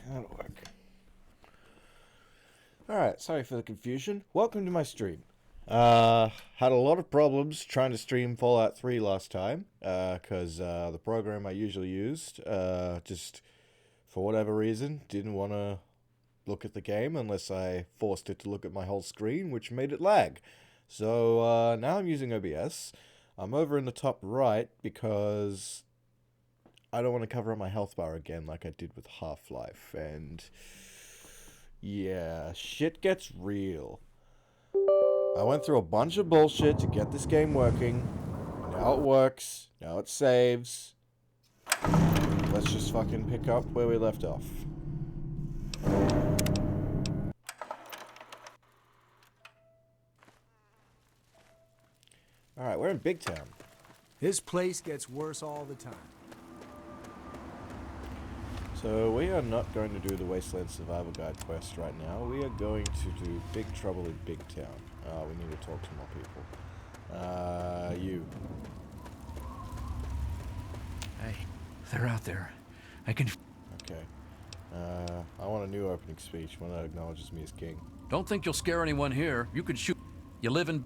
That'll work. Alright, sorry for the confusion. Welcome to my stream. Had a lot of problems trying to stream Fallout 3 last time, because the program I usually used, just, for whatever reason, didn't want to look at the game unless I forced it to look at my whole screen, which made it lag. So, now I'm using OBS. I'm over in the top right because I don't want to cover up my health bar again like I did with Half-Life, and yeah, shit gets real. I went through a bunch of bullshit to get this game working. Now it works. Now it saves. Let's just fucking pick up where we left off. Alright, we're in Big Town. This place gets worse all the time. So we are not going to do the Wasteland Survival Guide quest right now. We are going to do Big Trouble in Big Town. We need to talk to more people. You. Hey, they're out there. I can... Okay. I want a new opening speech, one that acknowledges me as king. Don't think you'll scare anyone here. You could shoot... You live in...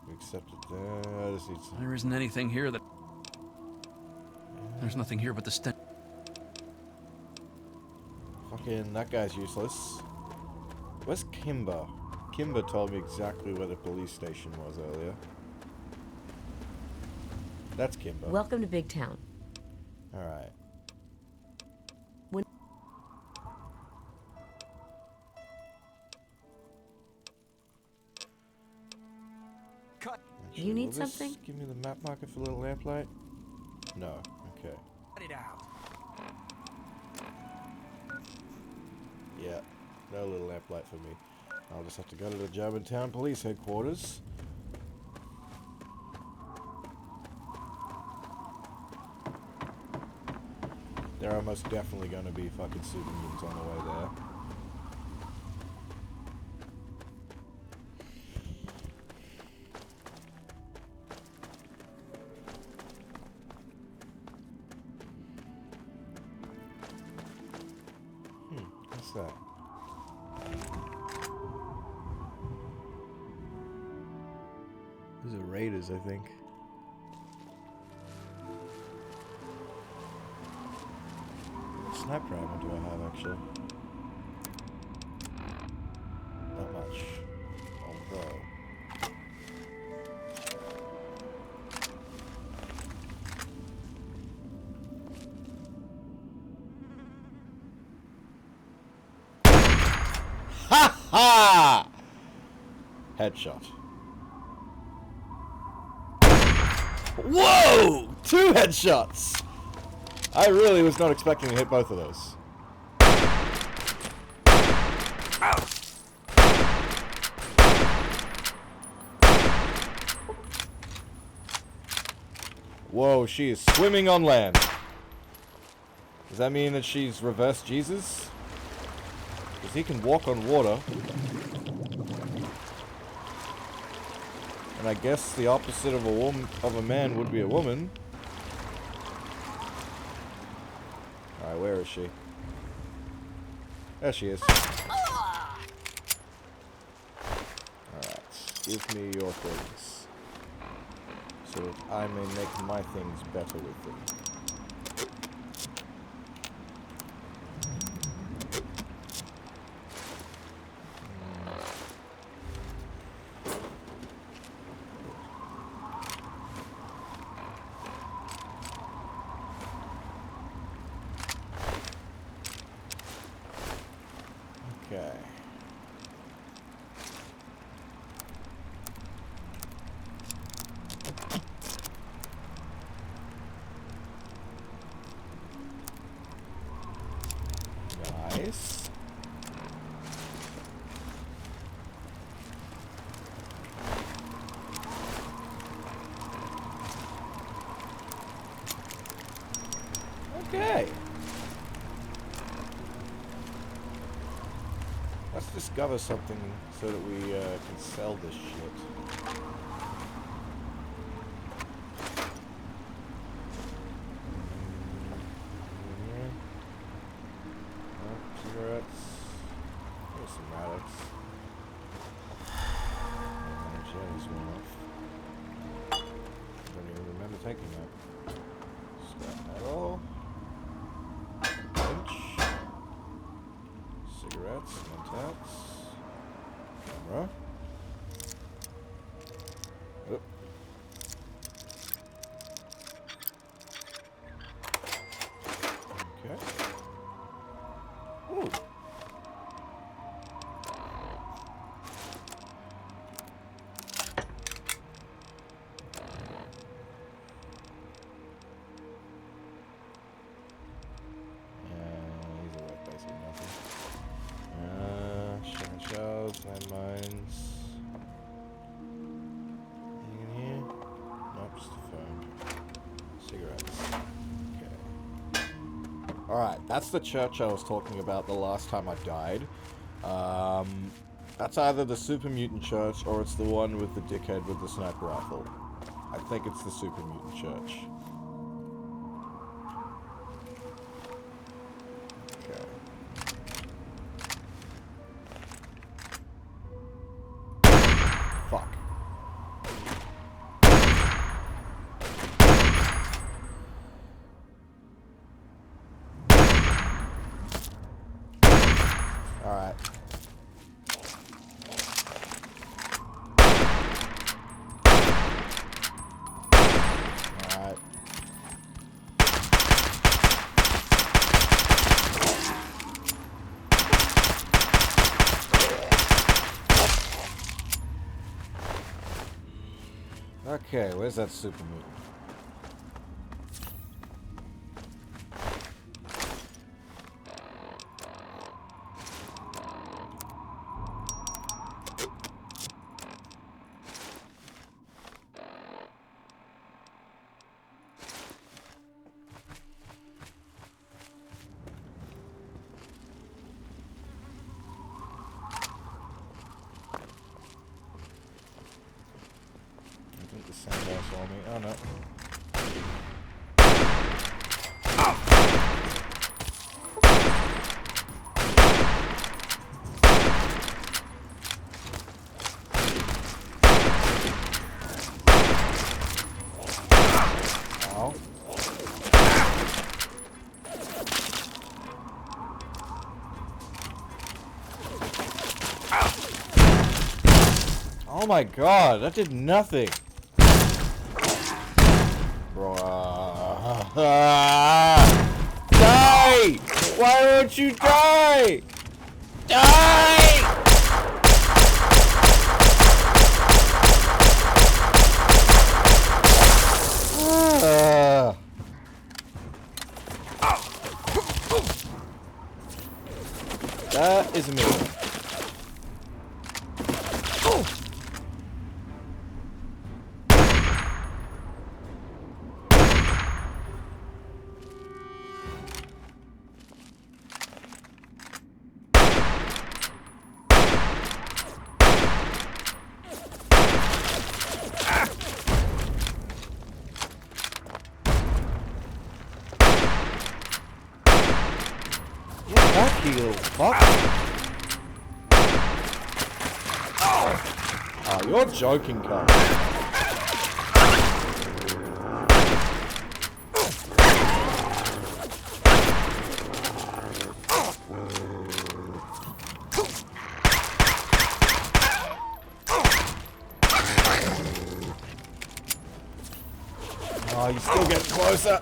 We accepted that. Just need some... There isn't anything here that... There's nothing here but the stench. Fucking, that guy's useless. Where's Kimber? Kimber told me exactly where the police station was earlier. That's Kimber. Welcome to Big Town. Alright. Cut. You need Will this something? give me the map marker for Little Lamplight? No. Okay. Cut it out. Yeah. No Little Lamplight for me. I'll just have to go to the Germantown Police Headquarters. There are most definitely going to be fucking civilians on the way there. What's that? These are raiders, I think. Sniper ammo do I have, actually? Not much. Although... Ha ha! Headshot. Whoa! 2 headshots! I really was not expecting to hit both of those. Whoa, she is swimming on land. Does that mean that she's reverse Jesus? Because he can walk on water. And I guess the opposite of a man would be a woman. Alright, where is she? There she is. Alright, give me your things. So that I may make my things better with them. Okay. Nice. Okay. Let's discover something so that we can sell this shit. picking up scrap metal, bench, cigarettes, contacts, camera. Oh. Okay. Ooh. Shells, landmines. Anything in here? Nope, just the phone. Cigarettes. Okay. Alright, that's the church I was talking about the last time I died. That's either the super mutant church or it's the one with the dickhead with the sniper rifle. I think it's the super mutant church. Okay. Fuck. Alright. Alright. Okay, where's that super mutant? I think the sandbox on me. Oh no. Ow. Oh my god, that did nothing. Bruh. Die! Why won't you die? Die! That is amazing. Back, you little fuck. Oh, you're joking, cunt. Oh, you still get closer.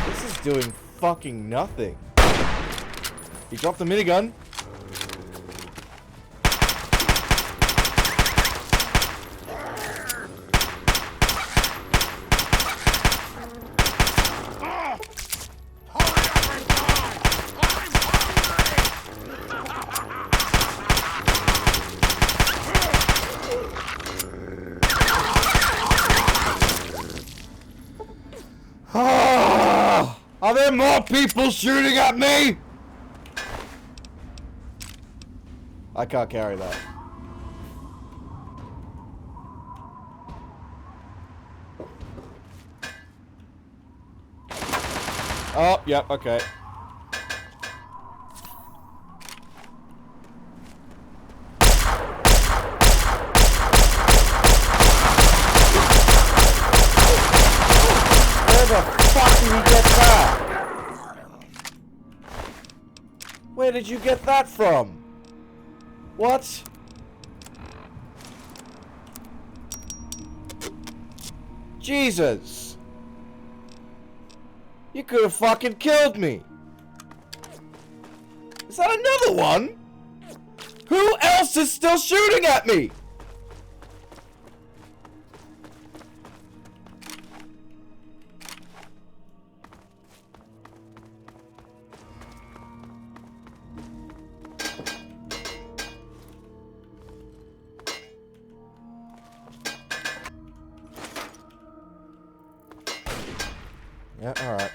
This is doing fucking nothing. He dropped the minigun. Are there more people shooting at me? I can't carry that. Oh, yep, okay. Where the fuck did you get that? Where did you get that from? What? Jesus! You could have fucking killed me! Is that another one? Who else is still shooting at me? Yeah, alright.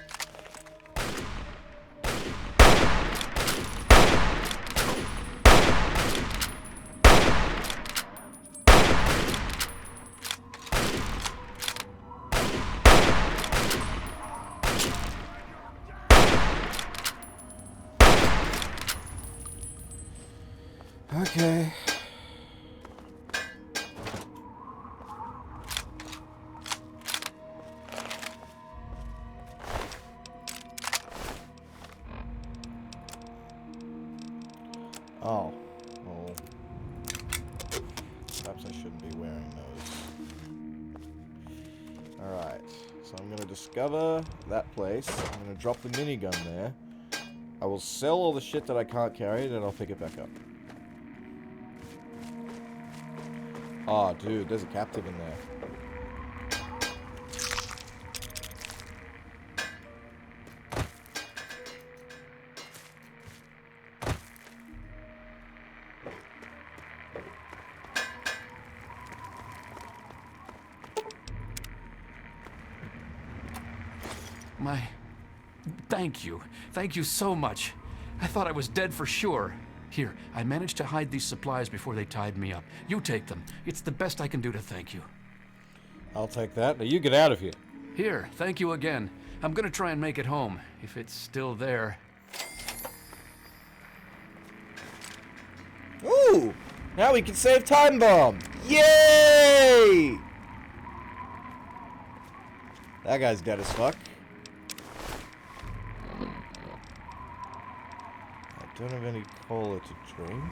Okay. Oh. Well. Perhaps I shouldn't be wearing those. Alright. So I'm gonna discover that place. I'm gonna drop the minigun there. I will sell all the shit that I can't carry, then I'll pick it back up. Oh, dude, there's a captive in there. Thank you. Thank you so much. I thought I was dead for sure. Here, I managed to hide these supplies before they tied me up. You take them. It's the best I can do to thank you. I'll take that. Now you get out of here. Here, thank you again. I'm gonna try and make it home, if it's still there. Ooh! Now we can save time bomb! Yay! That guy's dead as fuck. I don't have any cola to drink.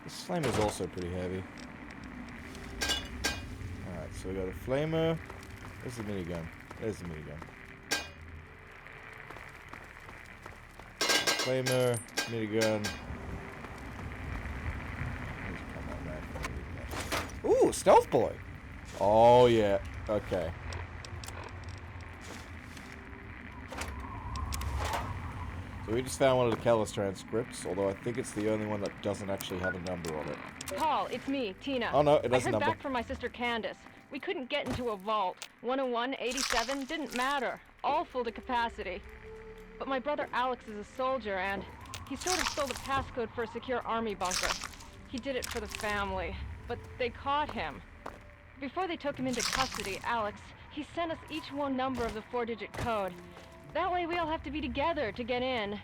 This flamer's also pretty heavy. Alright, so we got a flamer. Where's the minigun? There's the minigun. Flamer, minigun. Ooh, stealth boy. Oh yeah. Okay. So we just found one of the Kellis transcripts, although I think it's the only one that doesn't actually have a number on it. Paul, it's me, Tina. Oh no, it has a I heard number. back from my sister Candace. We couldn't get into a vault. 101, 87, didn't matter. All full to capacity. But my brother Alex is a soldier, and he sort of stole the passcode for a secure army bunker. He did it for the family, but they caught him. Before they took him into custody, Alex, he sent us each one number of the 4-digit code. That way we all have to be together to get in.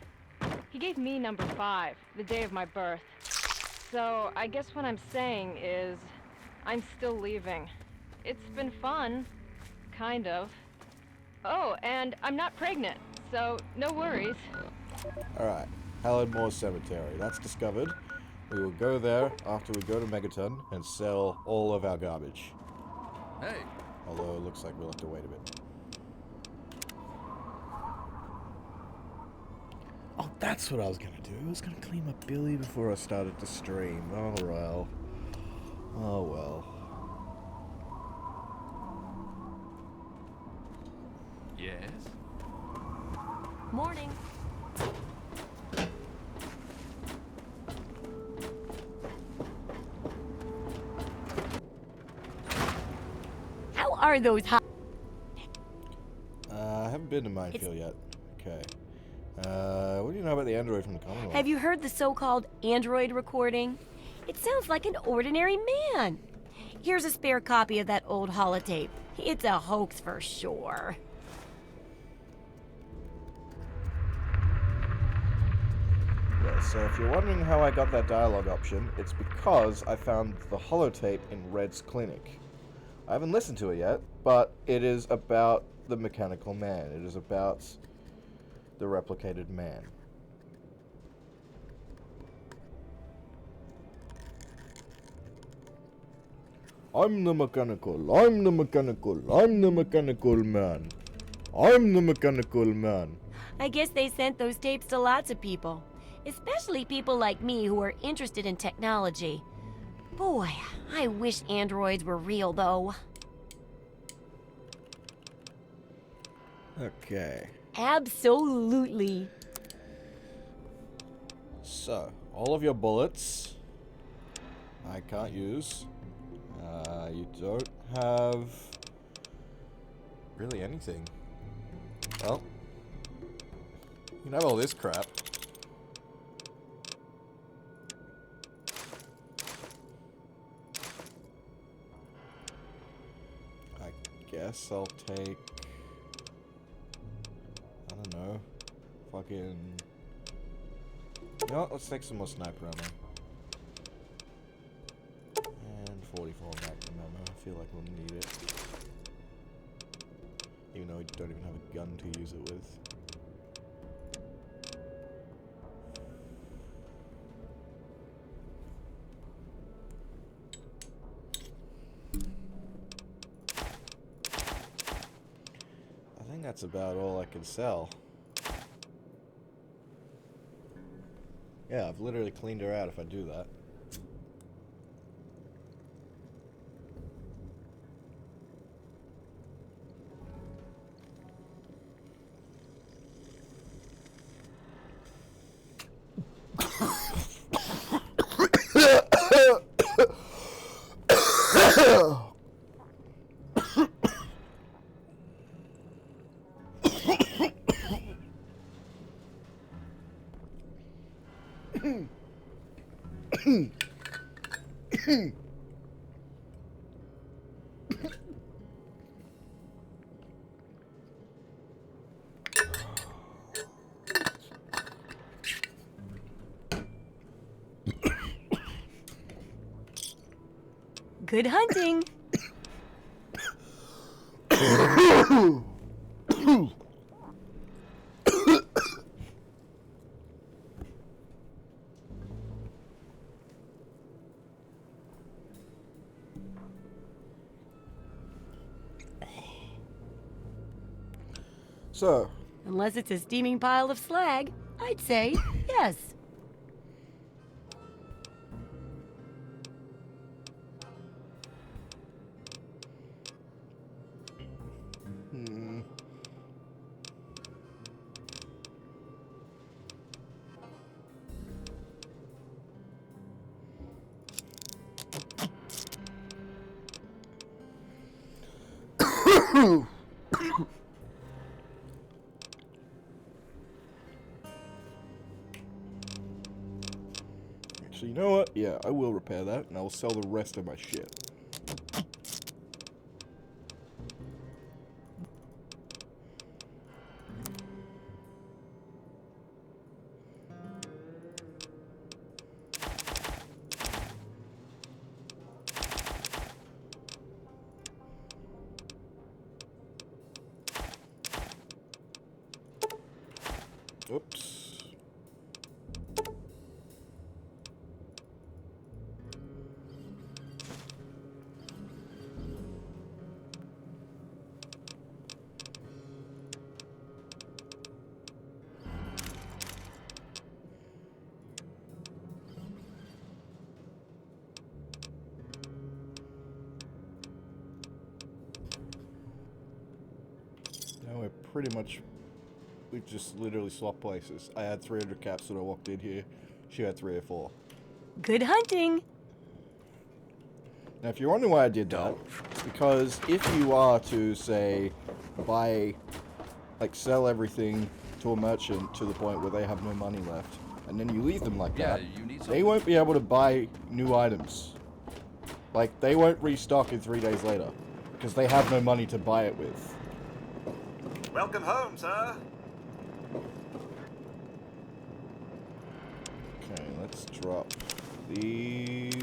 He gave me number 5, the day of my birth. So I guess what I'm saying is, I'm still leaving. It's been fun. Kind of. Oh, and I'm not pregnant, so no worries. Alright, Hallowed Moor Cemetery. That's discovered. We will go there after we go to Megaton and sell all of our garbage. Hey. Although it looks like we'll have to wait a bit. Oh, that's what I was gonna do. I was gonna clean up Billy before I started to stream. Oh well. Oh well. Yes? Morning. How are those hot? I haven't been to Minefield yet. Okay. What do you know about the android from the Commonwealth? Have you heard the so-called android recording? It sounds like an ordinary man. Here's a spare copy of that old holotape. It's a hoax for sure. Yeah, so if you're wondering how I got that dialogue option, it's because I found the holotape in Red's clinic. I haven't listened to it yet, but it is about the mechanical man. It is about the replicated man. I'm the mechanical man. I'm the mechanical man. I guess they sent those tapes to lots of people, especially people like me who are interested in technology. Boy, I wish androids were real, though. Okay. Absolutely. So, all of your bullets I can't use. You don't have really anything. Well, you can have all this crap. I guess I'll take, I don't know, fucking, you know what, let's take some more sniper ammo. And 44 magnum ammo, I feel like we'll need it. Even though we don't even have a gun to use it with. I think that's about all I can sell. Yeah, I've literally cleaned her out if I do that. Good hunting. So, Unless it's a steaming pile of slag, I'd say yes. actually, you know what? Yeah, I will repair that, and I will sell the rest of my shit. Oops. Now we're pretty much, we just literally swapped places. I had 300 caps when I walked in here. She had 3 or 4. Good hunting. Now, if you're wondering why I did that, it's because if you are to, say, buy, like, sell everything to a merchant to the point where they have no money left, and then you leave them like that, you need they won't be able to buy new items. Like, they won't restock in 3 days later, because they have no money to buy it with. Welcome home, sir. Okay, let's drop these.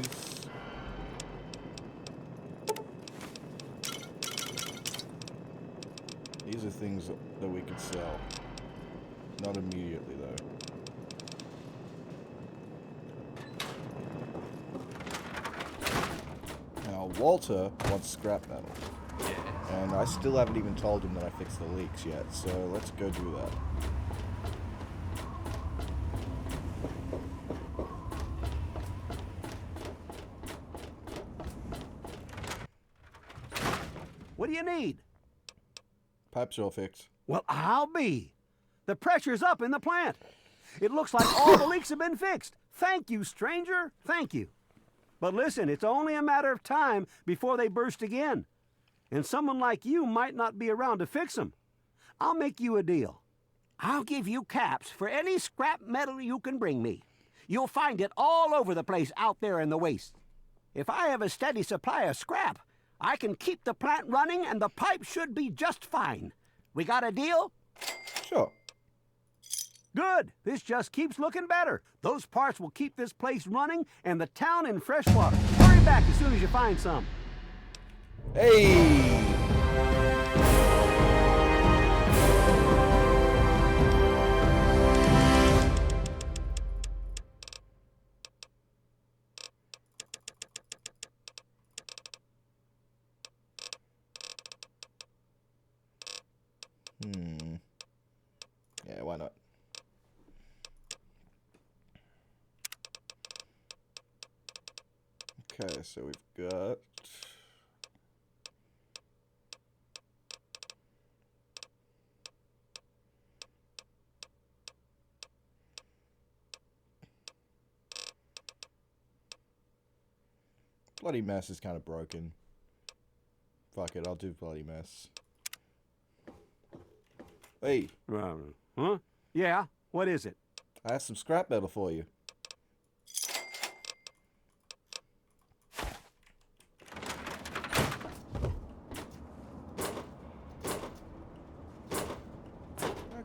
These are things that we could sell. Not immediately, though. Now, Walter wants scrap metal. And I still haven't even told him that I fixed the leaks yet, so let's go do that. What do you need? Pipes are all fixed. Well, I'll be. The pressure's up in the plant. It looks like all the leaks have been fixed. Thank you, stranger. Thank you. But listen, it's only a matter of time before they burst again. And someone like you might not be around to fix them. I'll make you a deal. I'll give you caps for any scrap metal you can bring me. You'll find it all over the place out there in the waste. If I have a steady supply of scrap, I can keep the plant running and the pipe should be just fine. We got a deal? Sure. Good. This just keeps looking better. Those parts will keep this place running and the town in fresh water. Hurry back as soon as you find some. Hey! Yeah, why not? Okay, so we've got... Bloody Mess is kind of broken. Fuck it, I'll do Bloody Mess. Hey, Huh? Yeah? What is it? I have some scrap metal for you.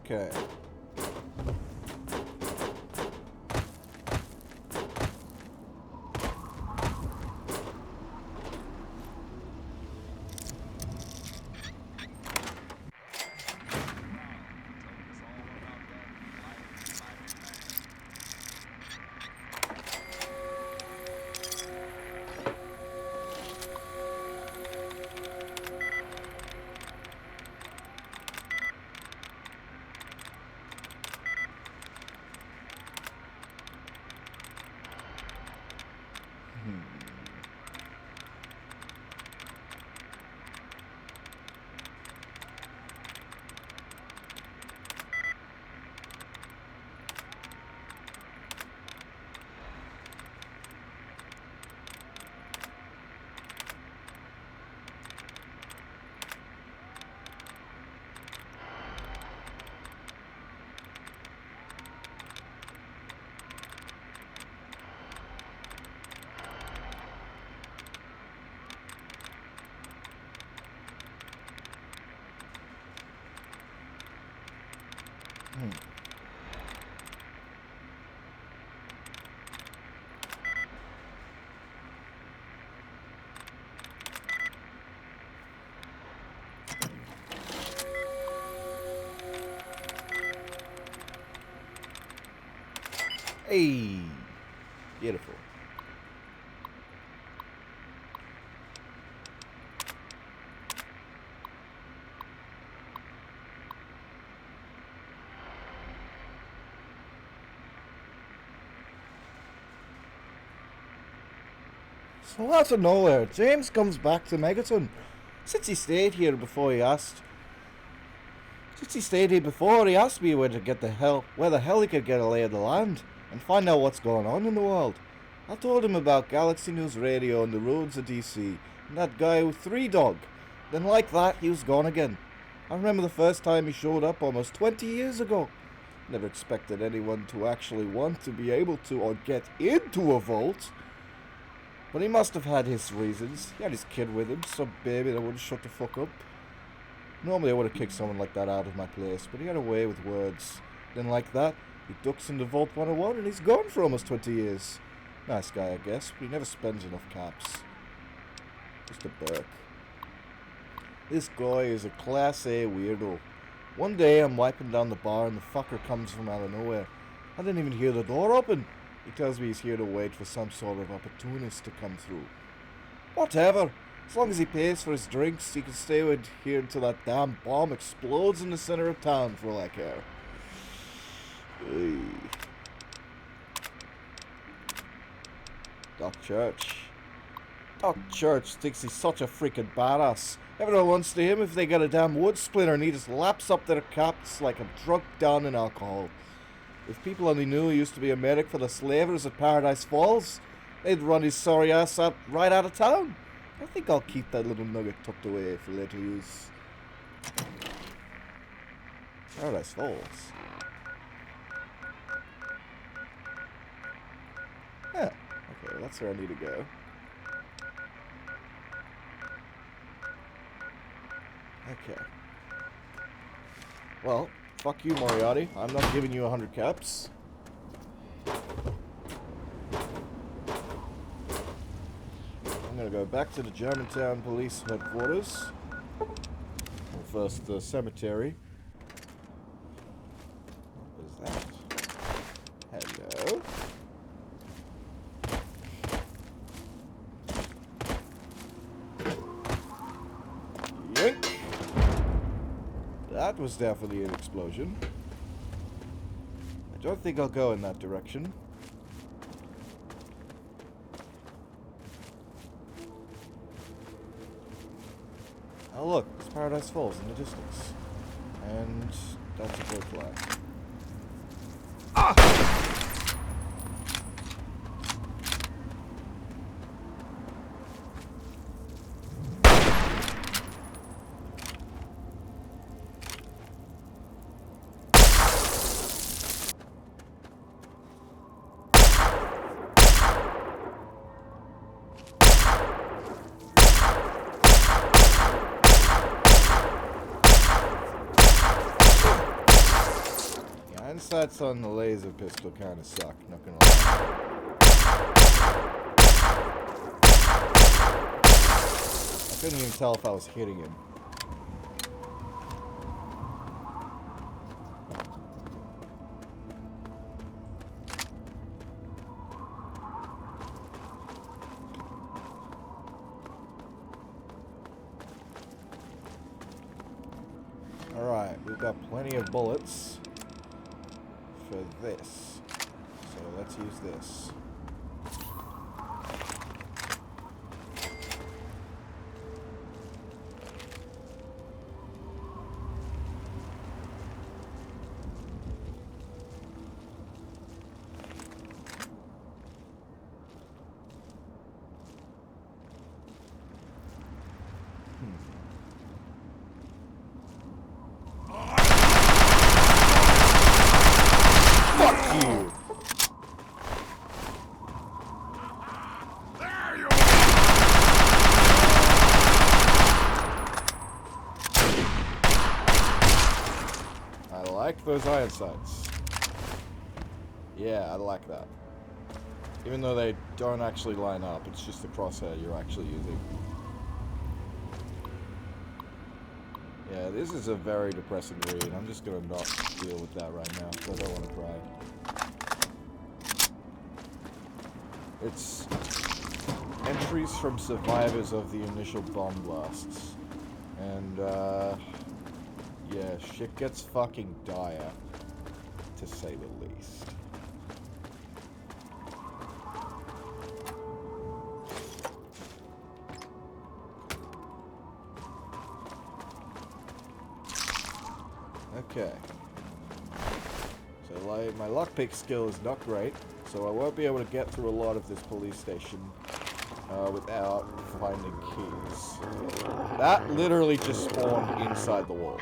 Okay. Hey, beautiful. So out of nowhere, James comes back to Megaton. Since he stayed here before, he asked me where the hell he could get a lay of the land and find out what's going on in the world. I told him about Galaxy News Radio and the roads of DC and that guy with 3 Dog. Then like that, he was gone again. I remember the first time he showed up almost 20 years ago. Never expected anyone to actually want to be able to or get into a vault. But he must have had his reasons. He had his kid with him, some baby that wouldn't shut the fuck up. Normally I would have kicked someone like that out of my place, but he got away with words. Then like that, he ducks into Vault 101 and he's gone for almost 20 years. Nice guy, I guess, but he never spends enough caps. Just a Burke. This guy is a class A weirdo. One day I'm wiping down the bar and the fucker comes from out of nowhere. I didn't even hear the door open. He tells me he's here to wait for some sort of opportunist to come through. Whatever. As long as he pays for his drinks, he can stay with here until that damn bomb explodes in the center of town for all I care. Hey. Doc Church. Doc Church thinks he's such a freaking badass. Everyone wants to him if they get a damn wood splitter and he just laps up their caps like a drunk down in alcohol. If people only knew he used to be a medic for the slavers at Paradise Falls, they'd run his sorry ass up right out of town. I think I'll keep that little nugget tucked away for later use. Paradise Falls. Yeah, okay, well, that's where I need to go. Okay. Well, fuck you, Moriarty. I'm not giving you 100 caps. I'm gonna go back to the Germantown Police Headquarters. Well, first, the cemetery. What is that? Hello? Yoink! That was definitely an explosion. I don't think I'll go in that direction. Oh look, it's Paradise Falls in the distance. And that's a blue flag. Sights on the laser pistol kind of suck, not gonna lie. I couldn't even tell if I was hitting him. Alright, we've got plenty of bullets for this. So let's use this. Those iron sights. Yeah, I like that. Even though they don't actually line up, it's just the crosshair you're actually using. Yeah, this is a very depressing read. I'm just gonna not deal with that right now because I don't want to cry. It's entries from survivors of the initial bomb blasts. And, yeah, shit gets fucking dire, to say the least. Okay. So, like, my lockpick skill is not great, so I won't be able to get through a lot of this police station without finding keys. That literally just spawned inside the wall.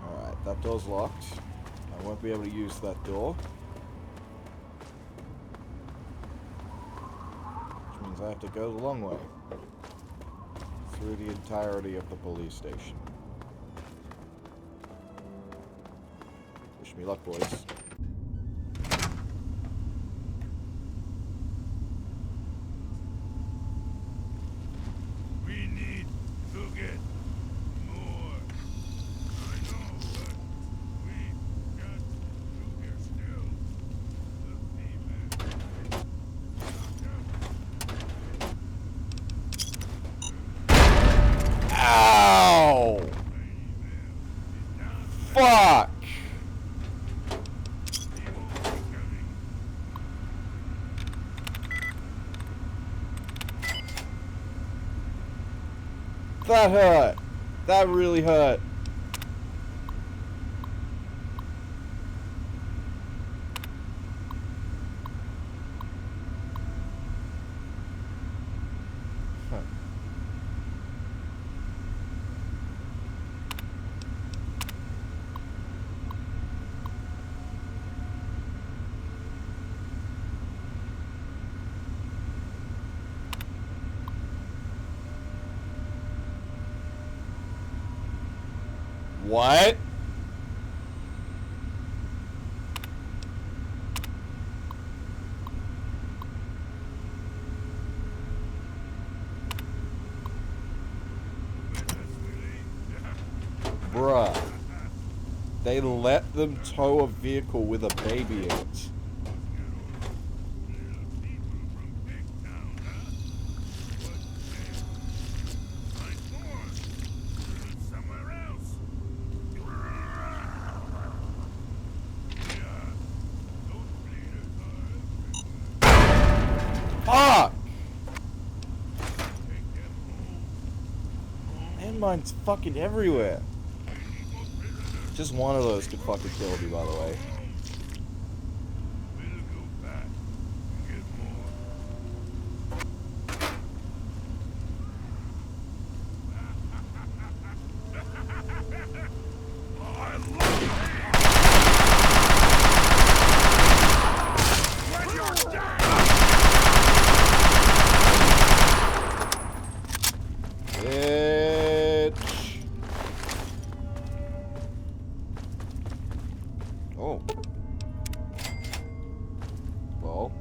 Alright, that door's locked. I won't be able to use that door. Which means I have to go the long way. Through the entirety of the police station. Wish me luck, boys. We need to get more. I know, but we got to here still. Ow! Fuck! That hurt. That really hurt. Huh. What? Bruh. They let them tow a vehicle with a baby in it. Fuck! Landmines fucking everywhere. Just one of those could fucking kill me, by the way. Oh. Well.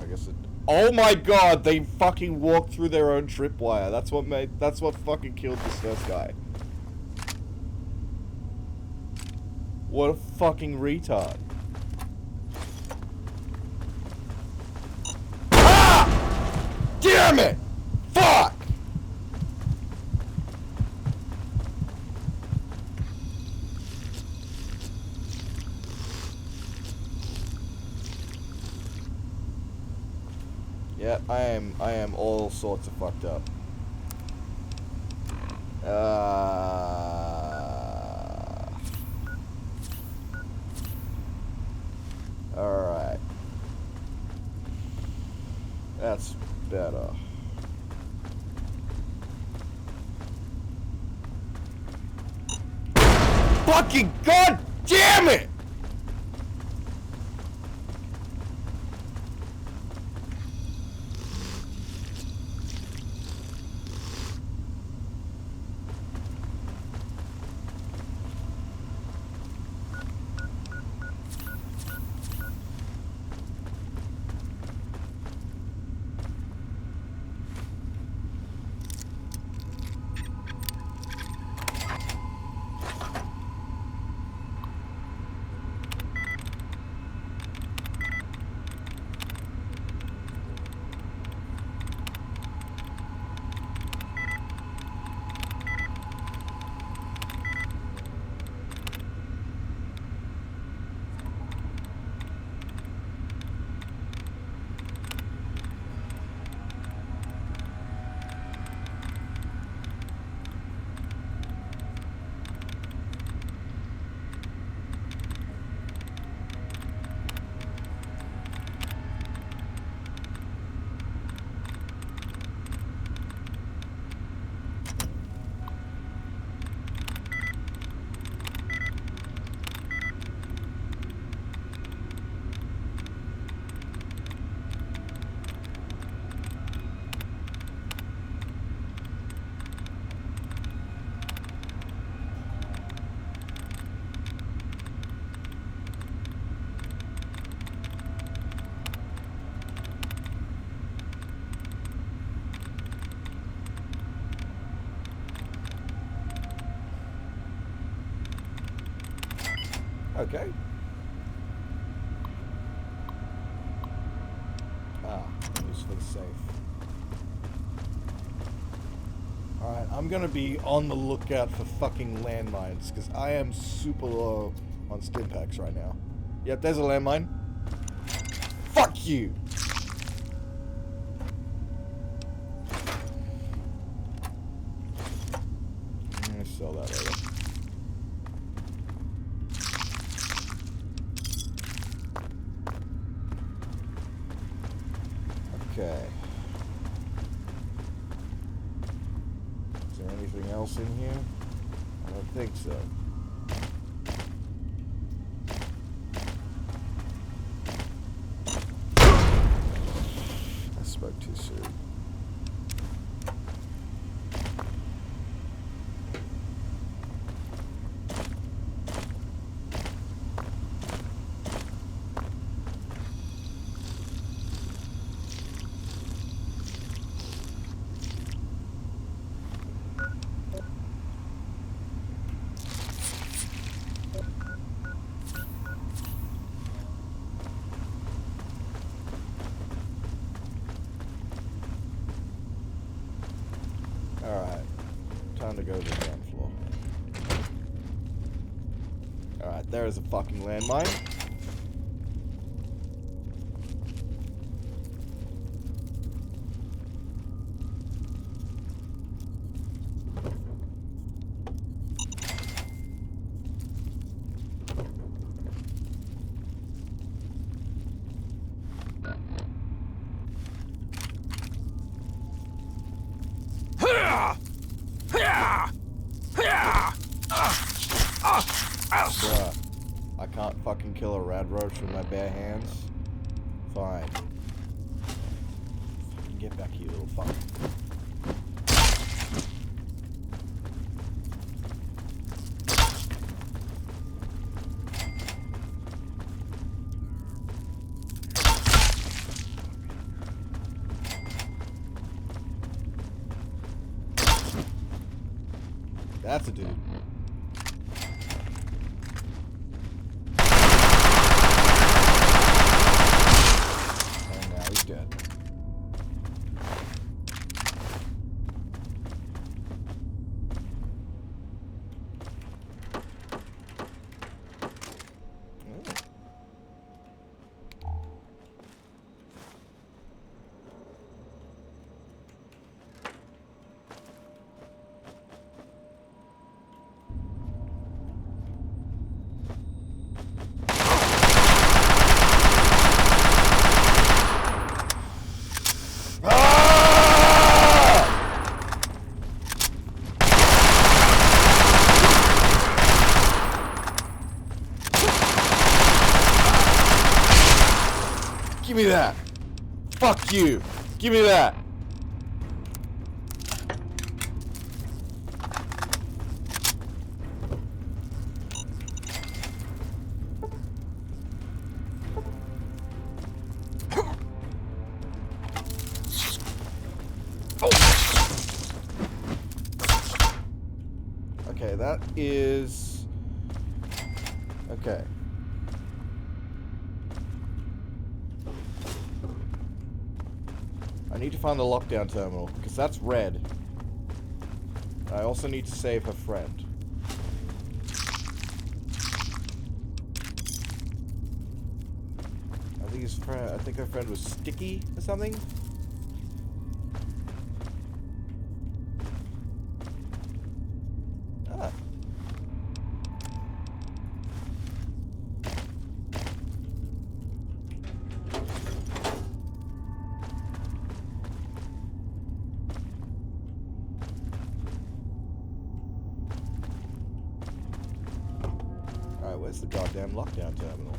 I guess it... Oh my god, they fucking walked through their own tripwire. That's what fucking killed this first guy. What a fucking retard. Ah! Damn it! Fuck! Yeah, I am all sorts of fucked up. Alright. That's better. Fucking god damn it! Okay. Use for the safe. Alright, I'm gonna be on the lookout for fucking landmines, because I am super low on stim packs right now. Yep, there's a landmine. Fuck you! I'm gonna sell that later. Okay. Is there anything else in here? I don't think so. I spoke too soon. Alright. Time to go to the ground floor. Alright, there is a fucking landmine. Bruh, I can't fucking kill a rad roach with my bare hands. Fine. Fucking get back here, little fuck. That's a dude. And now he's dead. Give me that. Fuck you. Give me that. Okay, that is... Okay. I need to find the lockdown terminal, because that's red. I also need to save her friend. I think her friend was Sticky or something? Ah. Alright, where's the goddamn lockdown terminal?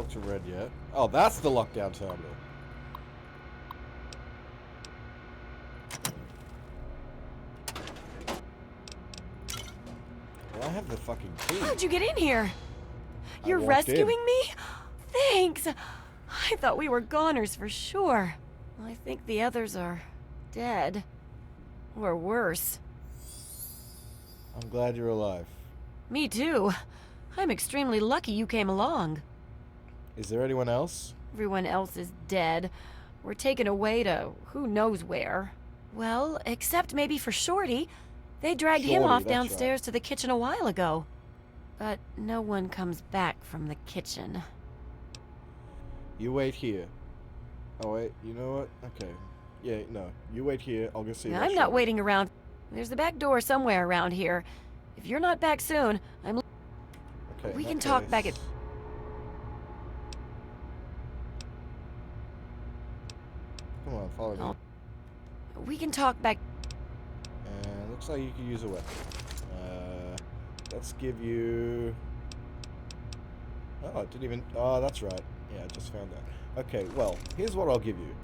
talked to Red yet. Oh, that's the lockdown terminal. Well, I have the fucking key. How'd you get in here? You're walked rescuing in. me? Thanks. I thought we were goners for sure. I think the others are dead. Or worse. I'm glad you're alive. Me too. I'm extremely lucky you came along. Is there anyone else? Everyone else is dead. We're taken away to who knows where. Well, except maybe for Shorty. They dragged him Shorty, off that's downstairs to the kitchen a while ago. But no one comes back from the kitchen. You wait here. Oh, wait. You know what? Okay. Yeah, no. You wait here. I'll go see about I'm not Shorty. waiting around. There's the back door somewhere around here. If you're not back soon, Okay, we in can that talk back case- at... Come on, follow me. Oh. We can talk back... And looks like you can use a weapon. Let's give you... Oh, it didn't even... Oh, that's right. Yeah, I just found that. Okay, well, here's what I'll give you.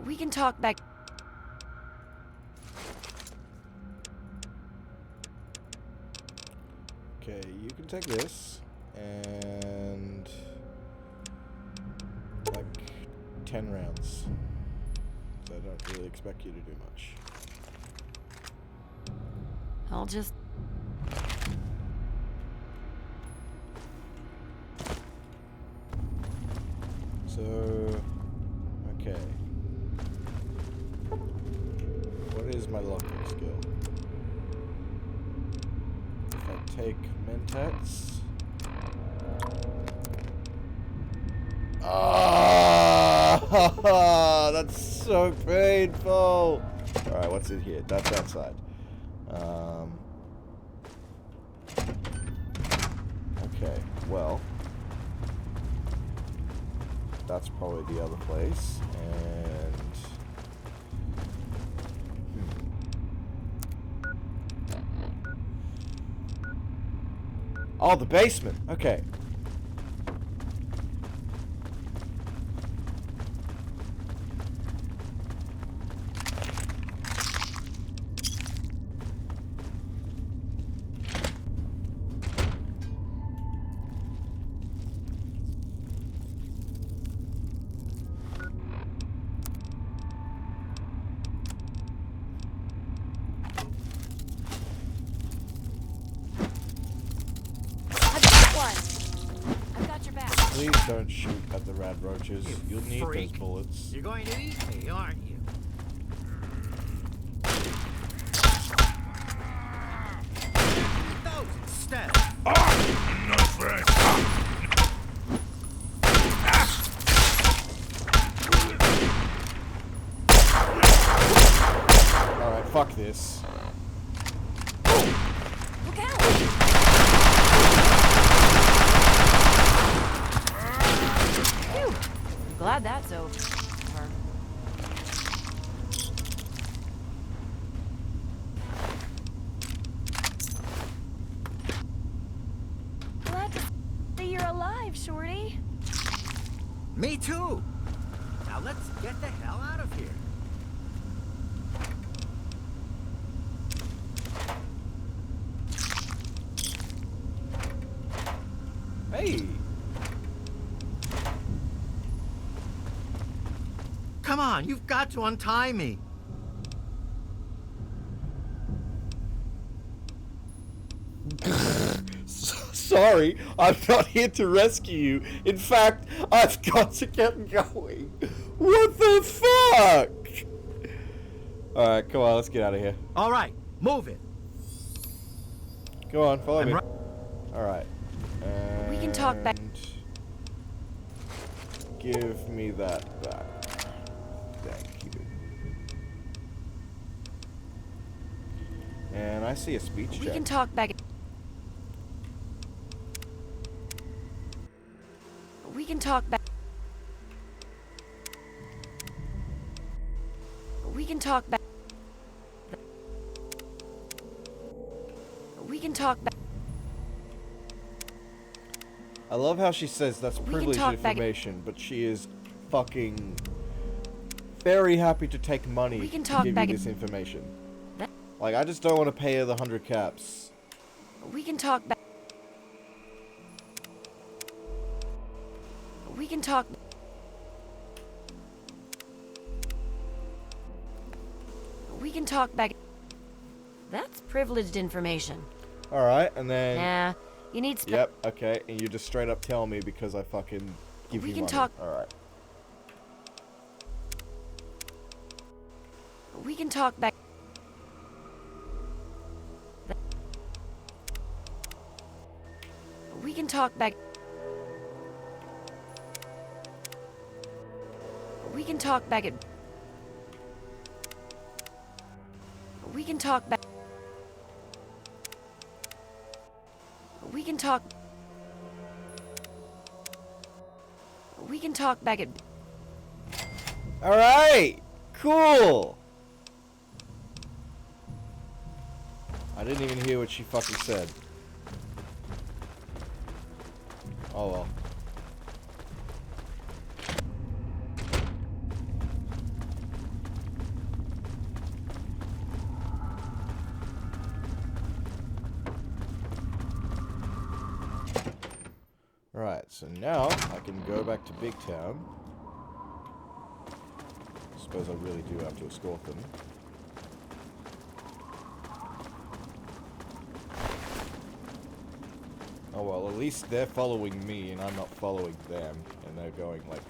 We can talk back... Okay, you can take this and like 10 rounds. So I don't really expect you to do much. I'll just... So, okay. What is my locking skill? If I take Mentats... Ah, that's so painful. Alright, what's in here? That's that side. Okay, well, that's probably the other place, and oh, the basement. Okay. I've got one! I've got your back. Please don't shoot at the rad roaches. You'll need those freak. bullets. You're going to eat me, aren't you? Eat those instead. Not fresh. Alright, fuck this. Look out! Phew! I'm glad that's over. Glad to see you're alive, Shorty. Me too. Now let's get the hell out of here. Hey! Come on, you've got to untie me. Sorry, I'm not here to rescue you. In fact, I've got to get going. What the fuck? Alright, come on, let's get out of here. All right, move it. Go on, follow me. right. Alright. We can talk back. And give me that back. Thank you. And I see a speech We check. can talk back. We can talk back. We can talk back. We can talk back. I love how she says that's We can privileged talk back- information, but she is fucking very happy to take money We can to talk give back- you this information. That- Like, I just don't want to pay her the 100 caps. We can talk back. We can talk. We can talk back. That's privileged information. Alright, and then... Nah, you need. Yep, okay, and you just straight up tell me because I fucking give We you can money. talk- Alright. We can talk back. We can talk back. We can talk back at. We can talk back. We can talk. We can talk back at. Alright! Cool! I didn't even hear what she fucking said. Oh well. Right, so now I can go back to Big Town. Suppose I really do have to escort them. Oh well, at least they're following me and I'm not following them. And they're going like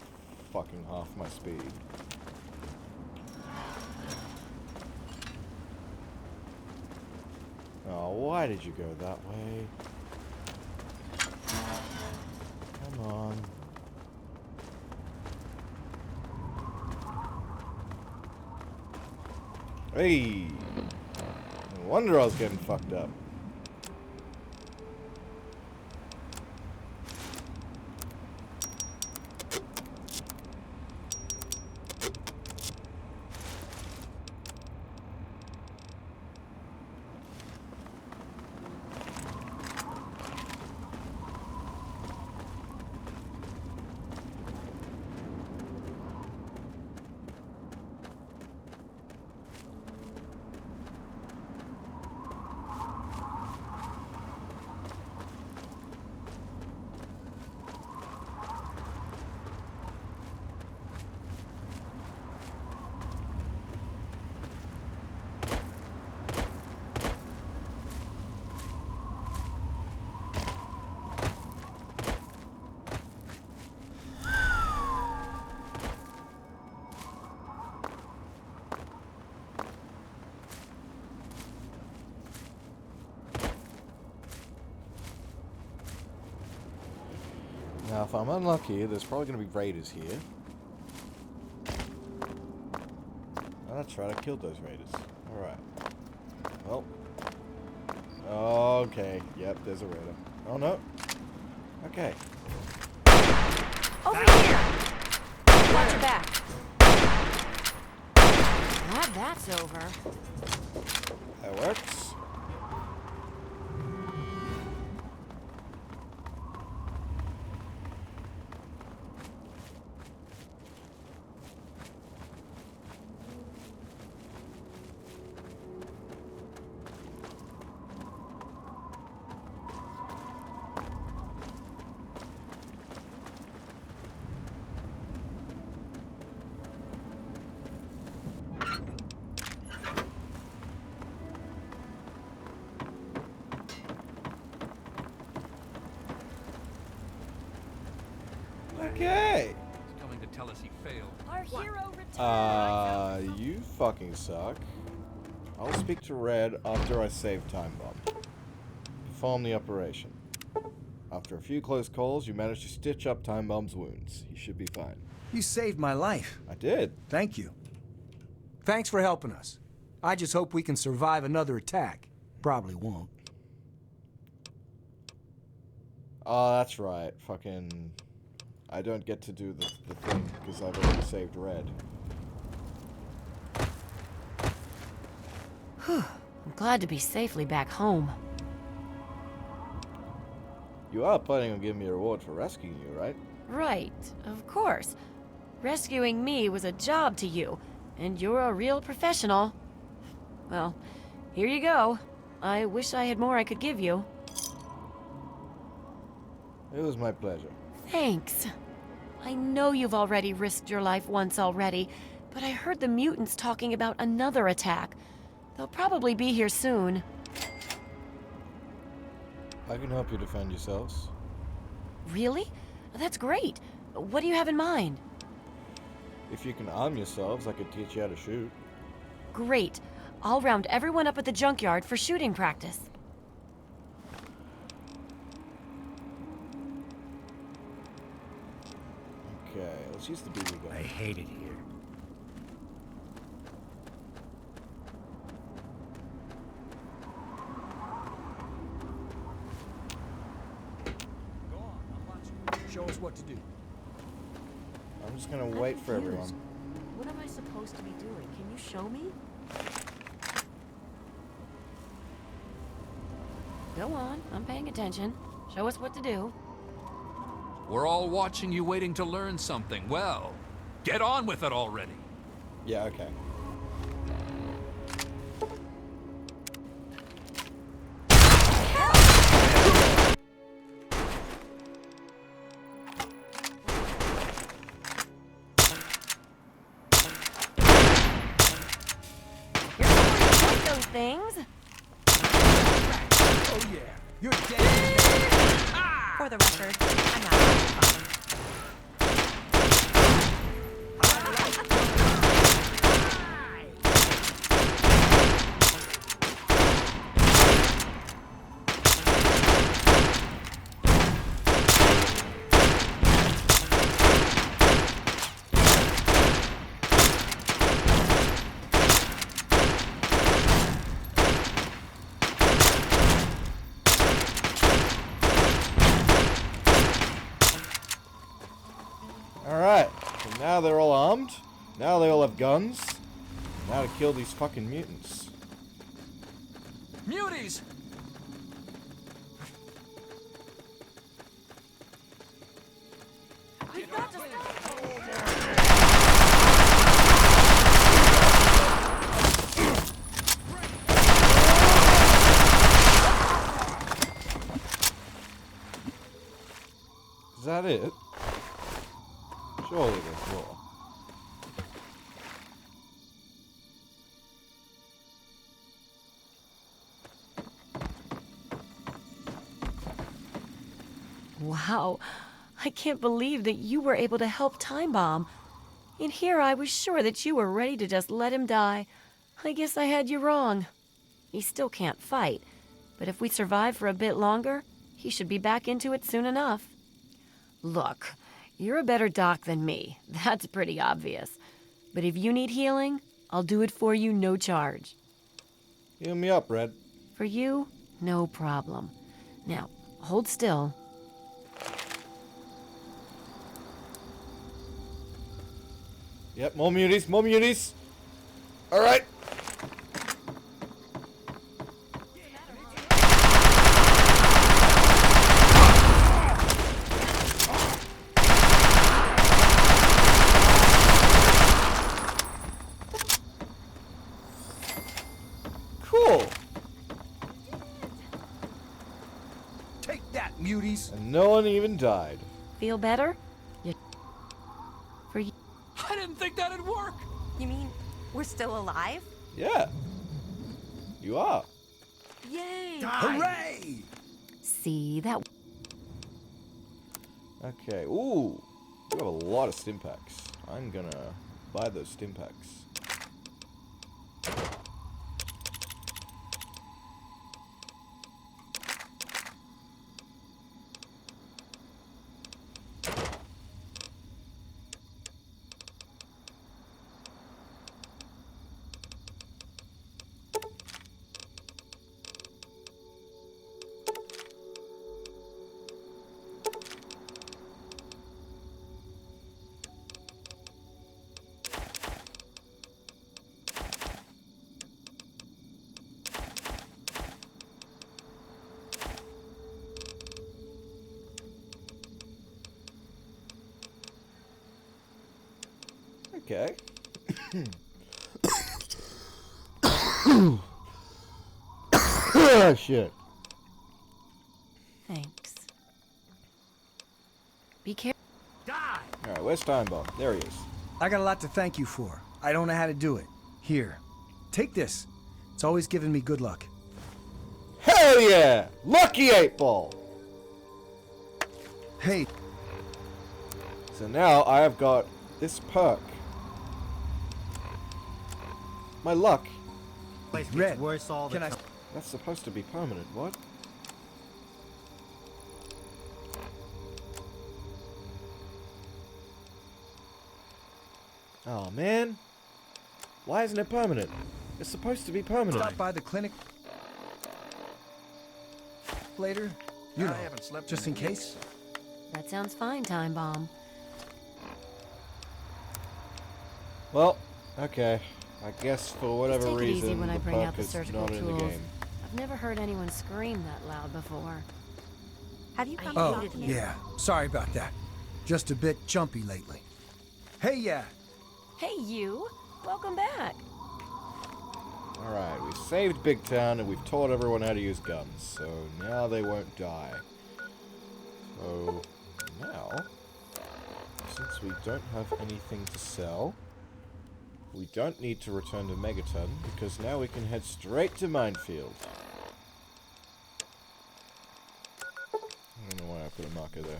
fucking half my speed. Oh, why did you go that way? Come on. Hey! No wonder I was getting fucked up. Now, if I'm unlucky, there's probably going to be raiders here. Oh, that's right, I killed those raiders. Alright. Well. Okay, yep, there's a raider. Oh, no. Okay. Over here! Watch your back. Glad that's over. That works. Okay. He's coming to tell us he failed. Our hero returned. You fucking suck. I'll speak to Red after I save Time Bomb. Perform the operation. After a few close calls, you managed to stitch up Time Bomb's wounds. He should be fine. You saved my life. I did. Thank you. Thanks for helping us. I just hope we can survive another attack. Probably won't. Oh, that's right. Fucking... I don't get to do the thing, because I've already saved Red. I'm glad to be safely back home. You are planning on giving me a reward for rescuing you, right? Right, of course. Rescuing me was a job to you, and you're a real professional. Well, here you go. I wish I had more I could give you. It was my pleasure. Thanks. I know you've already risked your life once already, but I heard the mutants talking about another attack. They'll probably be here soon. I can help you defend yourselves. Really? That's great. What do you have in mind? If you can arm yourselves, I could teach you how to shoot. Great. I'll round everyone up at the junkyard for shooting practice. Okay, let's use the BB gun. I hate it here. Go on, I'm watching. Show us what to do. I'm just gonna wait for everyone. What am I supposed to be doing? Can you show me? Go on, I'm paying attention. Show us what to do. We're all watching you, waiting to learn something. Well, get on with it already. Yeah, okay. You're supposed to take those things. Oh yeah, you're dead. For the record, I'm not having fun. Alright, so now they're all armed. Now they all have guns. Now to kill these fucking mutants. Muties! We've got to stop them. Is that it? Surely there's more. Wow, I can't believe that you were able to help Time Bomb. In here, I was sure that you were ready to just let him die. I guess I had you wrong. He still can't fight, but if we survive for a bit longer, he should be back into it soon enough. Look, you're a better doc than me. That's pretty obvious. But if you need healing, I'll do it for you, no charge. Heal me up, Red. For you, no problem. Now, hold still. Yep, more muties, more muties. Alright. Cool. Take that, muties. And no one even died. Feel better? For you. I didn't think that'd work. You mean we're still alive? Yeah. You are. Yay! Hooray! See, that. Okay. Ooh. You have a lot of stim packs. I'm gonna buy those stim packs. Okay. Shit. Thanks. Be careful. Alright, where's Time Bomb? There he is. I got a lot to thank you for. I don't know how to do it. Here, take this. It's always given me good luck. Hell yeah! Lucky 8-Ball! Hey, So now I have got this perk. My luck. Place gets Red, worse all the can I... time. That's supposed to be permanent. What? Oh man. Why isn't it permanent? It's supposed to be permanent. Stop by the clinic later? You know, I haven't slept just in case. That sounds fine, Time Bomb. Well, okay. I guess for whatever Just take it reason, easy when I the bring out perk the is surgical not in the tools. game. I've never heard anyone scream that loud before. Have you come Oh, to the yeah. Sorry about that. Just a bit jumpy lately. Hey, yeah. Hey, you! Welcome back. Alright, we saved Big Town and we've taught everyone how to use guns, so now they won't die. So, now, since we don't have anything to sell, we don't need to return to Megaton, because now we can head straight to Minefield. I don't know why I put a marker there.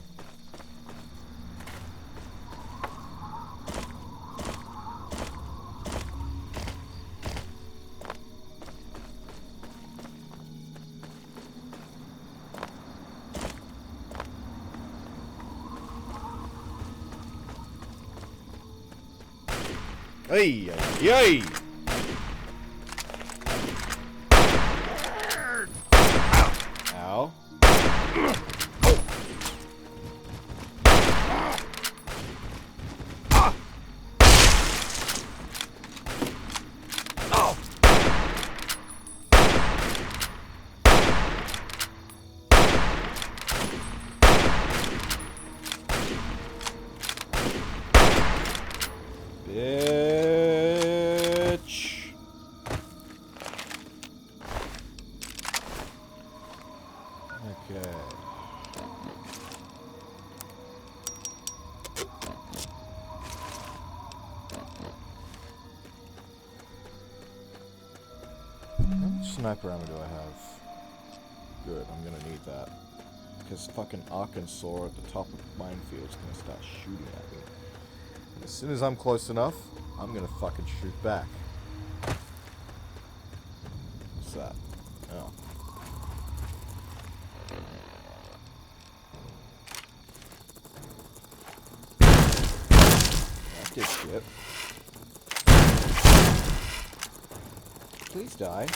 Hey, hey, hey! Ow. Bitch. Okay. How much sniper ammo do I have? Good, I'm gonna need that. Because fucking Arkansas at the top of the minefield's gonna start shooting at me. And as soon as I'm close enough, I'm gonna fucking shoot back. What's that? Oh. That did shit. Please die.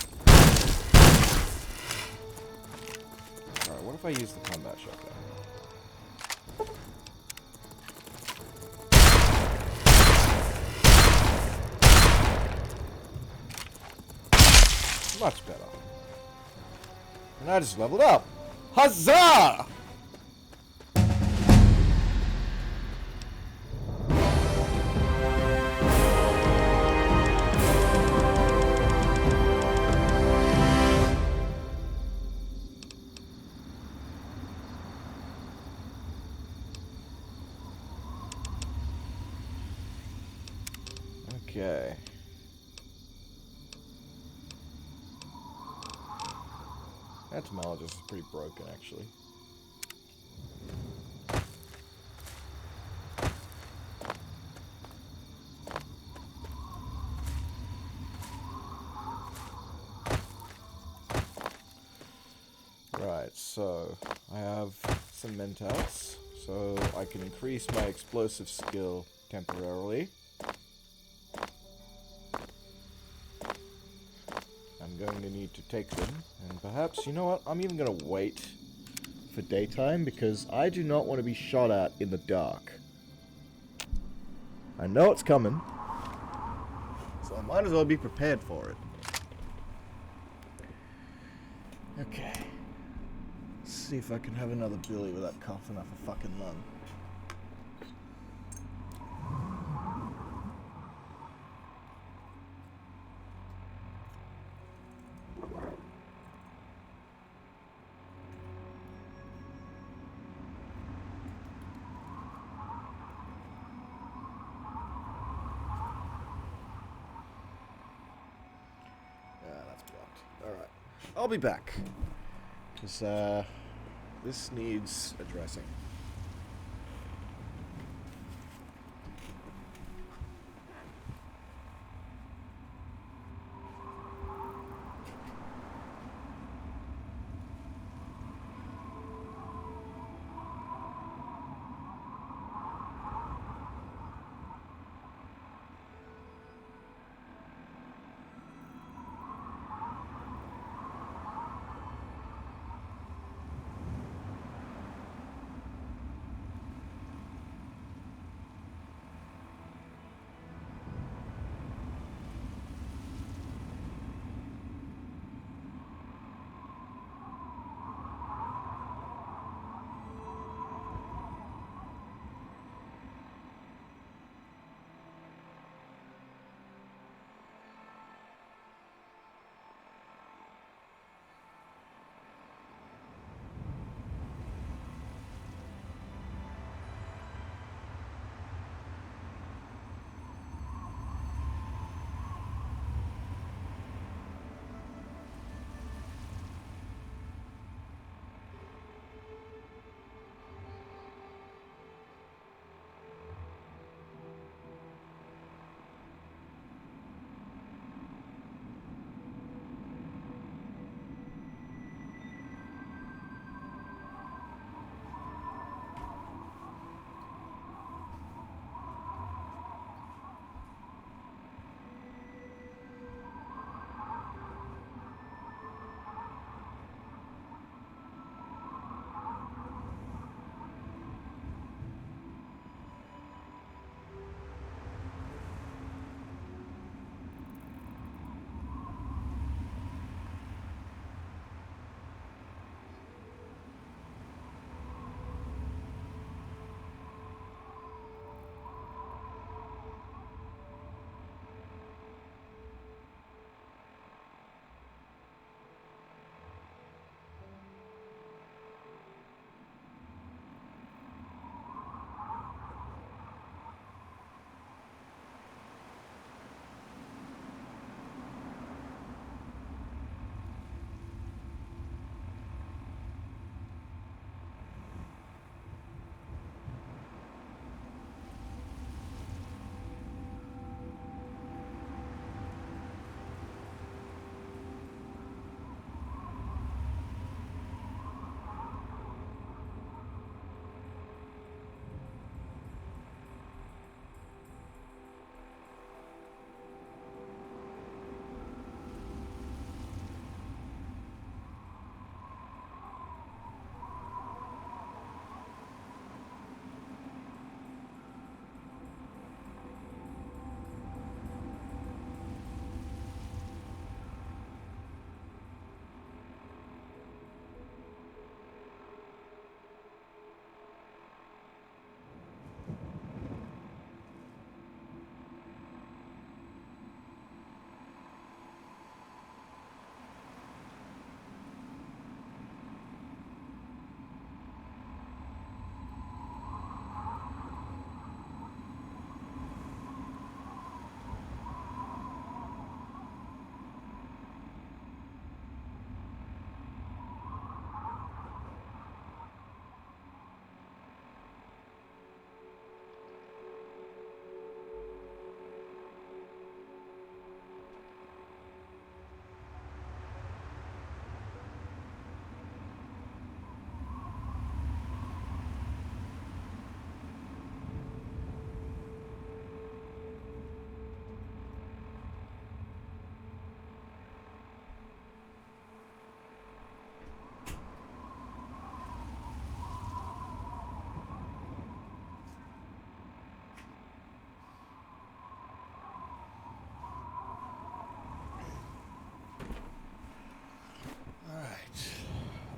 Alright, what if I use the combat shotgun? Much better. And I just leveled up. Huzzah! Okay. Entomologist is pretty broken, actually. Right, so I have some mentals, so I can increase my explosive skill temporarily. I'm going to need to take them, and perhaps, you know what, I'm even going to wait for daytime, because I do not want to be shot at in the dark. I know it's coming, so I might as well be prepared for it. Okay. Let's see if I can have another Billy without coughing up a fucking lung. I'll be back. Because, this needs addressing.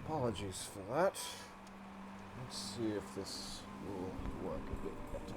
Apologies for that. Let's see if this will work a bit better.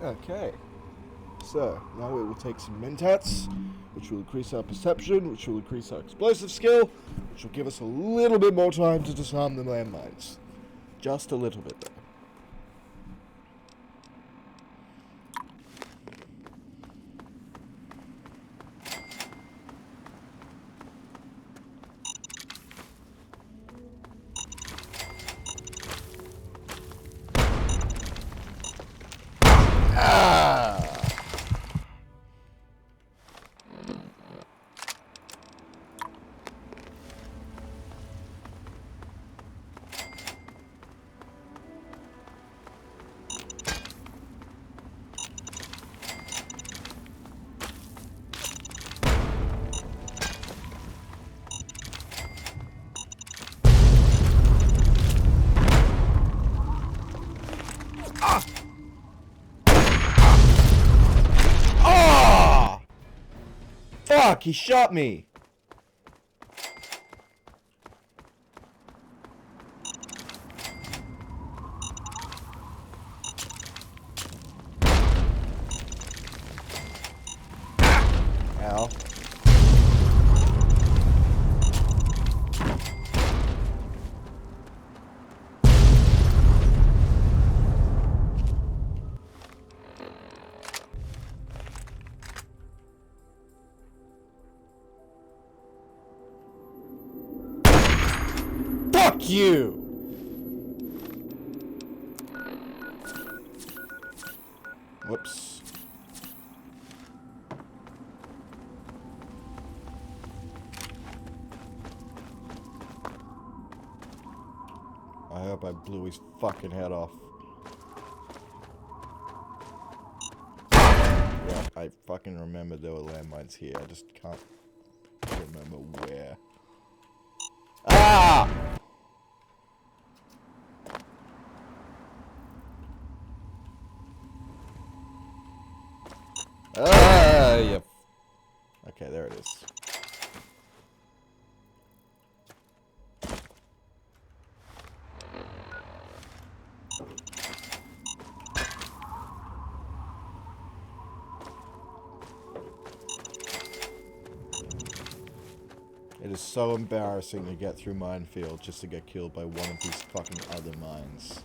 Okay. So, now we will take some mentats, which will increase our perception, which will increase our explosive skill, which will give us a little bit more time to disarm the landmines. Just a little bit, though. Fuck, he shot me! Ow. Fuck you! Whoops. I hope I blew his fucking head off. Yeah, I fucking remember there were landmines here. I just can't remember where. Ah! Yeah. Okay, there it is. It is so embarrassing to get through minefield just to get killed by one of these fucking other mines.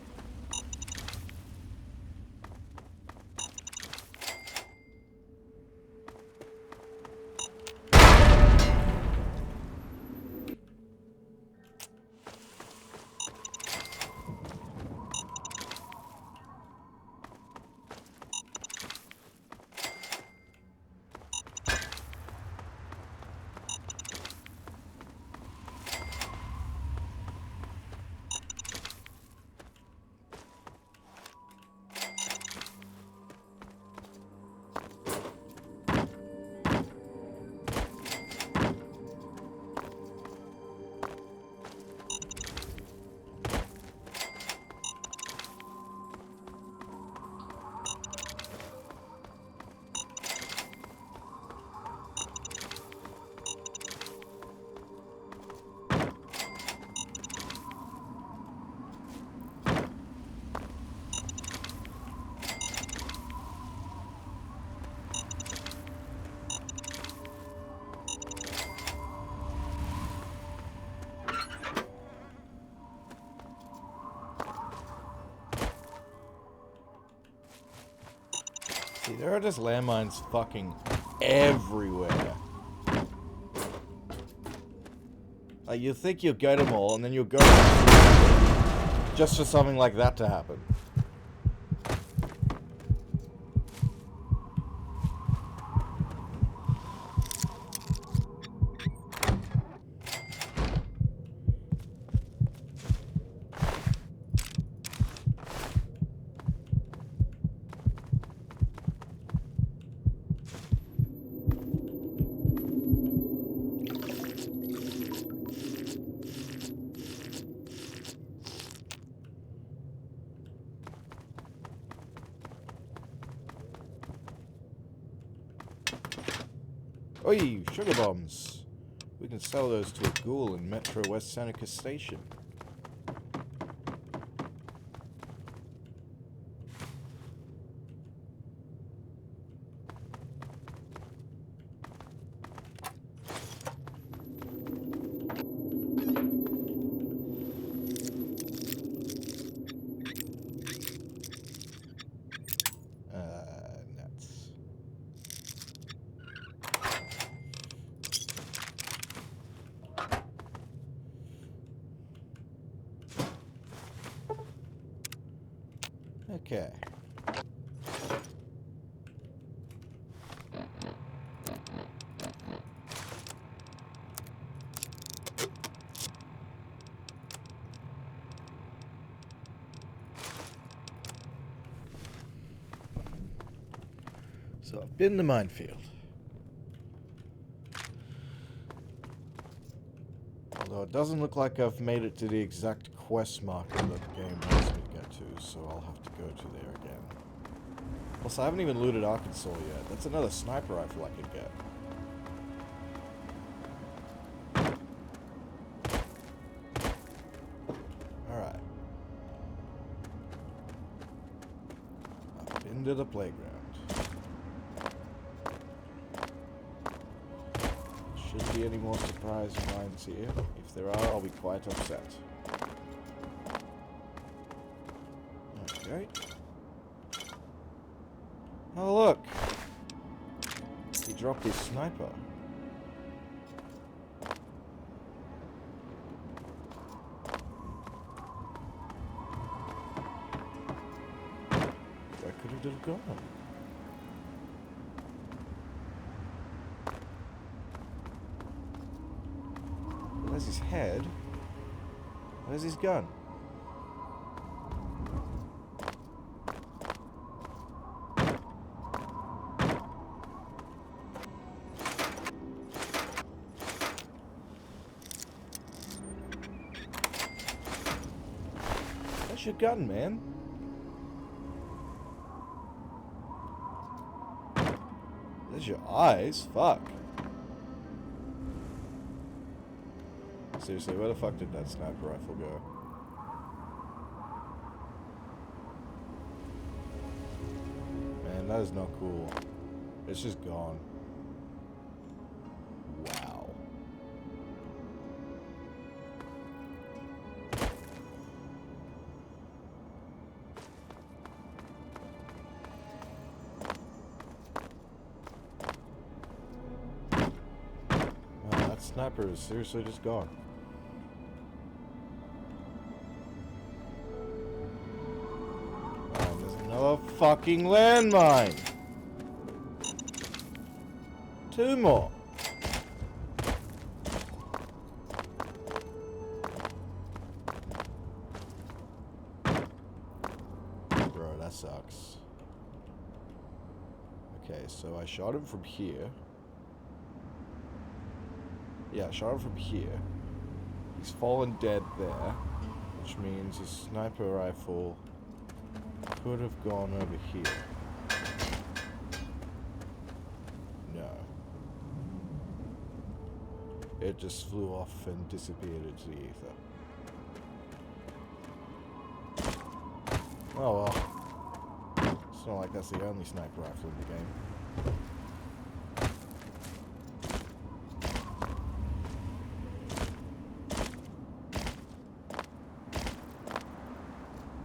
See, there are just landmines fucking everywhere. Like, you think you'll get them all, and then you'll go just for something like that to happen. Oi, sugar bombs. We can sell those to a ghoul in Metro West Seneca Station. Okay. So I've been in the minefield. Although it doesn't look like I've made it to the exact quest marker that the game wants me to get to, so I'll have to go to there again. Plus, I haven't even looted Arkansas yet. That's another sniper rifle I could get. Alright. Up into the playground. Shouldn't be any more surprise finds here. If there are, I'll be quite upset. Okay. Oh look! He dropped his sniper. Where could it have gone? Where's his head? Where's his gun? Where's your gun, man? There's your eyes. Fuck. Seriously, where the fuck did that sniper rifle go? Man, that is not cool. It's just gone. Wow. Wow, that sniper is seriously just gone. Another fucking landmine. 2 more. Bro, that sucks. Okay, so I shot him from here. Yeah, I shot him from here. He's fallen dead there, which means his sniper rifle could have gone over here. No. It just flew off and disappeared into the ether. Oh well. It's not like that's the only sniper rifle in the game.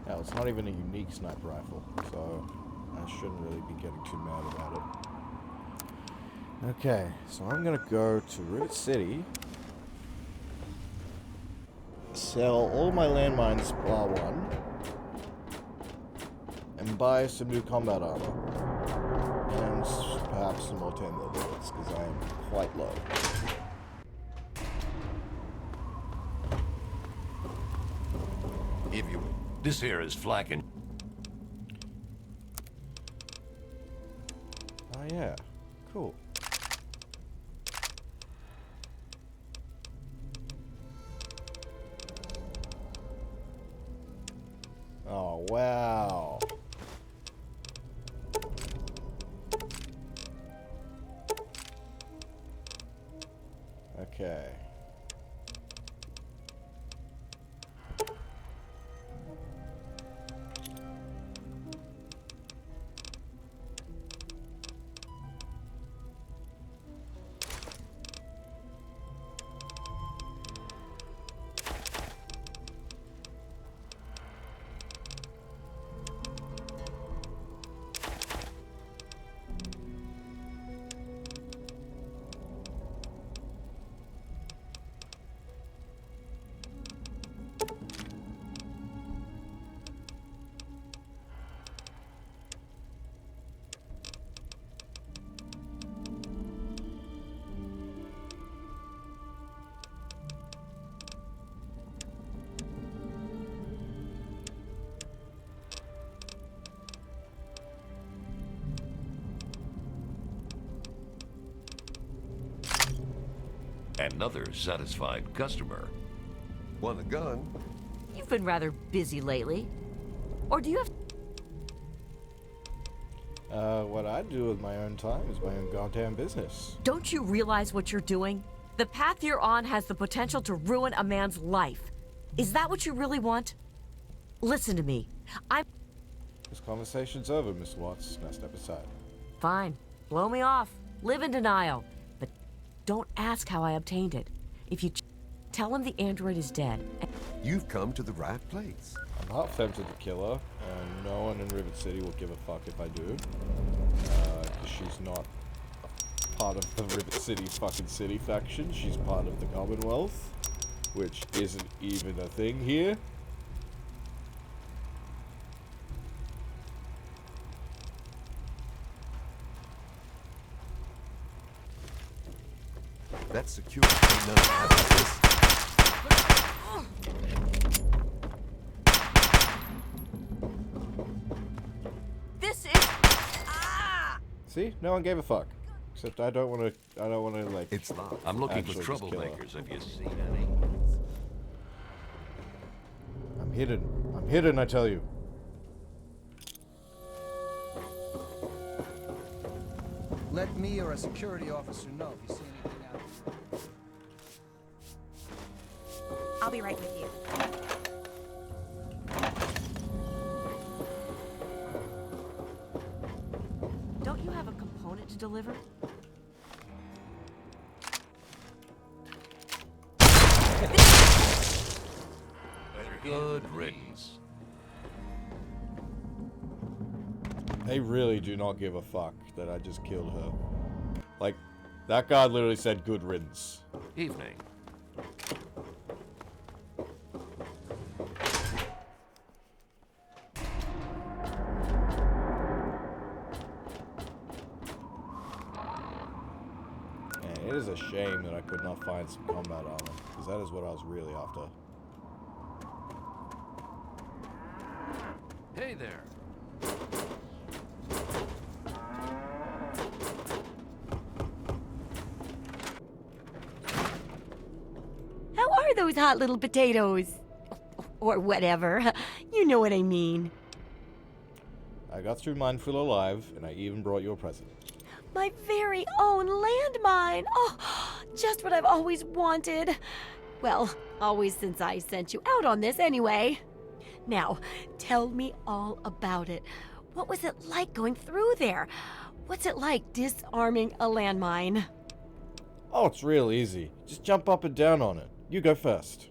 Hell, it's not even a unique sniper rifle, so I shouldn't really be getting too mad about it. Okay, so I'm gonna go to Rivet City, sell all my landmines bar 1, and buy some new combat armor. And perhaps some more 10mm bullets, because I am quite low. If you... This here is flacking. Oh yeah, cool. Oh wow. Okay. Another satisfied customer. Want a gun? You've been rather busy lately. Or do you have... What I do with my own time is my own goddamn business. Don't you realize what you're doing? The path you're on has the potential to ruin a man's life. Is that what you really want? Listen to me. This conversation's over, Miss Watts. Now step aside. Fine. Blow me off. Live in denial. But don't ask how I obtained it. If you tell him the android is dead... You've come to the right place. I'm half tempted to kill her, and no one in Rivet City will give a fuck if I do. Because she's not part of the Rivet City fucking city faction. She's part of the Commonwealth, which isn't even a thing here. That's security. Ain't none of this. This is... See? No one gave a fuck. Except I don't want to, like... It's locked. I'm looking for actually just kill her. troublemakers. Have you seen any? I'm hidden. I'm hidden, I tell you. Let me or a security officer know if you see anything out there. I'll be right with you. Don't you have a component to deliver? Good riddance. They really do not give a fuck that I just killed her. Like, that guard literally said good riddance. Evening. Man, it is a shame that I could not find some combat armor, because that is what I was really after. Hey there. How are those hot little potatoes? Or whatever. You know what I mean. I got through Mindful alive, and I even brought you a present. My very own landmine. Oh, just what I've always wanted. Well, always since I sent you out on this anyway. Now, tell me all about it. What was it like going through there? What's it like disarming a landmine? Oh, it's real easy. Just jump up and down on it. You go first.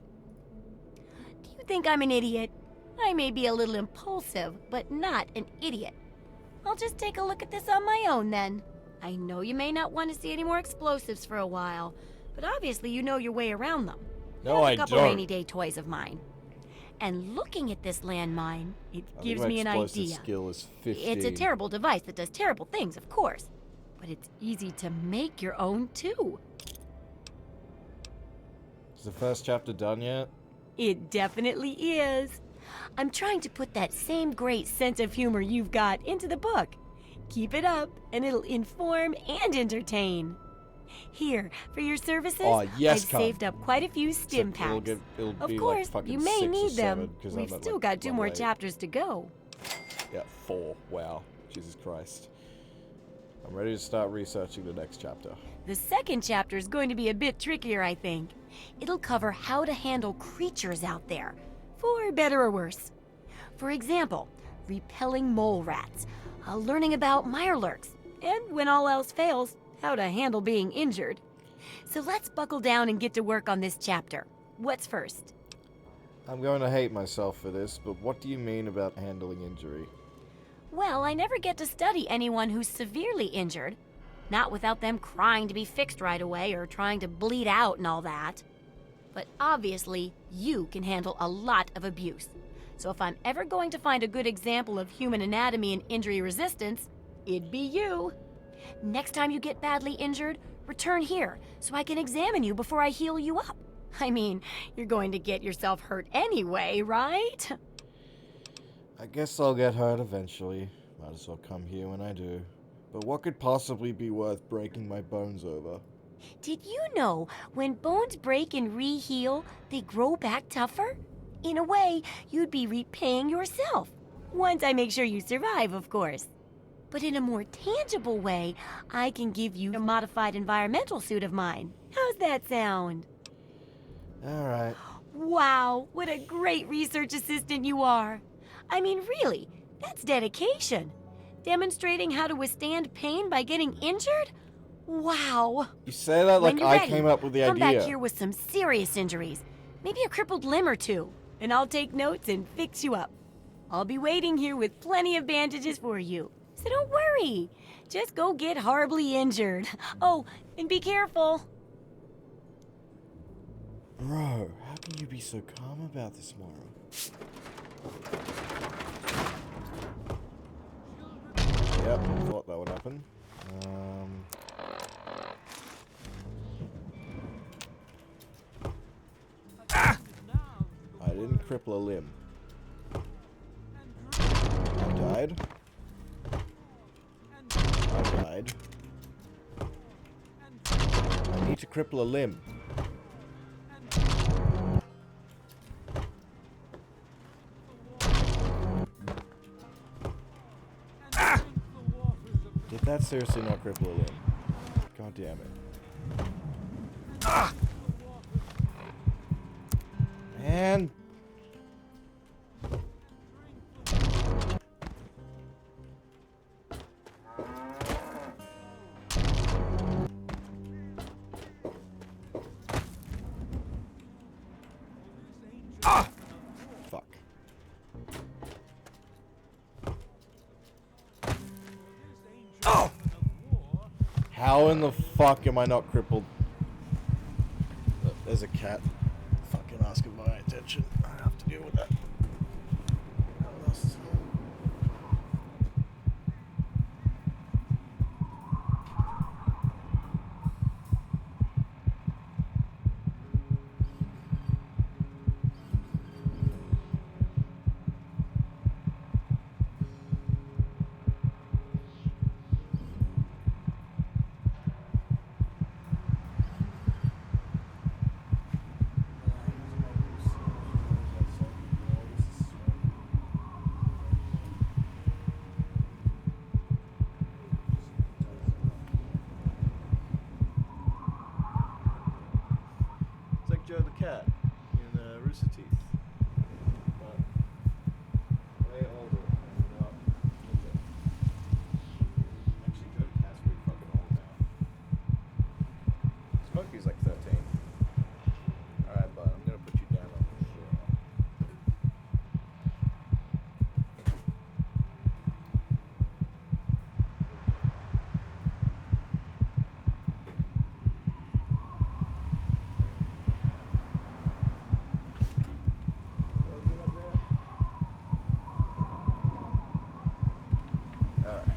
Do you think I'm an idiot? I may be a little impulsive, but not an idiot. I'll just take a look at this on my own then. I know you may not want to see any more explosives for a while, but obviously you know your way around them. No, I Here's a couple don't. rainy day toys of mine. And looking at this landmine, it I gives think me an my explosive idea. skill is 15. It's a terrible device that does terrible things, of course. But it's easy to make your own, too. Is the first chapter done yet? It definitely is. I'm trying to put that same great sense of humor you've got into the book. Keep it up, and it'll inform and entertain. Here, for your services, Aw, yes, I've Con. saved up quite a few stim Except it'll packs. it'll Of be course, like fucking you may 6 or need 7, them. 'cause We've I'm at, still like, got 2 more level 8. chapters to go. Yeah, 4. Wow. Jesus Christ. I'm ready to start researching the next chapter. The second chapter is going to be a bit trickier, I think. It'll cover how to handle creatures out there, for better or worse. For example, repelling mole rats, learning about mirelurks, and when all else fails, how to handle being injured. So let's buckle down and get to work on this chapter. What's first? I'm going to hate myself for this, but what do you mean about handling injury? Well, I never get to study anyone who's severely injured. Not without them crying to be fixed right away or trying to bleed out and all that. But obviously, you can handle a lot of abuse. So if I'm ever going to find a good example of human anatomy and injury resistance, it'd be you. Next time you get badly injured, return here so I can examine you before I heal you up. I mean, you're going to get yourself hurt anyway, right? I guess I'll get hurt eventually. Might as well come here when I do. But what could possibly be worth breaking my bones over? Did you know when bones break and re-heal, they grow back tougher? In a way, you'd be repaying yourself. Once I make sure you survive, of course. But in a more tangible way, I can give you a modified environmental suit of mine. How's that sound? Alright. Wow, what a great research assistant you are. I mean, really, that's dedication. Demonstrating how to withstand pain by getting injured? Wow. You say that like When you're I ready, came up with the come idea. back here with some serious injuries. Maybe a crippled limb or two. And I'll take notes and fix you up. I'll be waiting here with plenty of bandages for you. So don't worry. Just go get horribly injured. Oh, and be careful. Bro, how can you be so calm about this, Mara? Yep, thought that would happen. I didn't cripple a limb. I died. I died. I need to cripple a limb. Did that seriously not cripple a limb? God damn it. Man. Fuck. How in the fuck am I not crippled? There's a cat fucking asking my attention. I have to deal with that. What else is here? It's like Joe the cat in Rooster Teeth. But way older and not ninja. Actually, Joe the cat's pretty fucking old now. Smokey's like 13. Alright, bud, I'm gonna put you down on the floor. Alright.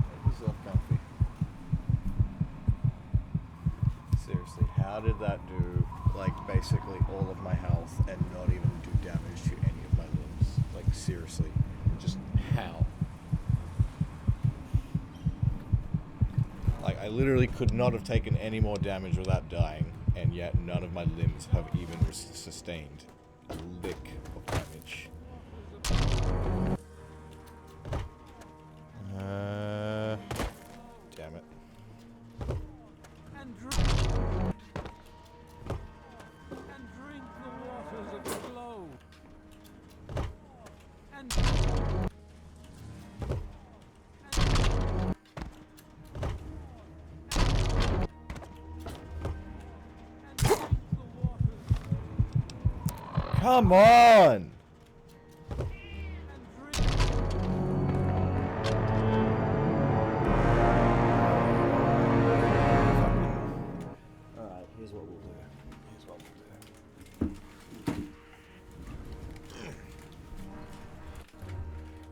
Make yourself comfy. Seriously, how did that do, like, basically all of my health and not even do damage to any of my limbs? Like, seriously. Just how? Like, I literally could not have taken any more damage without dying, and yet none of my limbs have even sustained a lick of damage. Damn it. And drink the waters of the glow. And Come on! Alright, here's what we'll do. Here's what we'll do.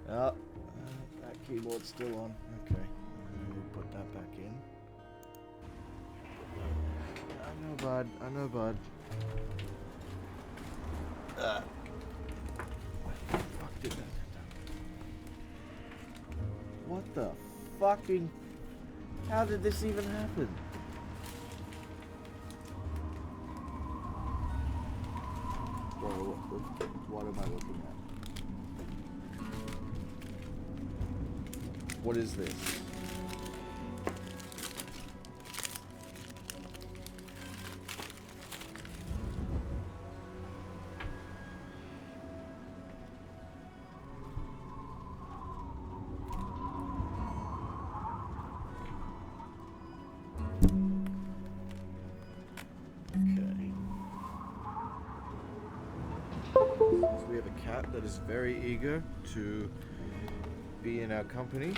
Oh, that keyboard's still on. Okay, we'll put that back in. I know, bud. I know, bud. Fuck did that? fucking... How did this even happen? What am I looking at? What is this? We have a cat that is very eager to be in our company.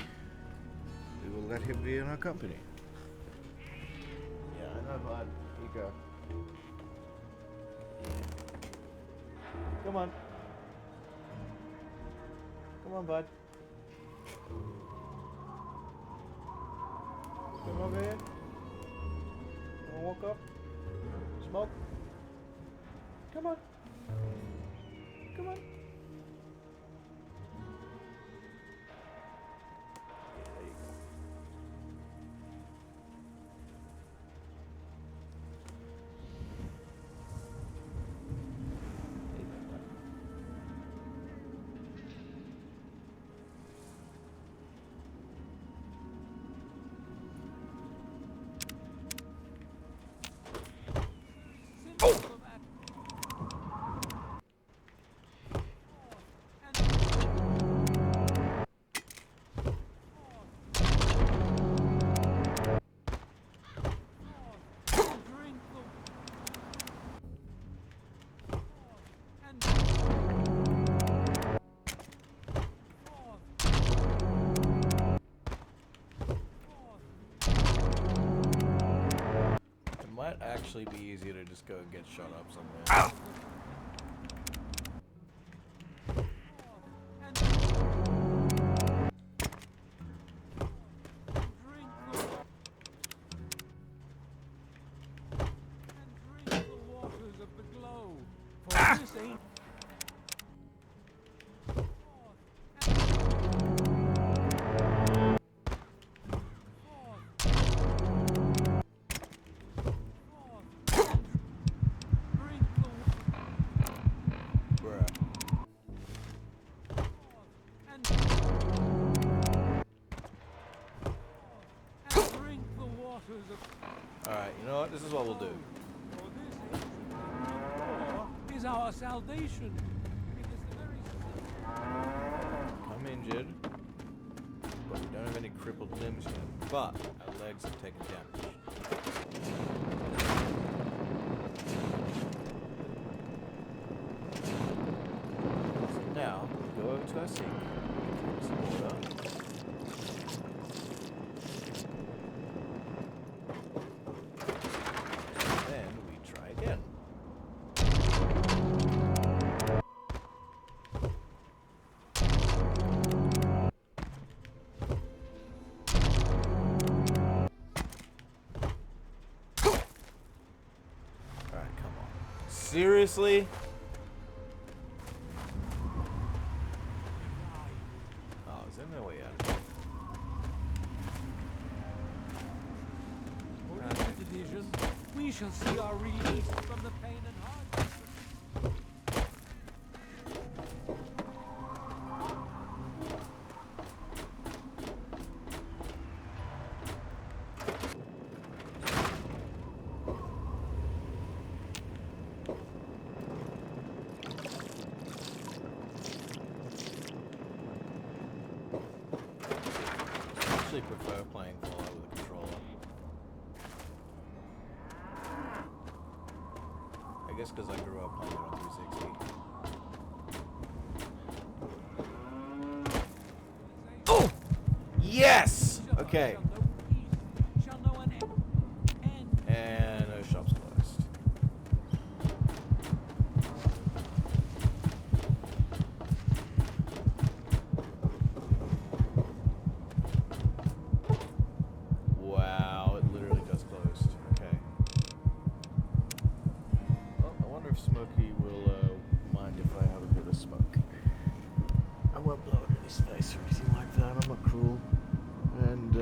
We will let him be in our company. Yeah, I know, bud. Eager. Come on. Come on, bud. Come over here. Wanna walk up? Smoke? Come on. Come on. There you go. Might actually be easier to just go and get shot up somewhere. Ow! Drink the waters of the globe. For this ain't Alright, you know what? This is what we'll do. is our salvation. It is the very I'm injured, but we don't have any crippled limbs yet. But our legs have taken damage. So now, go over to our sink, some water. Seriously? Oh, is there no way out? For this division, we shall see our release from the pain and hardship. I prefer playing Fallout with a controller. I guess because I grew up playing it on 360. Oh! Yes! Okay. And no shop's closed. Wow, it literally just closed. Okay. Well, I wonder if Smokey will mind if I have a bit of smoke. I won't blow it in his face or anything like that. I'm not cruel. And,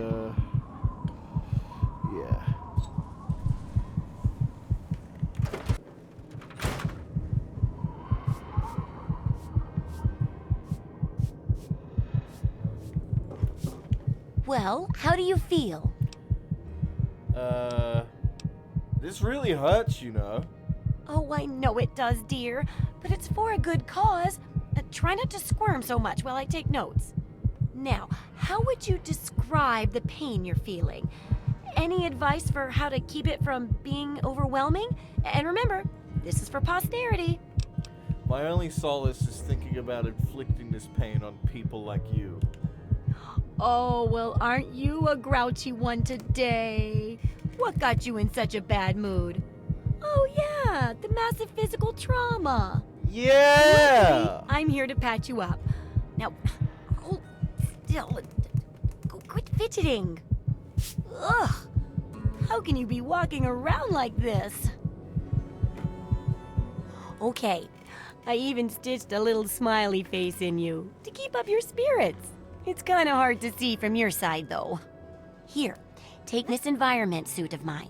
Well, how do you feel? This really hurts, you know. Oh, I know it does, dear, but it's for a good cause. Try not to squirm so much while I take notes. Now, how would you describe the pain you're feeling? Any advice for how to keep it from being overwhelming? And remember, this is for posterity. My only solace is thinking about inflicting this pain on people like you. Oh, well, aren't you a grouchy one today? What got you in such a bad mood? Oh, yeah, the massive physical trauma. Yeah! Luckily, I'm here to patch you up. Now, hold still. Quit fidgeting. Ugh. How can you be walking around like this? Okay, I even stitched a little smiley face in you to keep up your spirits. It's kind of hard to see from your side, though. Here, take this environment suit of mine.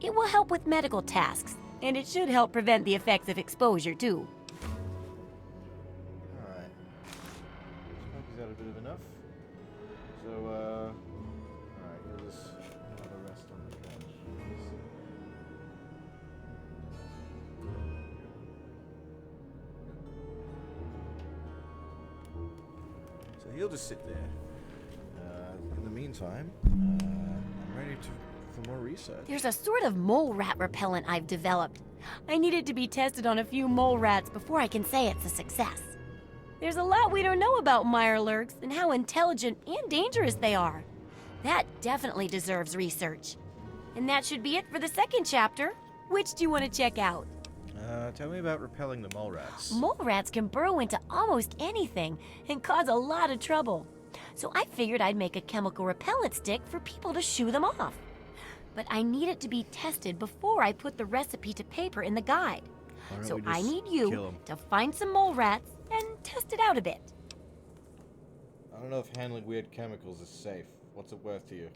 It will help with medical tasks, and it should help prevent the effects of exposure, too. Alright. Is that a bit of enough? So, alright, you'll just have a rest on the bench. So he'll just sit there. In the meantime, I'm ready for more research. There's a sort of mole rat repellent I've developed. I need it to be tested on a few mole rats before I can say it's a success. There's a lot we don't know about mirelurks and how intelligent and dangerous they are. That definitely deserves research. And that should be it for the second chapter. Which do you want to check out? Tell me about repelling the mole rats. Mole rats can burrow into almost anything and cause a lot of trouble. So I figured I'd make a chemical repellent stick for people to shoo them off. But I need it to be tested before I put the recipe to paper in the guide. So I need you to find some mole rats and test it out a bit. I don't know if handling weird chemicals is safe. What's it worth to you?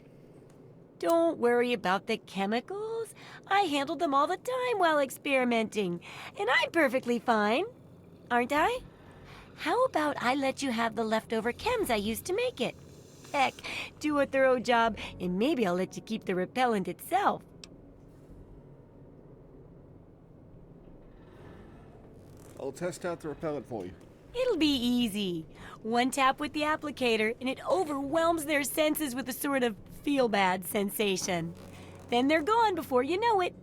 Don't worry about the chemicals. I handled them all the time while experimenting, and I'm perfectly fine. Aren't I? How about I let you have the leftover chems I used to make it? Heck, do a thorough job, and maybe I'll let you keep the repellent itself. I'll test out the repellent for you. It'll be easy. One tap with the applicator, and it overwhelms their senses with a sort of feel-bad sensation. Then they're gone before you know it.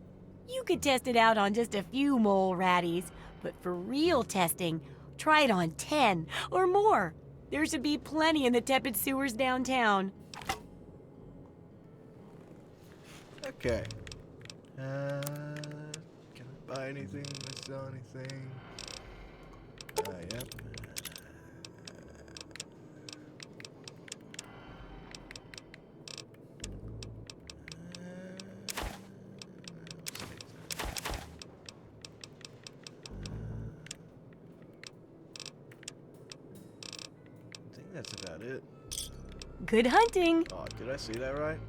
You could test it out on just a few mole ratties, but for real testing, try it on 10 or more. There should be plenty in the tepid sewers downtown. Okay. Can I buy anything? Can I sell anything? Yep. I think that's about it. Good hunting. Oh, did I see that right?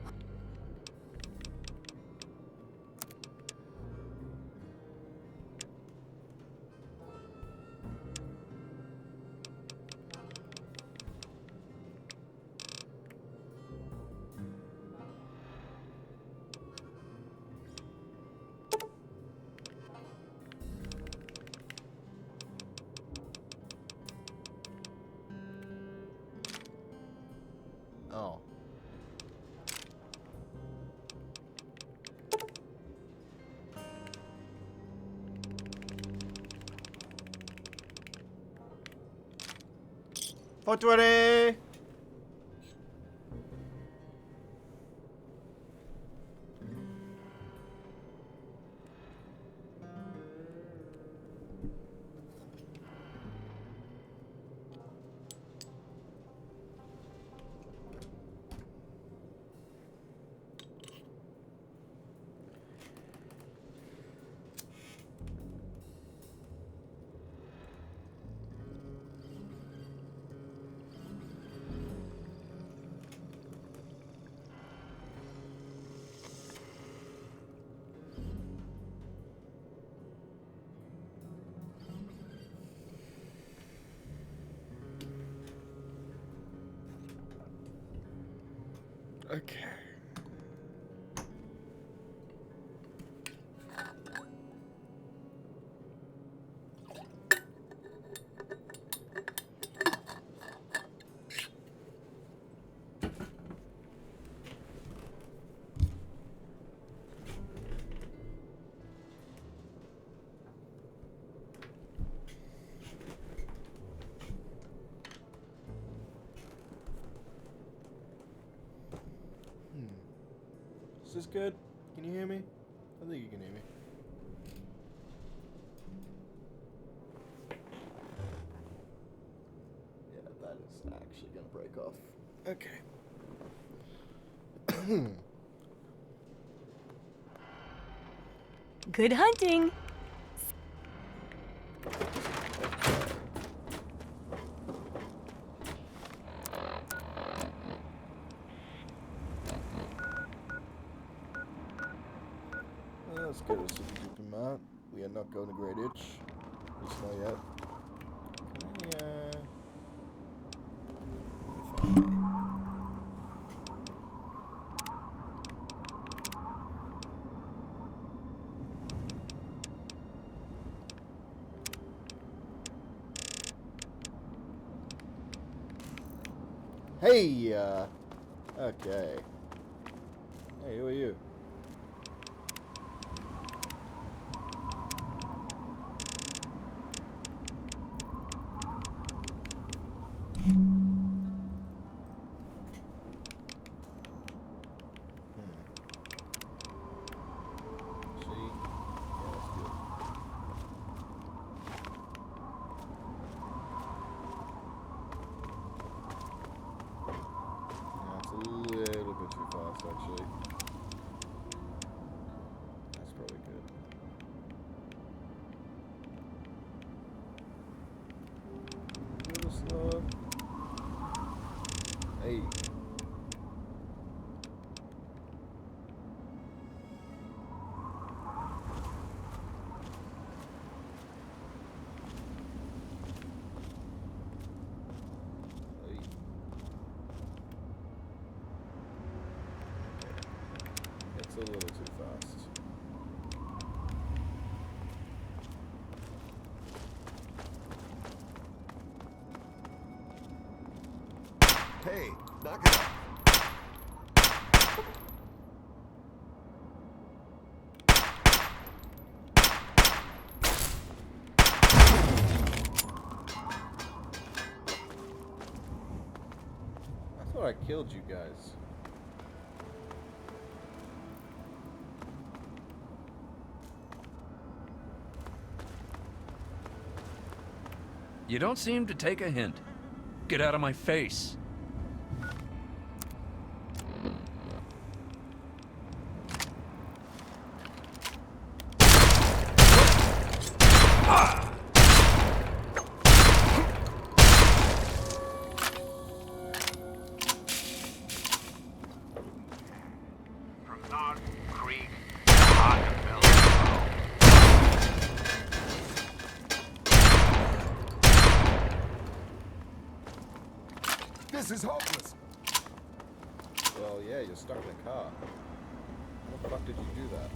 Oh. .420! Okay. Is this good? Can you hear me? I think you can hear me. Yeah, that is actually gonna break off. Okay. Good hunting. Let's get a super duper mount. We are not going to Great Itch. At least not yet. Can I, Hey, okay. Hey, who are you? Actually, that's probably good. A little slower. Hey. It's a little too fast. Hey, knock it off. I thought I killed you guys. You don't seem to take a hint. Get out of my face. This is hopeless. Well, yeah, you're stuck in a car. How the fuck did you do that?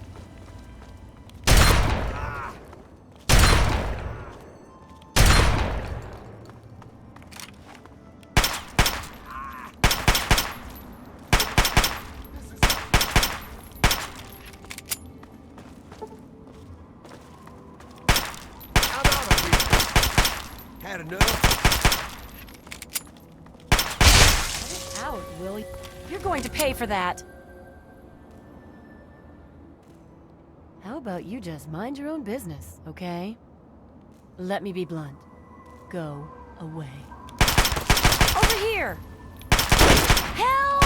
I'm out of here. Had enough. Out, Willie. You're going to pay for that. How about you just mind your own business, okay? Let me be blunt. Go away. Over here! Help!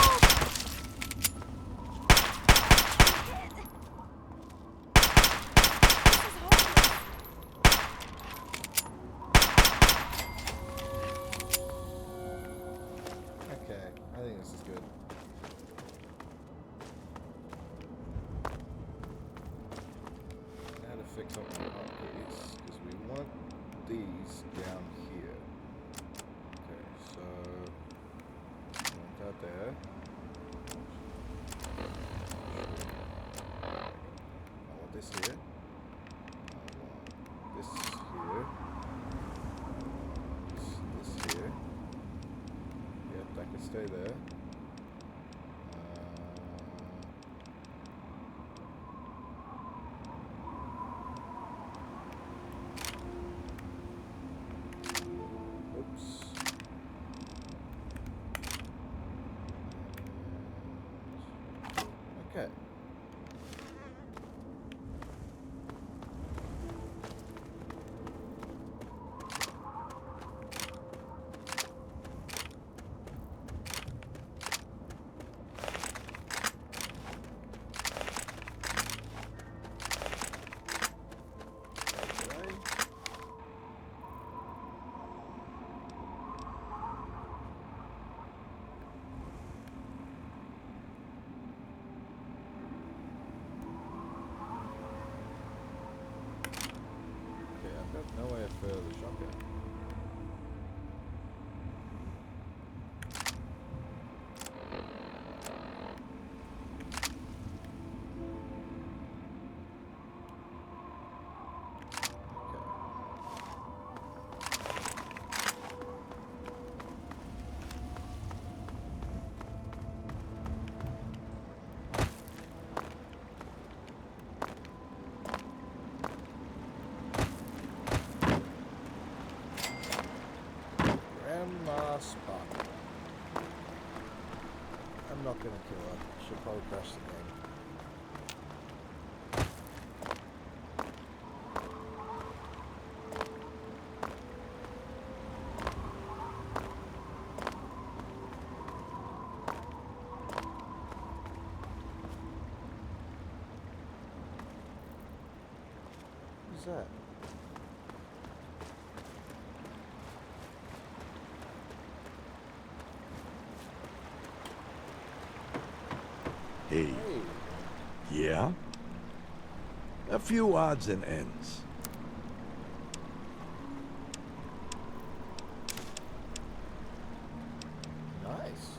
Okay, I think this is good. I had to fix up the hotkeys because we want these down here. Okay, so want that there. this here. This here. This here. Yep, that can stay there. Oops. Okay. No way for the shotgun. Spot. I'm not gonna kill her. She'll probably crash the game. Who's that? Hey. Yeah? A few odds and ends. Nice.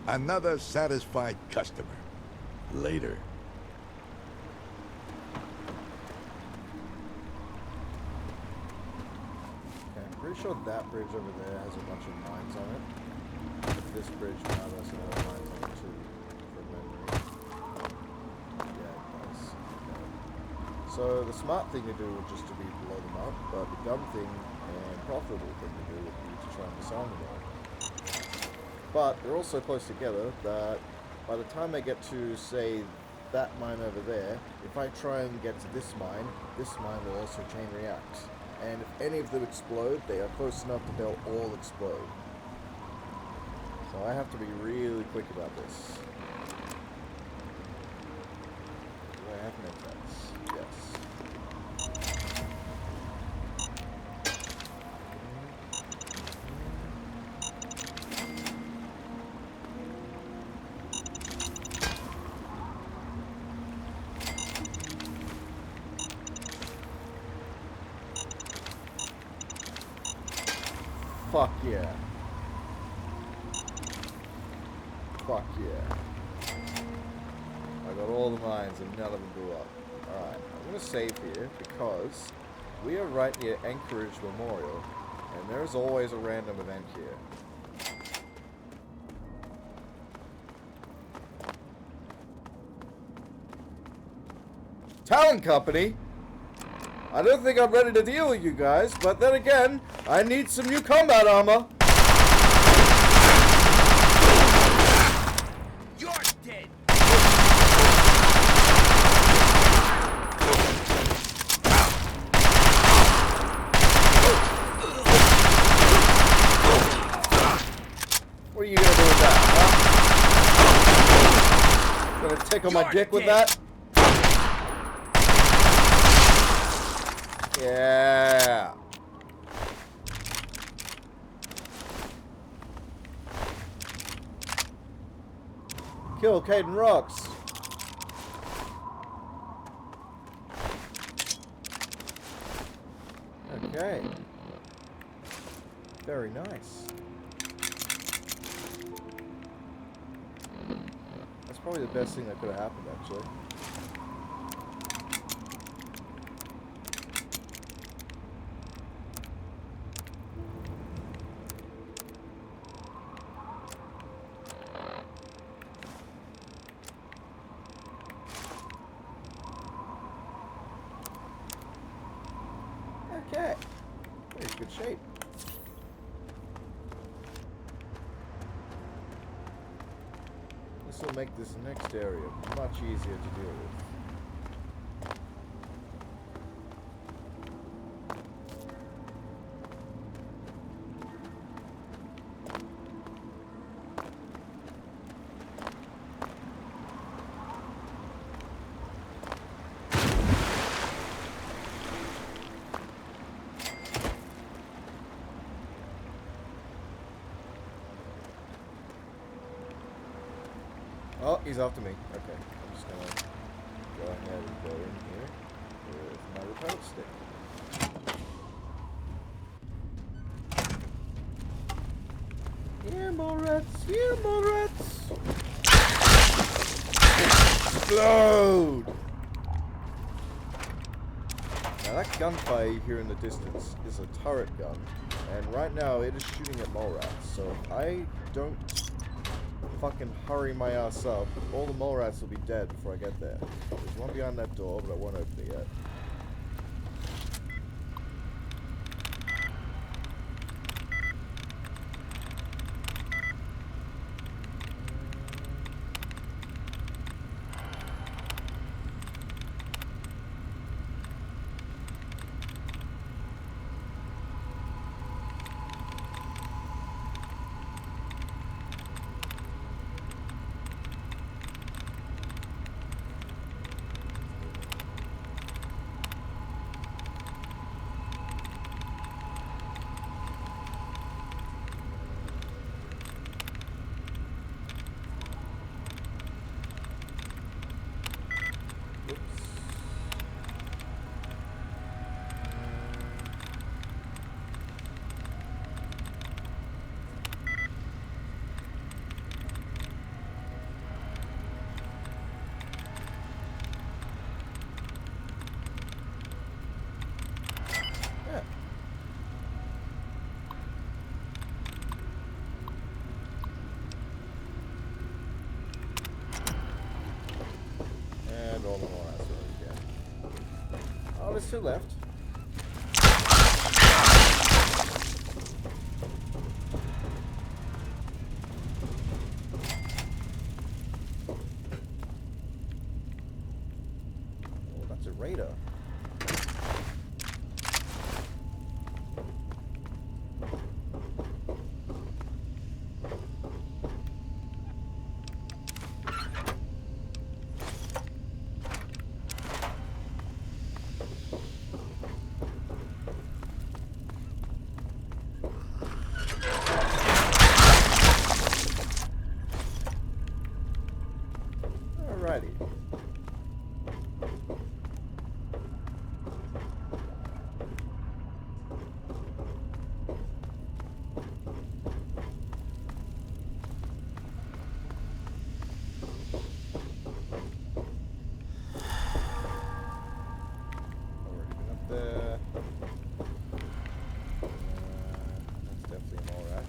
Another satisfied customer. Later. Okay, I'm pretty sure that bridge over there has a bunch of mines on it. But this bridge now has a lot of mines on it too, from memory. Yeah, it does. Okay. So the smart thing to do would just to be blow them up, but the dumb thing and profitable thing to do would be to try and disarm them all. But they're all so close together that by the time I get to, say, that mine over there, if I try and get to this mine will also chain react. And if any of them explode, they are close enough that they'll all explode. So I have to be really quick about this. Do I have medpacks? Yes. Fuck yeah. Fuck yeah. I got all the mines and none of them blew up. Alright, I'm gonna save here because we are right near Anchorage Memorial and there's always a random event here. Talon Company? I don't think I'm ready to deal with you guys, but then again, I need some new combat armor. You're dead. What are you gonna do with that, huh? Gonna tickle my dick with that? Yeah. kill CAIDENROX. Okay. Very nice. That's probably the best thing that could have happened, actually. Okay. We're in good shape. This will make this next area much easier to deal with. Oh, he's after me. Okay, I'm just gonna go ahead and go in here with my repel stick. Here, more rats! Here, more rats! Explode! Now that gunfire you hear in the distance is a turret gun, and right now it is shooting at mole rats. So if I don't fucking hurry my ass up, all the mole rats will be dead before I get there. There's one behind that door, but I won't open it yet. And all the more rats are again. Oh, there's two left. Oh, that's a raider. Alrighty. Already been up there. That's definitely an alright.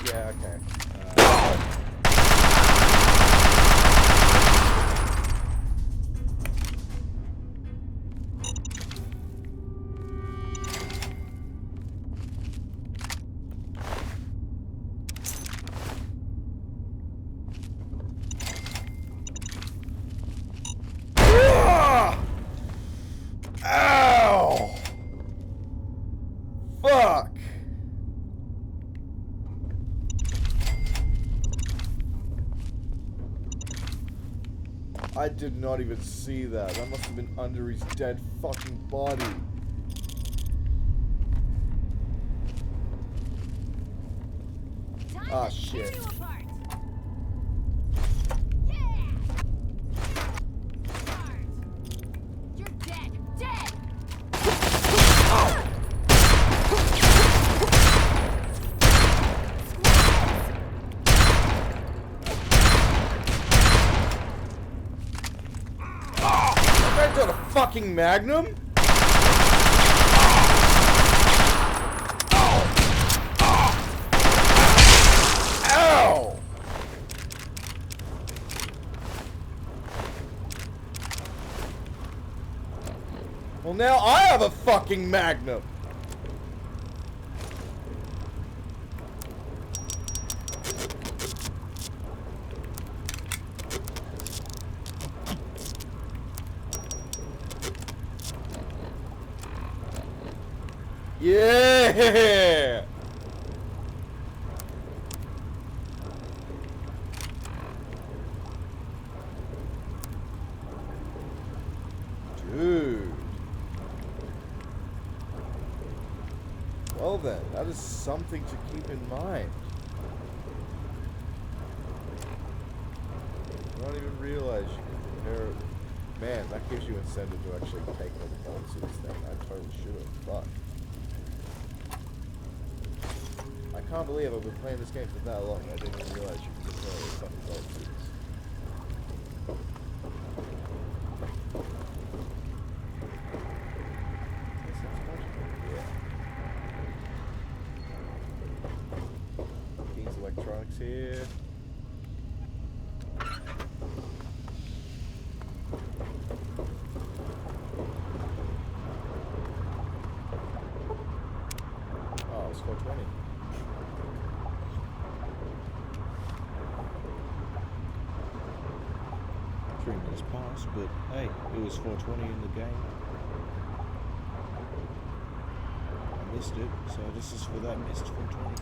Yeah, okay. Ow! Fuck! I did not even see that. That must have been under his dead fucking body. Ah, shit. You're dead! Dead! That got a fucking magnum? Ow! Well, now I have a fucking magnum. Yeah! Dude. Well then, that is something to keep in mind. I don't even realize you can compare it. Man, that gives you incentive to actually take the bolts of this thing. I totally should have. Fuck. I can't believe I've been playing this game for that long. I didn't even realize you could compare the fucking bolts to this. Keynes Electronics here. Oh, it's 420. 3 minutes past, but hey, it was 420 in the game. I missed it, so this is for that missed 420.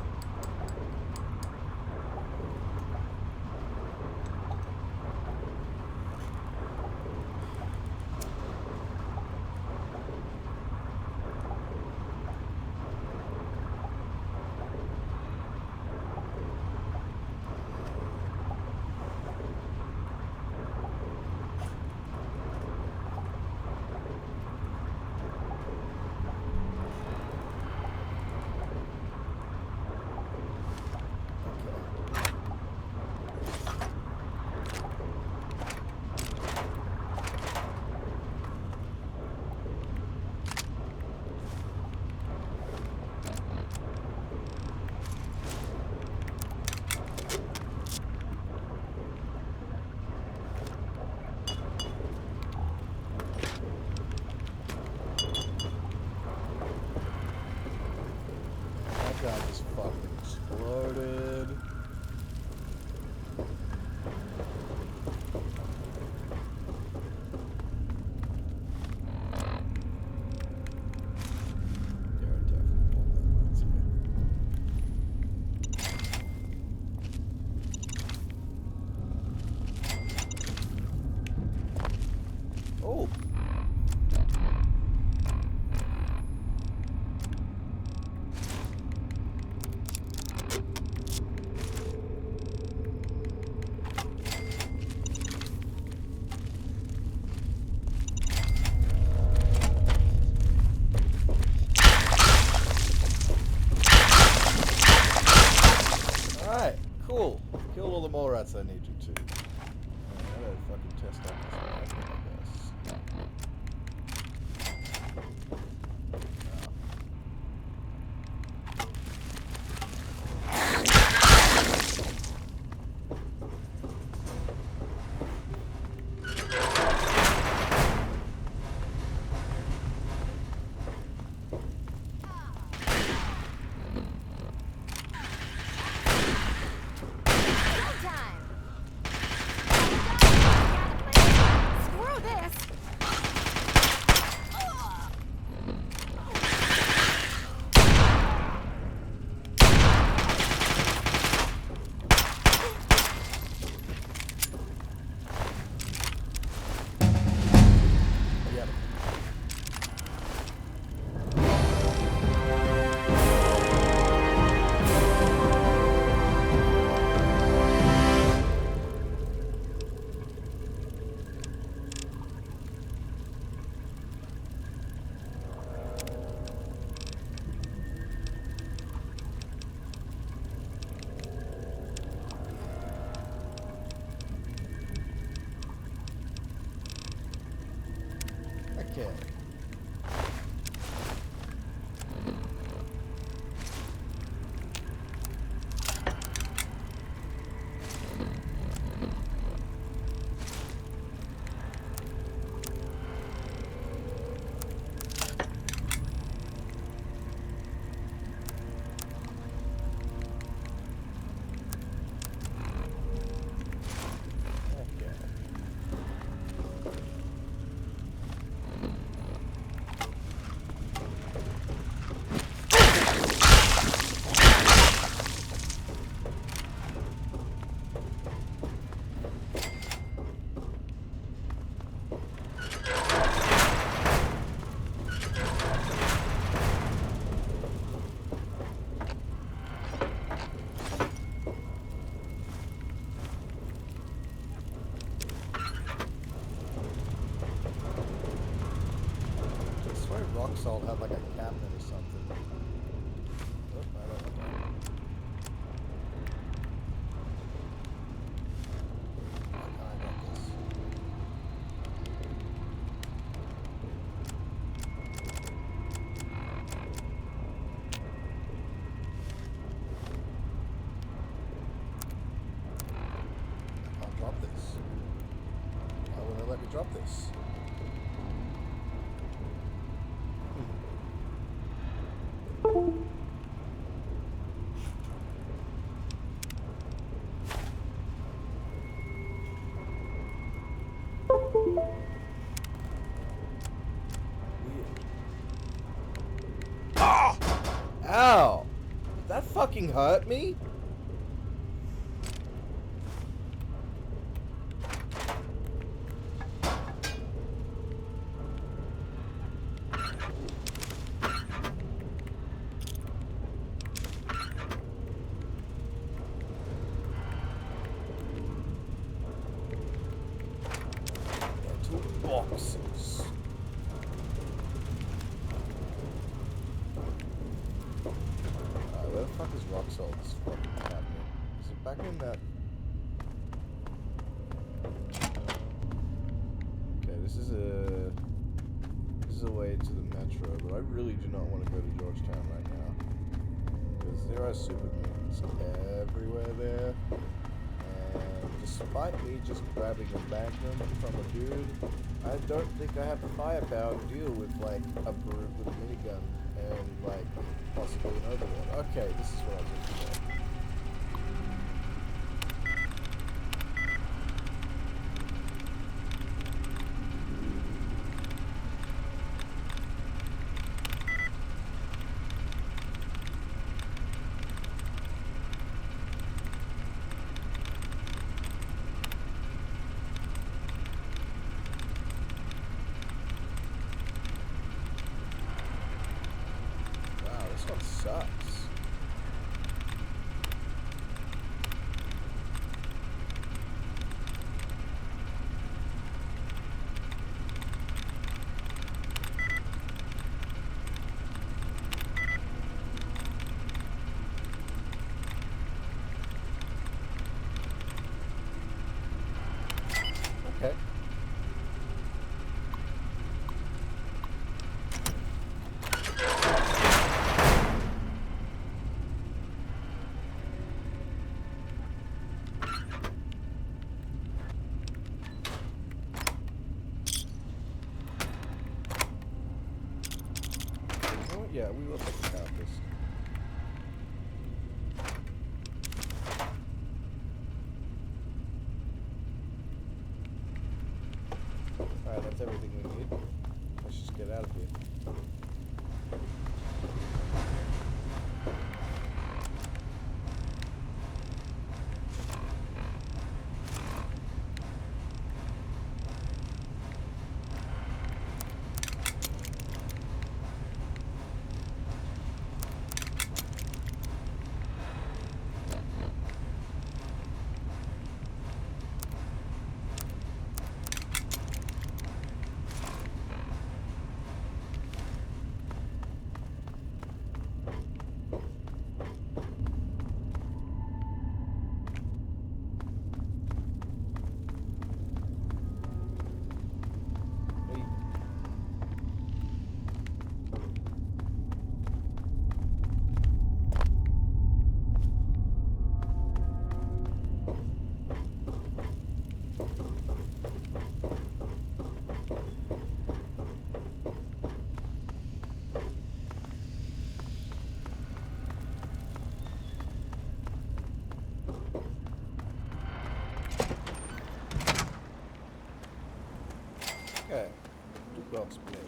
That just fucking exploded. Oh. Alright, cool. Killed all the mole rats I need you to. I gotta fucking test out this rifle, I guess. salt had like a cabinet or something. Oh, I don't know. I got this. I can't drop this. Why won't it let me drop this? Ah! Ow! Did that fucking hurt me? Boxes. Where the fuck is rock salt's fucking cabinet? Is it back in that? Okay, this is a way to the metro, but I really do not want to go to Georgetown right now because there are super mutants everywhere there. And despite me just grabbing a magnum from a dude, I don't think I have the firepower to deal with like a brute with a minigun and like possibly an overlord. Okay, this is what I was looking for. This one sucks. Okay. Yeah, we will take a this. Alright, that's everything we need. Let's just get out of here. Okay, 2 blocks, please.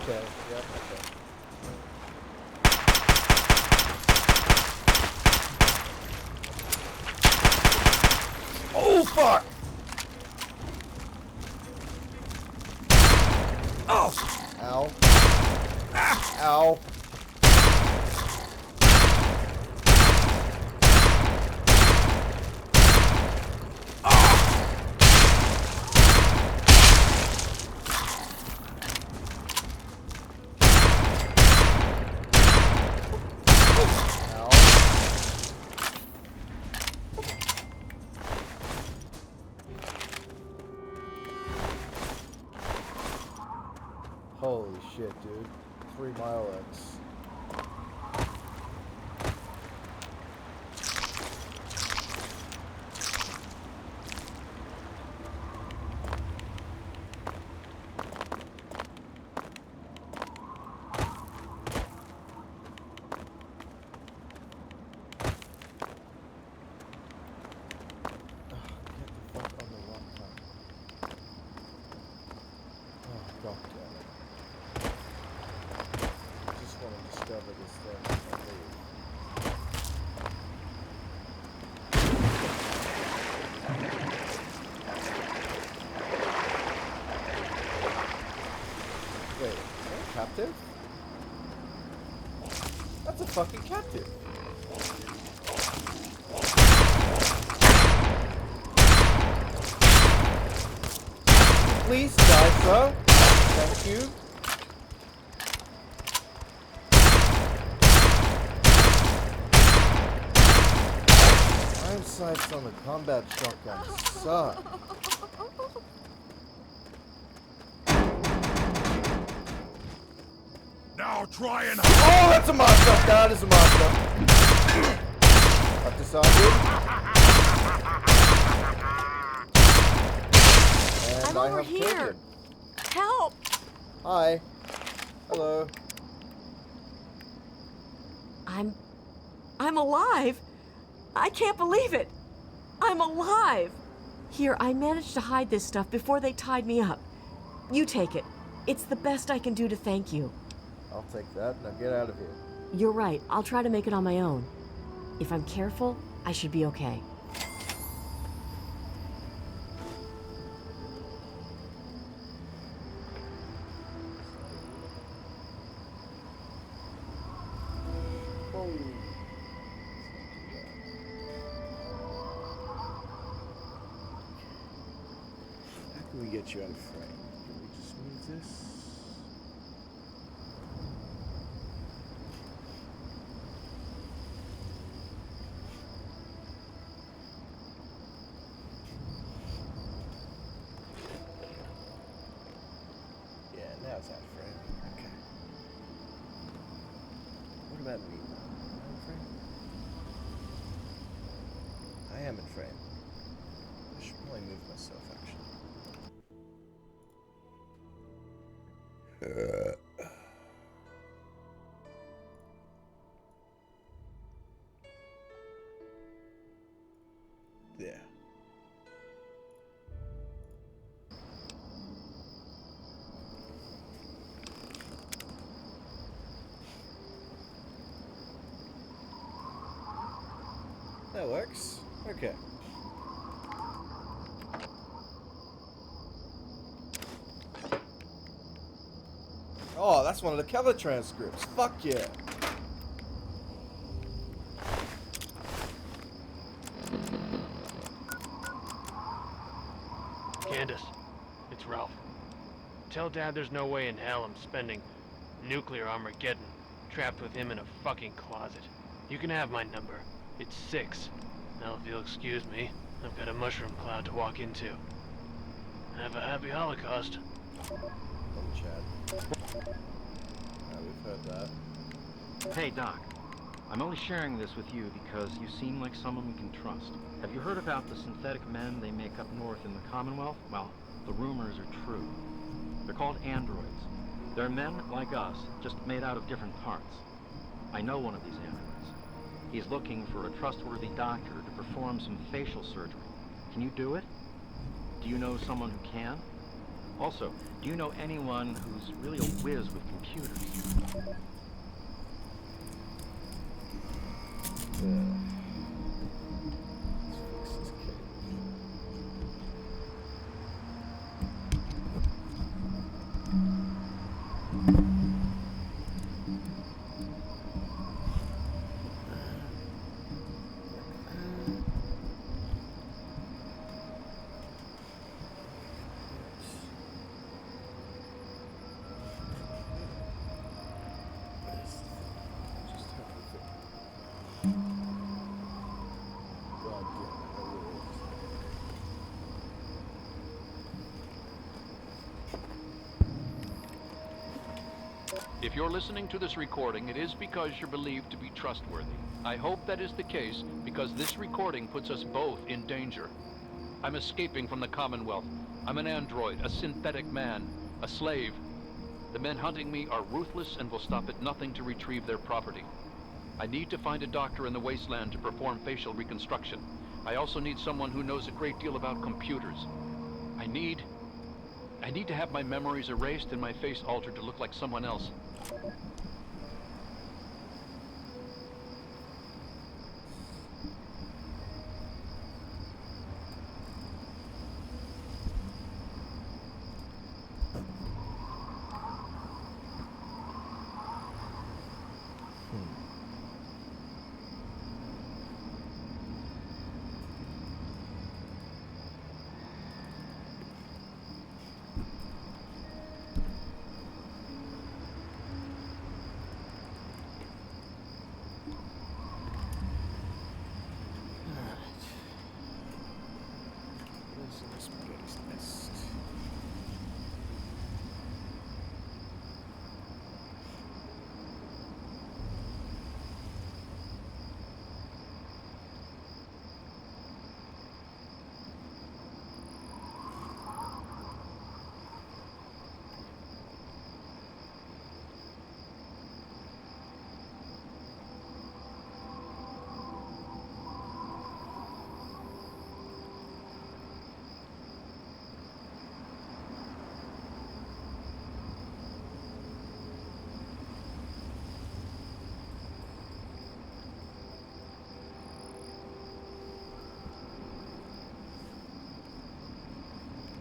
okay. Yeah, okay. Oh, fuck! Oh! Ow. Ah! Ow. Holy shit, dude. 3 Mile X. Wait, is that a captive? That's a fucking captive. Please die, sir. Thank you. Iron sights on the combat shotgun suck. Now try and... Oh, that's a monster! That is a monster. Got this on you. And I'm over here. Help! Hi. Hello. I'm alive. I can't believe it. I'm alive. Here, I managed to hide this stuff before they tied me up. You take it. It's the best I can do to thank you. I'll take that. Now get out of here. You're right. I'll try to make it on my own. If I'm careful, I should be okay. How can we get you out of frame? Can we just move this? Yeah, now it's out of frame. Okay. What about me? Am I in frame? I am in frame. I should probably move myself, actually. There. That works. Okay. Oh, that's one of the cover transcripts. Fuck yeah. Candace, it's Ralph. Tell Dad there's no way in hell I'm spending nuclear Armageddon trapped with him in a fucking closet. You can have my number. It's 6. Now if you'll excuse me, I've got a mushroom cloud to walk into. Have a happy Holocaust. Chad. We've heard that. Hey, Doc. I'm only sharing this with you because you seem like someone we can trust. Have you heard about the synthetic men they make up north in the Commonwealth? Well, the rumors are true. They're called androids. They're men like us, just made out of different parts. I know one of these androids. He's looking for a trustworthy doctor to perform some facial surgery. Can you do it? Do you know someone who can? Also, do you know anyone who's really a whiz with computers? If you're listening to this recording, it is because you're believed to be trustworthy. I hope that is the case, because this recording puts us both in danger. I'm escaping from the Commonwealth. I'm an android, a synthetic man, a slave. The men hunting me are ruthless and will stop at nothing to retrieve their property. I need to find a doctor in the wasteland to perform facial reconstruction. I also need someone who knows a great deal about computers. I need to have my memories erased and my face altered to look like someone else.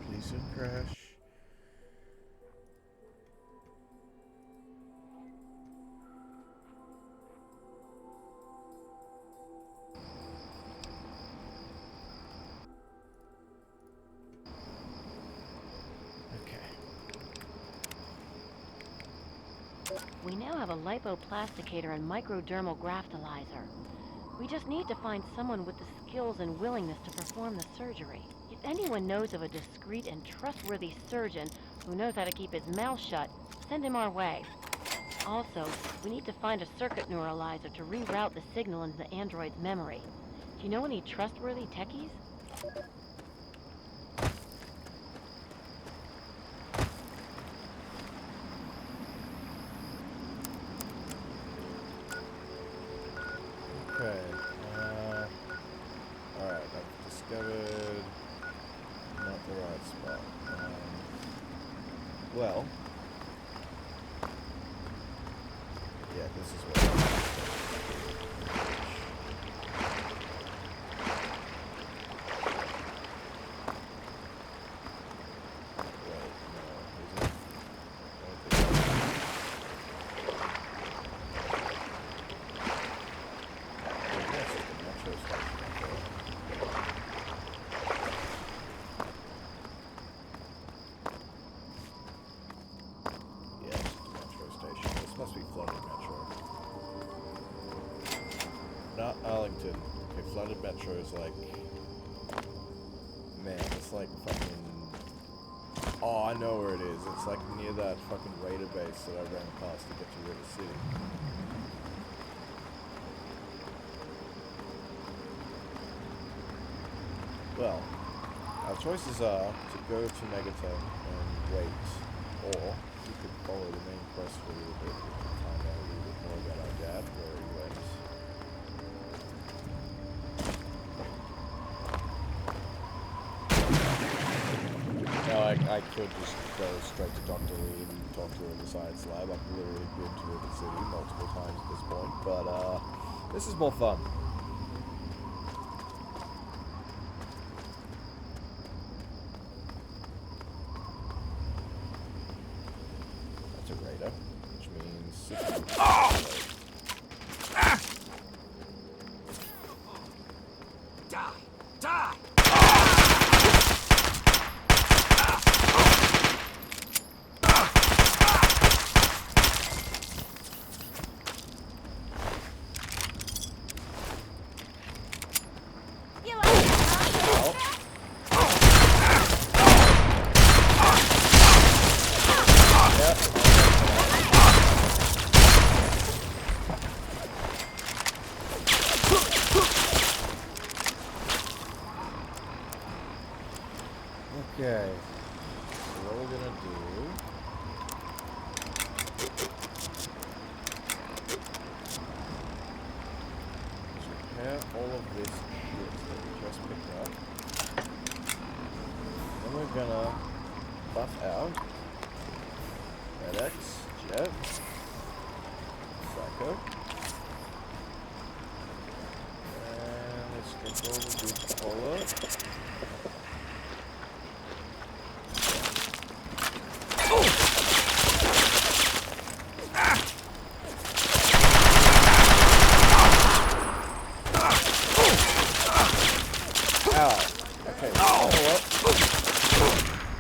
Please don't crash. We now have a lipoplasticator and microdermal graftalizer. We just need to find someone with the skills and willingness to perform the surgery. If anyone knows of a discreet and trustworthy surgeon who knows how to keep his mouth shut, send him our way. Also, we need to find a circuit neuralizer to reroute the signal into the android's memory. Do you know any trustworthy techies? Okay. Alright, I've discovered not the right spot. Well, yeah, this is where Arlington. Okay, flooded metro is like, man, it's like fucking, oh, I know where it is. It's like near that fucking raider base that I ran past to get to River City. Well, our choices are to go to Megaton and wait, or we could follow the main quest for a little bit and find out a little bit more about our dad, where he went. No, I I could just go straight to Dr. Lee and talk to her in the science lab. I've literally been to River City multiple times at this point, but this is more fun. That's a raider, which means 60. Die! Okay, so what we're gonna do is repair all of this shit that we just picked up. Then we're gonna buff out FedEx, Jet, Psycho, and let's control the Duke Polo.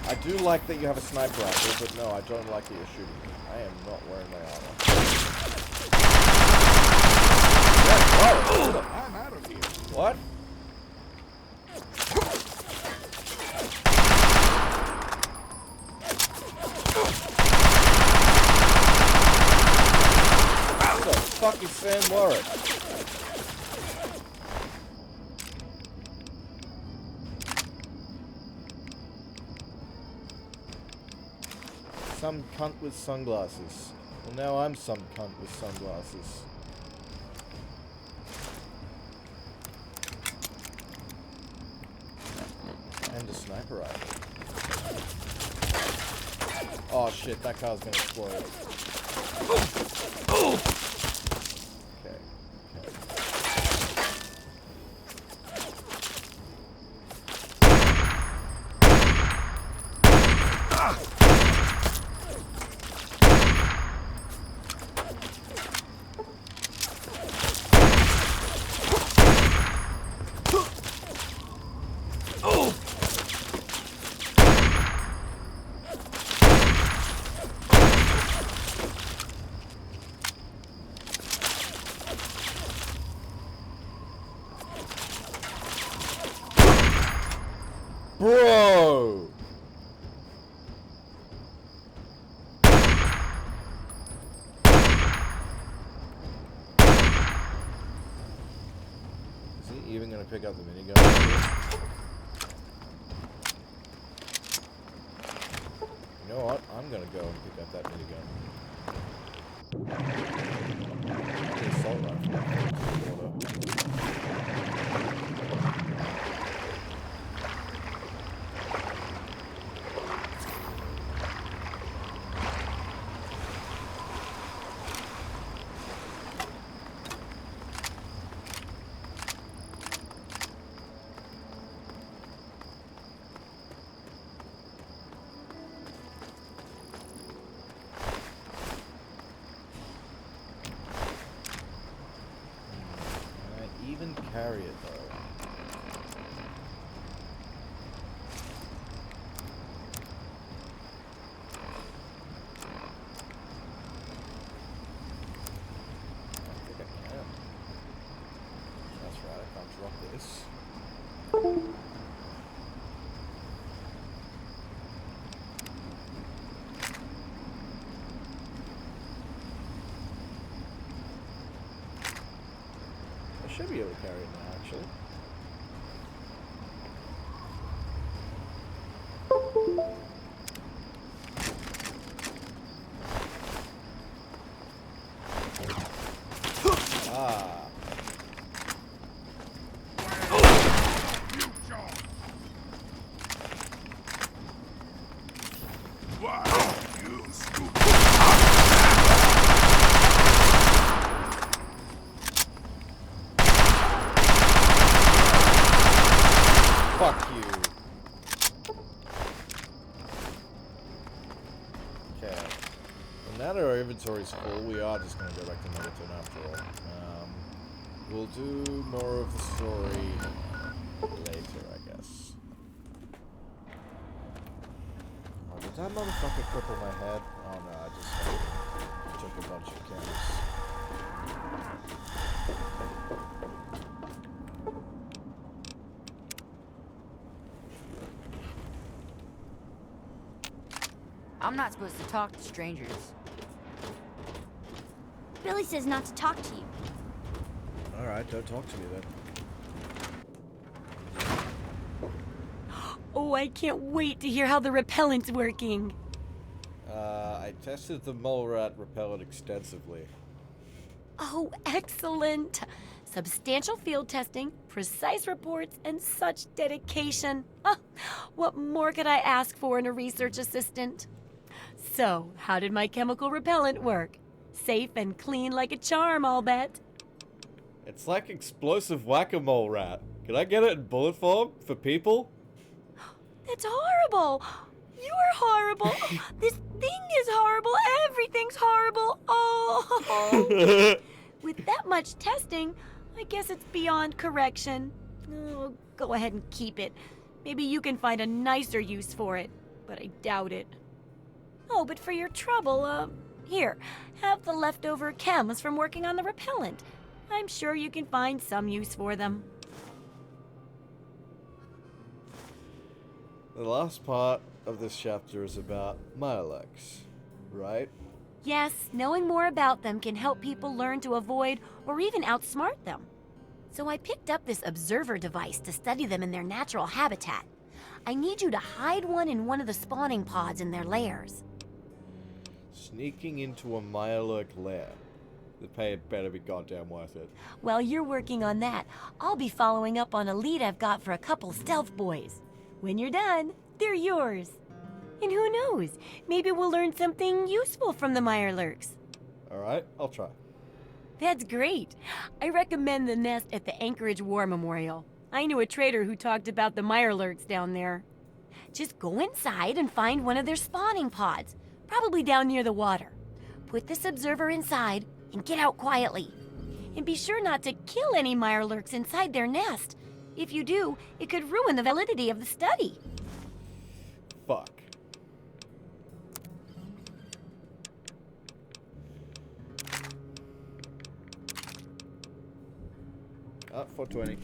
I do like that you have a sniper rifle, but no, I don't like that you're shooting me. I am not wearing my armor. Yeah, I'm out of here. What? Who the fuck is Sam Warwick? Some cunt with sunglasses. Well, now I'm some cunt with sunglasses. And a sniper rifle. Oh shit, that car's gonna explode. Okay. Bro! Is he even gonna pick up the minigun? You know what? I'm gonna go and pick up that minigun. The assault rifle. Even carry it though. I think I can. That's right, I can't drop this. I should be able to carry it now, actually. Ah. Fuck you. Okay. Well, now that our inventory's full, we are just gonna go back to Milton after all. We'll do more of the story later, I guess. Oh, did that motherfucker cripple my head? Oh no, I just took a bunch of camps. I'm not supposed to talk to strangers. Billy says not to talk to you. Alright, don't talk to me then. Oh, I can't wait to hear how the repellent's working. I tested the mole rat repellent extensively. Oh, excellent. Substantial field testing, precise reports, and such dedication. Ah, what more could I ask for in a research assistant? So, how did my chemical repellent work? Safe and clean like a charm, I'll bet. It's like explosive whack-a-mole rat. Can I get it in bullet form for people? That's horrible. You're horrible. This thing is horrible. Everything's horrible. Oh. With that much testing, I guess it's beyond correction. Oh, go ahead and keep it. Maybe you can find a nicer use for it, but I doubt it. Oh, but for your trouble, here, have the leftover chems from working on the repellent. I'm sure you can find some use for them. The last part of this chapter is about Mirelex, right? Yes, knowing more about them can help people learn to avoid or even outsmart them. So I picked up this observer device to study them in their natural habitat. I need you to hide one in one of the spawning pods in their lairs. Sneaking into a Mirelurk lair. The pay better be goddamn worth it. While you're working on that, I'll be following up on a lead I've got for a couple stealth boys. When you're done, they're yours. And who knows, maybe we'll learn something useful from the Mirelurks. Alright, I'll try. That's great. I recommend the nest at the Anchorage War Memorial. I knew a trader who talked about the Mirelurks down there. Just go inside and find one of their spawning pods, probably down near the water. Put this observer inside and get out quietly. And be sure not to kill any Mirelurks inside their nest. If you do, it could ruin the validity of the study. Fuck. Up 420.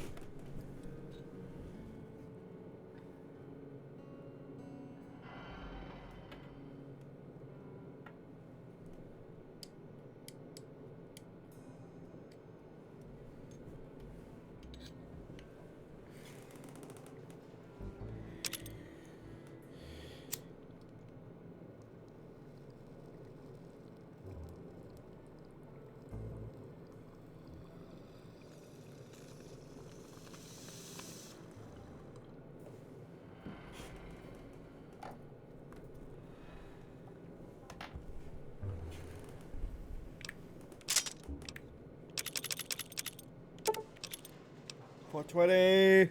.420.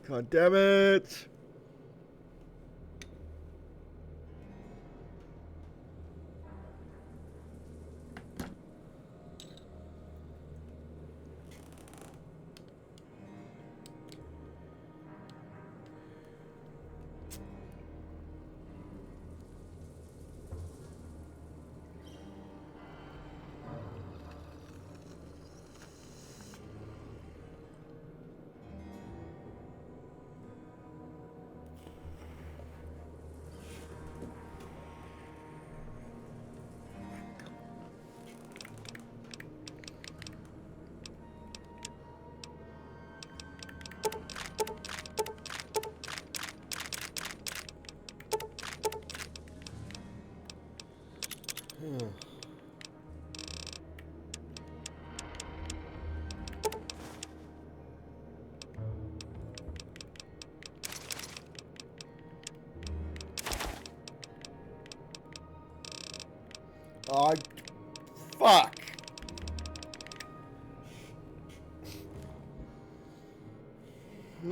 God damn it. Oh, fuck. I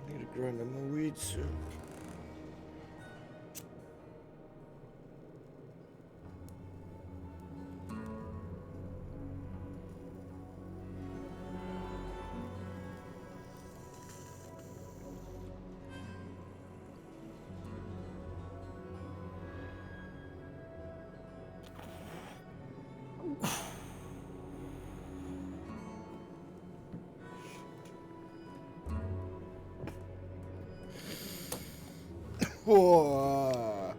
need to grind more weed soon. Whoa.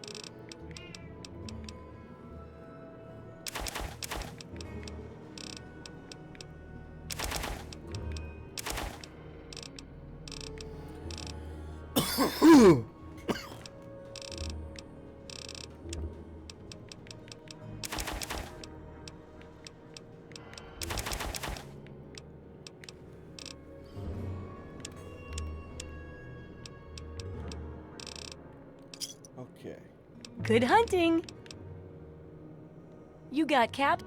Okay. Good hunting. You got Cap?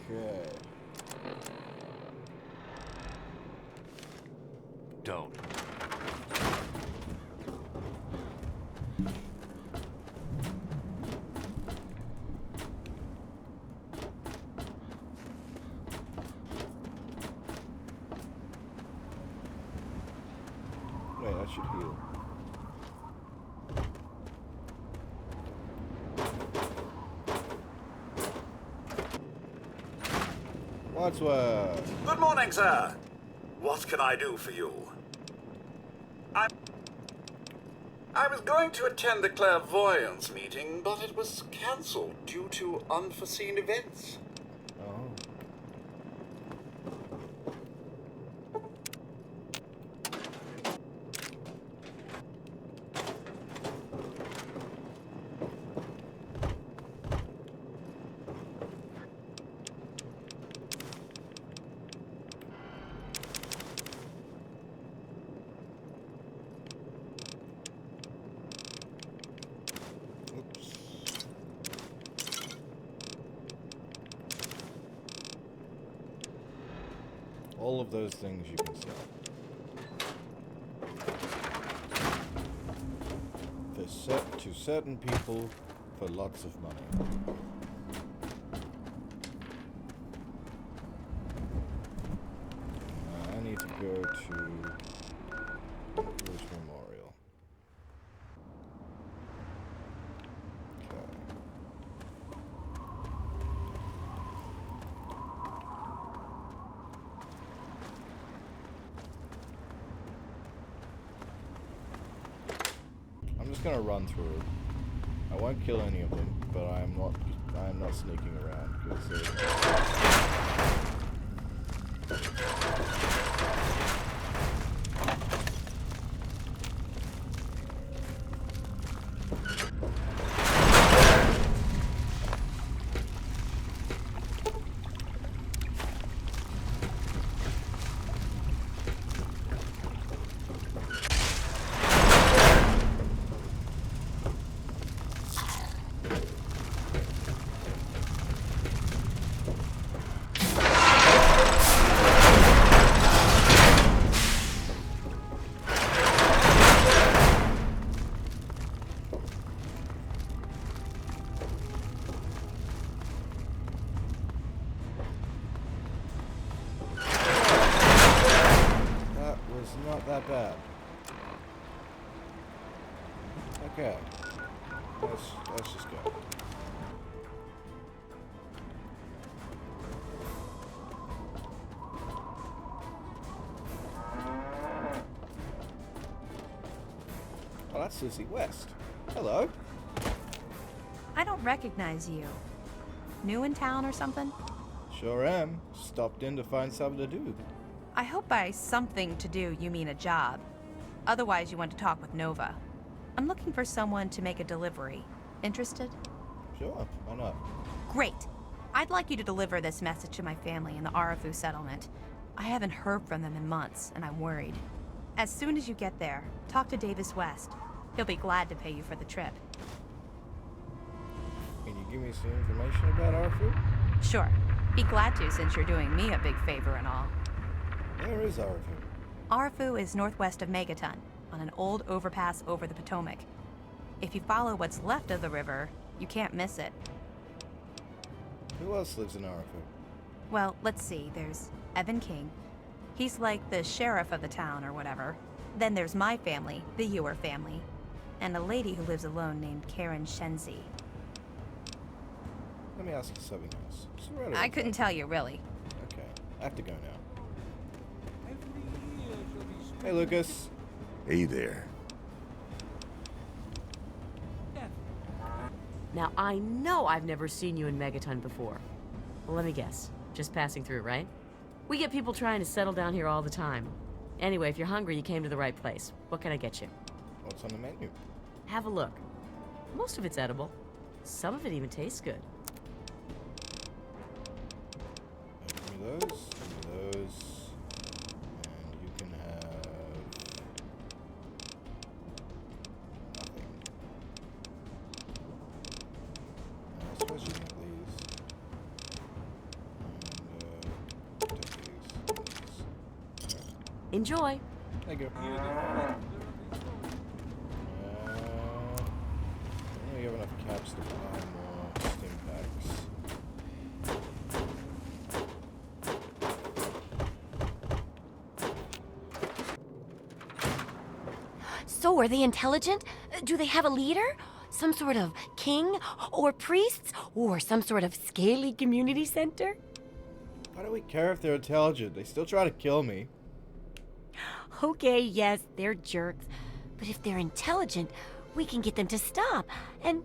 Okay. Don't. Wait, I should heal. Wadsworth. Good morning, sir. What can I do for you? I was going to attend the clairvoyance meeting, but it was cancelled due to unforeseen events. Oh. All of those things you can sell. To certain people for lots of money. I need to go to Village Memorial. I'm just gonna run through. I won't kill any of them, but I am not sneaking around because not that bad. Okay. Let's just go. Sissy West. Hello. I don't recognize you. New in town or something? Sure am. Stopped in to find something to do. I hope by something to do you mean a job. Otherwise you want to talk with Nova. I'm looking for someone to make a delivery. Interested? Sure, why not? Great. I'd like you to deliver this message to my family in the Arafu settlement. I haven't heard from them in months, and I'm worried. As soon as you get there, talk to Davis West. He'll be glad to pay you for the trip. Can you give me some information about Arfu? Sure. Be glad to, since you're doing me a big favor and all. Where is Arfu? Arafu is northwest of Megaton, on an old overpass over the Potomac. If you follow what's left of the river, you can't miss it. Who else lives in Arfu? Well, let's see. There's Evan King. He's like the sheriff of the town or whatever. Then there's my family, the Ewer family, and a lady who lives alone named Karen Shenzi. Let me ask you something else. I couldn't tell you, really. Okay, I have to go now. Hey, Lucas. Hey there. Now, I know I've never seen you in Megaton before. Well, let me guess. Just passing through, right? We get people trying to settle down here all the time. Anyway, if you're hungry, you came to the right place. What can I get you? What's on the menu? Have a look. Most of it's edible. Some of it even tastes good. Give me those, and you can have nothing. I suppose you can have these. And take these. Enjoy. There you go. We have enough caps to buy more stim packs. So, are they intelligent? Do they have a leader? Some sort of king? Or priests? Or some sort of scaly community center? Why do we care if they're intelligent? They still try to kill me. Okay, yes, they're jerks. But if they're intelligent, we can get them to stop and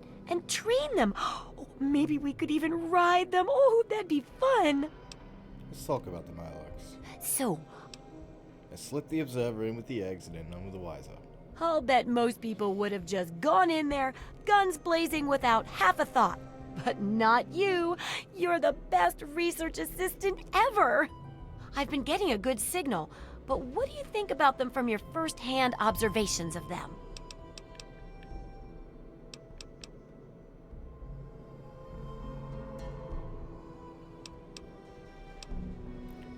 train them. Oh, maybe we could even ride them. Oh, that'd be fun. Let's talk about them, Alex. So, I slipped the observer in with the eggs and then none the wiser. I'll bet most people would have just gone in there, guns blazing without half a thought. But not you. You're the best research assistant ever. I've been getting a good signal, but what do you think about them from your first-hand observations of them?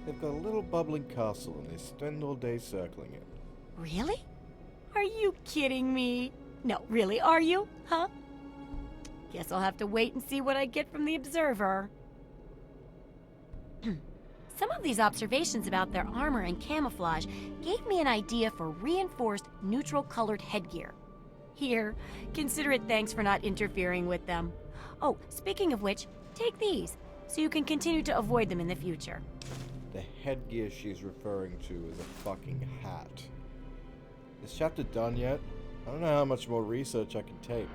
They've got a little bubbling castle and they spend all day circling it. Really? Are you kidding me? No, really, are you? Huh? Guess I'll have to wait and see what I get from the observer. Some of these observations about their armor and camouflage gave me an idea for reinforced neutral-colored headgear. Here, consider it thanks for not interfering with them. Oh, speaking of which, take these, so you can continue to avoid them in the future. The headgear she's referring to is a fucking hat. Is chapter done yet? I don't know how much more research I can take.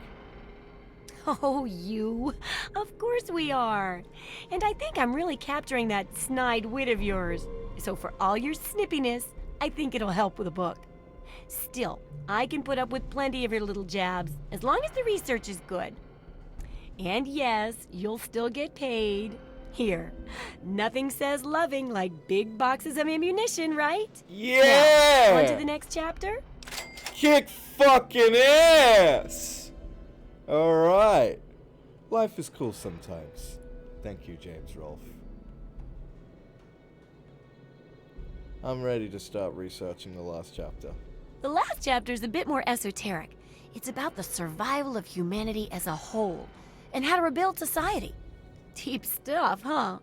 Oh, you. Of course we are. And I think I'm really capturing that snide wit of yours. So for all your snippiness, I think it'll help with the book. Still, I can put up with plenty of your little jabs, as long as the research is good. And yes, you'll still get paid. Here, nothing says loving like big boxes of ammunition, right? Yeah! Now, on to the next chapter? Kick fucking ass! Alright. Life is cool sometimes. Thank you, James Rolfe. I'm ready to start researching the last chapter. The last chapter is a bit more esoteric. It's about the survival of humanity as a whole, and how to rebuild society. Deep stuff, huh?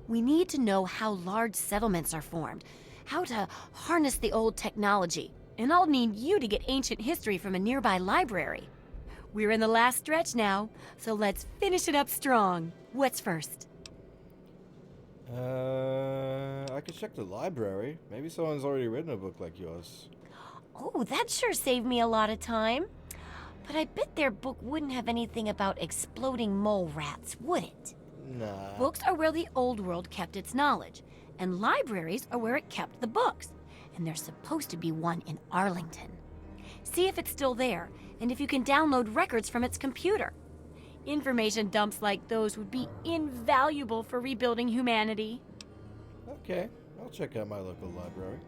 We need to know how large settlements are formed, how to harness the old technology, and I'll need you to get ancient history from a nearby library. We're in the last stretch now, so let's finish it up strong. What's first? I could check the library. Maybe someone's already written a book like yours. Oh, that sure saved me a lot of time. But I bet their book wouldn't have anything about exploding mole rats, would it? Nah. Books are where the old world kept its knowledge, and libraries are where it kept the books. And there's supposed to be one in Arlington. See if it's still there, and if you can download records from its computer. Information dumps like those would be invaluable for rebuilding humanity. Okay, I'll check out my local library.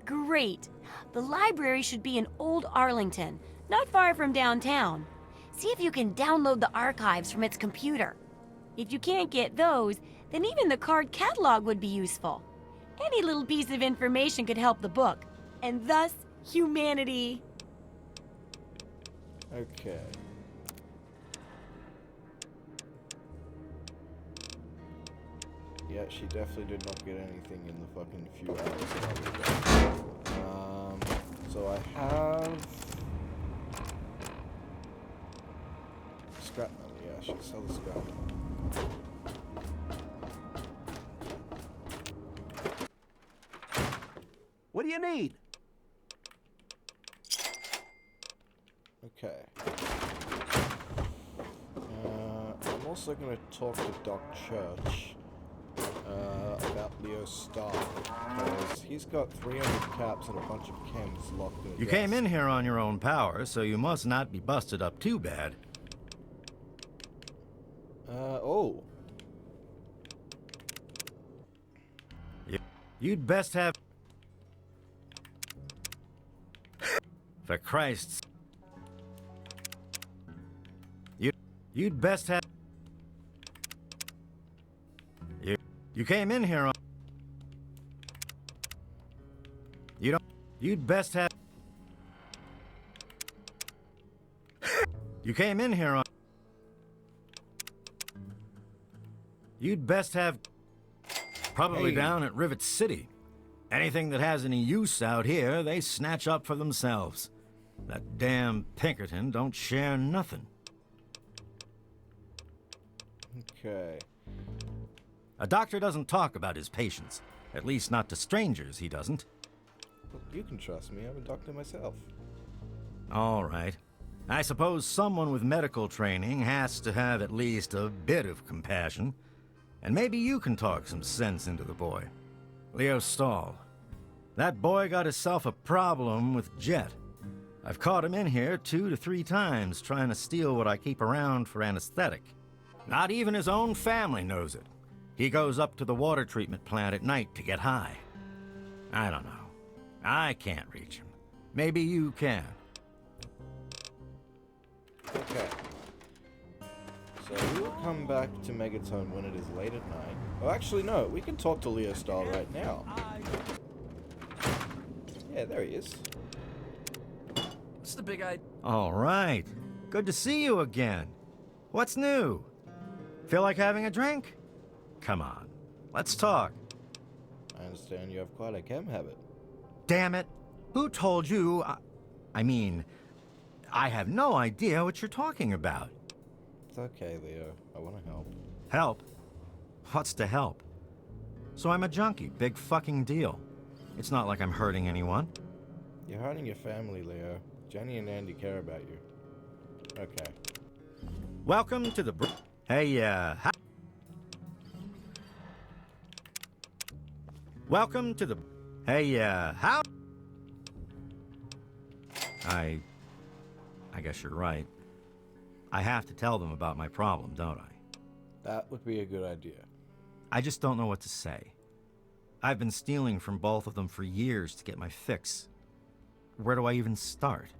Great. The library should be in Old Arlington, not far from downtown. See if you can download the archives from its computer. If you can't get those, then even the card catalog would be useful. Any little piece of information could help the book, and thus humanity. Okay. Yeah, she definitely did not get anything in the fucking few hours that I was there. So I have scrap metal. Yeah, I should sell the scrap metal. What do you need? Okay. I'm also going to talk to Doc Church about Leo Stahl, because he's got 300 caps and a bunch of chems locked in a You desk. came in here on your own power, so you must not be busted up too bad. Oh. You'd best have... For Christ's... You'd best have... You came in here on... You'd best have... You came in here on... You'd best have... Probably down at Rivet City. Anything that has any use out here, they snatch up for themselves. That damn Pinkerton don't share nothing. Okay. A doctor doesn't talk about his patients. At least not to strangers, he doesn't. Well, you can trust me. I'm a doctor myself. All right. I suppose someone with medical training has to have at least a bit of compassion. And maybe you can talk some sense into the boy. Leo Stahl. That boy got himself a problem with Jet. I've caught him in here 2 to 3 times trying to steal what I keep around for anesthetic. Not even his own family knows it. He goes up to the water treatment plant at night to get high. I don't know. I can't reach him. Maybe you can. Okay. So we will come back to Megaton when it is late at night. Oh, actually, no. We can talk to Leo Stahl right now. Yeah, there he is. What's the big idea? All right. Good to see you again. What's new? Feel like having a drink? Come on. Let's talk. I understand you have quite a chem habit. Damn it. Who told you? I mean, I have no idea what you're talking about. It's okay, Leo. I want to help. Help? What's to help? So I'm a junkie. Big fucking deal. It's not like I'm hurting anyone. You're hurting your family, Leo. Jenny and Andy care about you. Okay. Welcome to the... Hey, Welcome to the... Hey, how... I guess you're right. I have to tell them about my problem, don't I? That would be a good idea. I just don't know what to say. I've been stealing from both of them for years to get my fix. Where do I even start?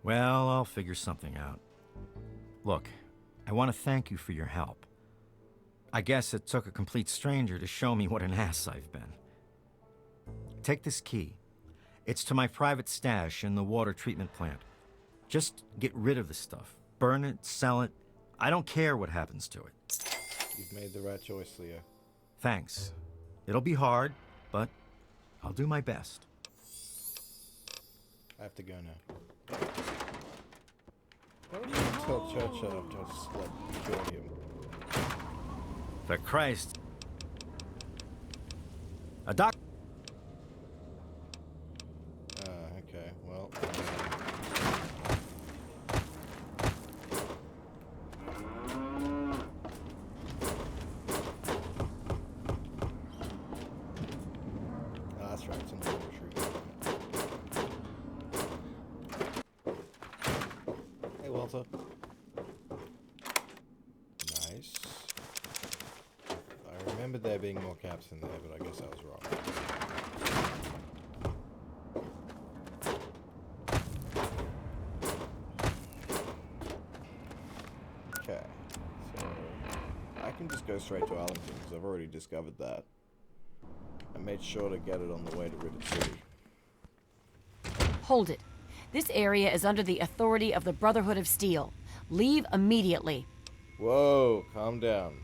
Well, I'll figure something out. Look, I want to thank you for your help. I guess it took a complete stranger to show me what an ass I've been. Take this key. It's to my private stash in the water treatment plant. Just get rid of the stuff. Burn it, sell it. I don't care what happens to it. You've made the right choice, Leo. Thanks. It'll be hard, but I'll do my best. I have to go now. Why don't you tell Churchill to just let him? For Christ. A doc... Okay, well... That's right, it's in the tree. Hey, Walter. Nice. I remembered there being more caps in there, but I guess I was wrong. Okay, so I can just go straight to Arlington because I've already discovered that. I made sure to get it on the way to Riddle City. Hold it. This area is under the authority of the Brotherhood of Steel. Leave immediately. Whoa, calm down.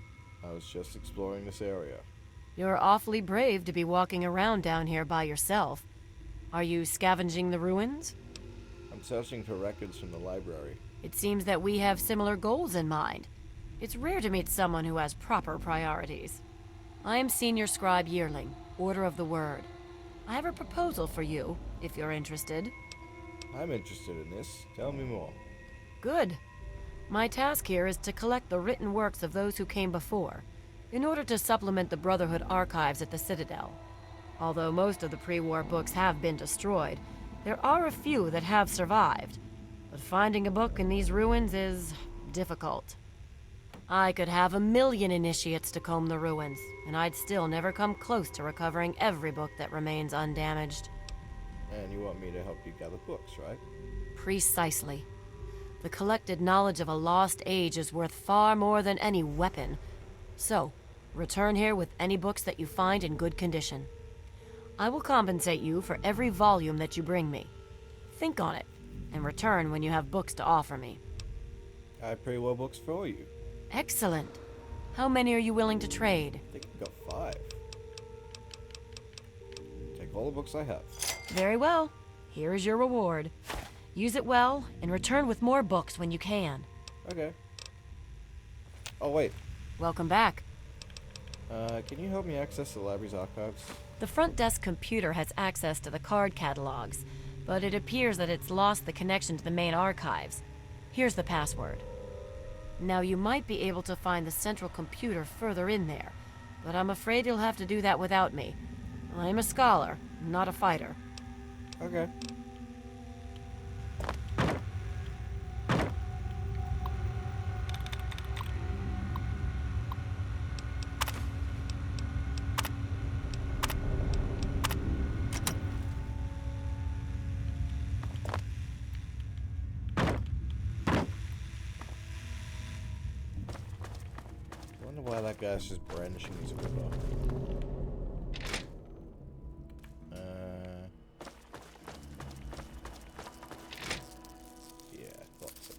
I was just exploring this area. You're awfully brave to be walking around down here by yourself. Are you scavenging the ruins? I'm searching for records from the library. It seems that we have similar goals in mind. It's rare to meet someone who has proper priorities. I am Senior Scribe Yearling, Order of the Word. I have a proposal for you, if you're interested. I'm interested in this. Tell me more. Good. My task here is to collect the written works of those who came before, in order to supplement the Brotherhood archives at the Citadel. Although most of the pre-war books have been destroyed, there are a few that have survived. But finding a book in these ruins is difficult. I could have 1,000,000 initiates to comb the ruins, and I'd still never come close to recovering every book that remains undamaged. And you want me to help you gather books, right? Precisely. The collected knowledge of a lost age is worth far more than any weapon. So, return here with any books that you find in good condition. I will compensate you for every volume that you bring me. Think on it, and return when you have books to offer me. I have pre-war books for you. Excellent. How many are you willing to trade? I think I've got 5. Take all the books I have. Very well. Here is your reward. Use it well, and return with more books when you can. Okay. Oh, wait. Welcome back. Can you help me access the library's archives? The front desk computer has access to the card catalogs, but it appears that it's lost the connection to the main archives. Here's the password. Now, you might be able to find the central computer further in there, but I'm afraid you'll have to do that without me. I'm a scholar, not a fighter. Okay. I wonder why that guy's just brandishing his whip. Yeah, I thought so.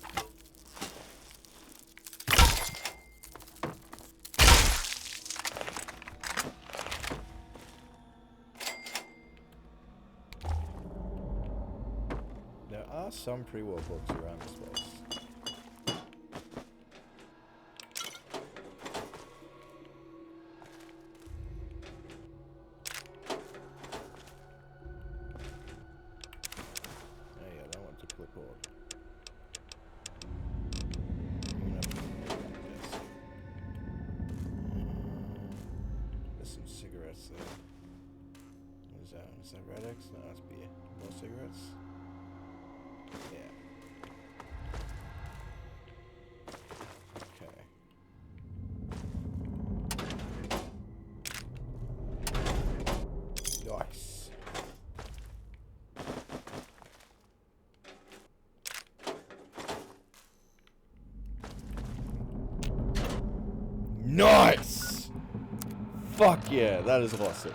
There are some pre-war books around this place. There's some cigarettes there. What is that? Is that Red X? No, that's beer. More cigarettes? Yeah. Okay. Nice. Nice! Fuck yeah, that is awesome.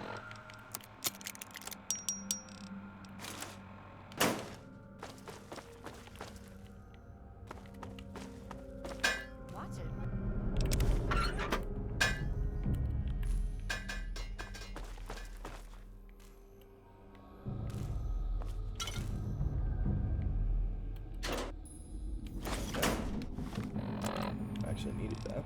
Actually needed that.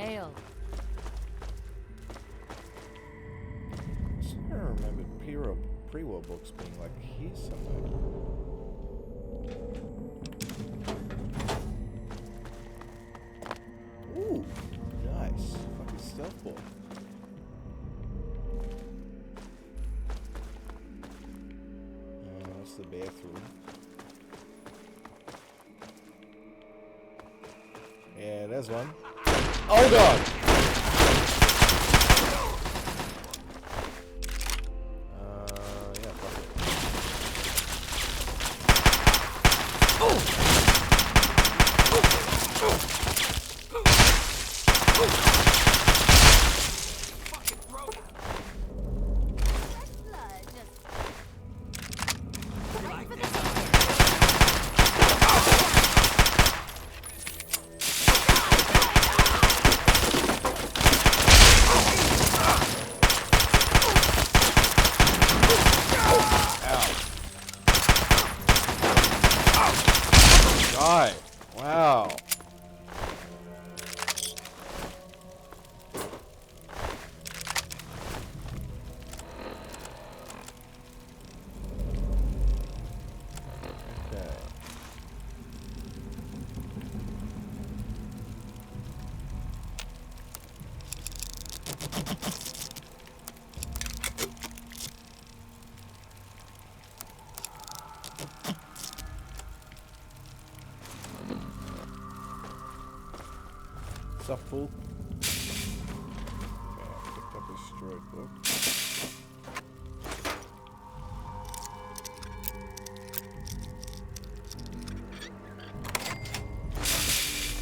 jail. I remember pre-war books being like here somewhere. Ooh, nice. Fucking stealth ball. That's the bathroom. Yeah, there's one. Oh god! Yeah, fuck it. God. Wow. Okay. Stuff full. Okay, I picked up a destroyed book.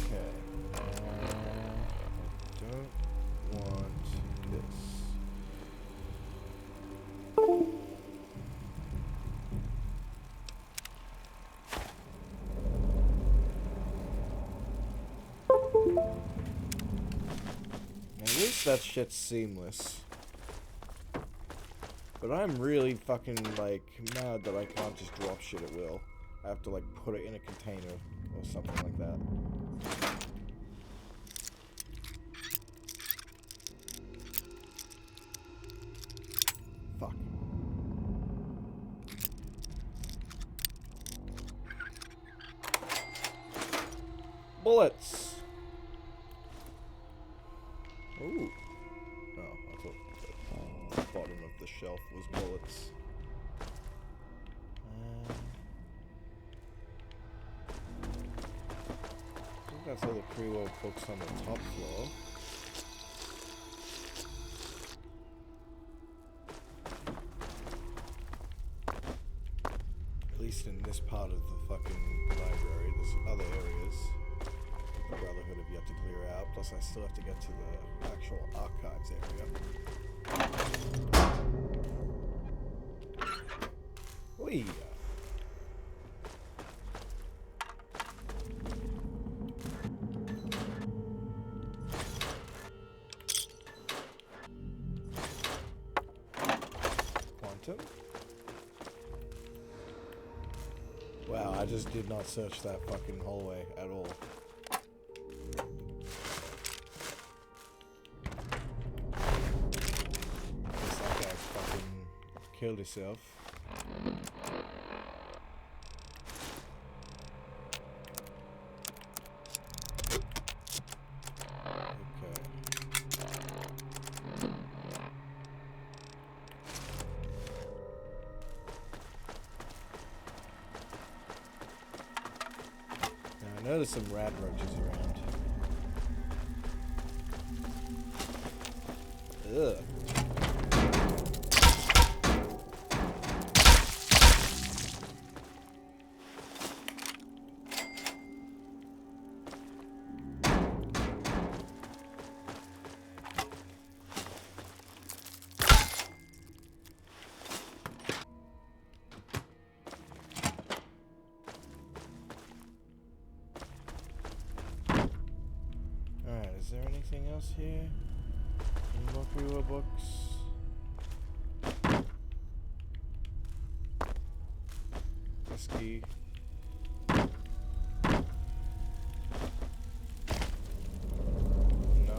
Okay. I don't want this. At least that shit's seamless. But I'm really fucking, like, mad that I can't just drop shit at will. I have to, like, put it in a container or something like that. Fuck. Bullets! Ooh. Oh, I thought the bottom of the shelf was bullets. I think that's all the pre-war books on the top floor. At least in this part of the fucking library. There's other areas the Brotherhood have yet to clear out, plus I still have to get to the actual archives area. Whee! Quantum? Wow, I just did not search that fucking hallway at all. Killed himself. Now I noticed some rat roaches around. Ugh. Is there anything else here? Any more pre-war books? Whiskey. No.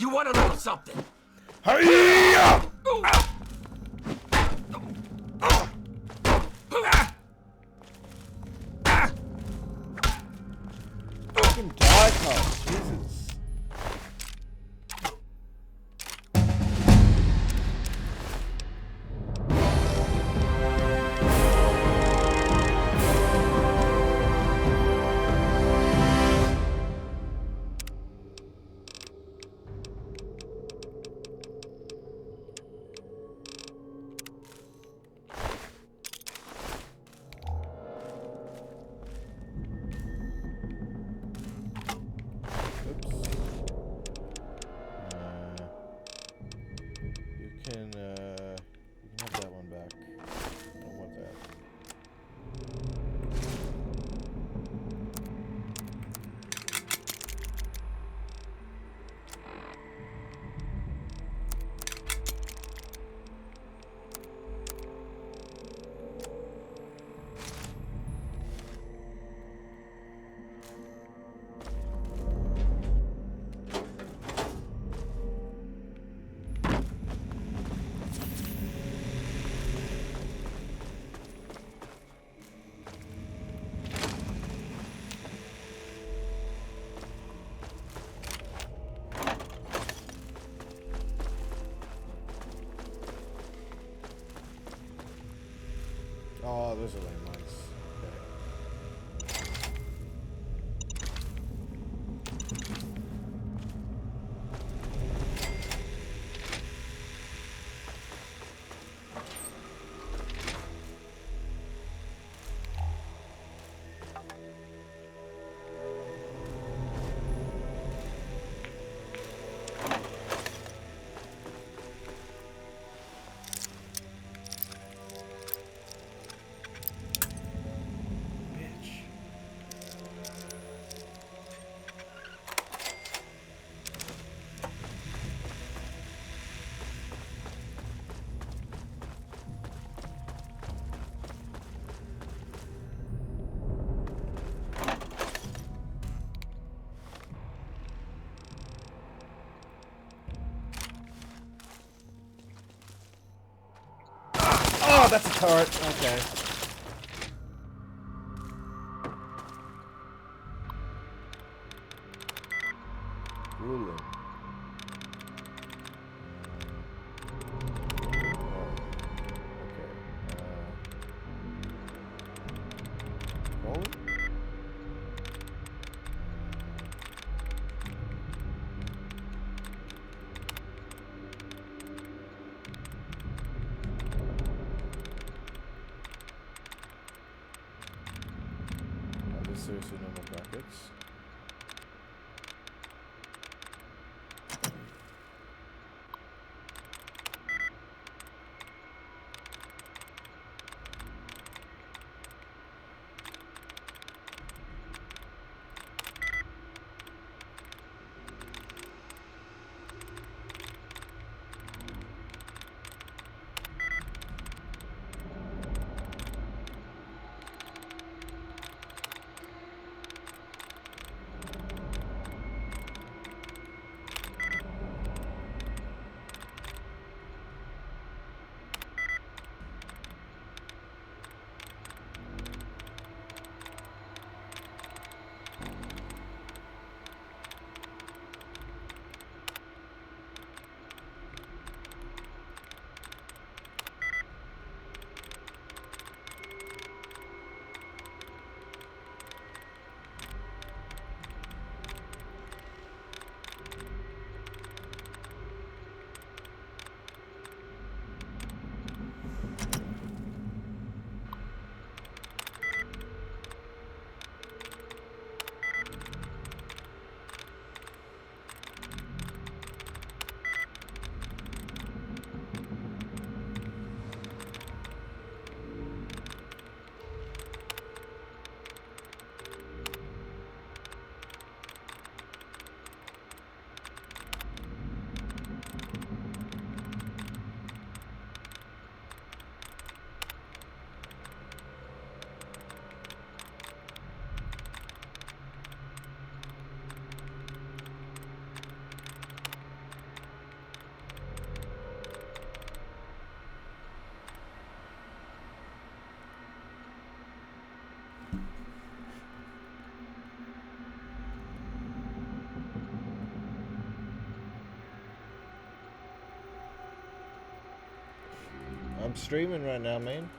You want a little something? Hi-ya! Fucking die, Carl. Jesus. You can have that one back. I don't want that. Oh, those are landmines. Oh, that's a turret. Okay. Ruling. Rolling? Seriously, no more brackets. I'm streaming right now, man.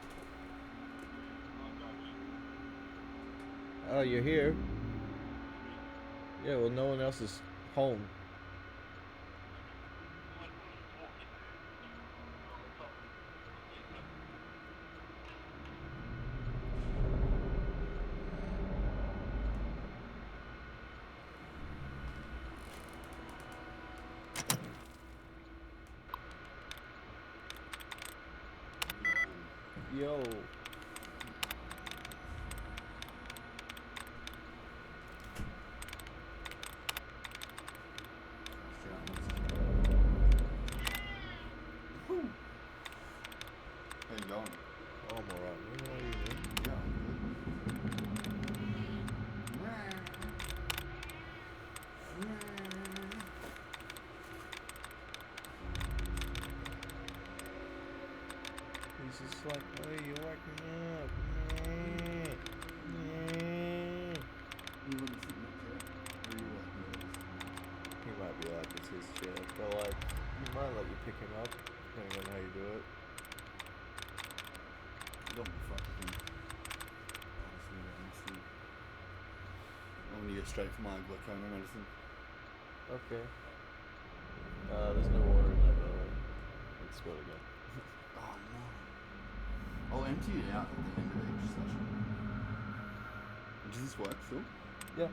Oh, you're here? Yeah, well, no one else is home. Yo. How you going? Oh, I'm alright. What are you doing? Yeah, I'm He's just like, hey, you're waking up. You wouldn't sit in that chair? Or you like yours? He might be like, it's his chair. But like, he might let you pick him up, depending on how you do it. You don't want to fuck with him. Honestly. I'm gonna go straight for my glaucoma medicine. Okay. There's no water in there, by the way. Let's spill it again. Oh no. I'll empty it out at the end of each session. Does this work still? Yeah.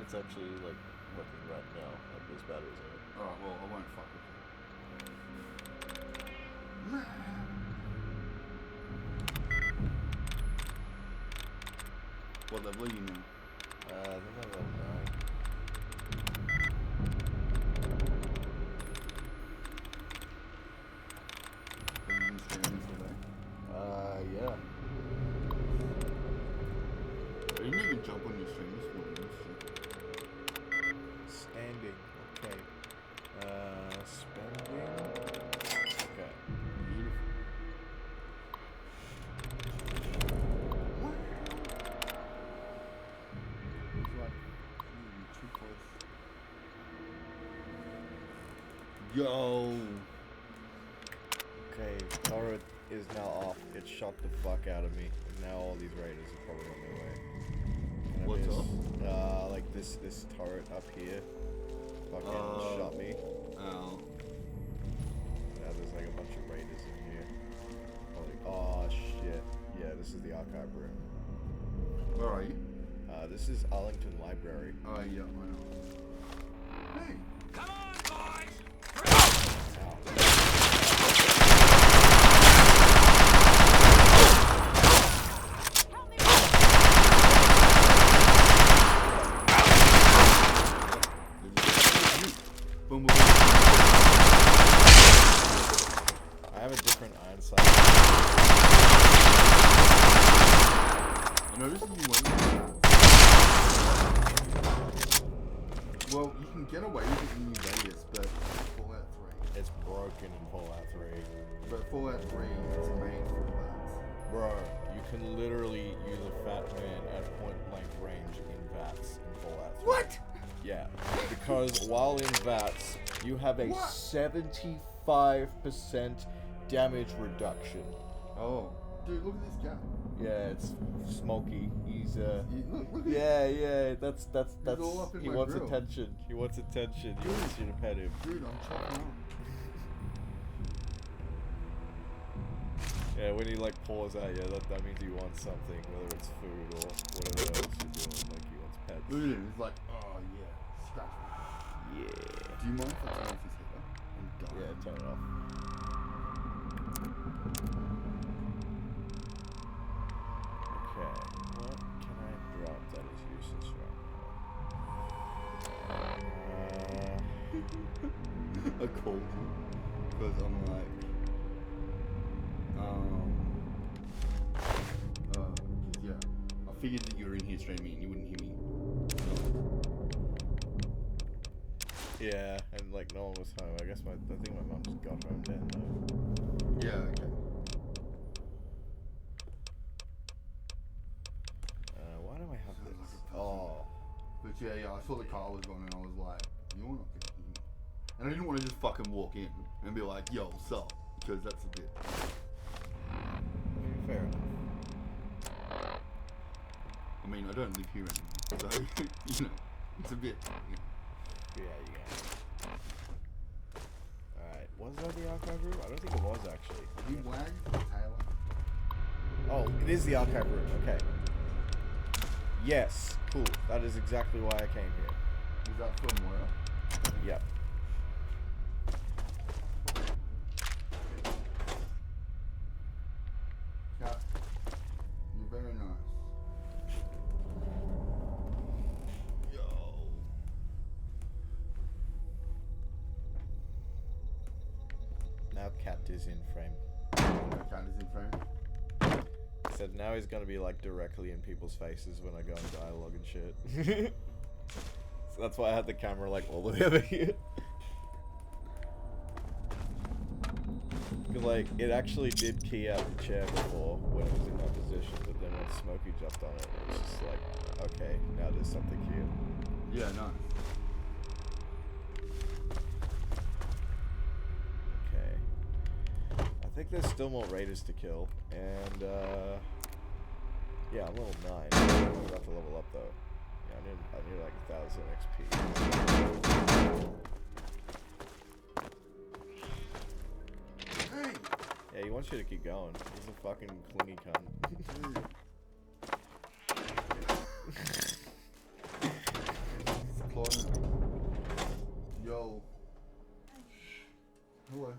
It's actually like working right now. Like there's batteries in it. Alright, well I won't fuck with it. What level are you now? I think I'm level 9. Have you been streaming today? Yeah. I didn't even jump on your stream this morning. Standing. Okay. Spending. Okay. Beautiful. It's like too close. Yo. Okay, turret is now off. It shot the fuck out of me. And now all these raiders are probably on their way. What's up? Like this turret up here fucking shot me. Oh. Yeah, there's like a bunch of raiders in here. Oh shit. Yeah, this is the archive room. Where are you? This is Arlington Library. Oh yeah, I know. Hey. Come on, boys! Boom, boom, boom. I have a different iron sight. I noticed you went. Well, you can get away with it in New Vegas, but Fallout 3. It's broken in Fallout 3. But Fallout 3 is made for VATS. Bro, you can literally use a fat man at point blank range in VATS in Fallout 3. What? Yeah, because while in VATS, you have a 75% damage reduction. Oh, dude, look at this guy. Yeah, it's Smokey. He's Look yeah, that's all up in he my wants grill. attention. He wants attention. He wants you to pet him. Dude, I'm chopping up. Yeah, when he like paws at you, that means he wants something, whether it's food or whatever else you're doing. Like he wants pets. Look at him, he's like, oh yeah, scratch me. Yeah. Do you mind if I turn off his header? I'm done. Yeah, turn it off. Okay, what can I drop that is useless right now? I called you because I'm like, yeah, I figured that you were in here streaming and you wouldn't hear me. Yeah, and like no one was home. I guess I think my mum just got home then though. Yeah, okay. Why do I have this? Oh. But yeah, I saw the car was gone and I was like, you're not gonna hear me. And I didn't want to just fucking walk in and be like, yo, what's up? Because that's a bit. fair enough. I mean, I don't live here anymore, so, you know, it's a bit, Yeah, you can. Alright, was that the archive room? I don't think it was, actually. You wagged Taylor. Oh, it is the archive room, okay. Yes, cool. That is exactly why I came here. Is that for Moira? Yep. Cat, you're very nice. Yo. Now Cat is in frame. Cat is in frame? Said now he's gonna be like directly in people's faces when I go in dialogue and shit. So that's why I had the camera like all the way over here. Cause like it actually did key out the chair before when it was in that position, but then when Smokey jumped on it, it was just like, okay, now there's something here. Yeah, nice. Okay. I think there's still more raiders to kill, and yeah, I'm level 9. I'm about to level up though. Yeah, I need like 1000 XP. Hey! Yeah, he wants you to keep going. He's a fucking clingy cunt. Yo. Hello.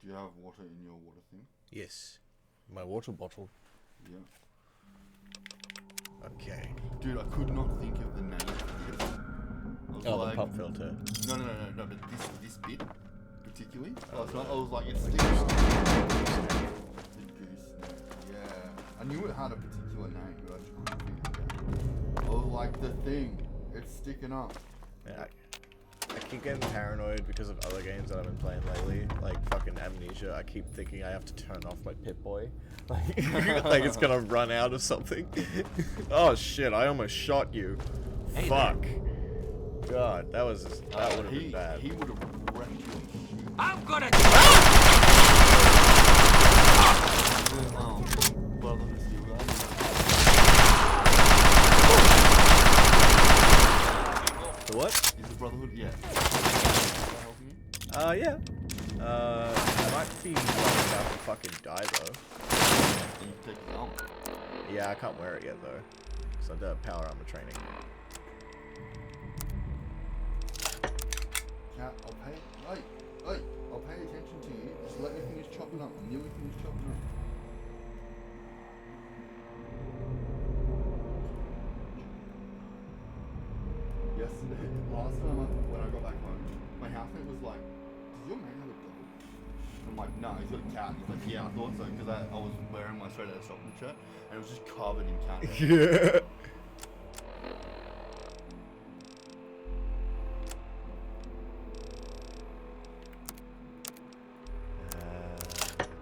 Do you have water in your water thing? Yes. My water bottle. Yeah. Okay. Dude, I could not think of the name for this. Oh, the pop filter. No, but this bit particularly. Last night I was like, it's the sticking goose up. The gooseneck. Yeah. I knew it had a particular name, but I just couldn't figure it out. I was like, the thing. It's sticking up. Yeah, I keep getting paranoid because of other games that I've been playing lately, like fucking Amnesia. I keep thinking I have to turn off my Pip-Boy, like it's gonna run out of something. Oh shit! I almost shot you. Hey, fuck. God, that would have been bad. He would have wrecked you. I'm gonna. The what? Is the Brotherhood? Yeah. Yeah. I might be about to fucking die though. You take his armor. Yeah, I can't wear it yet though, so I do have power armor training. Cat, I'll pay attention to you. Just let me finish chopping up. I'm nearly finished chopping up. Yesterday, last time when I got back home, my housemate was like, "Does your man have a dog?" I'm like, "No, he's got a cat." He's like, "Yeah, I thought so," because I was wearing my straight out of Stockholm shirt and it was just covered in cat hair.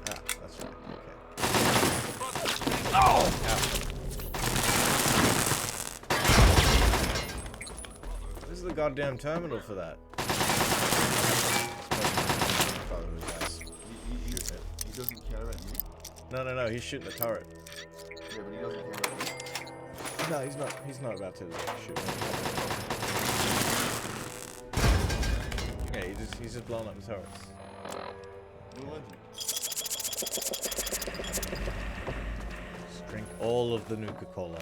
Yeah. That's right. Okay. Oh! This is the goddamn terminal for that. He doesn't care about you? No, he's shooting a turret. Yeah, but he doesn't care about you. No, he's not about to shoot me. Yeah, he's just blowing up the turrets. You're a legend. Just drink all of the Nuka-Cola.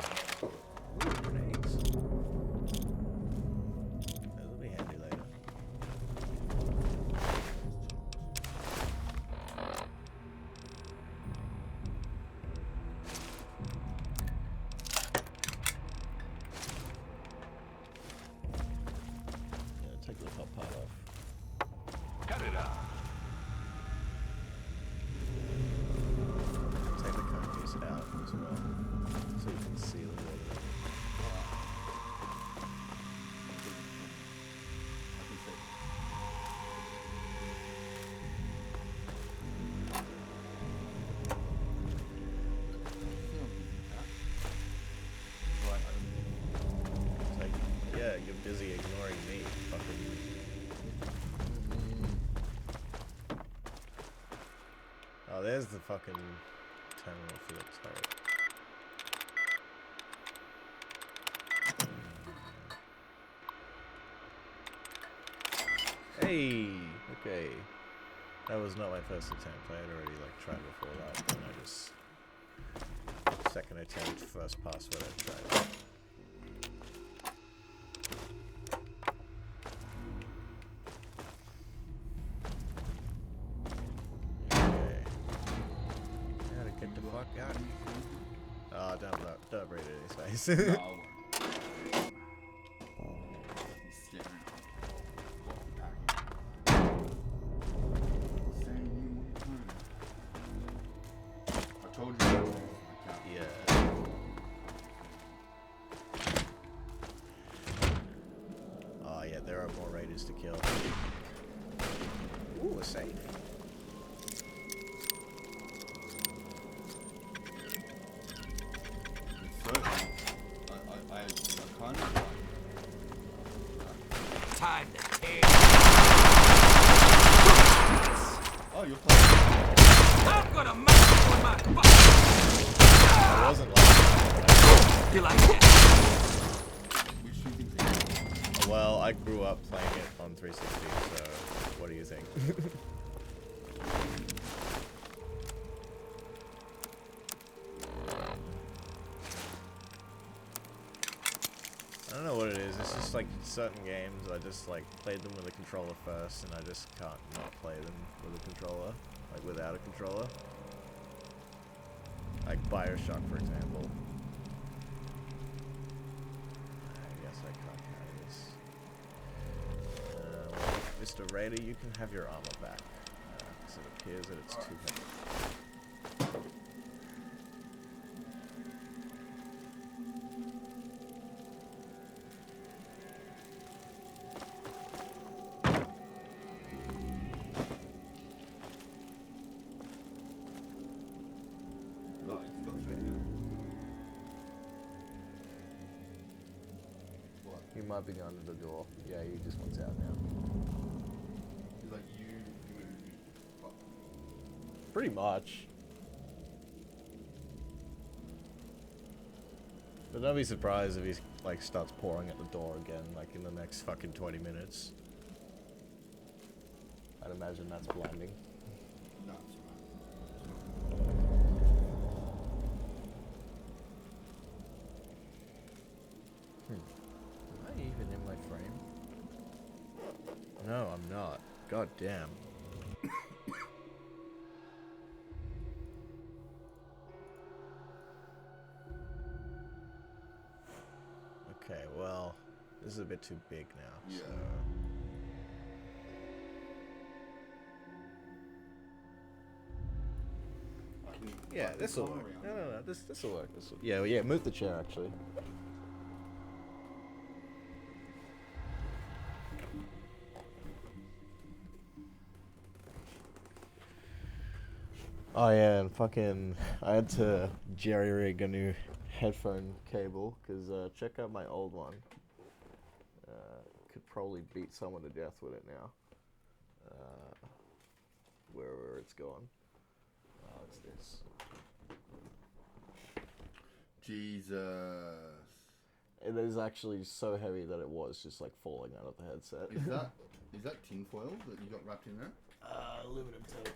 Grenades. That'll be handy later. Yeah, take the top part off. Cut it out. Take the cone piece out as well, so you can see the water. It's like, yeah, you're busy ignoring me, fucking. Oh, there's the fucking terminal for the turret. Hey, okay. That was not my first attempt. I had already tried before that, and I just second attempt, first pass what I tried. Okay. Gotta get the fuck out. Oh, don't read it in his face. I told you that. Yeah. Oh yeah, there are more raiders to kill. Ooh, a safe. I kind of like. Time to tear. Oh, you're playing. I'm gonna make you in my butt. I wasn't like You like that? Well, I grew up playing it on 360, so what do you think? I don't know what it is. It's just like certain games, I just like played them with a controller first, and I just can't not play them with a controller, like without a controller. Like Bioshock, for example. I guess I can't carry this. Mr. Raider, you can have your armor back, because it appears that it's too heavy. He might be going to the door. Yeah, he just wants out now. He's like, you Pretty much. But don't be surprised if he like starts pouring at the door again, like in the next fucking 20 minutes. I'd imagine that's blinding. No, it's Am I even in my frame? No, I'm not. God damn. Okay, well, this is a bit too big now. Yeah. So. Yeah, this will work. No, this will work. Yeah, move the chair actually. Oh yeah, and fucking, I had to jerry-rig a new headphone cable, because check out my old one. Could probably beat someone to death with it now. Wherever it's gone. Oh, it's this. Jesus. It is actually so heavy that it was just like falling out of the headset. Is that tinfoil that you got wrapped in there? Aluminum tape.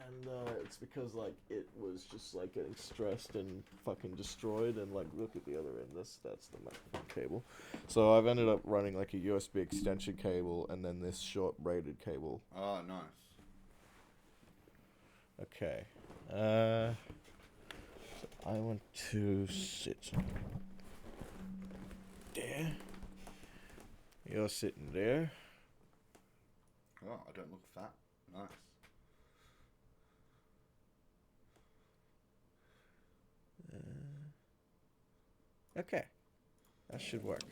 And it's because like it was just like getting stressed and fucking destroyed, and like look at the other end. That's the microphone cable. So I've ended up running like a USB extension cable and then this short braided cable. Oh, nice. Okay. So I want to sit there. You're sitting there. Oh, I don't look fat. Nice. Okay. That should work.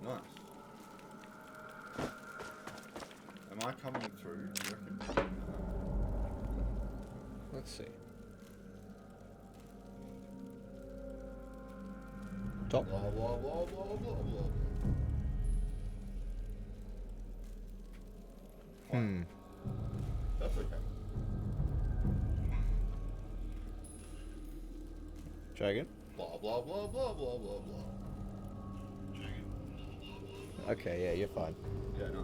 Nice. Am I coming through, do you reckon? Let's see. Top. Blah, blah, blah, blah, blah, blah. That's okay. Try again. Blah, blah, blah, blah, blah, blah, blah. Okay, yeah, you're fine. Yeah, nice.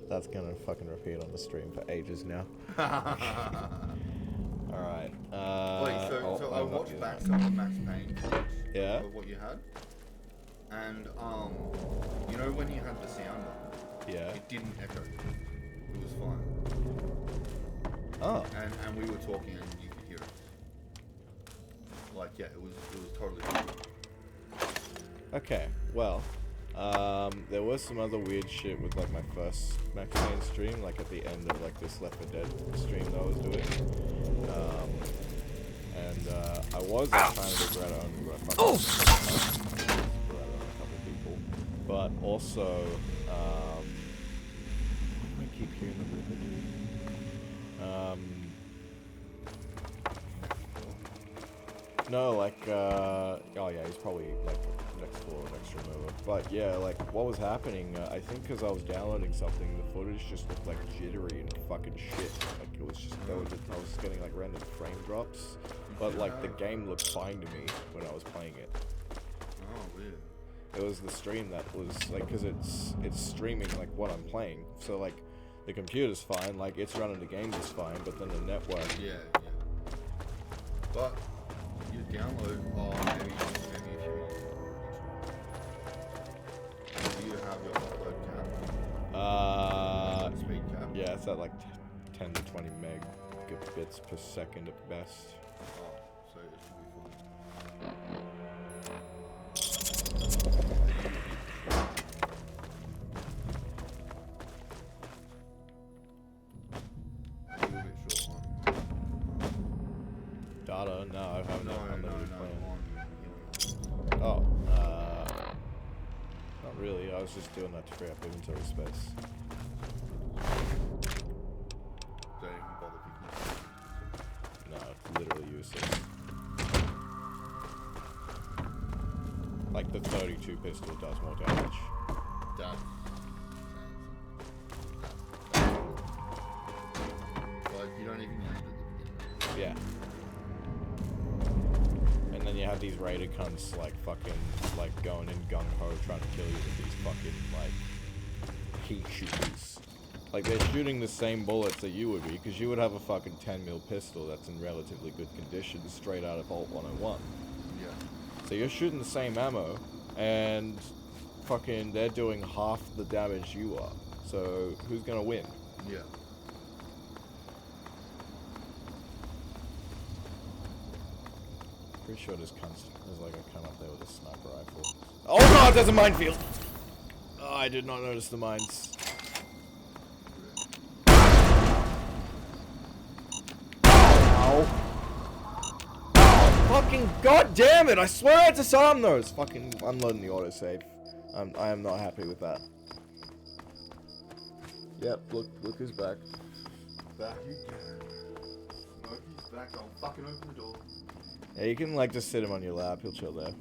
That's gonna fucking repeat on the stream for ages now. Alright. Wait, so I watched back some of Max Payne footage of what you had. And, you know when you had the sound on? Yeah. It didn't echo. It was fine. Oh. And we were talking and you could hear it. Like, yeah, it was totally fine. Okay, well, there was some other weird shit with like my first Max Payne stream, like at the end of like this Left 4 Dead stream that I was doing. I was trying to do Greta only, but I fucking Greta on a couple people. But also, why do I keep hearing the Reaper? No, like, oh yeah, he's probably like next floor, next room over. But yeah, like what was happening, I think because I was downloading something, the footage just looked like jittery and fucking shit. Like it was just, I was getting like random frame drops. But like the game looked fine to me when I was playing it. Oh, weird. It was the stream that was like, because it's streaming like what I'm playing. So like the computer's fine, like it's running the game just fine, but then the network. Yeah. But download. Oh, maybe if you want. Do you have your upload cap? Speed cap? Yeah, it's at like 10 to 20 megabits per second at best. Oh, so it should be fine. Data? No, I haven't unlimited plan. No. Oh, not really. I was just doing that to free up inventory space. Don't even bother picking No, it's literally useless. Like the 32 pistol does more damage. That. Like, you don't even use it at the beginning. Yeah. And then you have these raider cunts like fucking like going in gung ho trying to kill you with these fucking like heat shooters. Like they're shooting the same bullets that you would be, because you would have a fucking 10mm pistol that's in relatively good condition straight out of Vault 101. Yeah. So you're shooting the same ammo, and fucking they're doing half the damage you are. So who's gonna win? Yeah. Pretty sure there's like a cunt up there with a sniper rifle. Oh god, there's a minefield! Oh, I did not notice the mines. Ow. Fucking god damn it! I swear I disarmed those! Fucking unloading the autosave. I am not happy with that. Yep, look who's back. Back again. Smokey's back. I'll fucking open the door. Yeah, you can like just sit him on your lap, he'll chill there.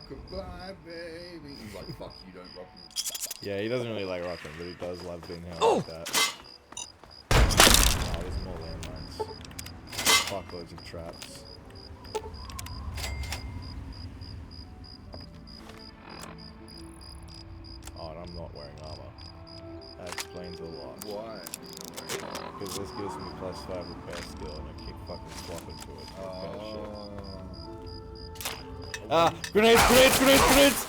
Rock-a-bye, baby. He's like, fuck you, don't rock me. Yeah, he doesn't really like rocking, but he does love being held like that. Oh, there's more landmines. Fuckloads of traps. Oh, and I'm not wearing armor. That explains a lot. Why? Because this gives me +5 repair skill, and I keep fucking swapping to it for repair shit. Ah! Grenades! Grenades! Grenades! Grenades!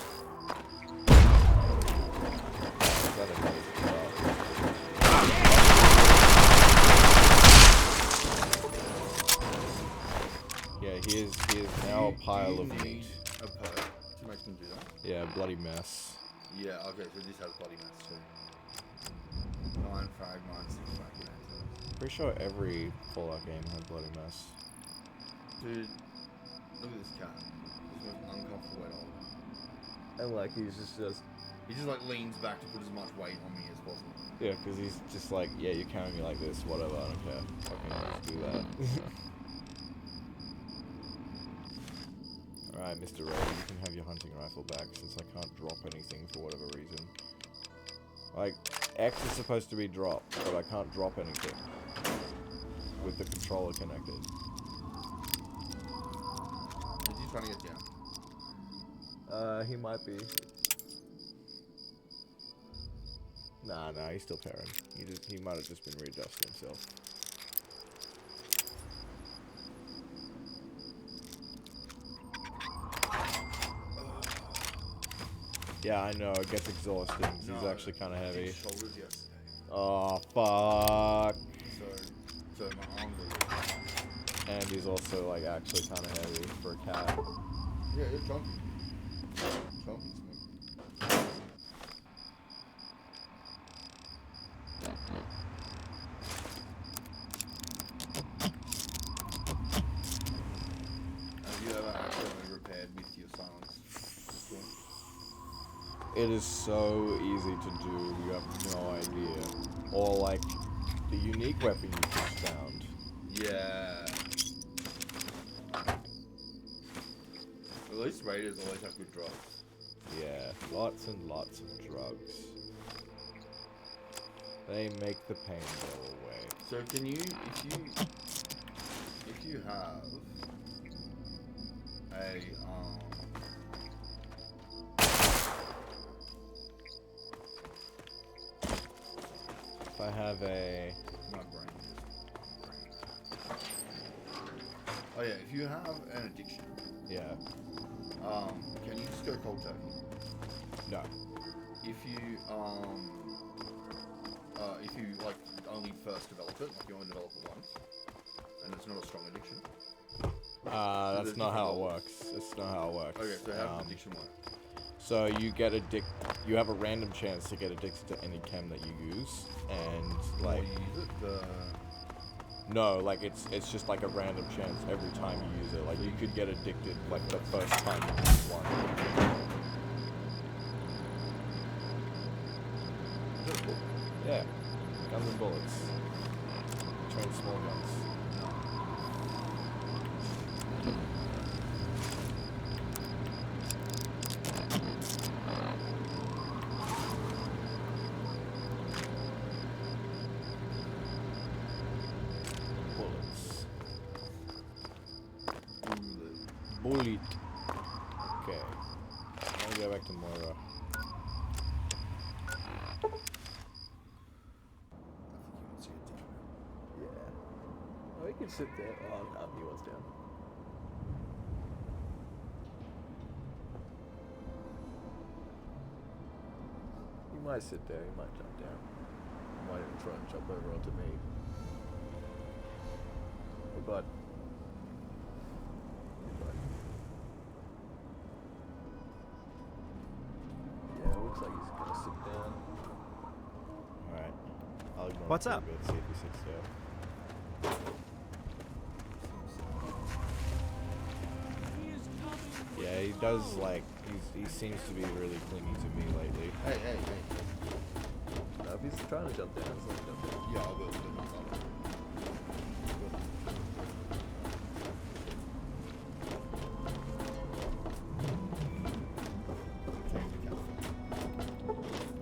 Yeah, he is now a pile of meat. A perk to make them do that? Yeah, bloody mess. Yeah, okay, so this has bloody mess too. 9 frag, 9 6 frag. Pretty sure every Fallout game has bloody mess. Dude, look at this cat. He's the most uncomfortable at all. And like he's just he just like leans back to put as much weight on me as possible. Yeah, because he's just like, yeah, you're carrying me like this, whatever, I don't care. Fucking just do that. Alright, Mr. Ray, you can have your hunting rifle back since I can't drop anything for whatever reason. Like, X is supposed to be dropped, but I can't drop anything with the controller connected. Is he trying to get down? He might be. Nah, he's still pairing. He might have just been readjusting himself. Yeah, I know, it gets exhausting, 'cause he's actually kind of heavy. Shoulders yesterday. Oh, fuck. So my arm goes. And he's also, like, actually kind of heavy for a cat. Yeah, you're chunky. Chunky. Have you ever accidentally repaired with your silence? It is so easy to do, you have no idea. Or, like, the unique weapon you just found. Yeah. least raiders always have good drugs. Yeah, lots and lots of drugs. They make the pain go away. So can you, if you have a if I have a my brain. Oh yeah, if you have an addiction. Yeah. Can you just go cold turkey? No. If you like only first develop it, like you only develop it once, and it's not a strong addiction. That's not how it works. That's not how it works. Okay, so how does addiction work? So you get you have a random chance to get addicted to any chem that you use, and like. You use it, No, like it's just like a random chance every time you use it. Like you could get addicted like the first time you use one. Yeah, guns and bullets. Train small guns. Bullet. Okay. I'll go back to Moira. Yeah. Oh, he can sit there. Oh, no, he wants down. He might sit there. He might jump down. He might even try and jump over onto me. Hey, bud. Looks like he's gonna sit down. Alright. I'll ignore What's him for up? a bit, see if he sits there. Yeah, he does like he seems to be really clingy to me lately. Hey. No, if he's trying to jump down, it's not jump down. Yeah, I will.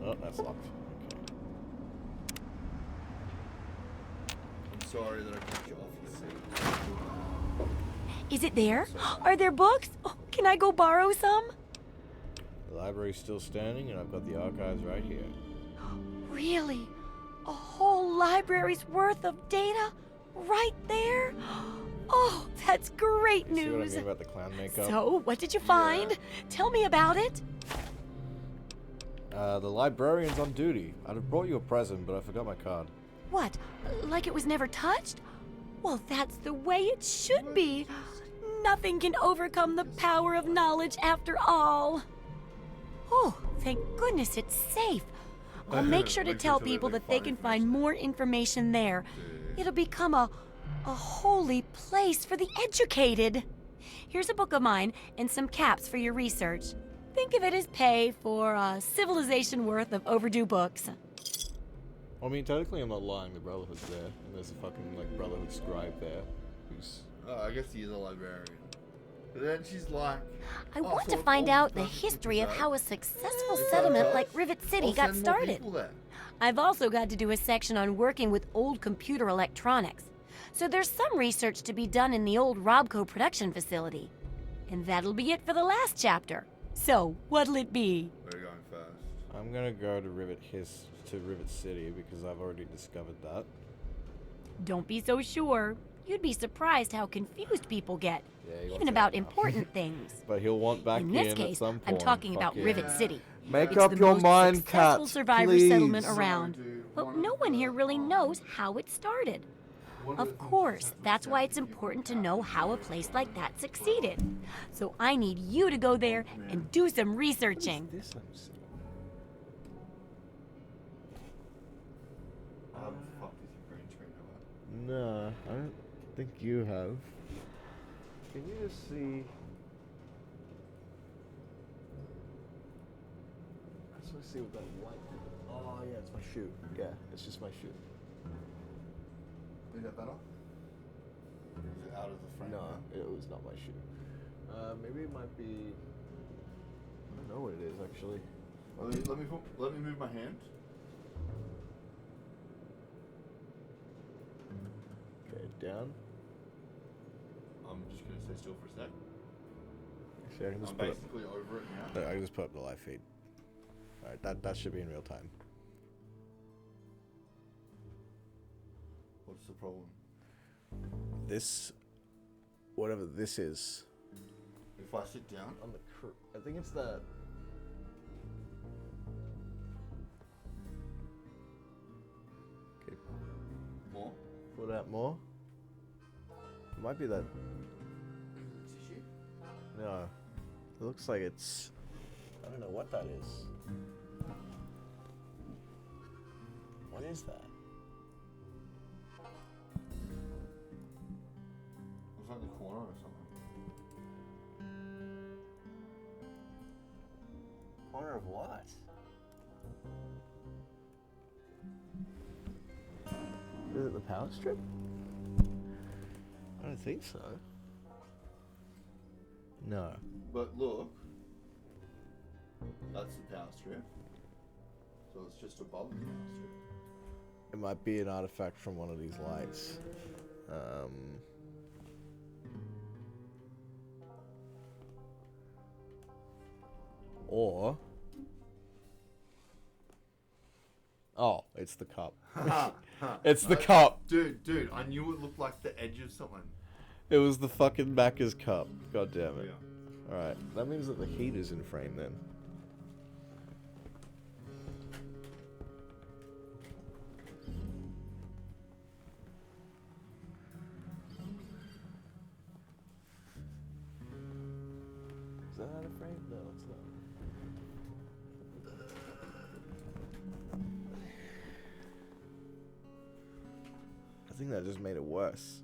Oh, that's locked. I'm sorry that I cut you off. Is it there? Are there books? Oh, can I go borrow some? The library's still standing, and I've got the archives right here. Really? A whole library's worth of data? Right there? Oh, that's great See what I news. mean about the clown makeup? So, what did you find? Tell me about it. The librarian's on duty. I'd have brought you a present, but I forgot my card. What? Like it was never touched? Well, that's the way it should be. Nothing can overcome the power of knowledge after all. Oh, thank goodness it's safe. I'll make sure to tell people that they can find more information there. It'll become a holy place for the educated. Here's a book of mine and some caps for your research. Think of it as pay for a civilization worth of overdue books. I mean, technically I'm not lying, the Brotherhood's there. And there's a fucking, like, Brotherhood scribe there. Who's... Oh, I guess he is a librarian. But then she's like... I want to find out the history of how a successful settlement like Rivet City got started. I've also got to do a section on working with old computer electronics. So there's some research to be done in the old Robco production facility. And that'll be it for the last chapter. So, what'll it be? Where are you going first? I'm gonna go to Rivet City because I've already discovered that. Don't be so sure. You'd be surprised how confused people get, Yeah, even about important things. But he'll want back In in this at case, some point. I'm talking about Fuck Rivet yeah. City. Make It's up the your most mind, successful Kat, survivor please. settlement around. But no one here really knows how it started. Of course, that's why it's important to know how a place like that succeeded. So I need you to go there and do some researching. No, I don't think you have. Can you just see? I just want to see what that light. Oh yeah, it's my shoe. Yeah, it's just my shoe. Is that better? Is it out of the frame? No, it was not my shoe. Maybe it might be. I don't know what it is actually. Let me move my hand. Okay, down. I'm just gonna stay still for a sec. Actually, I can just I'm put basically over it now. I can just put up the live feed. Alright, that should be in real time. What's the problem? This, whatever this is. If I sit down on the I think it's that. Okay. More? Put out more. It might be that. Tissue? No. It looks like it's. I don't know what that is. What is that? Looks like the corner or something. Corner of what? Is it the power strip? I don't think so. No. But look, that's the power strip. So it's just above the power strip. It might be an artifact from one of these lights. Or... Oh, it's the cup. It's the cup. Dude, I knew it looked like the edge of something. It was the fucking Macca's cup. God damn it. Yeah. Alright, that means that the heater's in frame then. Is that out of frame? No, it's not. I think that just made it worse.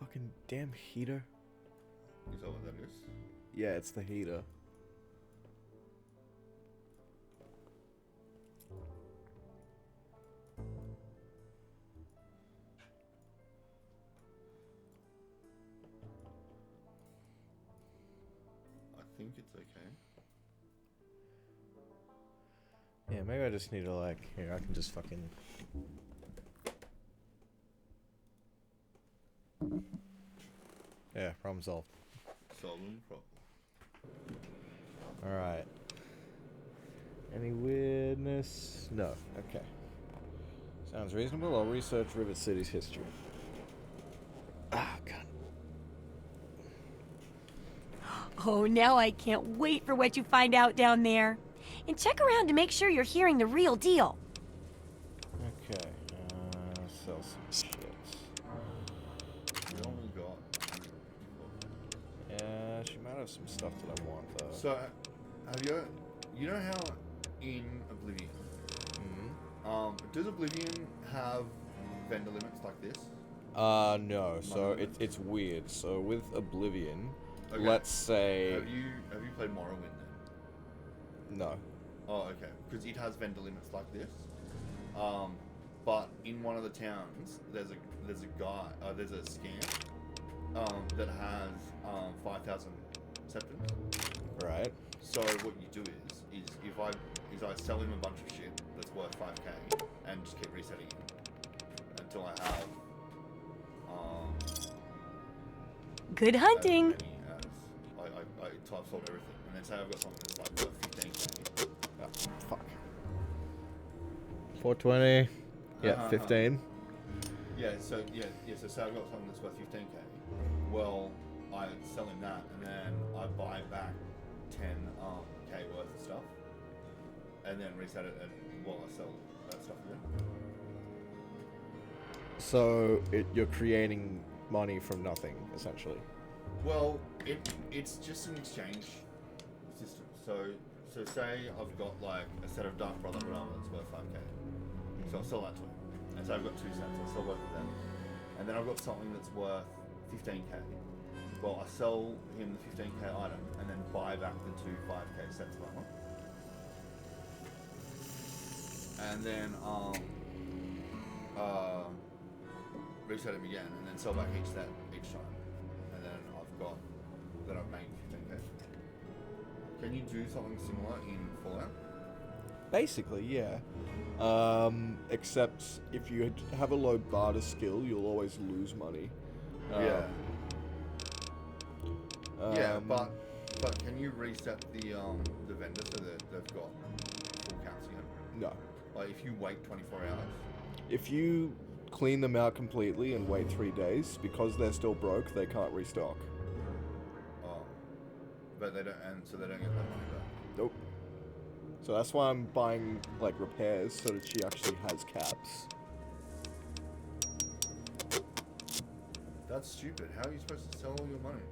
Fucking damn heater. Is that what that is? Yeah, it's the heater. I think it's okay. Yeah, maybe I just need to like, here, I can just fucking... Yeah, problem solved. Solving problem. Alright. Any weirdness? No. Okay. Sounds reasonable. I'll research Rivet City's history. Ah, God. Oh, now I can't wait for what you find out down there. And check around to make sure you're hearing the real deal. Okay. Sell some shit. We only got... Yeah, she might have some stuff that I want though. So, have you... You know how in Oblivion... does Oblivion have vendor limits like this? No. So it's weird. So with Oblivion, let's say... Have you played Morrowind then? No. Oh, okay. Because it has vendor limits like this. But in one of the towns, there's a guy, there's a scam that has 5,000 septums. Right. So what you do is I sell him a bunch of shit that's worth 5k and just keep resetting it until I have Good hunting. as many as I've sold everything, and then say I've got something that's like worth 15k. Oh, fuck. 420. Yeah, 15. Yeah, so say I've got something that's worth 15k. Well, I sell him that, and then I buy back 10k worth of stuff, and then reset it, and I sell that stuff again. So you're creating money from nothing, essentially. Well, it's just an exchange system. So say I've got like a set of Dark Brotherhood armor that's worth 5k. So I'll sell that to him. And so I've got two sets, I'll sell both of them. And then I've got something that's worth 15k. Well, I sell him the 15k item and then buy back the two 5k sets of armor. and then reset him again, and then sell back each time, and then then I've made 15k. Can you do something similar in Fallout? Basically, yeah. Except if you have a low barter skill, you'll always lose money. Yeah, but can you reset the vendor so that they've got full caps again? No. Like if you wait 24 hours. If you clean them out completely and wait 3 days, because they're still broke, they can't restock. Oh, but they don't, and so they don't get that money back. Nope. So that's why I'm buying like repairs so that she actually has caps. That's stupid. How are you supposed to sell all your money?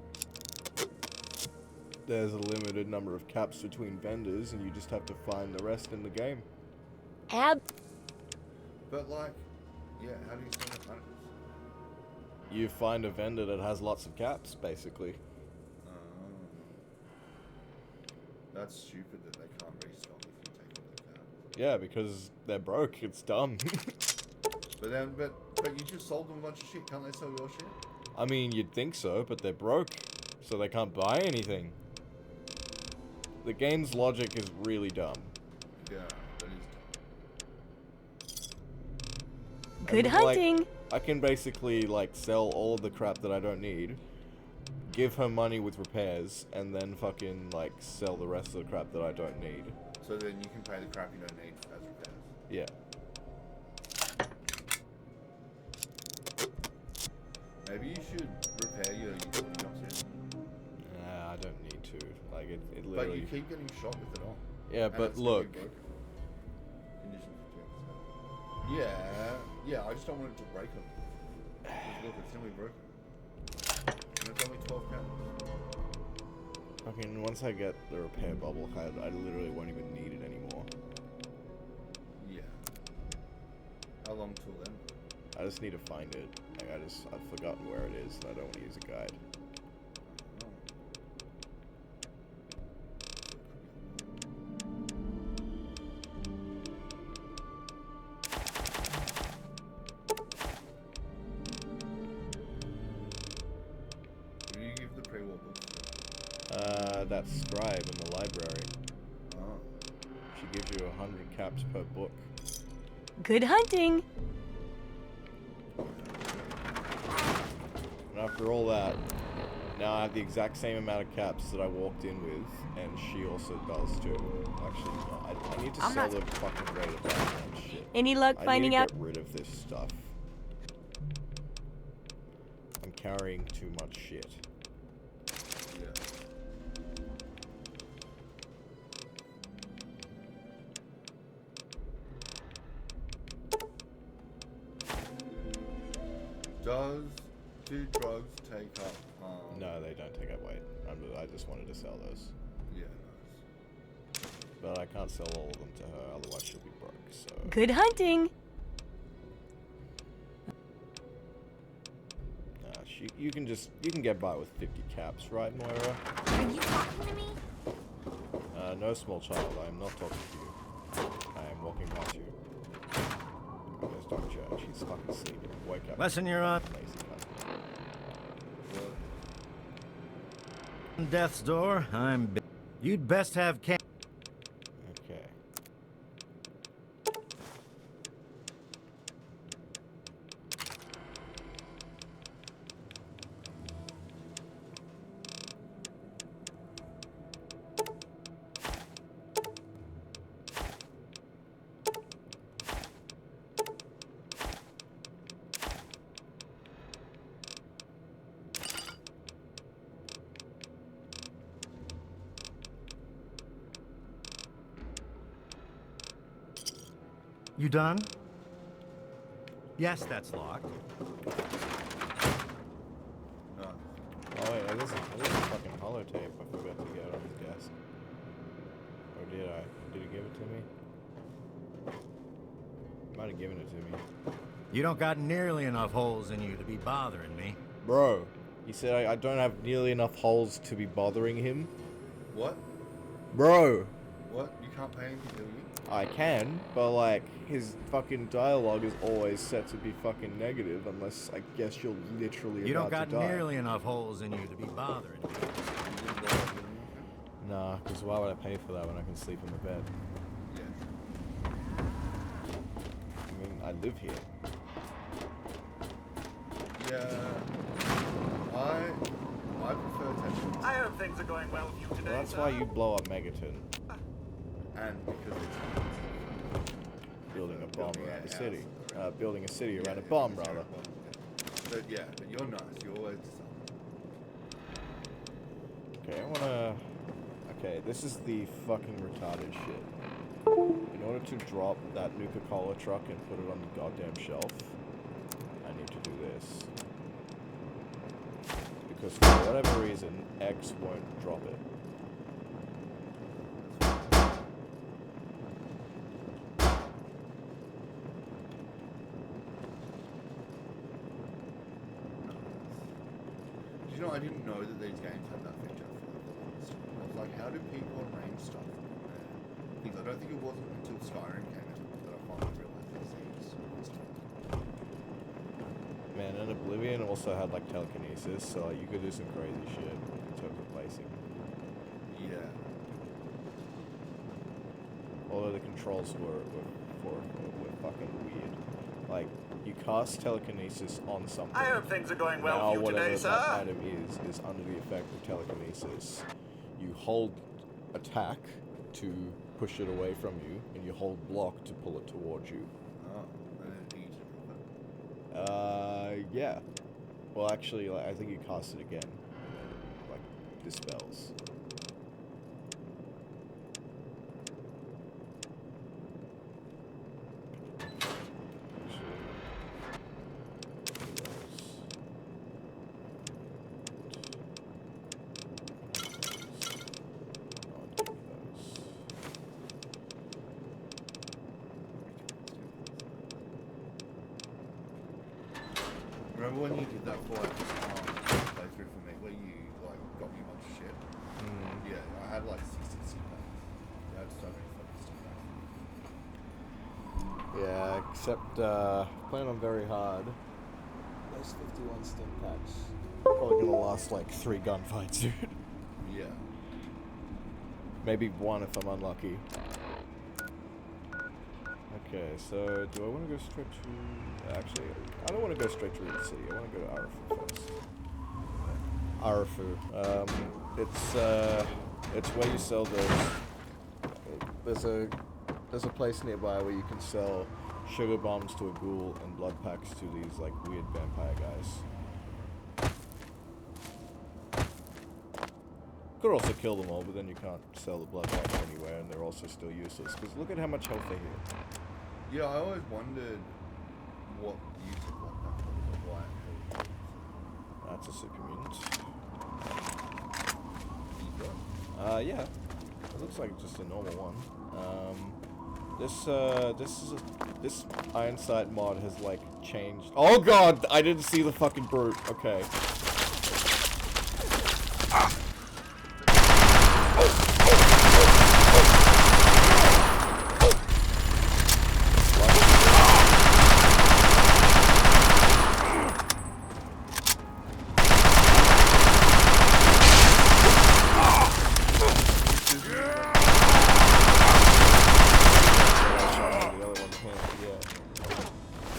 There's a limited number of caps between vendors, and you just have to find the rest in the game. But like, yeah, how do you sell your money? You find a vendor that has lots of caps, basically. That's stupid that they can't restock if you take all their caps. Yeah, because they're broke. It's dumb. but you just sold them a bunch of shit. Can't they sell your shit? I mean, you'd think so, but they're broke, so they can't buy anything. The game's logic is really dumb. Yeah, that is dumb. Good hunting! Like, I can basically, like, sell all of the crap that I don't need, give her money with repairs, and then fucking, like, sell the rest of the crap that I don't need. So then you can pay the crap you don't need as repairs. Yeah. Maybe you should repair your utility jumps here. Nah, I don't need to. Like, it literally... But you keep getting shot with it on. Yeah, And but it's look... Condition 58%. Yeah, I just don't want it to break them. Look, it's nearly broken. And it's only 12 caps. Fucking, once I get the repair bubble head, I literally won't even need it anymore. Yeah. How long till then? I just need to find it. Like, I've forgotten where it is, and I don't want to use a guide. Who do you give the pre-war books to? That scribe in the library. Oh. She gives you 100 caps per book. Good hunting! And after all that, now I have the exact same amount of caps that I walked in with, and she also does too. Actually, no, I need to sell the fucking rate of that shit. Any luck finding out? I need to get rid of this stuff. I'm carrying too much shit. Do drugs take up? No, they don't take up weight. I just wanted to sell those. Yeah, nice. But I can't sell all of them to her, otherwise she'll be broke. So. Good hunting! You can get by with 50 caps, right, Moira? Are you talking to me? No, small child. I am not talking to you. I am walking past you. There's Dr. Church. He's fucking sleeping. Wake up. Lesson you're on. Death's door. You'd best have Okay. You done? Yes, that's locked. Oh wait, there's a fucking holotape I forgot to get on his desk. Or did I? Did he give it to me? Might have given it to me. You don't got nearly enough holes in you to be bothering me. Bro, he said I don't have nearly enough holes to be bothering him. What? Bro! What? You can't pay him to kill you? I can, but like his fucking dialogue is always set to be fucking negative, unless I guess you're literally You don't about got to die. nearly enough holes in you to be bothering me. Nah, because why would I pay for that when I can sleep in the bed? I mean, I live here. Yeah. I prefer attention. I hope things are going well with you today. Well, that's why you blow up Megaton. And because it's building a bomb around a city. Building a city around a bomb, rather. But yeah, but you're nice. You're always Okay, I wanna... Okay, this is the fucking retarded shit. In order to drop that Nuka-Cola truck and put it on the goddamn shelf, I need to do this. Because for whatever reason, X won't drop it. You know, I didn't know that these games had that feature for the longest. I was like, how do people arrange stuff from there? Because I don't think it wasn't until Skyrim came out that I finally realized these things. Man, and Oblivion also had like telekinesis, so like, you could do some crazy shit in terms of placing. Yeah. Although the controls were fucking weird. Like, you cast telekinesis on something. I hope things are going well now for you whatever today, that sir. item is under the effect of telekinesis. You hold attack to push it away from you, and you hold block to pull it towards you. Oh, I didn't need to. Yeah. Well, actually, like, I think you cast it again, and then it, like, dispels. Remember when you did that for like playthrough for me, where you like got me a bunch of shit? Yeah, I had like 60 stick packs. I had so many fucking stick packs. Yeah, except playing on very hard. Those 51 stim packs probably gonna last like 3 gunfights, dude. Yeah. Maybe 1 if I'm unlucky. Okay, so do I want to go straight to... Actually, I don't want to go straight to the city. I want to go to Arafu first. Arafu. It's where you sell those... There's a place nearby where you can sell sugar bombs to a ghoul and blood packs to these, like, weird vampire guys. Could also kill them all, but then you can't sell the blood packs anywhere, and they're also still useless. Because look at how much health they hit. Yeah, I always wondered what you took like that for, why. That's a super mutant. Yeah. It looks like just a normal one. This Iron Sight mod has like changed. Oh god, I didn't see the fucking brute. Okay.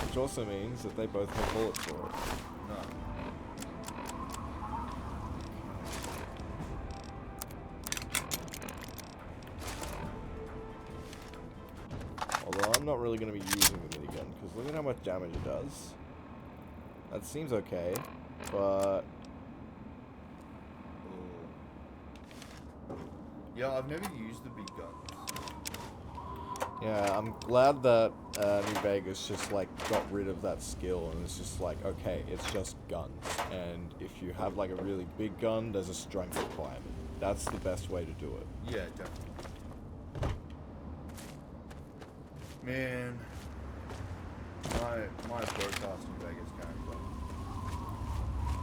Which also means that they both have bullets for it. No. Although I'm not really going to be using the minigun, because look at how much damage it does. That seems okay, but... Yeah, I've never used the big guns. Yeah, I'm glad that New Vegas just like got rid of that skill and it's just like, okay, it's just guns. And if you have like a really big gun, there's a strength requirement. That's the best way to do it. Yeah, definitely. Man, my broadcast in Vegas carries on.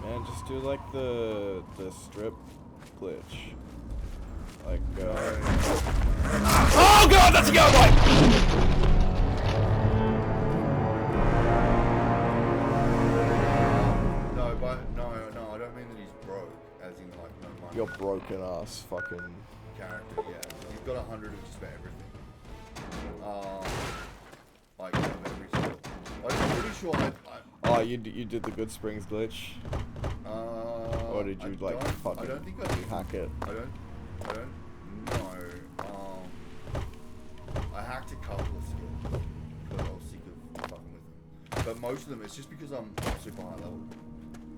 Man, just do like the strip glitch. Like, Oh god, that's a cowboy! No, I don't mean that he's broke, as in like no money. You're broken ass fucking Character, yeah. He's got 100 of just about everything. Like every skill. I'm pretty sure Oh, you did the Good Springs glitch? Or did you like fucking I don't think I did. hack it? I don't know. I hacked a couple of skills because I was sick of fucking with them. But most of them, it's just because I'm super high level,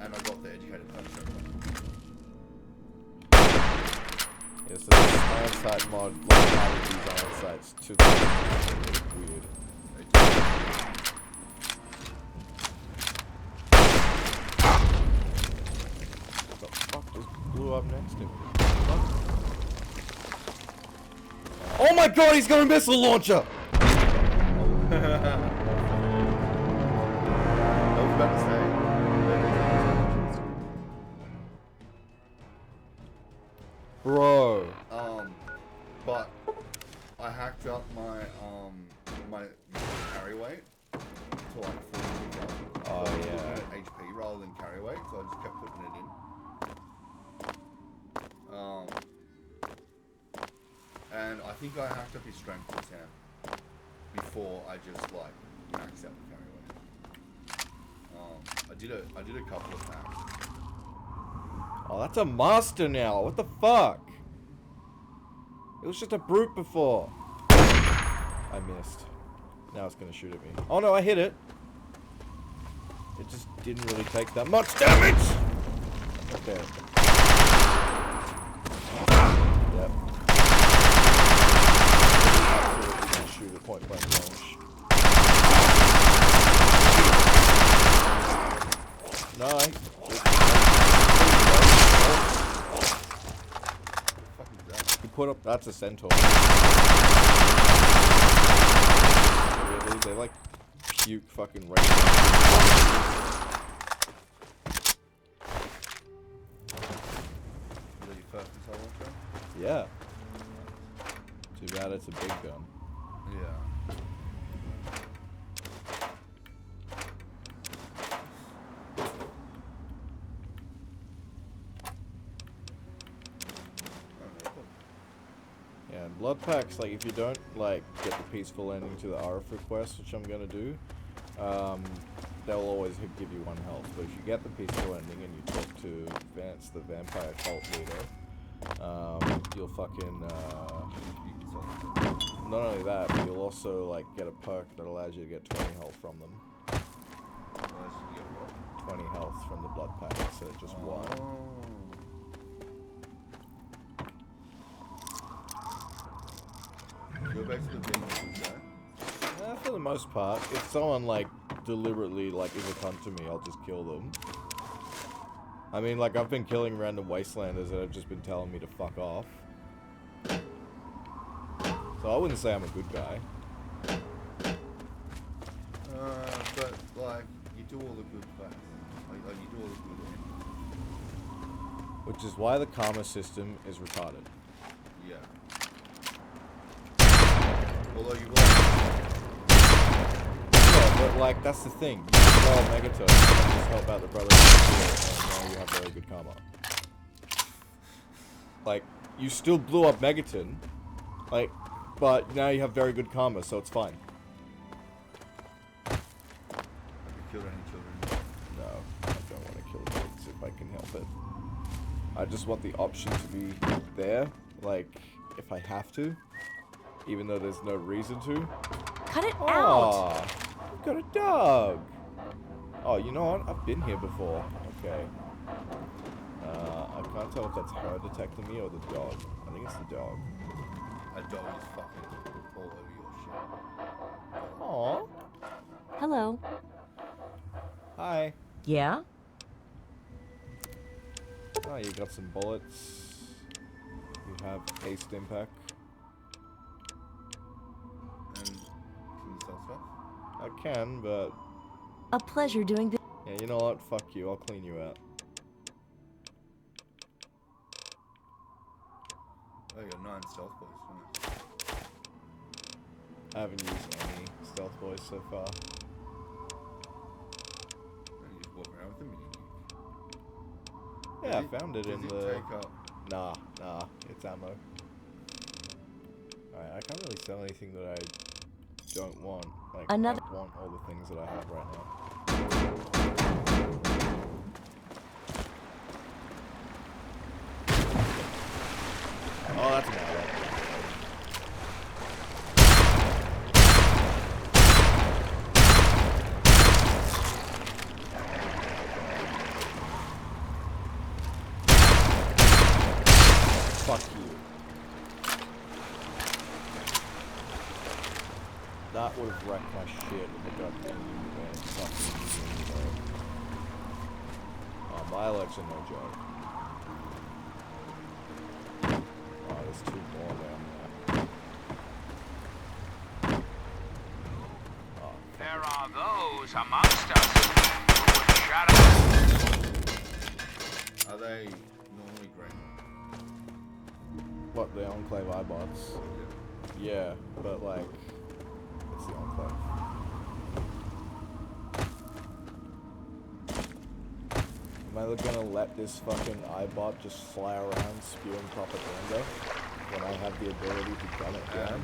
and I got the educated punch. Yeah, so this iron sight mod, like added these iron sights to the weird. What the fuck just blew up next to me? Oh my god, he's got a missile launcher! I was about to say. Bro. But I hacked up my my carry weight to like 42,000. Oh yeah. HP rather than carry weight, so I just kept putting it in. And I think I hacked up his strength to 10 before I just like maxed out the carry weight. I did a couple of hacks. Oh, that's a master now. What the fuck? It was just a brute before. I missed. Now it's gonna shoot at me. Oh no, I hit it. It just didn't really take that much damage. Okay. Yep. Absolutely gonna shoot at point blank range. Nice. You put up. That's a centaur. Really? They like puke fucking right. Is that your first missile launcher? Yeah. Too bad it's a big gun. Yeah. Yeah, and blood packs, like, if you don't, like, get the peaceful ending to the RF request, which I'm gonna do, they'll always give you 1 health. But if you get the peaceful ending and you talk to Vance, the vampire cult leader, you'll fucking, not only that, but you'll also, like, get a perk that allows you to get 20 health from them. 20 health from the blood pack instead of just 1. Go back to the beginning, For the most part, if someone like deliberately like is a cunt to me, I'll just kill them. I mean, like I've been killing random wastelanders that have just been telling me to fuck off. So I wouldn't say I'm a good guy. But like you do all the good quests. Like you do all the good ones. Which is why the karma system is retarded. Yeah. Although you will. Yeah, but like that's the thing. You can blow up Megaton and just help out the brothers and now you have very good karma. Like, you still blew up Megaton, like, but now you have very good karma, so it's fine. Have you killed any children? No, I don't want to kill kids if I can help it. I just want the option to be there, like, if I have to. Even though there's no reason to. Cut it out! I've got a dog! Oh, you know what? I've been here before. Okay. I can't tell if that's her detecting me or the dog. I think it's the dog. A dog is fucking all over your shit. Aww. Hello. Hi. Yeah? Oh, you got some bullets. You have a stim pack. And can you sell stuff? I can, but... A pleasure doing this. Yeah, you know what? Fuck you. I'll clean you out. Oh, you got 9 stealth boys. Nice. I haven't used any stealth boys so far. You just walk around with them. Yeah, I found it in Does the. it take up? Nah, it's ammo. Alright, I can't really sell anything that I don't want. Like, I want all the things that I have right now. Oh, that's an arrow. Fuck you. That would have wrecked my shit with the goddamn man. Fucking oh, my legs are no joke. Oh, there's 2 more down there. Oh. There are those amongst us who would shut up. Are they normally green? What, the Enclave iBots? Yeah, but like, it's the Enclave. Am I gonna let this fucking iBot just fly around spewing propaganda when I have the ability to gun it down?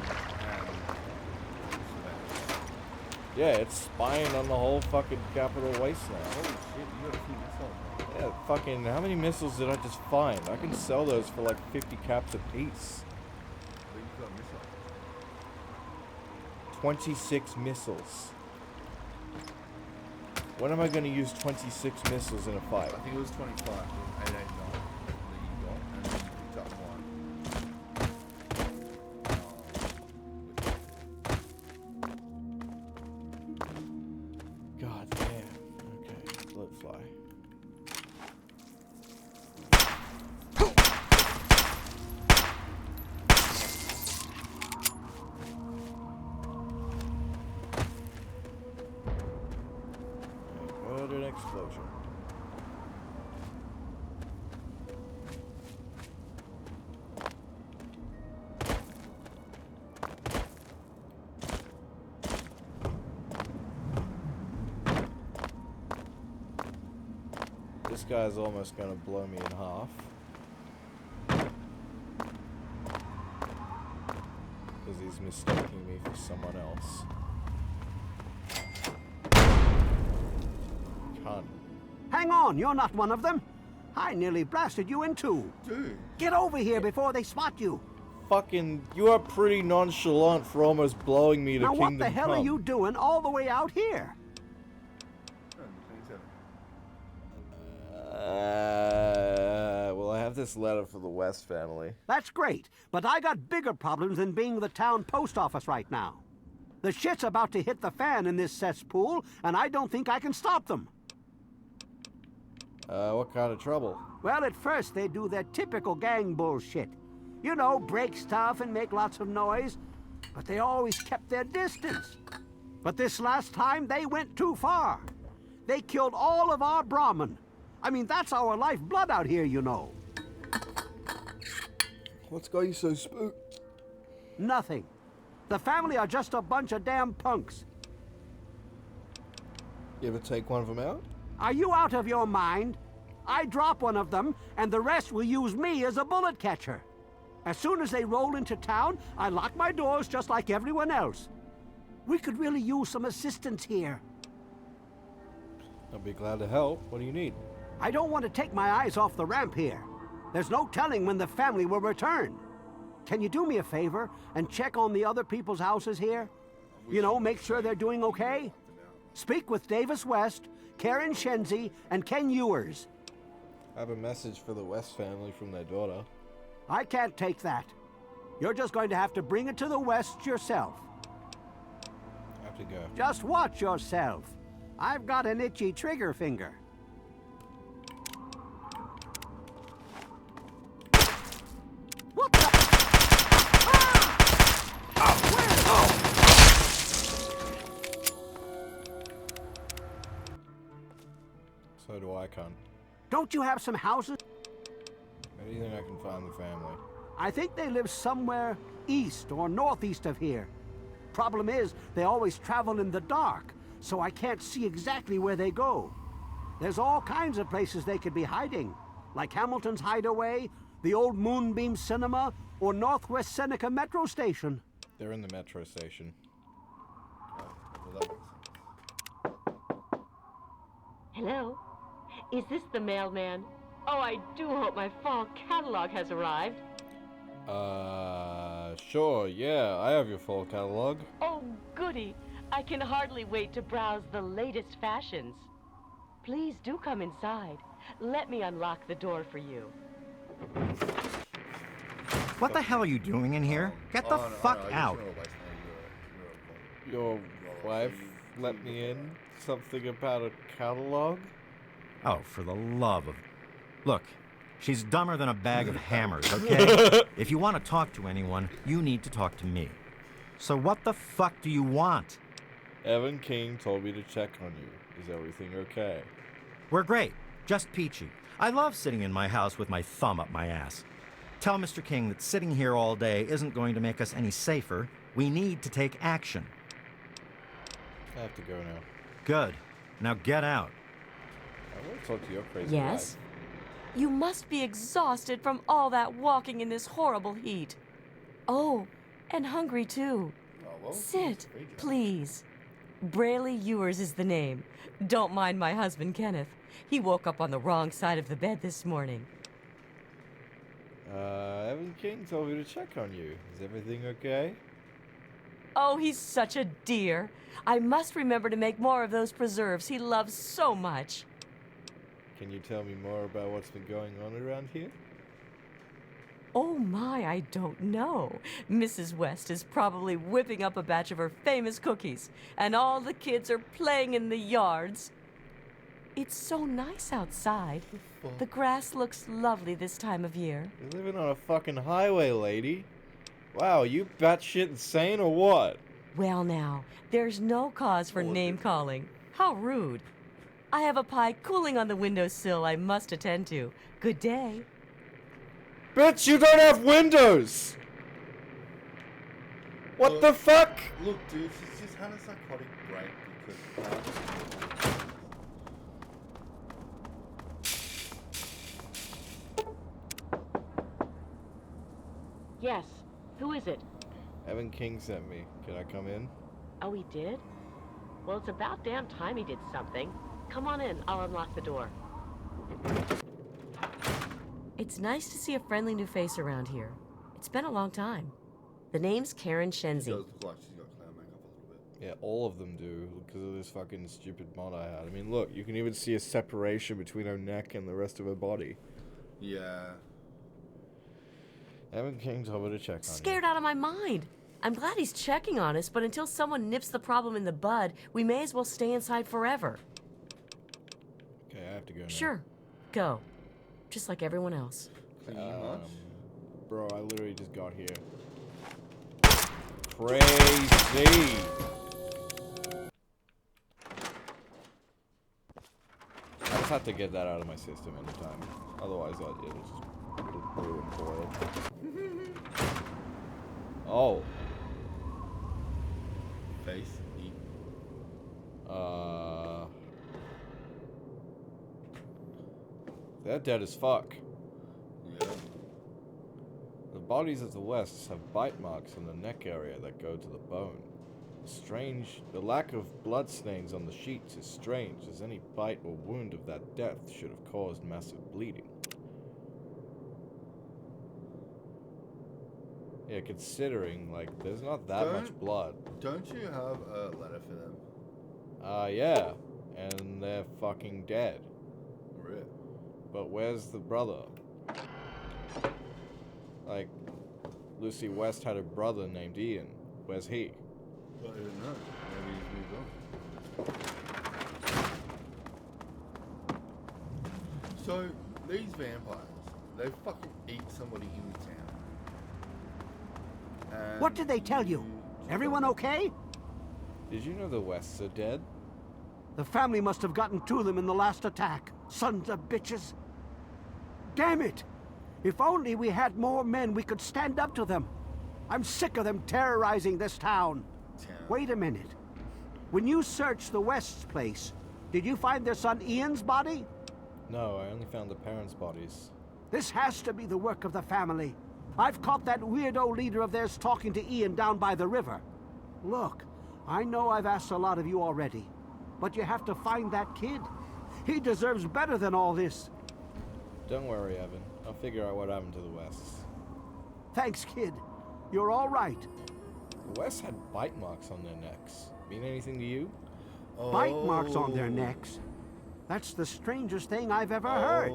Yeah, it's spying on the whole fucking Capital Waste now. Holy shit, you got a few missiles. Yeah, fucking, how many missiles did I just find? I can sell those for like 50 caps a piece. But you got missiles. 26 missiles. When am I going to use 26 missiles in a fight? I think it was 25. It was 889 that you got, and then you picked up one. God damn. Okay, let fly. What an explosion. This guy's almost gonna blow me in half. Because he's mistaking me for someone else. Cunt. Hang on, you're not one of them. I nearly blasted you in 2. Dude. Get over here before they spot you. Fucking, you are pretty nonchalant for almost blowing me to now Kingdom what the hell Come. are you doing all the way out here? Well, I have this letter for the West family. That's great, but I got bigger problems than being the town post office right now. The shit's about to hit the fan in this cesspool, and I don't think I can stop them. What kind of trouble? Well, at first they do their typical gang bullshit. You know, break stuff and make lots of noise, but they always kept their distance. But this last time, they went too far. They killed all of our Brahmin. I mean, that's our lifeblood out here, you know. What's got you so spooked? Nothing. The family are just a bunch of damn punks. You ever take one of them out? Are you out of your mind? I drop one of them, and the rest will use me as a bullet catcher. As soon as they roll into town, I lock my doors just like everyone else. We could really use some assistance here. I'll be glad to help. What do you need? I don't want to take my eyes off the ramp here. There's no telling when the family will return. Can you do me a favor and check on the other people's houses here? You know, make sure they're doing okay? Speak with Davis West, Karen Shenzi, and Ken Ewers. I have a message for the West family from their daughter. I can't take that. You're just going to have to bring it to the West yourself. I have to go. Just watch yourself. I've got an itchy trigger finger. What the? So do I, cunt. Don't you have some houses? Anything I can find the family. I think they live somewhere east or northeast of here. Problem is, they always travel in the dark, so I can't see exactly where they go. There's all kinds of places they could be hiding, like Hamilton's Hideaway, the old Moonbeam Cinema, or Northwest Seneca Metro Station. They're in the metro station. Hello? Is this the mailman? Oh, I do hope my fall catalog has arrived. Sure, yeah, I have your full catalog. Oh, goody. I can hardly wait to browse the latest fashions. Please do come inside. Let me unlock the door for you. What the hell are you doing in here? Get the fuck out. Your wife let me in? Something about a catalog? Oh, for the love of... Look, she's dumber than a bag of hammers, okay? If you want to talk to anyone, you need to talk to me. So what the fuck do you want? Evan King told me to check on you. Is everything okay? We're great. Just peachy. I love sitting in my house with my thumb up my ass. Tell Mr. King that sitting here all day isn't going to make us any safer. We need to take action. I have to go now. Good. Now get out. I want to talk to your crazy Yes? wife. You must be exhausted from all that walking in this horrible heat. Oh, and hungry too. Sit, please. Brayley Ewers is the name. Don't mind my husband, Kenneth. He woke up on the wrong side of the bed this morning. Evan King told me to check on you. Is everything okay? Oh, he's such a dear. I must remember to make more of those preserves he loves so much. Can you tell me more about what's been going on around here? Oh my, I don't know. Mrs. West is probably whipping up a batch of her famous cookies, and all the kids are playing in the yards. It's so nice outside. The grass looks lovely this time of year. You're living on a fucking highway, lady. Wow, you batshit insane or what? Well now, there's no cause for name-calling. How rude. I have a pie cooling on the windowsill I must attend to. Good day. Bitch, you don't have windows! What the fuck? Look, dude, she's just had a psychotic break because... Yes. Who is it? Evan King sent me. Can I come in? Oh, he did? Well, it's about damn time he did something. Come on in. I'll unlock the door. It's nice to see a friendly new face around here. It's been a long time. The name's Karen Shenzi. She does look like she's got clown makeup a little bit. Yeah, all of them do, because of this fucking stupid mod I had. I mean, look, you can even see a separation between her neck and the rest of her body. Yeah. Evan King told me to check on you. Scared out of my mind. I'm glad he's checking on us, but until someone nips the problem in the bud, we may as well stay inside forever. Okay, I have to go now. Sure. Go. Just like everyone else. Bro, I literally just got here. Crazy! I just have to get that out of my system anytime. Otherwise, it'll brew and boil. Oh. Face, eat. They're dead as fuck. Yeah. The bodies of the Wests have bite marks on the neck area that go to the bone. The lack of blood stains on the sheets is strange, as any bite or wound of that depth should have caused massive bleeding. Yeah, considering, like, there's not that much blood. Don't you have a letter for them? Yeah. And they're fucking dead. Rip. But where's the brother? Like, Lucy West had a brother named Ian. Where's he? I don't know. Maybe he's moved on. So, these vampires, they fucking eat somebody in the town. And What did they tell you? Everyone okay? Did you know the Wests are dead? The family must have gotten to them in the last attack. Sons of bitches. Damn it! If only we had more men, we could stand up to them. I'm sick of them terrorizing this town. Wait a minute. When you searched the West's place, did you find their son Ian's body? No, I only found the parents' bodies. This has to be the work of the family. I've caught that weirdo leader of theirs talking to Ian down by the river. Look, I know I've asked a lot of you already, but you have to find that kid. He deserves better than all this. Don't worry, Evan. I'll figure out what happened to the Wests. Thanks, kid. You're all right. The Wests had bite marks on their necks. Mean anything to you? Bite marks on their necks? That's the strangest thing I've ever heard.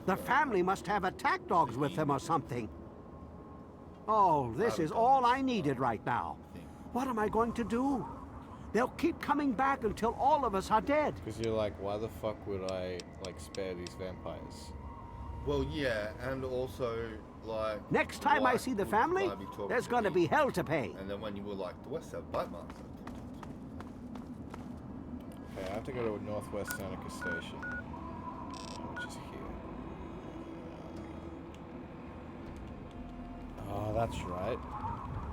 The family must have attack dogs with them or something. Oh, this is all I needed right now. What am I going to do? They'll keep coming back until all of us are dead. Because you're like, why the fuck would I, like, spare these vampires? Well, yeah, and also, like... Next time I see the family, there's gonna be hell to pay. And then when you were like, the West have bite marks. Okay, I have to go to Northwest Seneca Station, which is here. Oh, that's right.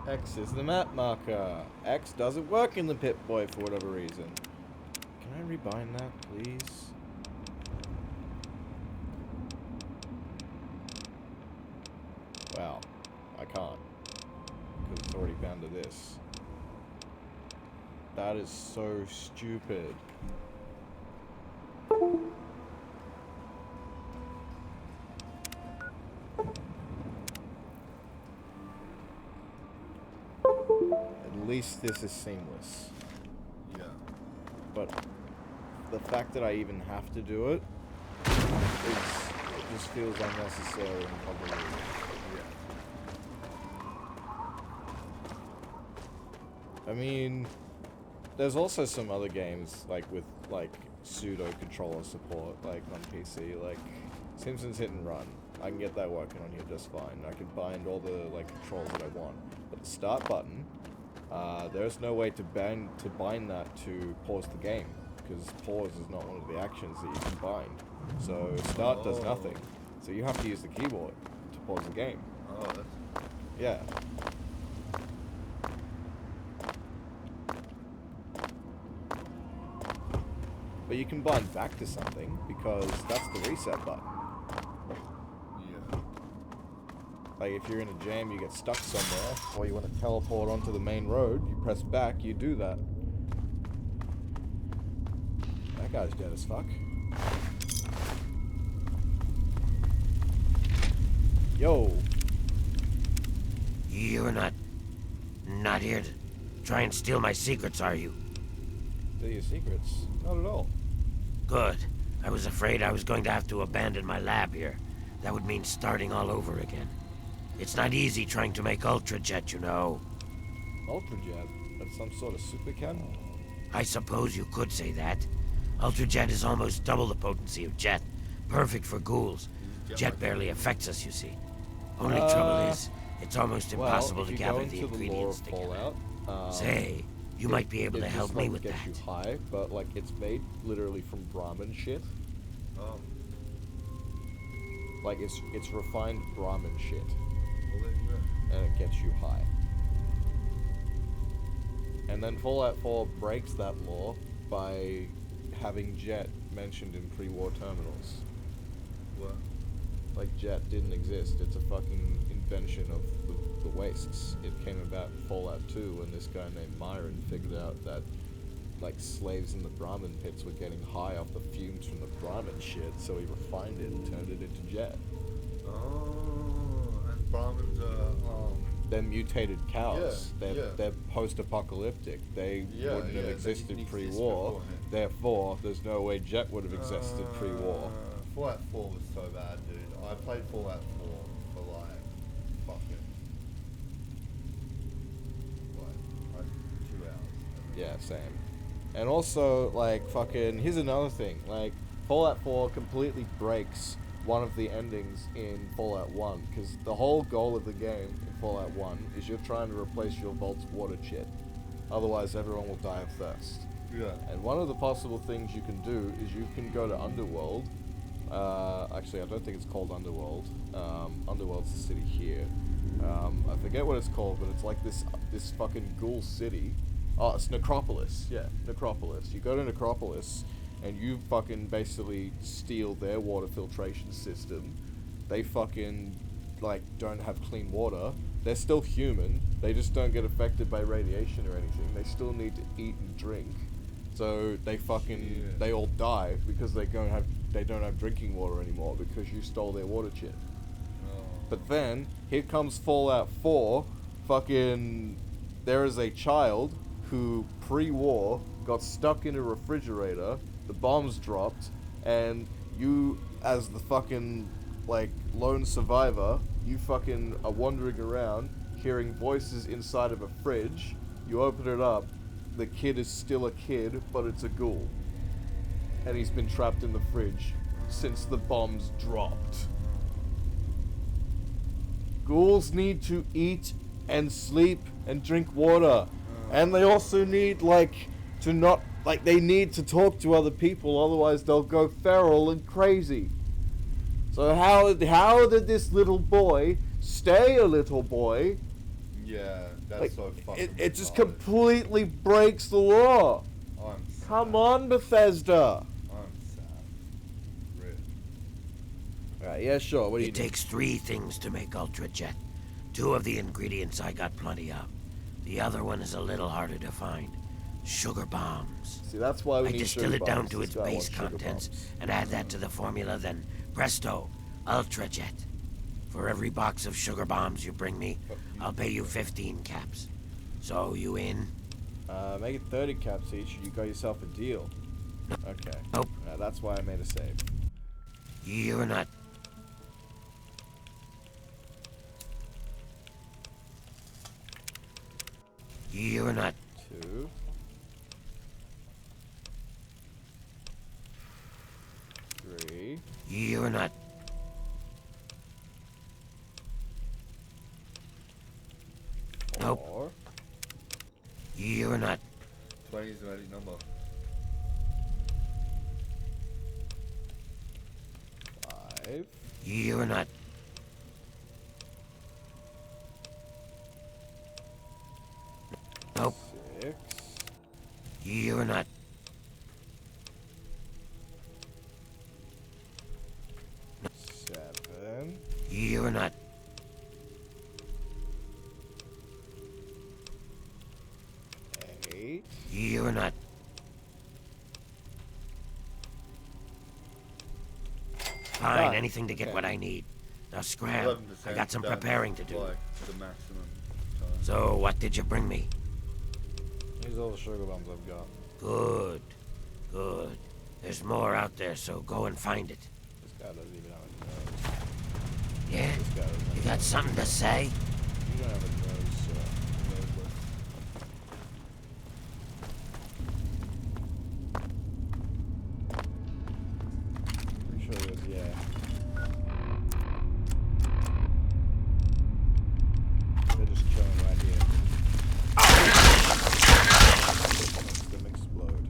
X is the map marker. X doesn't work in the Pip-Boy for whatever reason. Can I rebind that, please? Well, I can't. Because it's already bound to this. That is so stupid. At least this is seamless. Yeah. But the fact that I even have to do it, it just feels unnecessary and convoluted. I mean, there's also some other games like with like pseudo controller support, like on PC, like Simpsons Hit and Run. I can get that working on here just fine. I can bind all the like controls that I want. But the start button, there's no way to bind that to pause the game, because pause is not one of the actions that you can bind. So start does nothing. So you have to use the keyboard to pause the game. Oh, that's... Yeah. But you can bind back to something, because that's the reset button. Yeah. Like if you're in a jam, you get stuck somewhere, or you want to teleport onto the main road, you press back, you do that. That guy's dead as fuck. Yo. You're not here to try and steal my secrets, are you? Steal your secrets? Not at all. Good. I was afraid I was going to have to abandon my lab here. That would mean starting all over again. It's not easy trying to make Ultrajet, you know. Ultrajet? That's some sort of super cannon? I suppose you could say that. Ultrajet is almost double the potency of Jet. Perfect for ghouls. Jet barely affects us, you see. Only trouble is, it's almost impossible to gather the ingredients together. Say, you might be able to help me with that. It gets you high, but like it's made literally from Brahmin shit. Oh. Like it's refined Brahmin shit. Well, there you go. And it gets you high. And then Fallout 4 breaks that law by having Jet mentioned in pre-war terminals. What? Like Jet didn't exist. It's a fucking invention of the wastes. It came about in Fallout 2 when this guy named Myron figured out that like slaves in the Brahmin pits were getting high off the fumes from the Brahmin shit, so he refined it and turned it into Jet. Oh, and Brahmins are they're mutated cows. Yeah, they're post-apocalyptic. They wouldn't have existed pre-war. Therefore, there's no way Jet would have existed pre-war. Fallout 4 was so bad, dude. I played Fallout 4 for like fucking like 2 hours. Yeah, same. And also, like, fucking, here's another thing. Like, Fallout 4 completely breaks one of the endings in Fallout 1, because the whole goal of the game in Fallout 1 is you're trying to replace your vault's water chit. Otherwise, everyone will die of thirst. Yeah. And one of the possible things you can do is you can go to Underworld, Actually, I don't think it's called Underworld. Underworld's the city here. I forget what it's called, but it's like this fucking ghoul city. Oh, it's Necropolis. Yeah, Necropolis. You go to Necropolis, and you fucking basically steal their water filtration system. They fucking, like, don't have clean water. They're still human. They just don't get affected by radiation or anything. They still need to eat and drink. So they fucking, they all die because they don't have drinking water anymore because you stole their water chip. But then, here comes Fallout 4. Fucking, there is a child who, pre-war, got stuck in a refrigerator, the bombs dropped, and you, as the fucking, like, lone survivor, you fucking are wandering around, hearing voices inside of a fridge. You open it up, the kid is still a kid, but it's a ghoul. And he's been trapped in the fridge since the bombs dropped. Ghouls need to eat and sleep and drink water. And they also need, like, to not, like, they need to talk to other people, otherwise they'll go feral and crazy. So how did this little boy stay a little boy? Yeah, that's Like, so fucking it just retarded. completely breaks the law. I'm sad. Come on, Bethesda. I'm sad. Really. Alright, yeah, sure. What do you It need? takes 3 things to make Ultra Jet. 2 of the ingredients I got plenty of. The other one is a little harder to find. Sugar bombs. See, that's why we I need distill sugar it down bombs. to This its guy base wants sugar contents bombs. and add that to the formula, then presto, Ultra Jet. For every box of sugar bombs you bring me, I'll pay you 15 caps. So, you in? Make it 30 caps each, and you got yourself a deal. Okay. Nope. That's why I made a save. You're not. You're not. 2. 3. You're not. Nope. 4. You're not. 20 is the magic number. 5. You're not. 6. You're not. 7. You're not. 8. You're not. Fine, Nine. anything to get Okay. what I need. Now scram. 11%. I got some that's preparing to do. Like the maximum time. So, what did you bring me? These are all the sugar bombs I've got. Good. Good. There's more out there, so go and find it. This guy doesn't even have a nose. Yeah? This guy doesn't You have got something to say? You don't have a nose, sir. Pretty sure he was, yeah. They're just chilling right here. Makes them explode.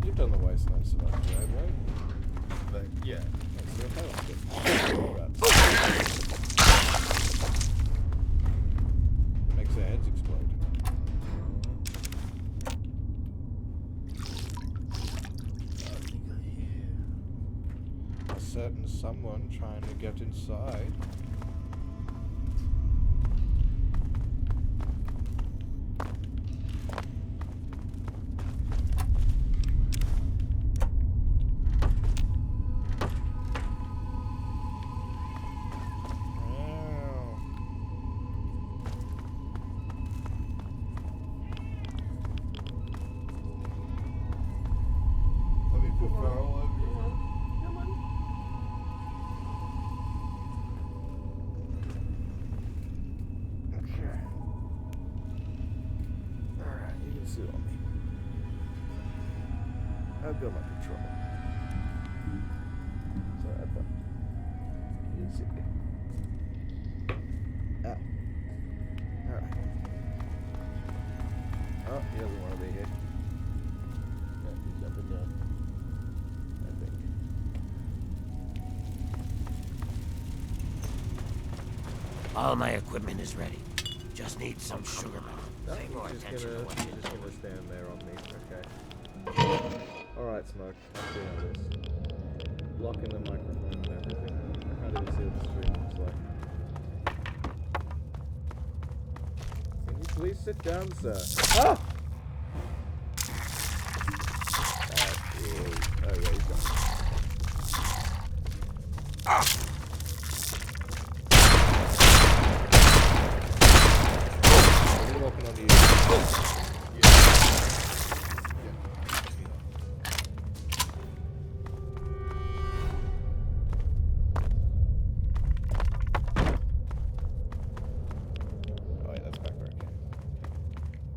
You've done the wasteland so much, right? But, yeah. That's your hell. Makes their heads explode. A certain someone trying to get inside. Let me put Farrell over here. Okay. Alright, you can sit on me. I've got my control. Sorry, I thought. You can sit here. Ah. Alright. Oh, he doesn't want to be here. Yeah, he's jumping down. All my equipment is ready. Just need some sugar melt. Pay more He's attention to what just you gonna do. stand there on me. Okay. Alright, Smoke. Let's see how this. Blocking the microphone and everything. I can't even see what the stream looks like. Can you please sit down, sir? Ah! Oh, yeah, he's gone. Ah! Are you walking on the Oh yeah, that's back where I came.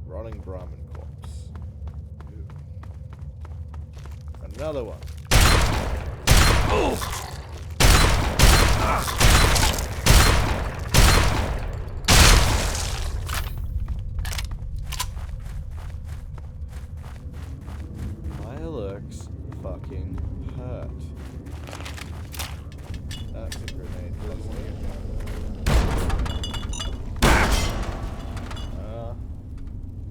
Rotting Brahmin corpse. Ew. Another one. Oh! Fireworks fucking hurt. That's a grenade. Doesn't it?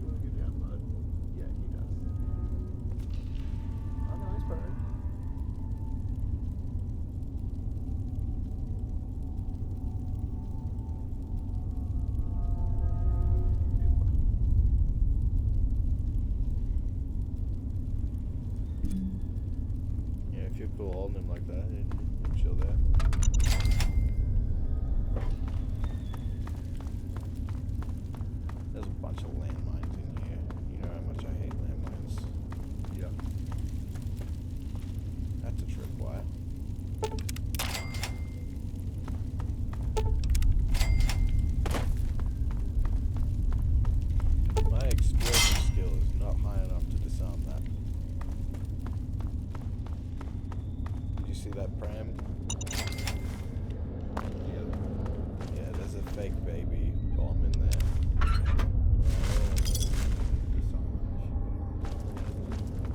You wanna get down, bud? Yeah, he does. Oh, no, he's perfect. Yeah, if you're cool holding him like that, then chill there. There's a bunch of landmines in here. You know how much I hate landmines. Yep. That's a tripwire. My explosive skill is not high enough to disarm that. Did you see that pram? Yeah, there's a fake baby bomb in there.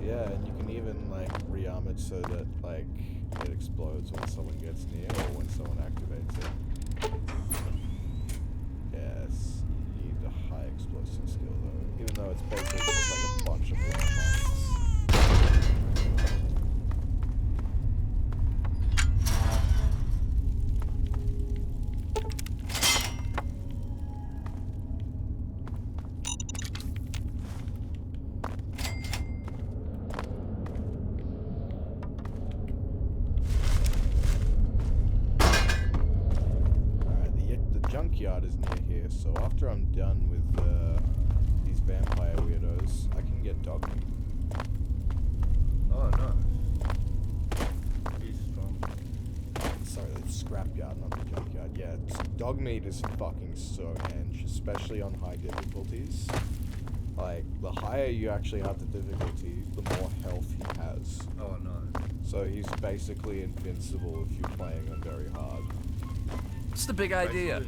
Yeah, and you can even like rearm it so that like it explodes when someone gets near or when someone activates it. Yes, you need a high explosive skill though, even though it's basically just like a bunch of landmines. Junkyard is near here, so after I'm done with these vampire weirdos, I can get dog meat. Oh no. He's strong. Sorry, the scrapyard, not the junkyard. Yeah, dog meat is fucking so hench, especially on high difficulties. Like, the higher you actually have the difficulty, the more health he has. Oh no. So he's basically invincible if you're playing him very hard. What's the big idea?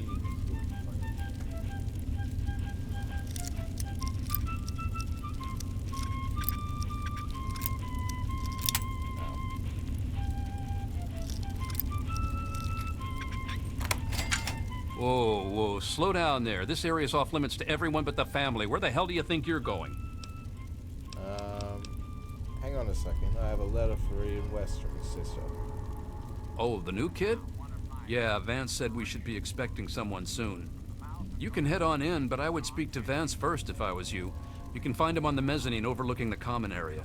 Whoa, whoa, slow down there. This area's off limits to everyone but the family. Where the hell do you think you're going? Hang on a second. I have a letter for Ian West from his sister. Oh, the new kid? Yeah, Vance said we should be expecting someone soon. You can head on in, but I would speak to Vance first if I was you. You can find him on the mezzanine overlooking the common area.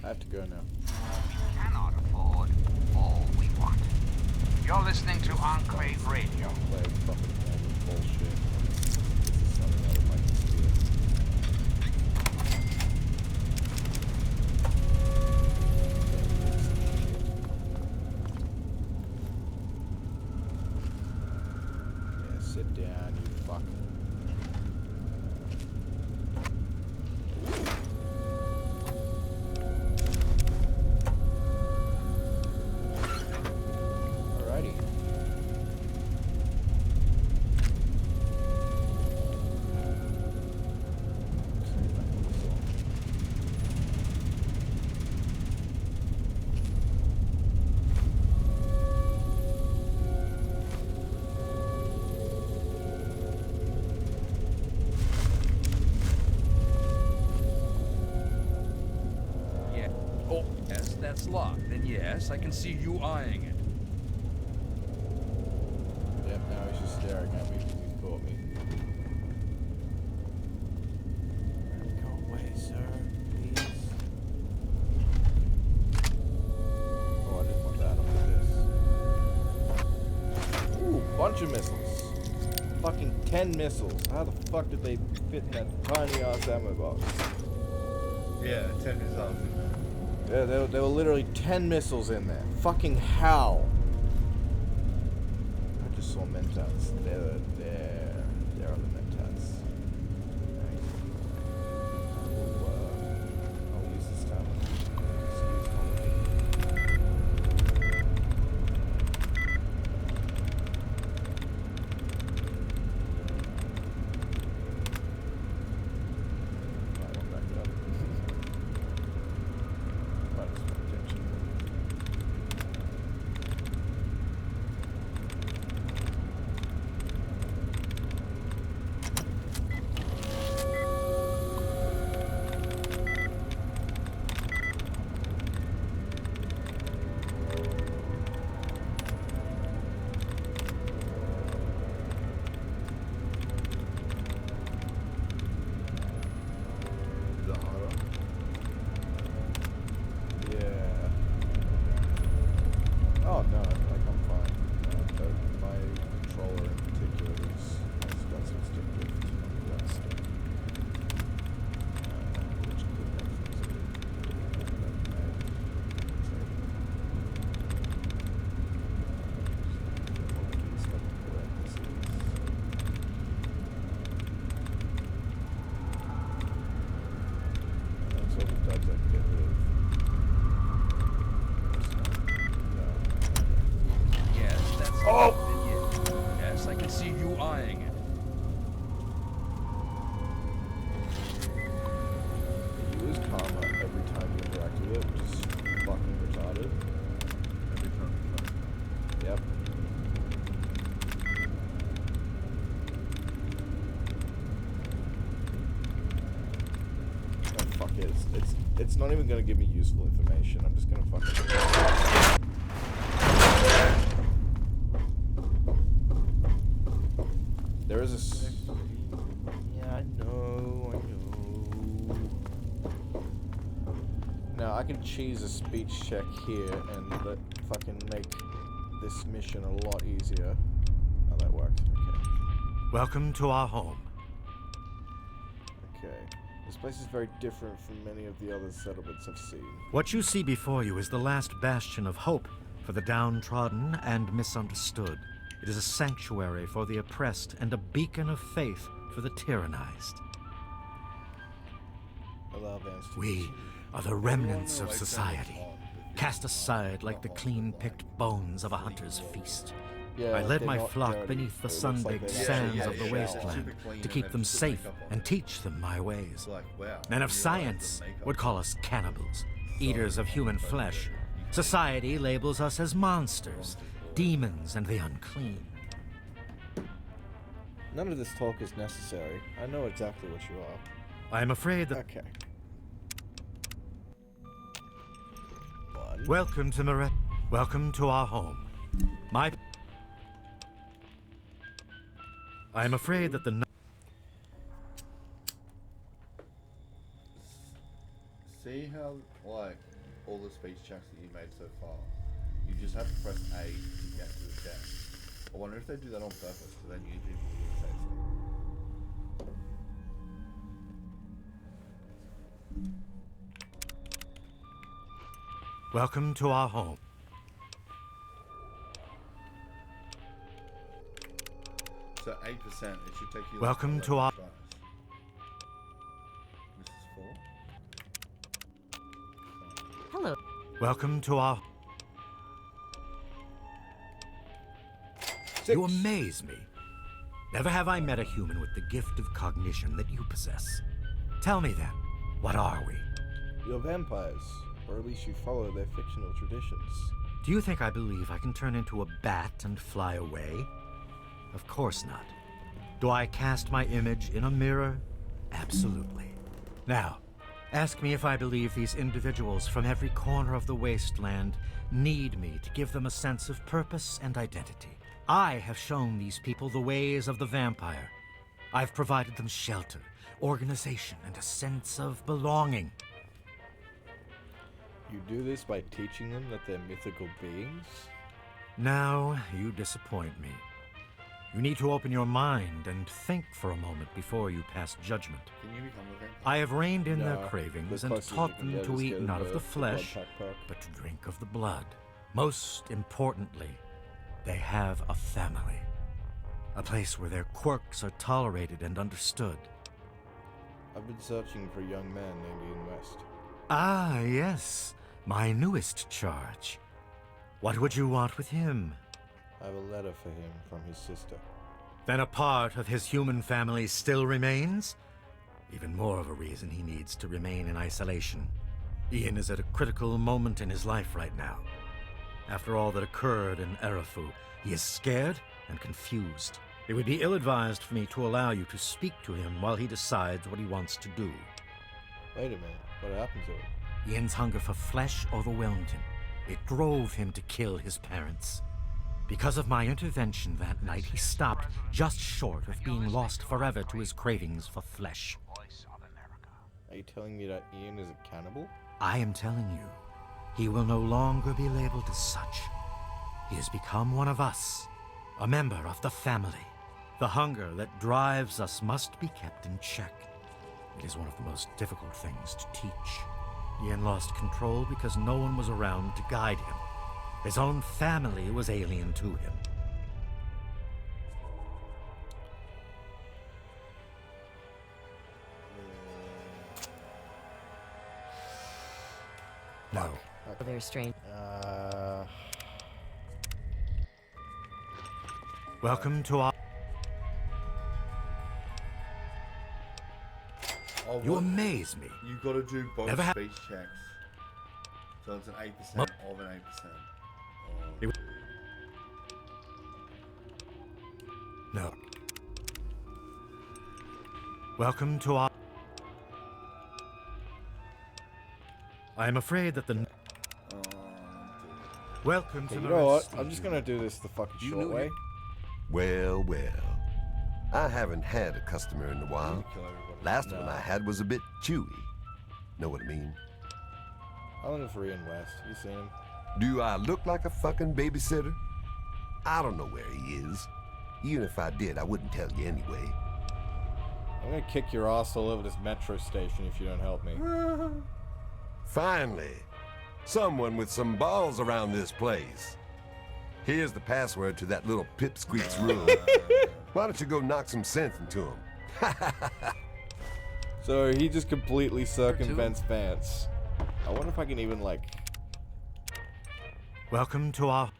I have to go now. We cannot afford all we want. You're listening to Enclave Radio. Play fucking bullshit. This is something I would like to see. Yeah, sit down, you fuck. Alrighty. Yes, that's locked. Then yes, I can see you eyeing it. Yep, now he's just staring at me because he's caught me. Go away, sir, please. Oh, I didn't want that. I'll put this. Ooh, bunch of missiles. Fucking 10 missiles. How the fuck did they fit in that tiny ass ammo box? Yeah, 10 missiles in there. Yeah, there were literally 10 missiles in there. Fucking how? I just saw Mentats. They're there. There are the Mentats. I'll use this time. Excuse me. I won't back it up. Minus my attention. Is it harder? Yeah. Oh no, like I'm fine. But my controller in particular has got some stick drift on that stick. Which could make things a bit that's all the dubs I can get rid of. Yes, that's locked. Then yes. Yes, I can see you eyeing it. You lose karma every time you interact with it, which is fucking retarded. Every time you fight. Yep. Oh, fuck it. It's not even gonna give me useful information. I'm just gonna fucking. There is a. Yeah, I know. Now I can cheese a speech check here and fucking make this mission a lot easier. Oh, that worked. Okay. Welcome to our home. Okay. This place is very different from many of the other settlements I've seen. What you see before you is the last bastion of hope for the downtrodden and misunderstood. It is a sanctuary for the oppressed and a beacon of faith for the tyrannized. Allow Vance to We continue. are the remnants of society, cast aside like the clean-picked bones of a hunter's feast. Yeah, I led they're my not flock dirty, beneath the but it looks like sun-baked they sands actually of the have a shower. wasteland Super clean to and keep they them just put safe makeup on. and teach them my ways. It's like, wow. Men of you science realize the would makeup call us cannibals, eaters of human flesh. Society labels us as monsters, demons, and the unclean. None of this talk is necessary. I know exactly what you are. I am afraid that... Okay. Welcome to Moret. Welcome to our home. I am afraid that the... See how, like, all the speech checks that you made so far, you just have to press A to get to the desk. I wonder if they do that on purpose, because then usually people will say Welcome to our home. so 8%, it should take you Welcome like to our... tries. This is 4. Hello. Welcome to our... You amaze me. Never have I met a human with the gift of cognition that you possess. Tell me then, what are we? You're vampires, or at least you follow their fictional traditions. Do you think I believe I can turn into a bat and fly away? Of course not. Do I cast my image in a mirror? Absolutely. Now, Ask me if I believe these individuals from every corner of the wasteland need me to give them a sense of purpose and identity. I have shown these people the ways of the vampire. I've provided them shelter, organization, and a sense of belonging. You do this by teaching them that they're mythical beings? Now you disappoint me. You need to open your mind and think for a moment before you pass judgment. Can you become a vampire? I have reined in their No, cravings the and closest taught you can them get to is eat get not of the blood flesh, pack perk. but to drink of the blood. Most importantly, they have a family. A place where their quirks are tolerated and understood. I've been searching for a young man named Ian West. Ah, yes. My newest charge. What would you want with him? I have a letter for him from his sister. Then a part of his human family still remains? Even more of a reason he needs to remain in isolation. Ian is at a critical moment in his life right now. After all that occurred in Arafu, he is scared and confused. It would be ill-advised for me to allow you to speak to him while he decides what he wants to do. Wait a minute, what happened to him? Ian's hunger for flesh overwhelmed him. It drove him to kill his parents. Because of my intervention that night, he stopped just short of being lost forever to his cravings for flesh. Are you telling me that Ian is a cannibal? I am telling you, he will no longer be labeled as such. He has become one of us, a member of the family. The hunger that drives us must be kept in check. It is one of the most difficult things to teach. Ian lost control because no one was around to guide him. His own family was alien to him. No. They're strange. Welcome to our... Oh, You what? amaze me. You gotta do both Never speech checks. So it's an 8% of an 8%. Oh. No. Welcome to our... I am afraid that the... Welcome to Hey, the you know what? Red I'm just gonna do this the fucking short way. Well, well. I haven't had a customer in a while. Last one I had was a bit chewy. Know what I mean? I'm looking for Ian West. You seen him? Do I look like a fucking babysitter? I don't know where he is. Even if I did, I wouldn't tell you anyway. I'm gonna kick your ass all over this metro station if you don't help me. Finally, someone with some balls around this place. Here's the password to that little pipsqueak's room. Why don't you go knock some sense into him? So he just completely circumvents Vance. I wonder if I can even, like... Welcome to our...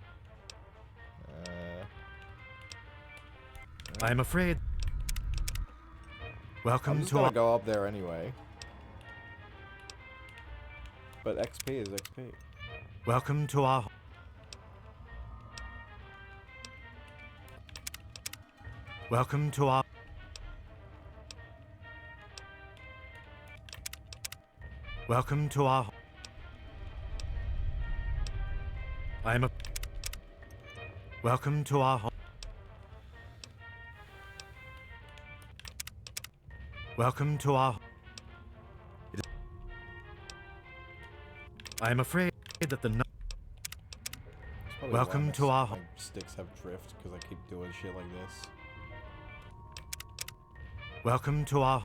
I'm afraid... Welcome I'm just to gonna our... go up there anyway. But XP is XP. Welcome to our... Welcome to our... Welcome to our... I'm a... Welcome to our... Welcome to our... I am afraid that the... Welcome to our... My sticks have drift because I keep doing shit like this. Welcome to our...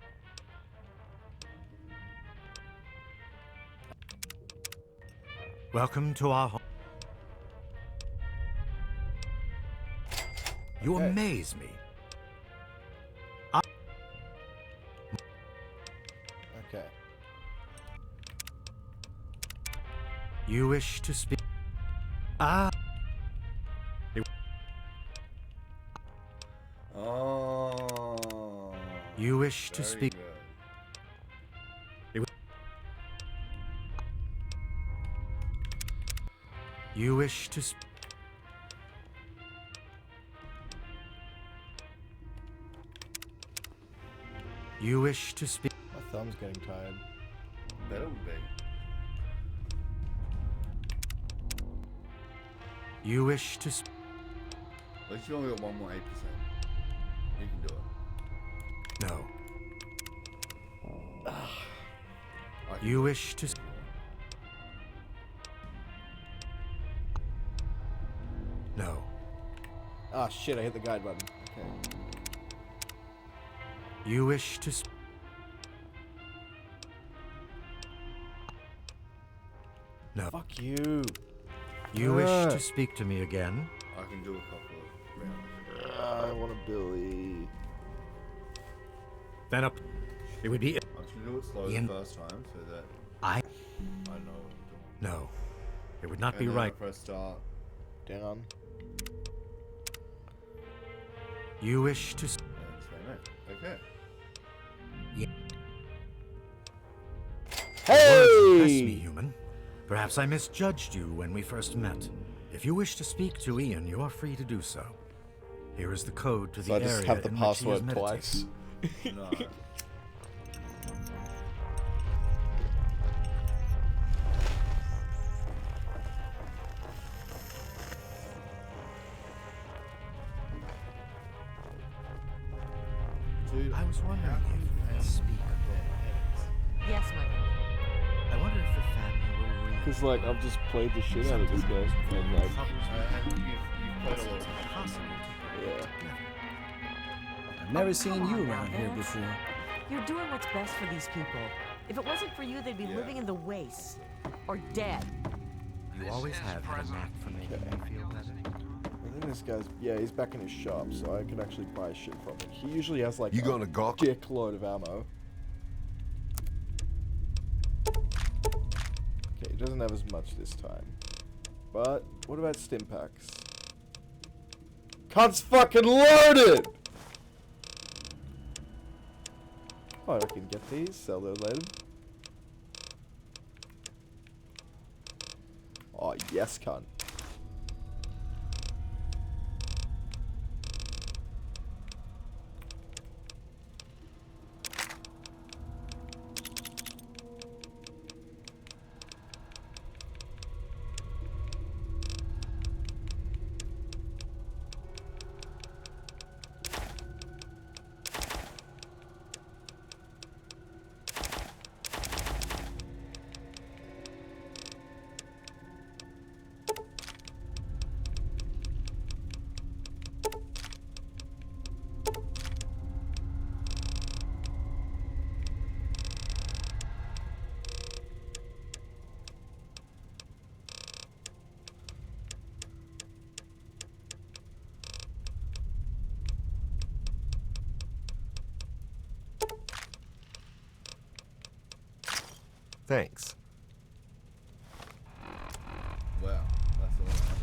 Welcome to our... You amaze me. Okay. You wish to speak... Ah! Oh. You wish to Very speak... good. You wish to speak... You wish to speak... My thumb's getting tired. bet it would be. You wish to... At least you only got one more 8%. You can do it. No. You wish to... No. Ah, shit, I hit the guide button. Okay. You wish to... No. Fuck you. You wish to speak to me again? I can do a couple of rounds. I want a Billy. Then up. It would be... I should do it slow the first time so that I know what I'm doing. No. It would not And be then right. I press start. Down. You wish to... And say no. Okay. Yeah. Hey! Words impress me, human. Perhaps I misjudged you when we first met. If you wish to speak to Ian, you are free to do so. Here is the code to the So I area just have the in which he is password twice. meditating. No. Dude, I was wondering if you could speak a bit. Yes, Michael. I wonder if the family will read. Because, like, I've just played the shit out of this game. And, like, you've played a lot. yeah. I've never seen you around here before. You're doing what's best for these people. If it wasn't for you, they'd be living in the wastes. Or dead. You always have had a knack for making me feel better. I think this guy's, yeah, he's back in his shop, so I can actually buy shit from him. He usually has, like, You gonna gawk? dickload of ammo. Okay, he doesn't have as much this time. But, what about stim packs? Cunt's fucking loaded! Oh, I can get these, sell those later. Oh, yes, cunt. Thanks. Wow, that's a lot.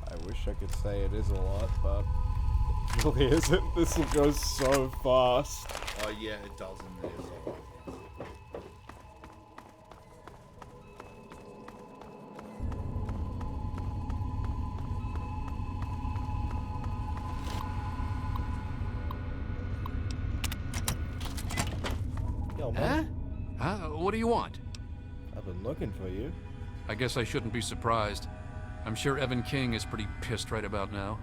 I wish I could say it is a lot, but it really isn't. This will go so fast. Oh yeah, it doesn't. It is a lot. Yo, Huh? man, Huh? What do you want? I've been looking for you. I guess I shouldn't be surprised. I'm sure Evan King is pretty pissed right about now.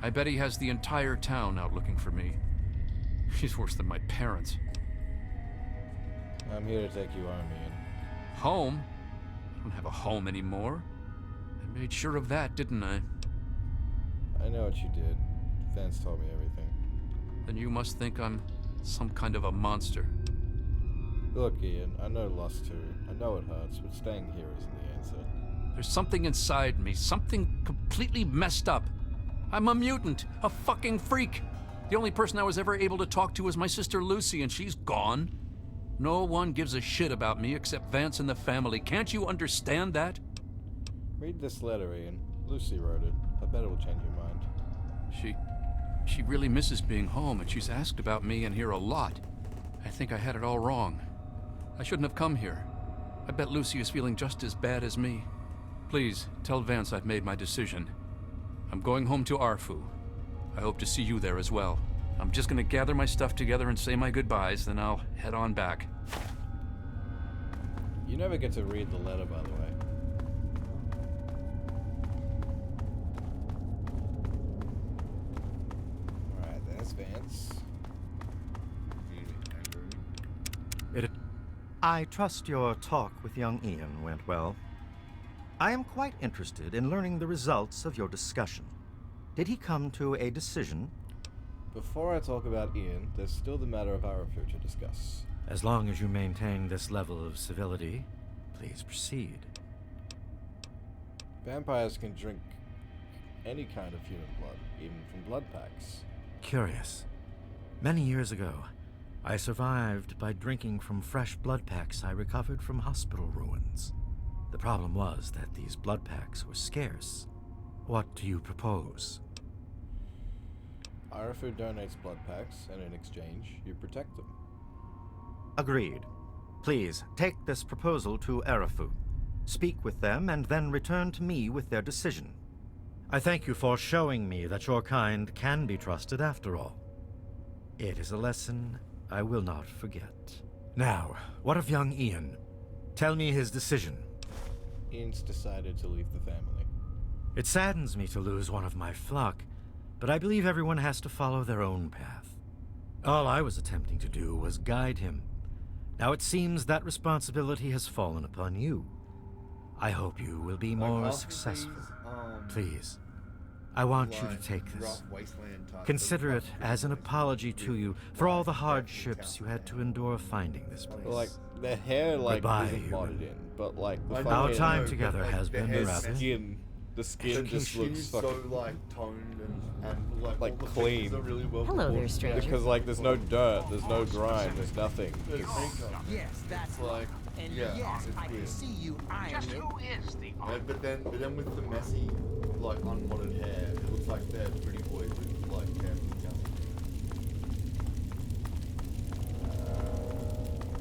I bet he has the entire town out looking for me. He's worse than my parents. I'm here to take you home, Ian. Home? I don't have a home anymore. I made sure of that, didn't I? I know what you did. Vance told me everything. Then you must think I'm some kind of a monster. Look, Ian, I know loss too. I know it hurts, but staying here isn't the answer. There's something inside me, something completely messed up. I'm a mutant, a fucking freak. The only person I was ever able to talk to was my sister Lucy, and she's gone. No one gives a shit about me except Vance and the family. Can't you understand that? Read this letter, Ian. Lucy wrote it. I bet it'll change your mind. She really misses being home, and she's asked about me and here a lot. I think I had it all wrong. I shouldn't have come here. I bet Lucy is feeling just as bad as me. Please, tell Vance I've made my decision. I'm going home to Arfu. I hope to see you there as well. I'm just gonna gather my stuff together and say my goodbyes, then I'll head on back. You never get to read the letter, by the way. Alright, there's Vance. I trust your talk with young Ian went well. I am quite interested in learning the results of your discussion. Did he come to a decision? Before I talk about Ian, there's still the matter of Arafu to discuss. As long as you maintain this level of civility, please proceed. Vampires can drink any kind of human blood, even from blood packs. Curious. Many years ago, I survived by drinking from fresh blood packs I recovered from hospital ruins. The problem was that these blood packs were scarce. What do you propose? Arafu donates blood packs, and in exchange, you protect them. Agreed. Please, take this proposal to Arafu. Speak with them, and then return to me with their decision. I thank you for showing me that your kind can be trusted after all. It is a lesson I will not forget. Now, what of young Ian? Tell me his decision. Ian's decided to leave the family. It saddens me to lose one of my flock, but I believe everyone has to follow their own path. All I was attempting to do was guide him. Now it seems that responsibility has fallen upon you. I hope you will be more successful. Please, I want you to take this. Consider it as an apology to you for all the hardships you had to endure finding this place. Like, the hair, like, Goodbye, isn't modded in, but, like, the our time together has been rather... The skin just looks so, fucking... like, toned and like, clean. really well Hello there, stranger. Because, like, there's no dirt, there's no grime, there's nothing. Yes, that's like, and yeah, yes, it's I can weird. see you eyeing Just it. who is the But then with the messy, like, unmodded hair, it looks like they're pretty boys with, like, hair from the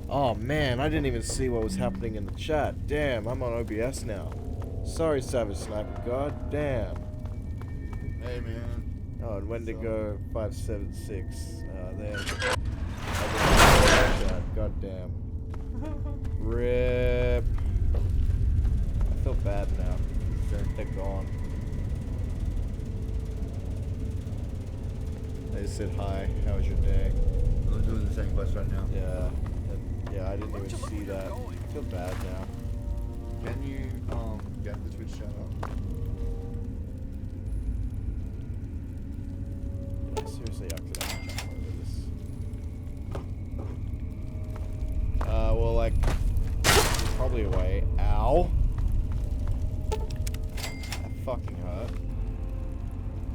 Oh man, I didn't even see what was happening in the chat. Damn, I'm on OBS now. Sorry, Savage Sniper. God damn. Hey man. Oh, and Wendigo 576. There. God damn. Rip. I feel bad now. They're gone. They just said hi. How was your day? I'm doing the same quest right now. Yeah. Yeah, I didn't even see that. I feel bad now. Can you get the Twitch chat up? Yeah, seriously, accidentally jump over this. Well, like, probably away. Ow! That fucking hurt.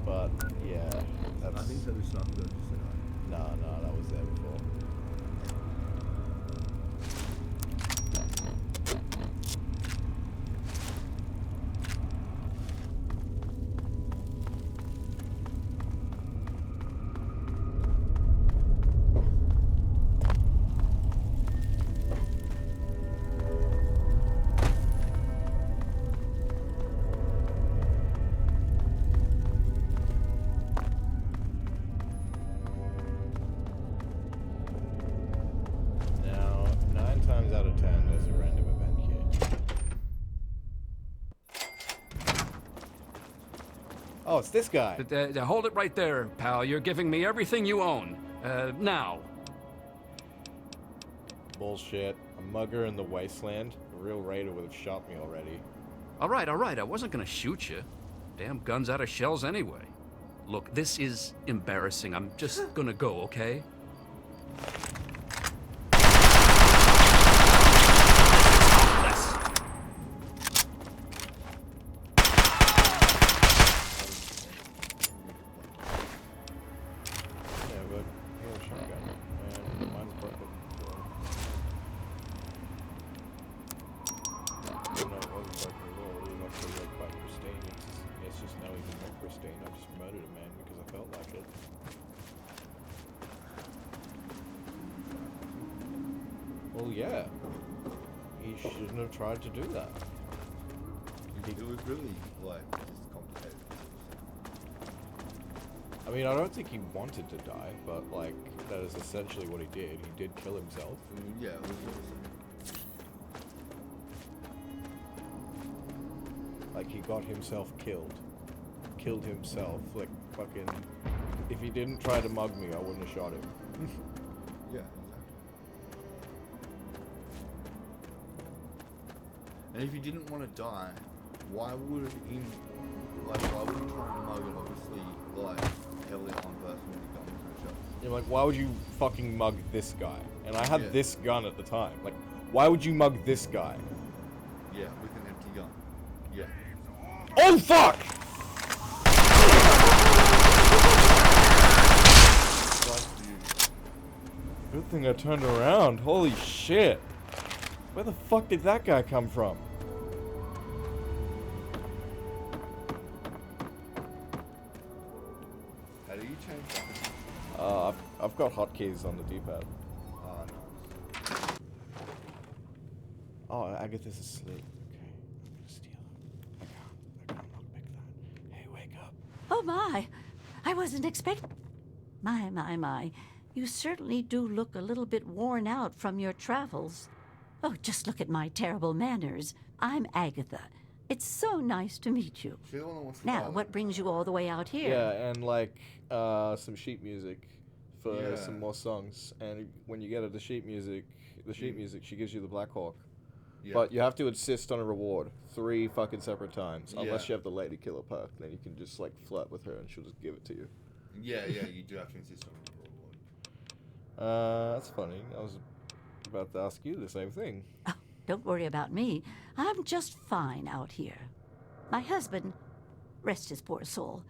But, yeah, that's... I think that was not good to say. No, that was there before. Oh, it's this guy. Hold it right there, pal. You're giving me everything you own. Now. Bullshit. A mugger in the wasteland. A real raider would have shot me already. All right. I wasn't gonna shoot you. Damn gun's out of shells anyway. Look, this is embarrassing. I'm just gonna go, okay? he shouldn't have tried to do that. It was really, like, just complicated. I mean, I don't think he wanted to die, but, like, that is essentially what he did. He did kill himself. Yeah, it was Like, he got himself killed. Killed himself. Like, fucking... If he didn't try to mug me, I wouldn't have shot him. Yeah, exactly. And if he didn't want to die, why would he, like, why would he try and mug an obviously, like, heavily armed person when he got into a shot? You're like, why would you fucking mug this guy? And I had Yeah. this gun at the time. Like, why would you mug this guy? Yeah, with an empty gun. Yeah. Oh, fuck! Good thing I turned around. Holy shit. Where the fuck did that guy come from? How do you change that? I've got hotkeys on the D-pad. Oh, no. Oh, Agatha's asleep. Okay, I'm gonna steal her. I can't lockpick that. Hey, wake up. Oh my! I wasn't expecting. My. You certainly do look a little bit worn out from your travels. Oh, just look at my terrible manners. I'm Agatha. It's so nice to meet you. Now, what brings you all the way out here? Yeah, and like some sheet music for some more songs. And when you get her the sheet music, she gives you the Black Hawk. Yeah. But you have to insist on a reward 3 fucking separate times, unless Yeah. you have the lady killer perk. Then you can just like flirt with her and she'll just give it to you. Yeah, you do have to insist on a reward. That's funny. I was about to ask you the same thing. Oh, don't worry about me. I'm just fine out here. My husband, rest his poor soul,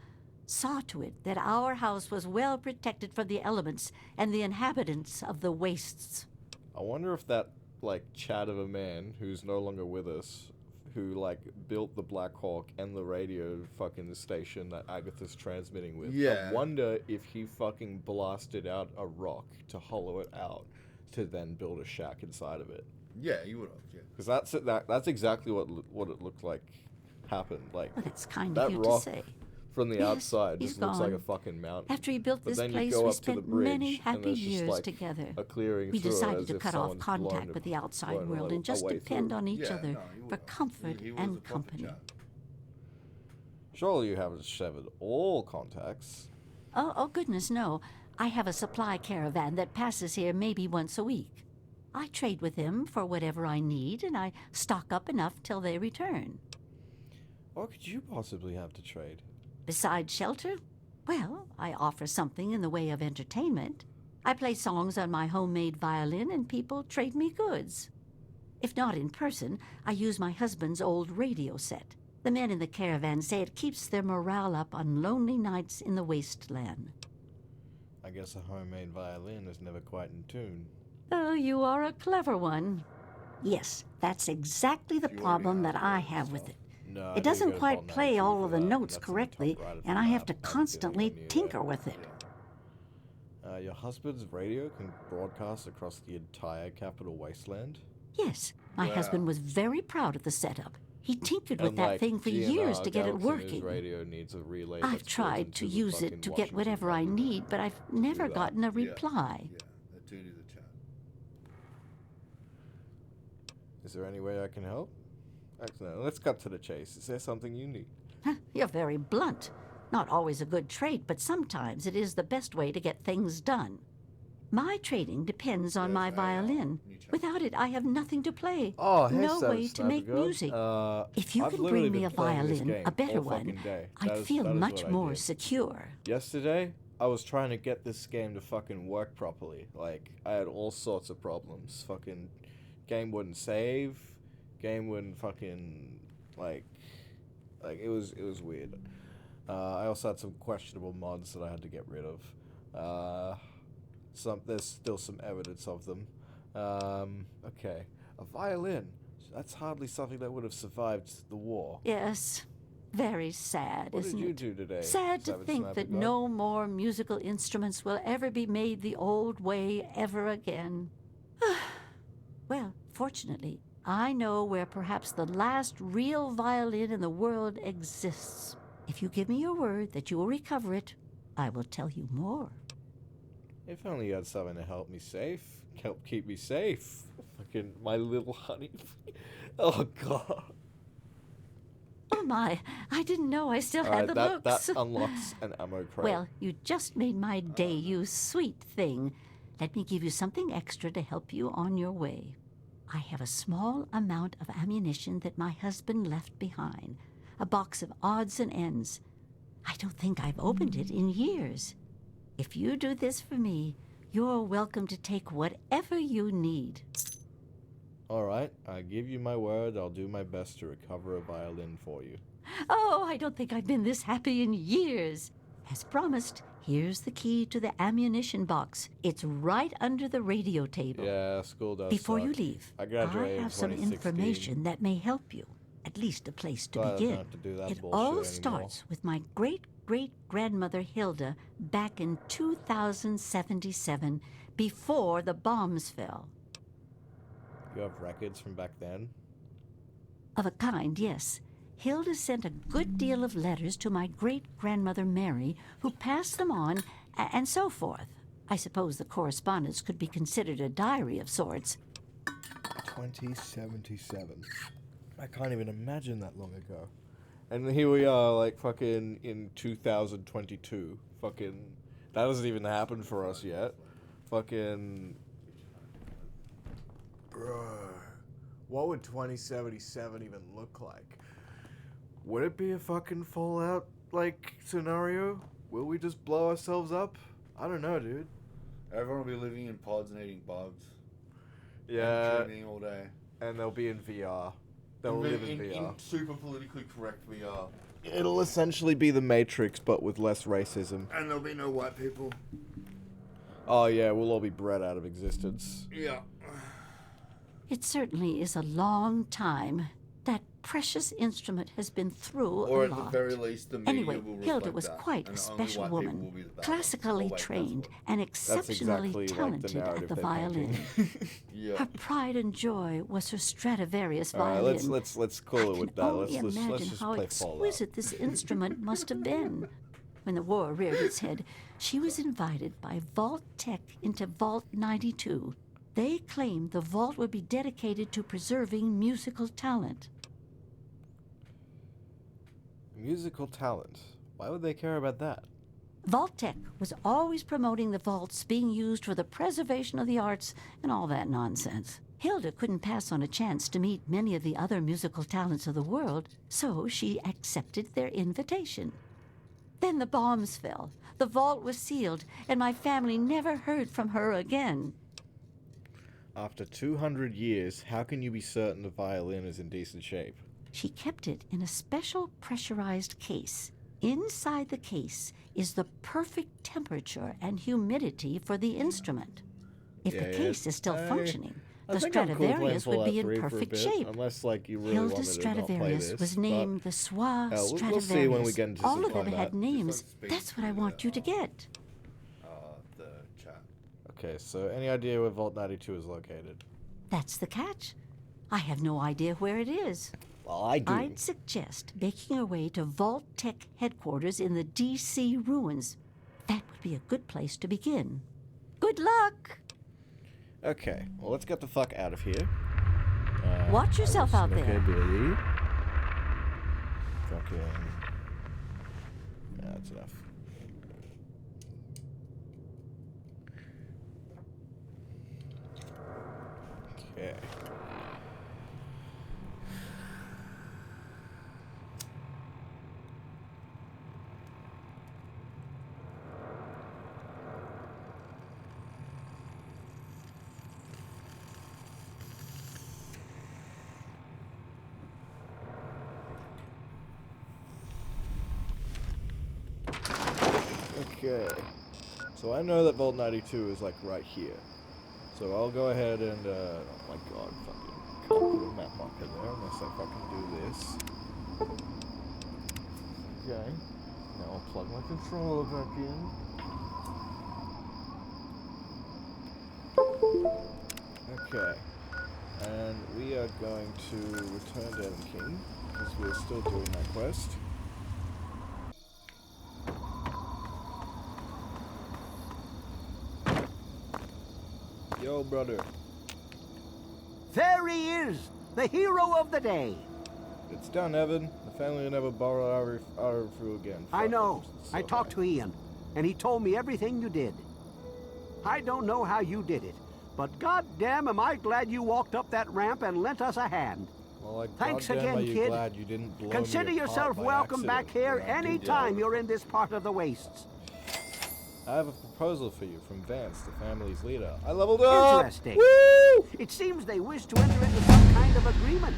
saw to it that our house was well protected from the elements and the inhabitants of the wastes. I wonder if that like chat of a man who's no longer with us, who like built the Black Hawk and the radio fucking station that Agatha's transmitting with. Yeah. I wonder if he fucking blasted out a rock to hollow it out to then build a shack inside of it. Yeah, you would have. Yeah. Because that's exactly what it looked like happened. Like Well, that's kind that of you to rock say. from the Yes, outside he's just looks like a gone. fucking mountain. After he built But this then you place, go we up to the spent bridge, many and happy there's just, years like, together. a clearing We through it decided as to if cut off someone's blown contact with the outside blown world and just away depend through. on each Yeah, other no, he for would. comfort He was a and proper company. chap. Surely you haven't severed all contacts. Oh, goodness, no. I have a supply caravan that passes here maybe once a week. I trade with them for whatever I need, and I stock up enough till they return. What could you possibly have to trade? Besides shelter, well, I offer something in the way of entertainment. I play songs on my homemade violin, and people trade me goods. If not in person, I use my husband's old radio set. The men in the caravan say it keeps their morale up on lonely nights in the wasteland. I guess a homemade violin is never quite in tune. Oh, you are a clever one. Yes, that's exactly the problem that I have with it. No, It doesn't quite play all of the notes correctly, and I have to constantly tinker with it. Your husband's radio can broadcast across the entire capital wasteland? Yes, my Wow. husband was very proud of the setup. He tinkered with And, that like, thing for GNR years to get it Galaxy News working. Radio needs a relay I've that's built tried to into the use fucking it to get Washington whatever I need, but I've never that. gotten a Yeah. reply. That dude is a chat. Is there any way I can help? Actually, no, let's cut to the chase. Is there something you need? You're very blunt. Not always a good trait, but sometimes it is the best way to get things done. My trading depends on my violin. Without it, I have nothing to play. Oh, hey, no Sam way to make Snappergirl. music. If you I've can literally bring me been a playing this violin, game a better all one, fucking day. I'd That is- feel that is much what I more did. secure. Yesterday, I was trying to get this game to fucking work properly. Like, I had all sorts of problems. Fucking game wouldn't save. Game wouldn't fucking like it was weird. I also had some questionable mods that I had to get rid of. There's still some evidence of them. Okay, a violin. That's hardly something that would have survived the war. Yes, very sad, What isn't did you it? do today? Sad to Savage think that Snappergirl? no more musical instruments will ever be made the old way ever again. Well, fortunately, I know where perhaps the last real violin in the world exists. If you give me your word that you will recover it, I will tell you more. If only you had something to help me safe. Help keep me safe. Fucking my little honey. Oh, God. Oh my, I didn't know I still had the that looks. unlocks an ammo crate. Well, you just made my day, you sweet thing. Let me give you something extra to help you on your way. I have a small amount of ammunition that my husband left behind. A box of odds and ends. I don't think I've opened it in years. If you do this for me, you're welcome to take whatever you need. Alright, I give you my word, I'll do my best to recover a violin for you. Oh, I don't think I've been this happy in years. As promised, here's the key to the ammunition box. It's right under the radio table. Yeah, school does Before suck. you leave, I I graduated have some in 2016. information that may help you. At least a place to Glad I don't begin. have to do that It bullshit all anymore. starts with my great-great-grandmother Hilda back in 2077, before the bombs fell. You have records from back then? Of a kind, yes. Hilda sent a good deal of letters to my great-grandmother Mary, who passed them on, and so forth. I suppose the correspondence could be considered a diary of sorts. 2077. I can't even imagine that long ago. And here we are, like, fucking in 2022. Fucking... That hasn't even happened for us yet. Fucking... Bruh. What would 2077 even look like? Would it be a fucking Fallout, like, scenario? Will we just blow ourselves up? I don't know, dude. Everyone will be living in pods and eating bugs. Yeah. And dreaming all day. And they'll be in VR. They'll live in VR. In super politically correct VR. It'll essentially be the Matrix, but with less racism. And there'll be no white people. Oh yeah, we'll all be bred out of existence. Yeah. It certainly is a long time. That precious instrument has been through Or a at lot. the very least, the media Anyway, will reflect Hilda was that, quite and a only special white people will woman, be the bad classically ones. Always, trained that's and exceptionally exactly like the talented at narrative the they're violin. painting. Yeah. Her pride and joy was her Stradivarius Alright, violin. let's call it with that. Only Let's imagine just how play Fallout. exquisite this instrument must have been. When the war reared its head, she was invited by Vault Tech into Vault 92. They claimed the vault would be dedicated to preserving musical talent. Musical talent. Why would they care about that? Vault Tech was always promoting the vaults being used for the preservation of the arts and all that nonsense. Hilda couldn't pass on a chance to meet many of the other musical talents of the world, so she accepted their invitation. Then the bombs fell, the vault was sealed, and my family never heard from her again. After 200 years, how can you be certain the violin is in decent shape? She kept it in a special pressurized case. Inside the case is the perfect temperature and humidity for the instrument. If the case is still functioning, the Stradivarius would be in perfect shape. Unless, like, you really Hilda wanted to not play Stradivarius this, was named the Soir we'll Stradivarius. see when we get into All some of them combat. had names. That's what I want you to get. The chat. Okay, so any idea where Vault 92 is located? That's the catch. I have no idea where it is. Well, I do. I'd suggest making our way to Vault Tech headquarters in the D.C. ruins. That would be a good place to begin. Good luck! Okay, well, let's get the fuck out of here. Watch yourself out there. Billy. Fucking... Yeah, that's enough. Okay. Okay, so I know that Vault 92 is like right here. So I'll go ahead and, oh my god, fucking can't put a map marker there unless I fucking do this. Okay, now I'll plug my controller back in. Okay, And we are going to return to Evan King, because we're still doing that quest. Yo, brother. There he is, the hero of the day. It's done, Evan. The family will never borrow our fruit again. I know. So I talked to Ian, and he told me everything you did. I don't know how you did it, but goddamn am I glad you walked up that ramp and lent us a hand. Well, like, thanks goddamn, again, are you kid. glad you didn't blow Consider me apart yourself by welcome back accident here when I did anytime that. you're in this part of the wastes. I have a proposal for you from Vance, the family's leader. I leveled up! Interesting. Woo! It seems they wish to enter into some kind of agreement.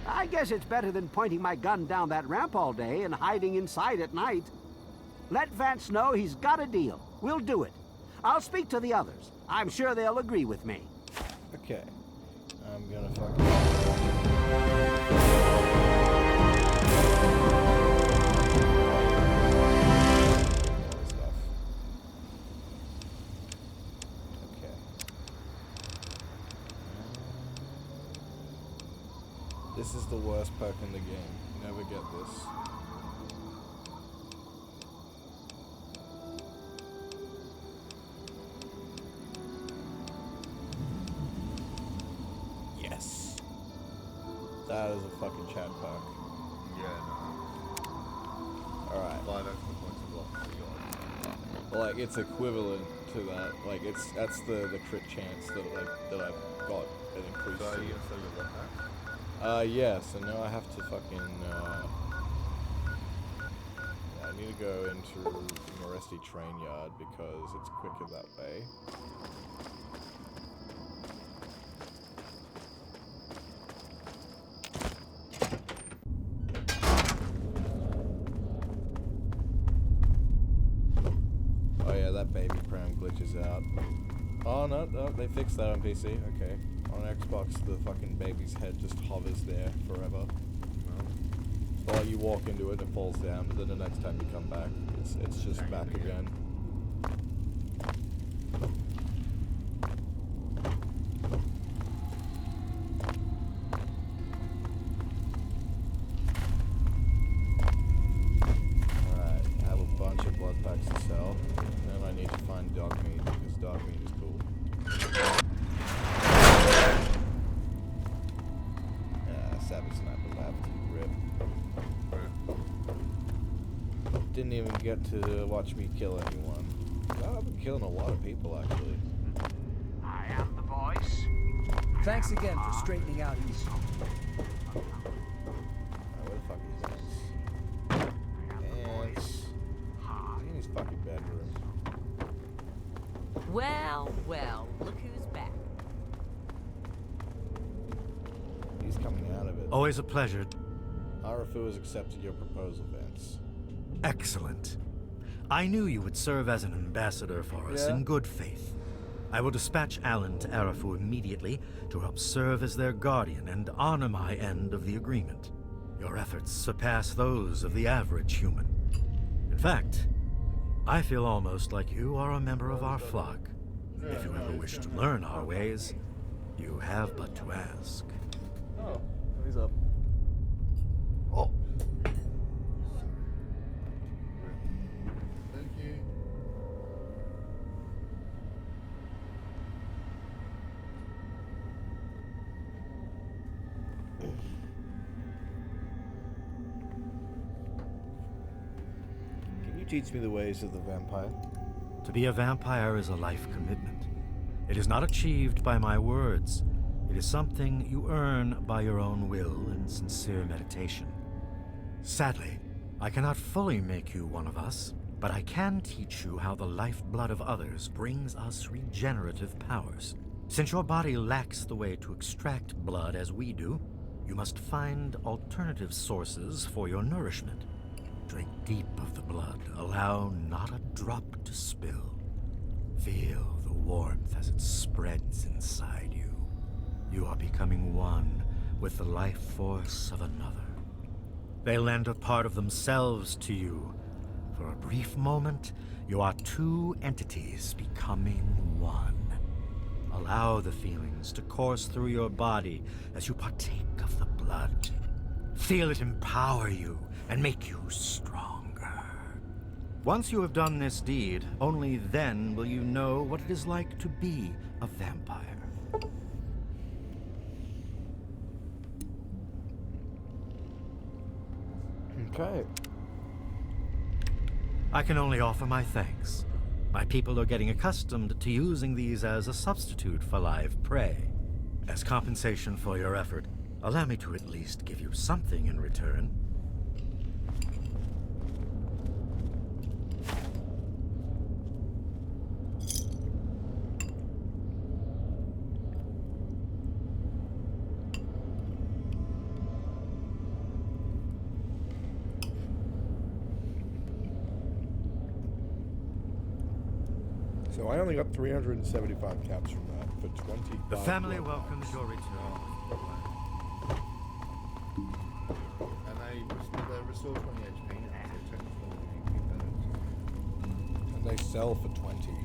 I guess it's better than pointing my gun down that ramp all day and hiding inside at night. Let Vance know he's got a deal. We'll do it. I'll speak to the others. I'm sure they'll agree with me. Okay. I'm gonna fucking... This is the worst perk in the game. You never get this. Yes. That is a fucking chat perk. Yeah, no. Alright. 5 extra points of block for you. Like, it's equivalent to that. Like, that's the crit chance that I've got an increase So to. you gonna sell your left back? Yes, and now I have to fucking, I need to go into Moresti Train Yard because it's quicker that way. Oh yeah, that baby pram glitches out. Oh no, they fixed that on PC, okay. On Xbox, the fucking baby's head just hovers there forever. Well, you walk into it, it falls down, but then the next time you come back, it's just back again. Alright, I have a bunch of blood packs to sell. Then I need to find dog meat, because dog meat is cool. Savage sniper left. Rip. Didn't even get to watch me kill anyone. Oh, I've been killing a lot of people actually. I am the voice. Thanks again for straightening out these. Where the fuck is Vance? Vance. He's in his fucking bedroom. Well, well, look who's back. He's coming out of it. Always a pleasure. Arafu has accepted your proposal, Vance. Excellent. I knew you would serve as an ambassador for us in good faith. I will dispatch Alan to Arafu immediately to help serve as their guardian and honor my end of the agreement. Your efforts surpass those of the average human. In fact, I feel almost like you are a member of our flock. If you ever wish to learn our ways, you have but to ask. Oh, he's up. Oh. Thank you. Can you teach me the ways of the vampire? To be a vampire is a life commitment. It is not achieved by my words. It is something you earn by your own will and sincere meditation. Sadly, I cannot fully make you one of us, but I can teach you how the lifeblood of others brings us regenerative powers. Since your body lacks the way to extract blood as we do, you must find alternative sources for your nourishment. Drink deep of the blood, allow not a drop to spill. Feel the warmth as it spreads inside you. You are becoming one with the life force of another. They lend a part of themselves to you. For a brief moment, you are two entities becoming one. A Allow the feelings to course through your body as you partake of the blood. Feel it empower you and make you stronger. Once you have done this deed, only then will you know what it is like to be a vampire. Okay. I can only offer my thanks. My people are getting accustomed to using these as a substitute for live prey. As compensation for your effort, allow me to at least give you something in return. So I only got 375 caps from that for 20. The family welcomes your return. And they restore 20 HP now, so technically they better. And they sell for 20.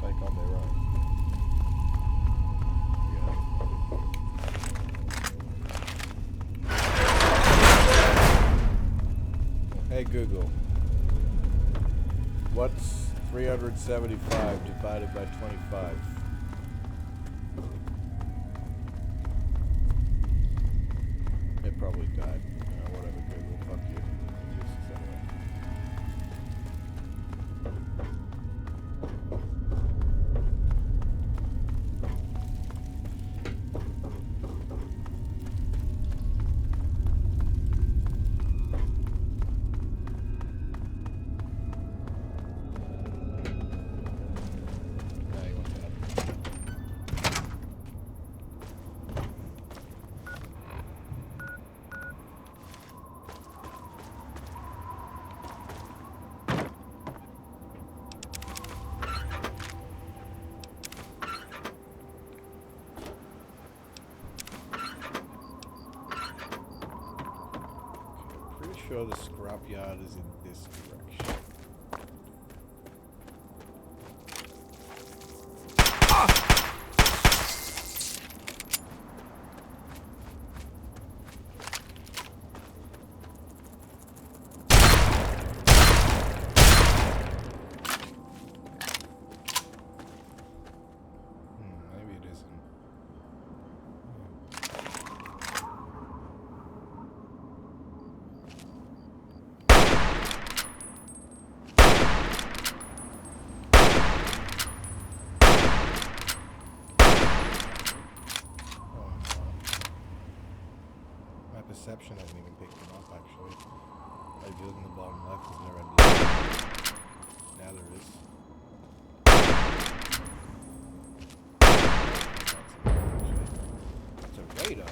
Like on their own. Hey Google. What's 375 divided by 25? It probably died. Whatever, Google. Fuck you. Useless anyway. Sure the scrapyard is in this direction. Maybe it isn't. Perception hasn't even picked them up actually. If you look in the bottom left, there's no red light. Now there is. It's a radar.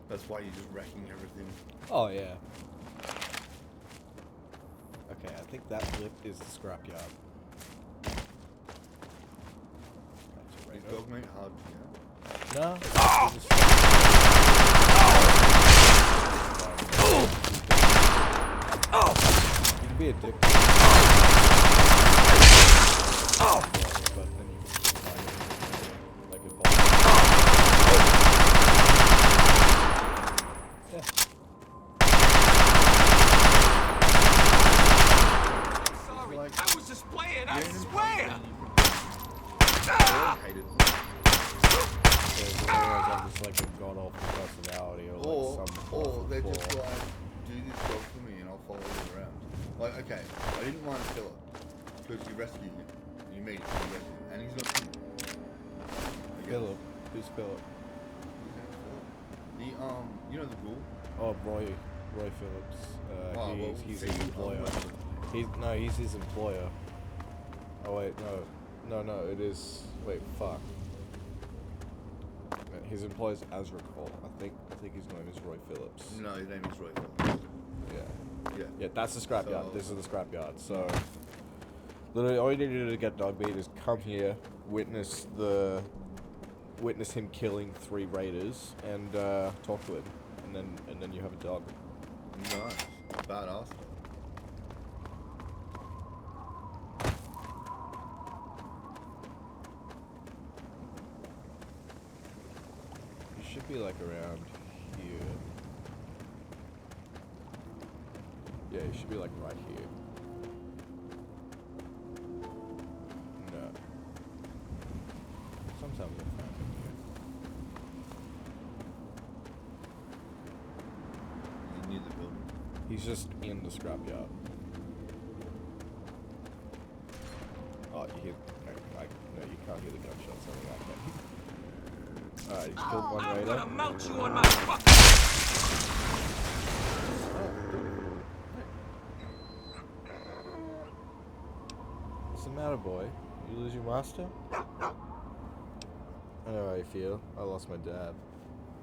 That's why you're just wrecking everything. Oh yeah. Okay, I think that flip is the scrapyard. Is dog meat hard to get? No. You can be a dick. But then you can find it like a ball. Yeah. Sorry, I was just playing, I swear! I just like a god-awful personality or like some... Or they're just like, do this job for me and I'll follow you around. Like, okay, I didn't mind Philip, because you rescued him. You meet him, you rescue him, and he's not human. Philip? Who's Philip? The, you know the ghoul? Oh, Roy Phillips. He's his employer. He's his employer. Oh wait, no, it is, wait, fuck. His employer's as recall. I think his name is Roy Phillips. No, his name is Roy Phillips. Yeah. Yeah. Yeah, that's the scrapyard. This is the scrapyard. So, literally, all you need to do to get dog meat is come here, witness him killing 3 raiders, and talk to him, and then you have a dog. Nice. Badass. You should be like around here. Yeah, you should be like right here. No. Sometimes I find him here. Is he near the building? He's just in the scrapyard. Oh, you hear? No, you can't hear the gunshots. Something like that. Alright, he's killed one raider. I'm gonna mount you on my What's the matter, boy? You lose your master? I know how you feel. I lost my dad.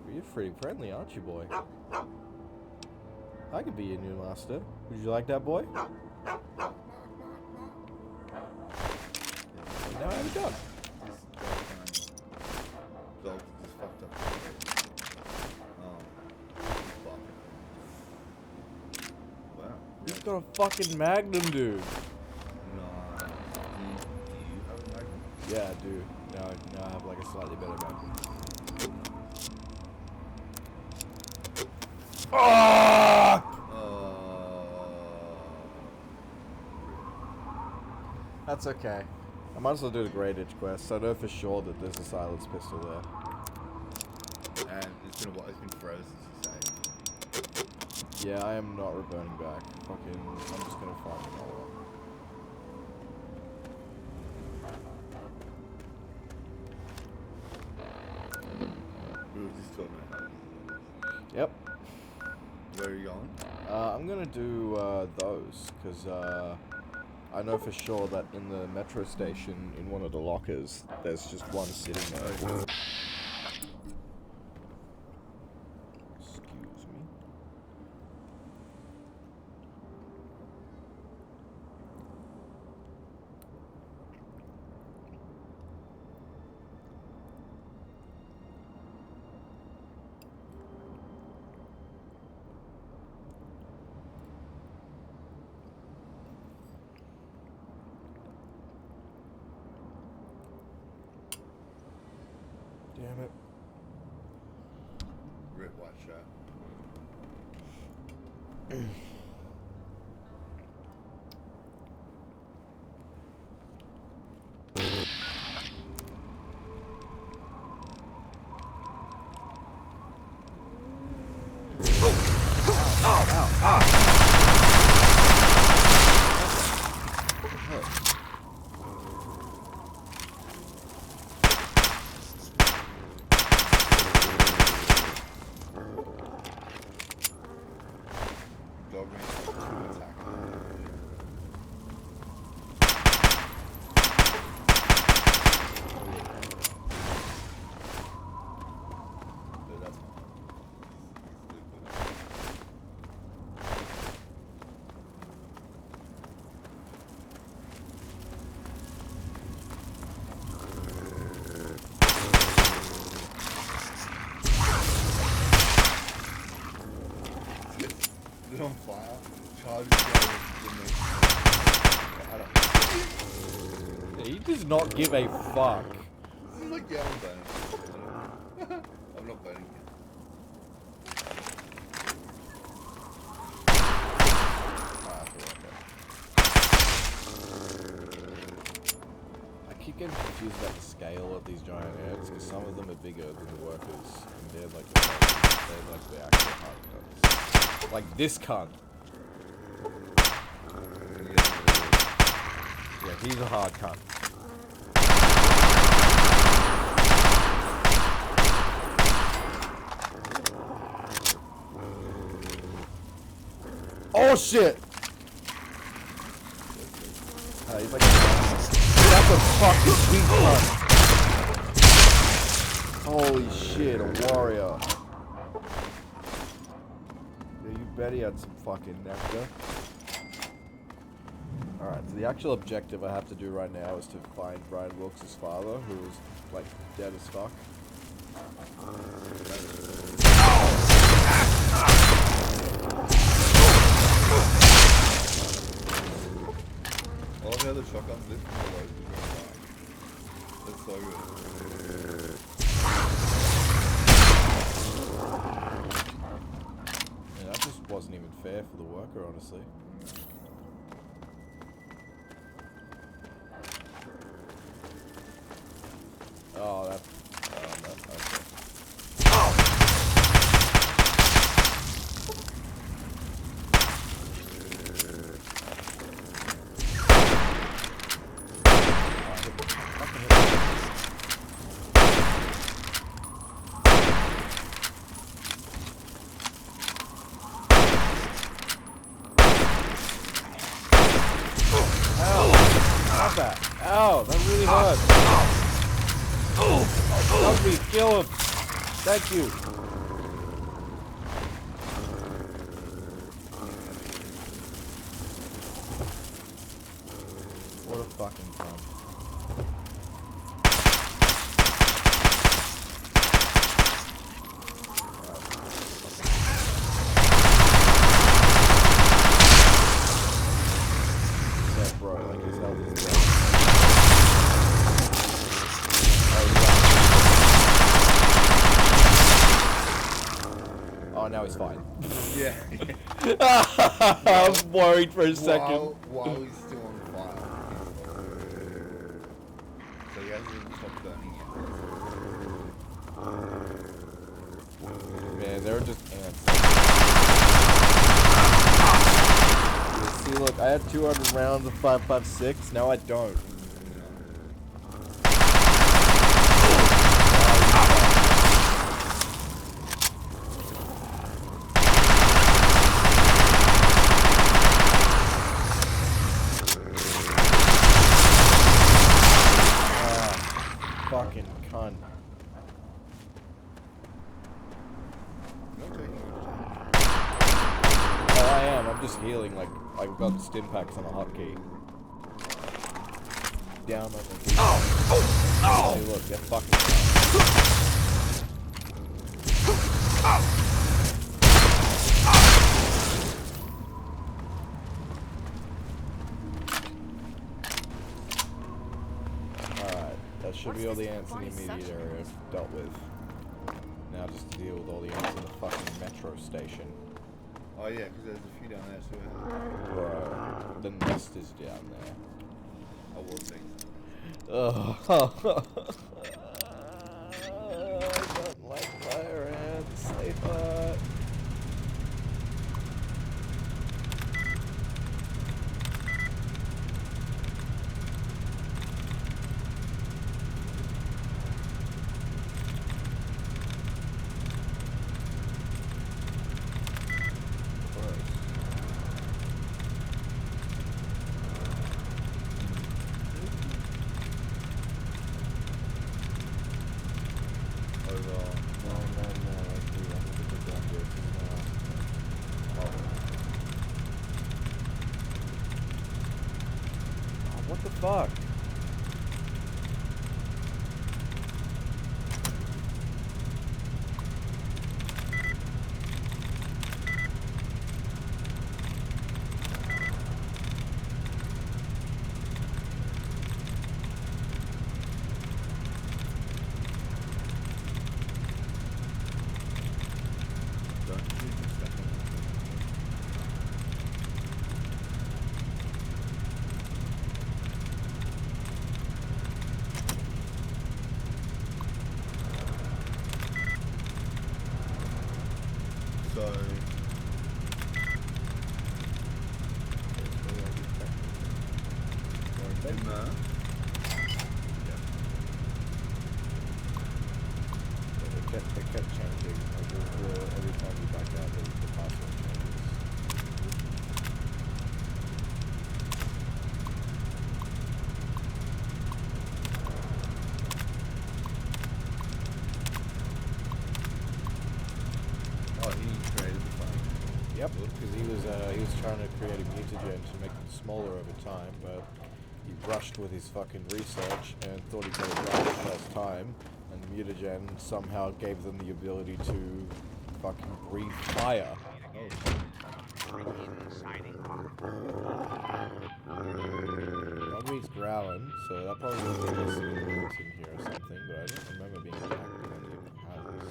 But you're pretty friendly, aren't you, boy? I could be your new master. Would you like that, boy? Now I have a dog. Dog just fucked up. Fuck. Wow. He's got a fucking Magnum, dude. No. Do you have a Magnum? Yeah, I do. Now I have like a slightly better Magnum. Oh! That's okay. I might as well do the Great Itch quest. I know for sure that there's a silenced pistol there. And it's been forever since you saved. Yeah, I am not returning back. Fucking, I'm just gonna find another one. We were just talking about that. Yep. Where are you going? I'm gonna do those, because I know for sure that in the metro station, in one of the lockers, there's just one sitting there. Excuse me. Damn it. Rip white shirt. Dog range 2 attack. Dude, that's Lit on fire. Charge He does not give a fuck. This is like, yeah, I'm burning. I'm not burning. I keep getting confused about the scale of these giant ants, because some of them are bigger than the workers, and they're like the actual hard cunts. Like this cunt. Yeah, he's a hard cunt. Oh shit! He's like, that's a fucking sweet cunt. Holy shit, a warrior. Yeah, you bet he had some fucking nectar. Alright, so the actual objective I have to do right now is to find Brian Wilkes' father, who is, like, dead as fuck. All the other shotguns lift from below. That's so good. Yeah, that just wasn't even fair for the worker, honestly. Oh, that's... Oh, no, okay. Ow, that really hurt. Help me, kill him. Thank you. What a fucking fun. Yeah, bro, like his health is dead. Oh, now he's fine. Yeah. I was worried for a second. While he's still on fire. So he hasn't stopped burning yet. Man, they're just ants. See, look, I had 200 rounds of 5.56. Now I don't. Fucking cunt. Oh, I am. I'm just healing. Like, I've got stim packs on a hotkey. Down like a key. Oh! See, look, they're fucking. Alright, that should be all the ants in the immediate area dealt with. Now just to deal with all the ants in the fucking metro station. Oh yeah, because there's a few down there too. Bro, the nest is down there. I will see. Ugh. I don't like fire ants. They hurt. What the fuck? Yep, because he was trying to create a mutagen to make them smaller over time, but he rushed with his fucking research and thought he got it right the first time, and the mutagen somehow gave them the ability to fucking breathe fire. Dogmeat's growling, so that probably means there's civilians in here or something, but I don't remember being attacked with any of the houses.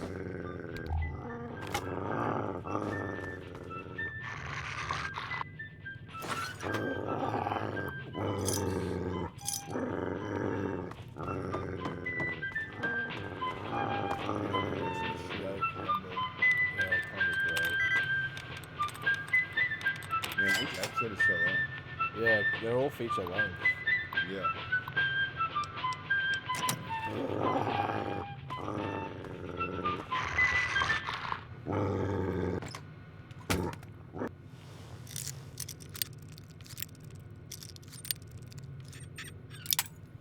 Man, which episode is so long? Yeah, they're all feature length. Yeah.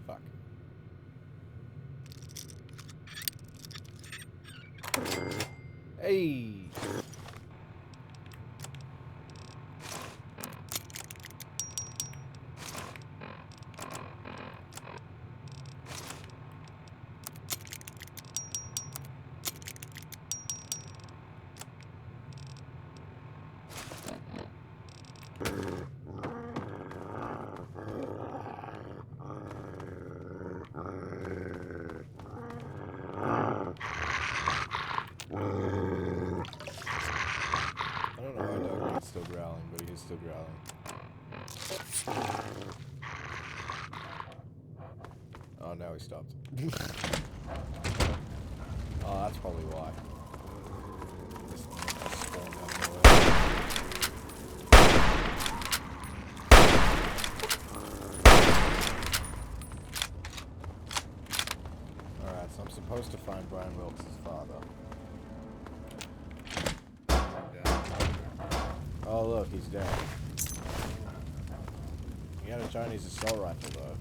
Fuck. Hey! Still growling, but he is still growling. Oh, now he stopped. Oh, that's probably why. Just spawned out of nowhere. Alright, so I'm supposed to find Brian Wilkes' father. Oh look, he's dead. He had a Chinese assault rifle though.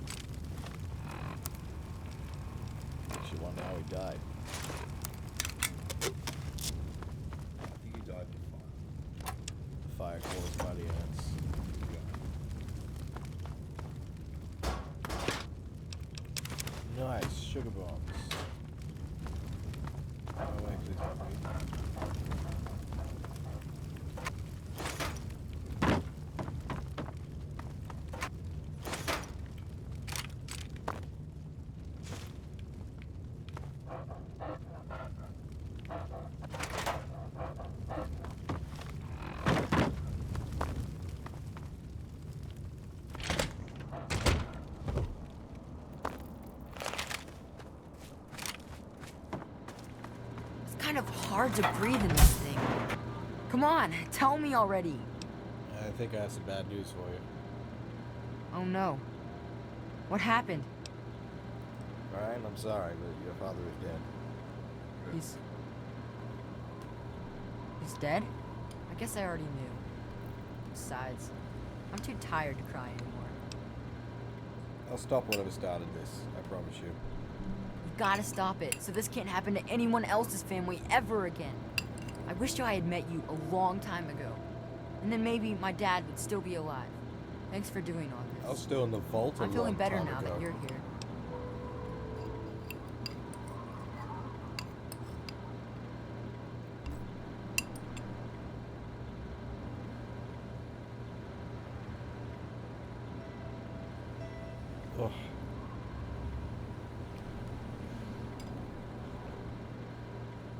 Makes you wonder how he died. I think he died in the Fire caused by the ants. Nice, sugar bombs. Oh wait, please help me. Kind of hard to breathe in this thing. Come on, tell me already. I think I have some bad news for you. Oh no. What happened? Brian, I'm sorry, but your father is dead. He's dead? I guess I already knew. Besides, I'm too tired to cry anymore. I'll stop whatever started this, I promise you. You gotta stop it, so this can't happen to anyone else's family ever again. I wish I had met you a long time ago. And then maybe my dad would still be alive. Thanks for doing all this. I was still in the vault a I'm feeling long better time now ago. that you're here. Oh.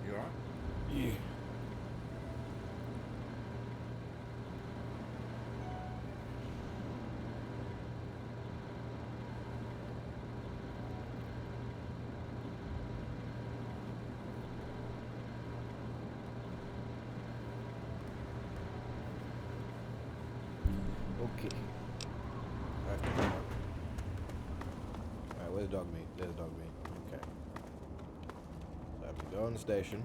You alright? Yeah. Okay. Alright, where's dog meat? There's dog meat. Okay. So I have to go on the station.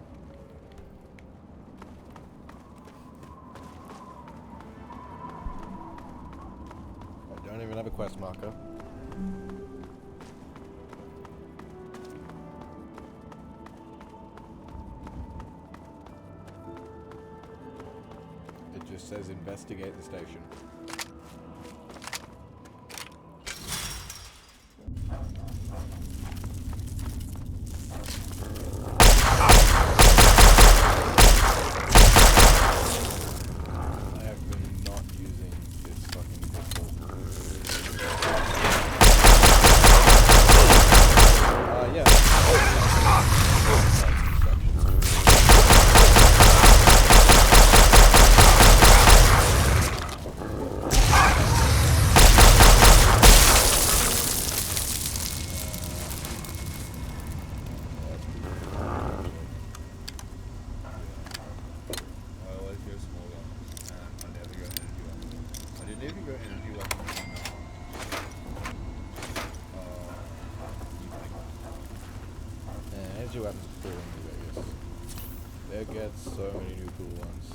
I don't even have a quest marker. It just just says investigate the station. I have been not using this fucking pistol. Energy weapons are cool in Vegas. They get so many new cool ones.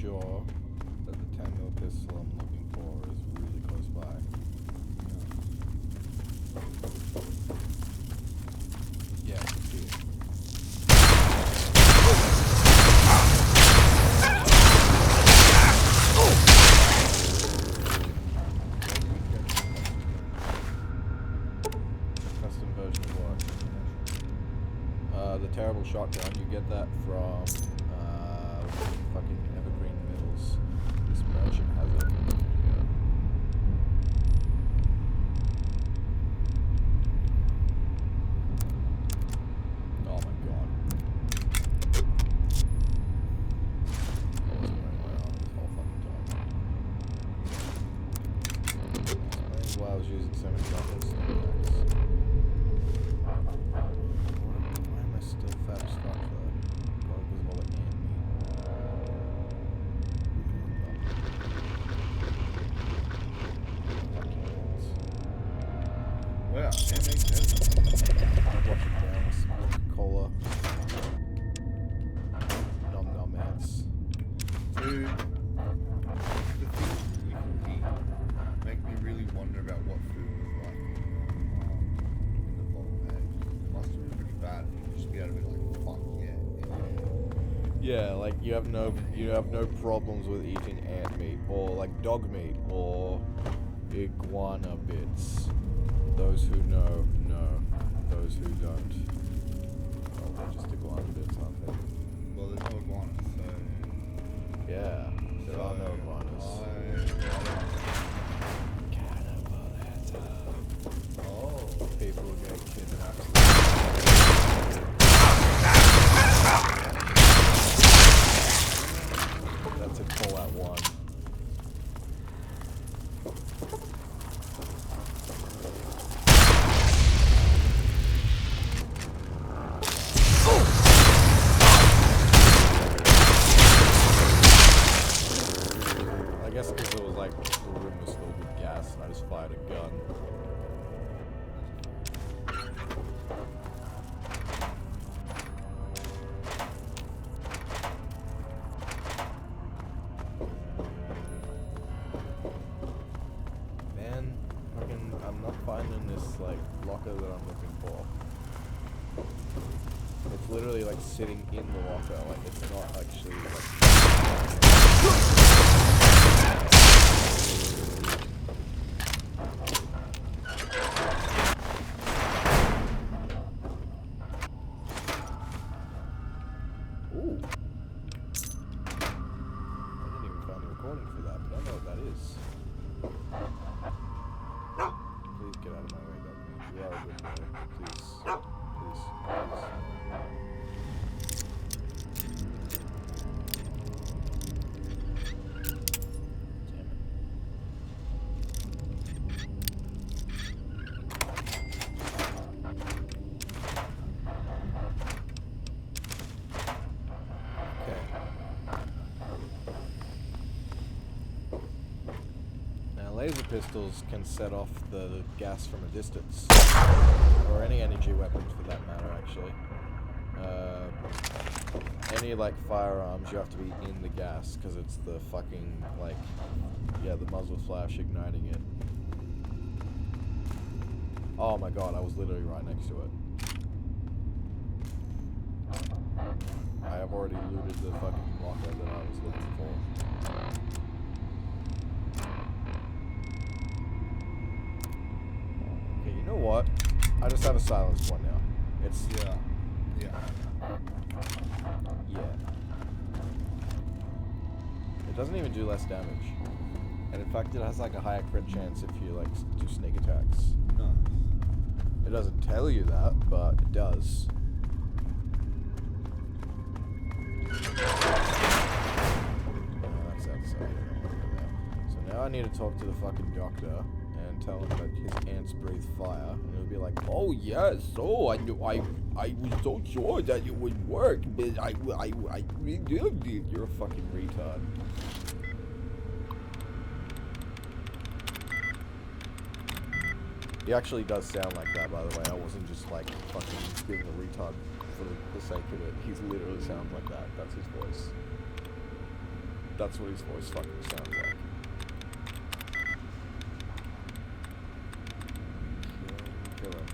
Sure that the 10mm pistol I'm looking for is really close by. Yeah, I can see it. Custom version of what? The terrible shotgun, you get that from fucking Evergreen Mills. This merchant has it. Oh my god. I wasn't wearing my armor this whole fucking time. That's why I was using so many weapons. Why am I still fat as fuck though? Probably because of all that meat. Yeah, it makes sense. I'll wash it down with some Coca-Cola. Nom nom ants. Dude, the things you can eat make me really wonder about what food was like in the vault, man. It must have been pretty bad for you to just be able to be like, fuck yeah. Yeah, like you have no problems with eating ant meat or like dog meat or Iguana bits. Those who know, know. Those who don't. Oh, they're just iguana bits, aren't they? Well, there's no iguanas, so... Yeah, there are no iguanas. Oh, people get kidnapped. That's a Fallout 1. I guess because it was like the room was filled with gas and I just fired a gun. Man, I'm not finding this like locker that I'm looking for. It's literally like sitting in the locker, like it's not actually like... Ooh. I didn't even find a recording for that, but I know what that is. Please get out of my way, Dogmeat. You are a good boy. Please. Please. Please. Laser pistols can set off the gas from a distance, or any energy weapons for that matter, actually. Any like firearms, you have to be in the gas because it's the fucking like, yeah, the muzzle flash igniting it. Oh my god, I was literally right next to it. I have already looted the fucking locker that I was looking for. You know what? I just have a silenced one now. It's... Yeah. It doesn't even do less damage. And in fact, it has like a higher crit chance if you like do sneak attacks. Nice. It doesn't tell you that, but it does. That's outside. So now I need to talk to the fucking doctor and tell him that his ants breathe fire, and he'll be like, "Oh yes, so I was so sure that it would work, but I did it." You're a fucking retard. He actually does sound like that, by the way. I wasn't just like fucking being a retard for the sake of it. He literally sounds like that. That's his voice. That's what his voice fucking sounds like. Kill him.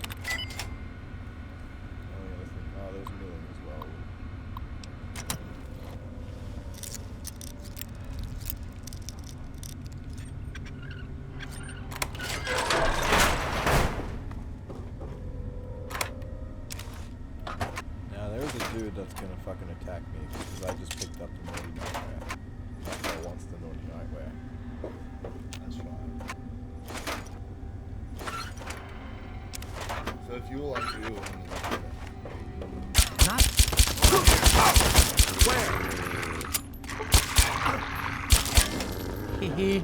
Oh, there's milling as well. Now there's a dude that's gonna fucking attack me because I just picked up the naughty nightmare. That guy wants the naughty nightmare. That's fine. So if you were like you and Hee.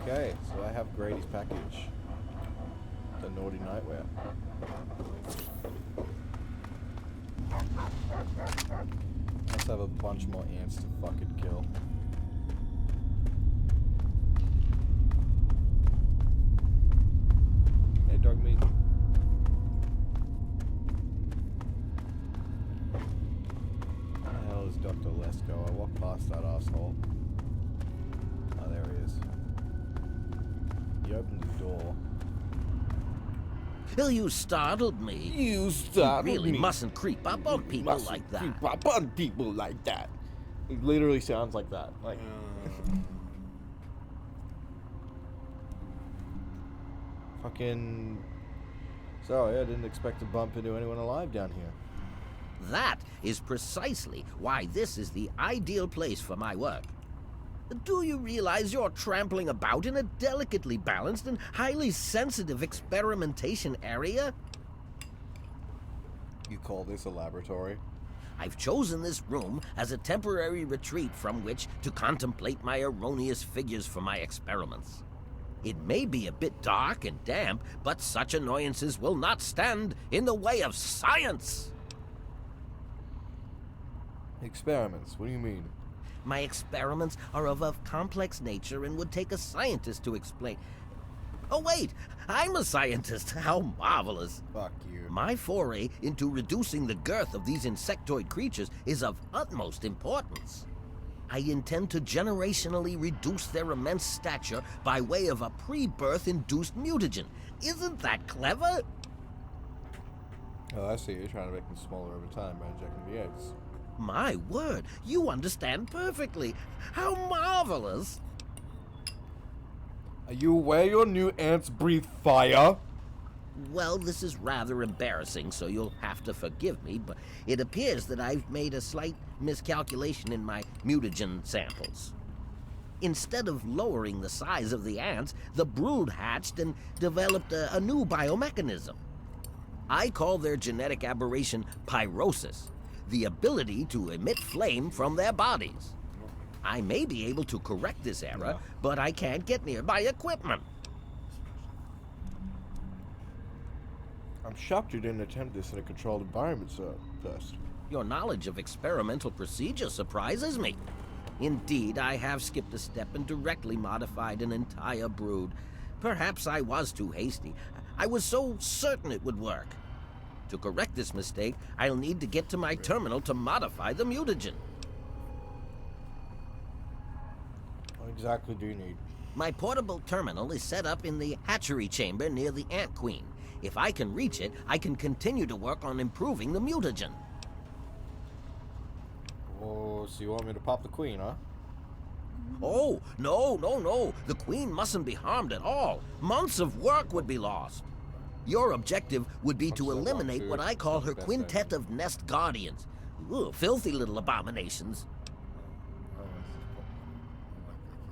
Okay, so I have Grady's package. The naughty nightmare. Let's have a bunch more ants to fucking kill. Hey, Dogmeat. Where the hell is Dr. Lesko? I walked past that asshole. Oh, there he is. He opened the door. You startled me. You startled You really me. mustn't creep up on people like that. Creep up on people like that. It literally sounds like that. Like. Fucking. Sorry, I didn't expect to bump into anyone alive down here. That is precisely why this is the ideal place for my work. Do you realize you're trampling about in a delicately balanced and highly sensitive experimentation area? You call this a laboratory? I've chosen this room as a temporary retreat from which to contemplate my erroneous figures for my experiments. It may be a bit dark and damp, but such annoyances will not stand in the way of science. Experiments? What do you mean? My experiments are of a complex nature and would take a scientist to explain. Oh wait, I'm a scientist. How marvelous. Fuck you. My foray into reducing the girth of these insectoid creatures is of utmost importance. I intend to generationally reduce their immense stature by way of a pre-birth induced mutagen. Isn't that clever? Oh, I see. You're trying to make them smaller over time by injecting the eggs. My word, you understand perfectly. How marvelous. Are you aware your new ants breathe fire? Well, this is rather embarrassing, so you'll have to forgive me, but it appears that I've made a slight miscalculation in my mutagen samples. Instead of lowering the size of the ants, the brood hatched and developed a new biomechanism. I call their genetic aberration pyrosis, the ability to emit flame from their bodies. I may be able to correct this error, but I can't get near my equipment. I'm shocked you didn't attempt this in a controlled environment first. Your knowledge of experimental procedure surprises me. Indeed, I have skipped a step and directly modified an entire brood. Perhaps I was too hasty. I was so certain it would work. To correct this mistake, I'll need to get to my terminal to modify the mutagen. What exactly do you need? My portable terminal is set up in the hatchery chamber near the Ant Queen. If I can reach it, I can continue to work on improving the mutagen. Oh, so you want me to pop the queen, huh? Oh, no. The queen mustn't be harmed at all. Months of work would be lost. Your objective would be to eliminate what I call her quintet of nest guardians. Ugh, filthy little abominations.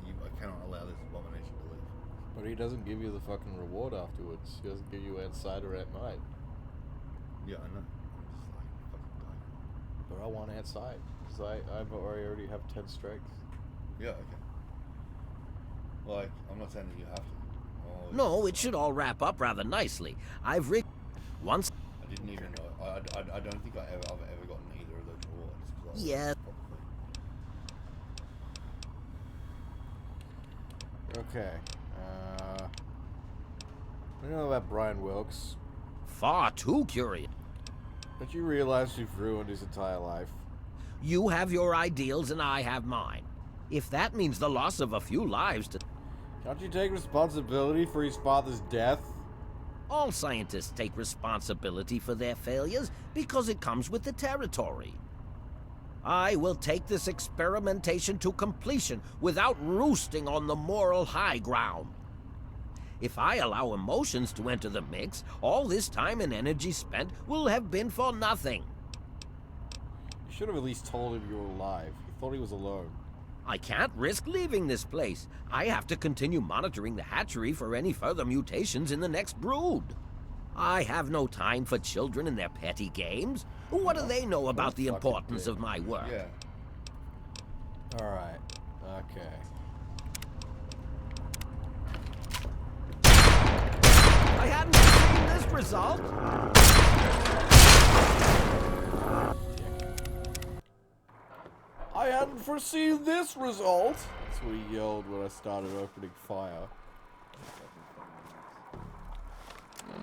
I cannot allow this abomination to live. But he doesn't give you the fucking reward afterwards. He doesn't give you ant cider at night. Yeah, I know. I'm just like, fucking dying. But I want ant cider. Because I already have 10 strength. Yeah, okay. Like, I'm not saying that you have to. No, it should all wrap up rather nicely. I've once. I didn't even know. I don't think I've ever gotten either of those rewards. Yeah. Okay. You know about Brian Wilkes? Far too curious. But you realize you've ruined his entire life. You have your ideals and I have mine. If that means the loss of a few lives to... Can't you take responsibility for his father's death? All scientists take responsibility for their failures because it comes with the territory. I will take this experimentation to completion without roosting on the moral high ground. If I allow emotions to enter the mix, all this time and energy spent will have been for nothing. You should have at least told him you were alive. He thought he was alone. I can't risk leaving this place. I have to continue monitoring the hatchery for any further mutations in the next brood. I have no time for children and their petty games. What do they know about the importance of my work? Yeah. Alright. Okay. I hadn't seen this result. I hadn't foreseen this result! That's what he yelled when I started opening fire. I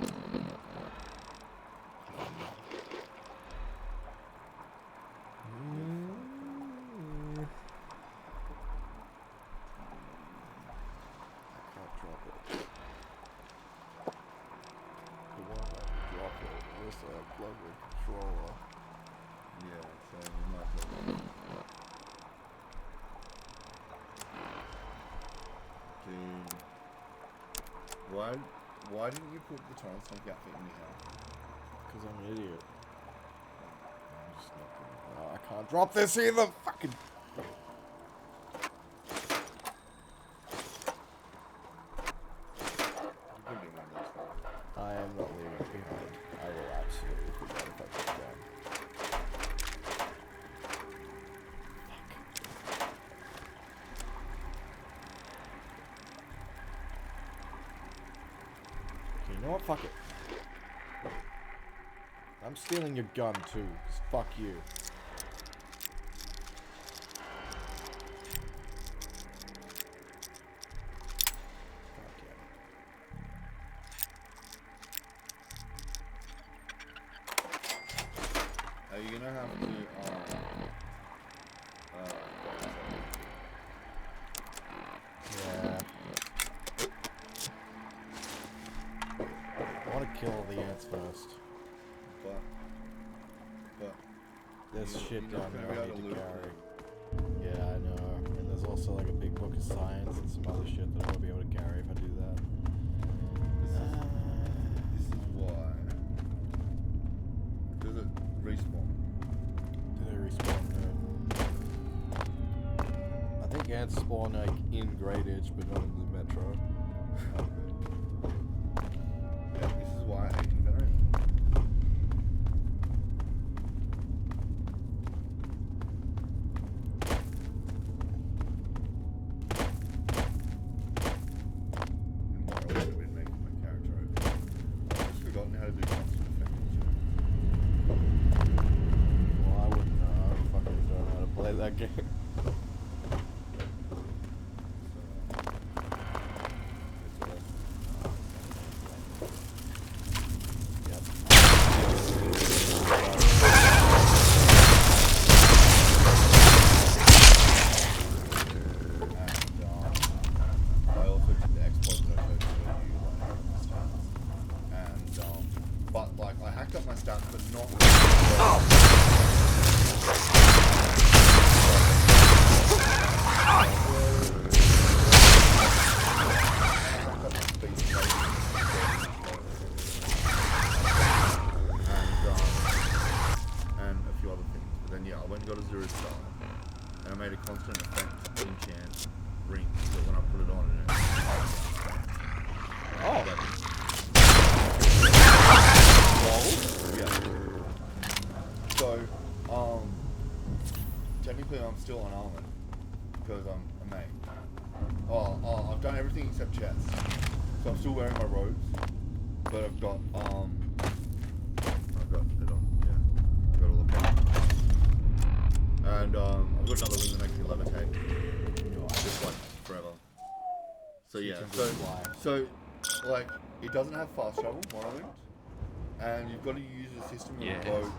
can't drop it. The one Why didn't you put the Torrance Tank outfit in your house? Because I'm an idiot. I'm just not gonna... I can't drop this either! Fucking... I am not leaving it behind. I will absolutely forget if I put it down. Okay, you know what? Fuck it. I'm stealing your gun too, 'cause fuck you. Are you gonna have to, yeah. I want to kill the ants first. But there's shit you're down not there gonna I be able need to to loot carry. Yeah, I know. And there's also like a big book of science and some other shit that I won't be able to carry if I do that. This is why. Does it respawn? Do they respawn? I think ants spawn like in Great Edge, but not in the metro. Yeah, this is why I hate inventory. Forgotten how to do constant effect. Well, I wouldn't know. I fucking don't know how to play that game. I also did the exploit that I showed you where you like hack my stats. And but like I hacked up my stats but not and a few other things. But then yeah, I went and got a 0-star. And I made a constant effect enchant ring so that when I put it on it yeah. So, technically I'm still unarmored because I'm a mage. I've done everything except chest. So I'm still wearing my robes, but I've got it on, yeah. I've got all the parts. And I've got another ring that makes me levitate. Just like forever. So yeah, so like it doesn't have fast travel, monolinked. And you've got to use a system of boats,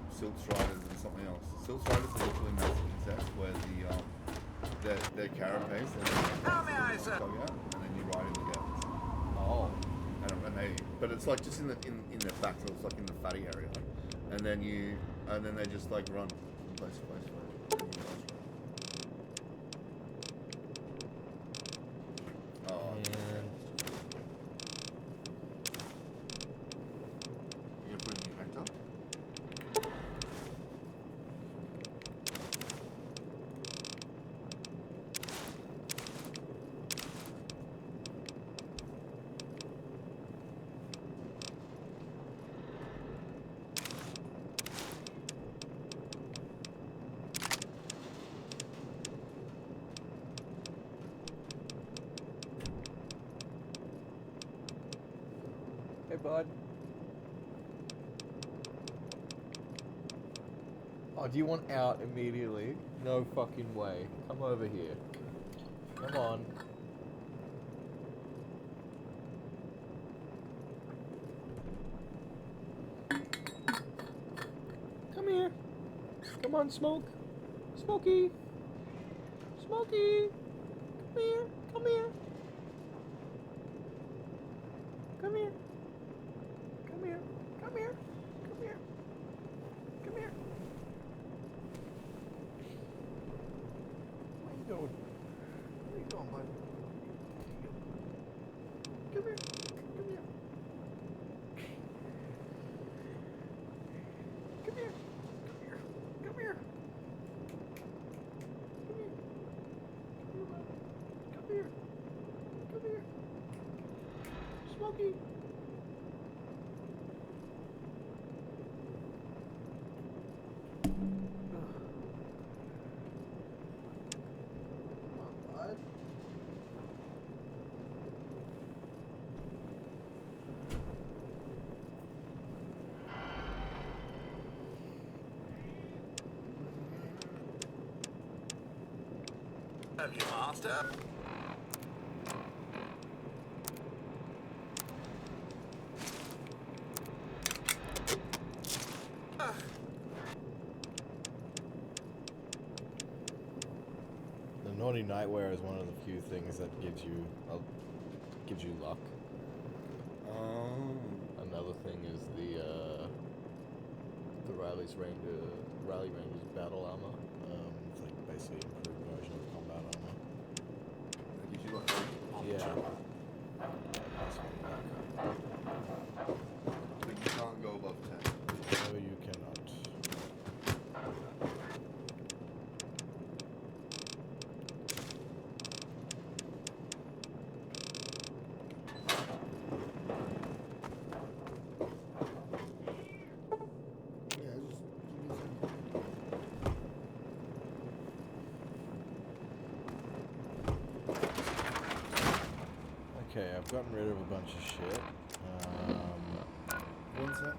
silt striders and something else. Silt striders are literally massive insects where their carapace and then you ride in the gals. Oh. And they, but it's like just in their back, so it's like in the fatty area. And then they just like run from place to place. Oh, man. You gonna put a new vector? Hey, bud. Oh, do you want out immediately? No fucking way. Come over here. Come on. Come here. Come on, Smoke. Smokey. Smokey. Come here. Come here. Come here. Come here. Come here. Come here. Come here. What are you doing? What are you doing, bud? monkey. Have you, master? The naughty nightwear is one of the few things that gives you luck. Another thing is the Riley Ranger's battle armor. It's like basically improved version of combat armor. That gives you like. Yeah. But you can't go above 10. No, you cannot. Okay, I've gotten rid of a bunch of shit. What's that?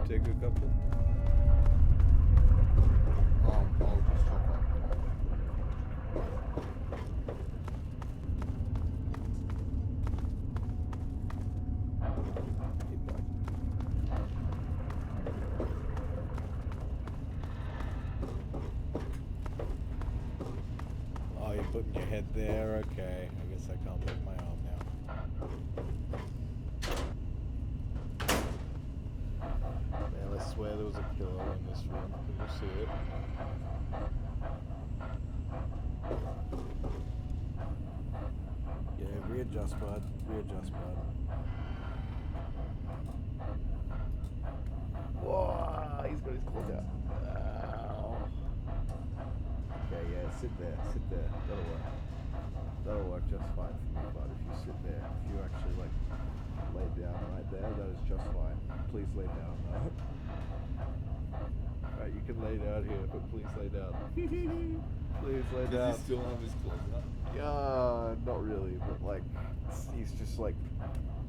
Take a couple. I'll just chop up. Oh, you're putting your head there? Okay. I guess I can't move my arm now. Man, I swear there was a pillow in this room. Can you see it? Yeah, readjust, bud. Readjust, bud. Whoa, he's got his claws out. Ow. Okay, yeah, sit there. That'll work. That'll work just fine for me, but if you sit there, if you actually, like, lay down right there, that is just fine. Please lay down, though. Alright, you can lay down here, but please lay down. Please lay down. Does he still have his clothes up? Yeah, not really, but, like, he's just, like,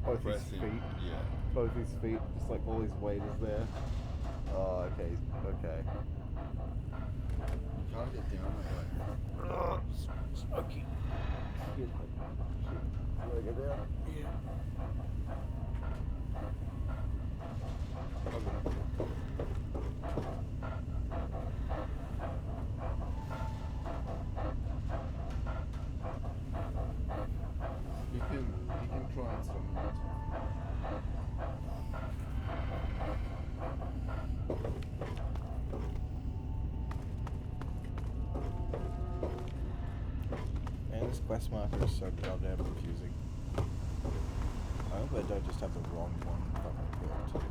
both his Pressing, feet. yeah. Both his feet, just, like, all his weight is there. Oh, okay, okay. You can't get down that way. Oh, smoky. Shit. Do I get down? Yeah. You can try and swim in that. Man, this quest marker is so goddamn confusing. I hope I don't just have the wrong one fucking equipped.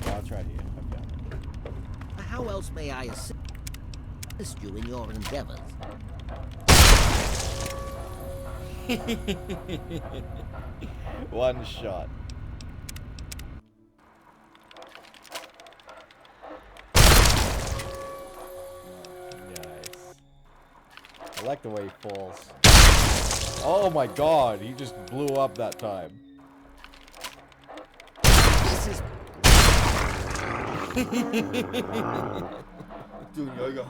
Oh, it's right here. I found it. How else may I assist you in your endeavors? One shot. Nice. I like the way he falls. Oh my god, he just blew up that time. This is... Doing yoga.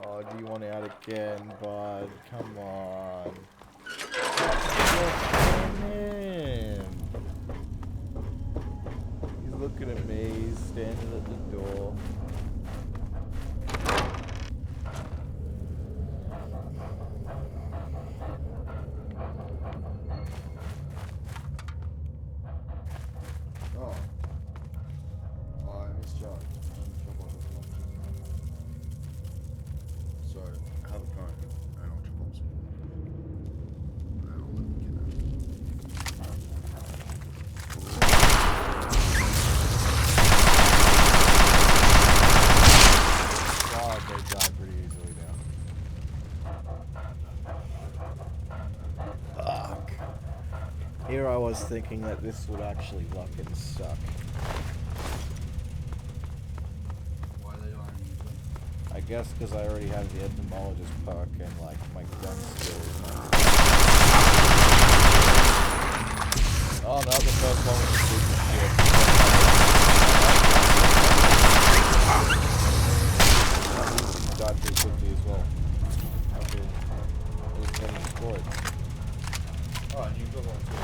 Oh, do you want out again, bud? Come on. He's looking at me, he's standing at the door. Oh. Oh, I mischarged. So, I have a phone and ultra bombs. I'll let me get God, they die pretty easily now. Fuck. Here I was thinking that this would actually fucking suck. Why are they dying usually? I guess because I already have the entomologist perk and like my gun skills. Oh no, the first one was stupid shit. Died pretty quickly as well. Okay. It was getting destroyed. Oh, and you've got one too.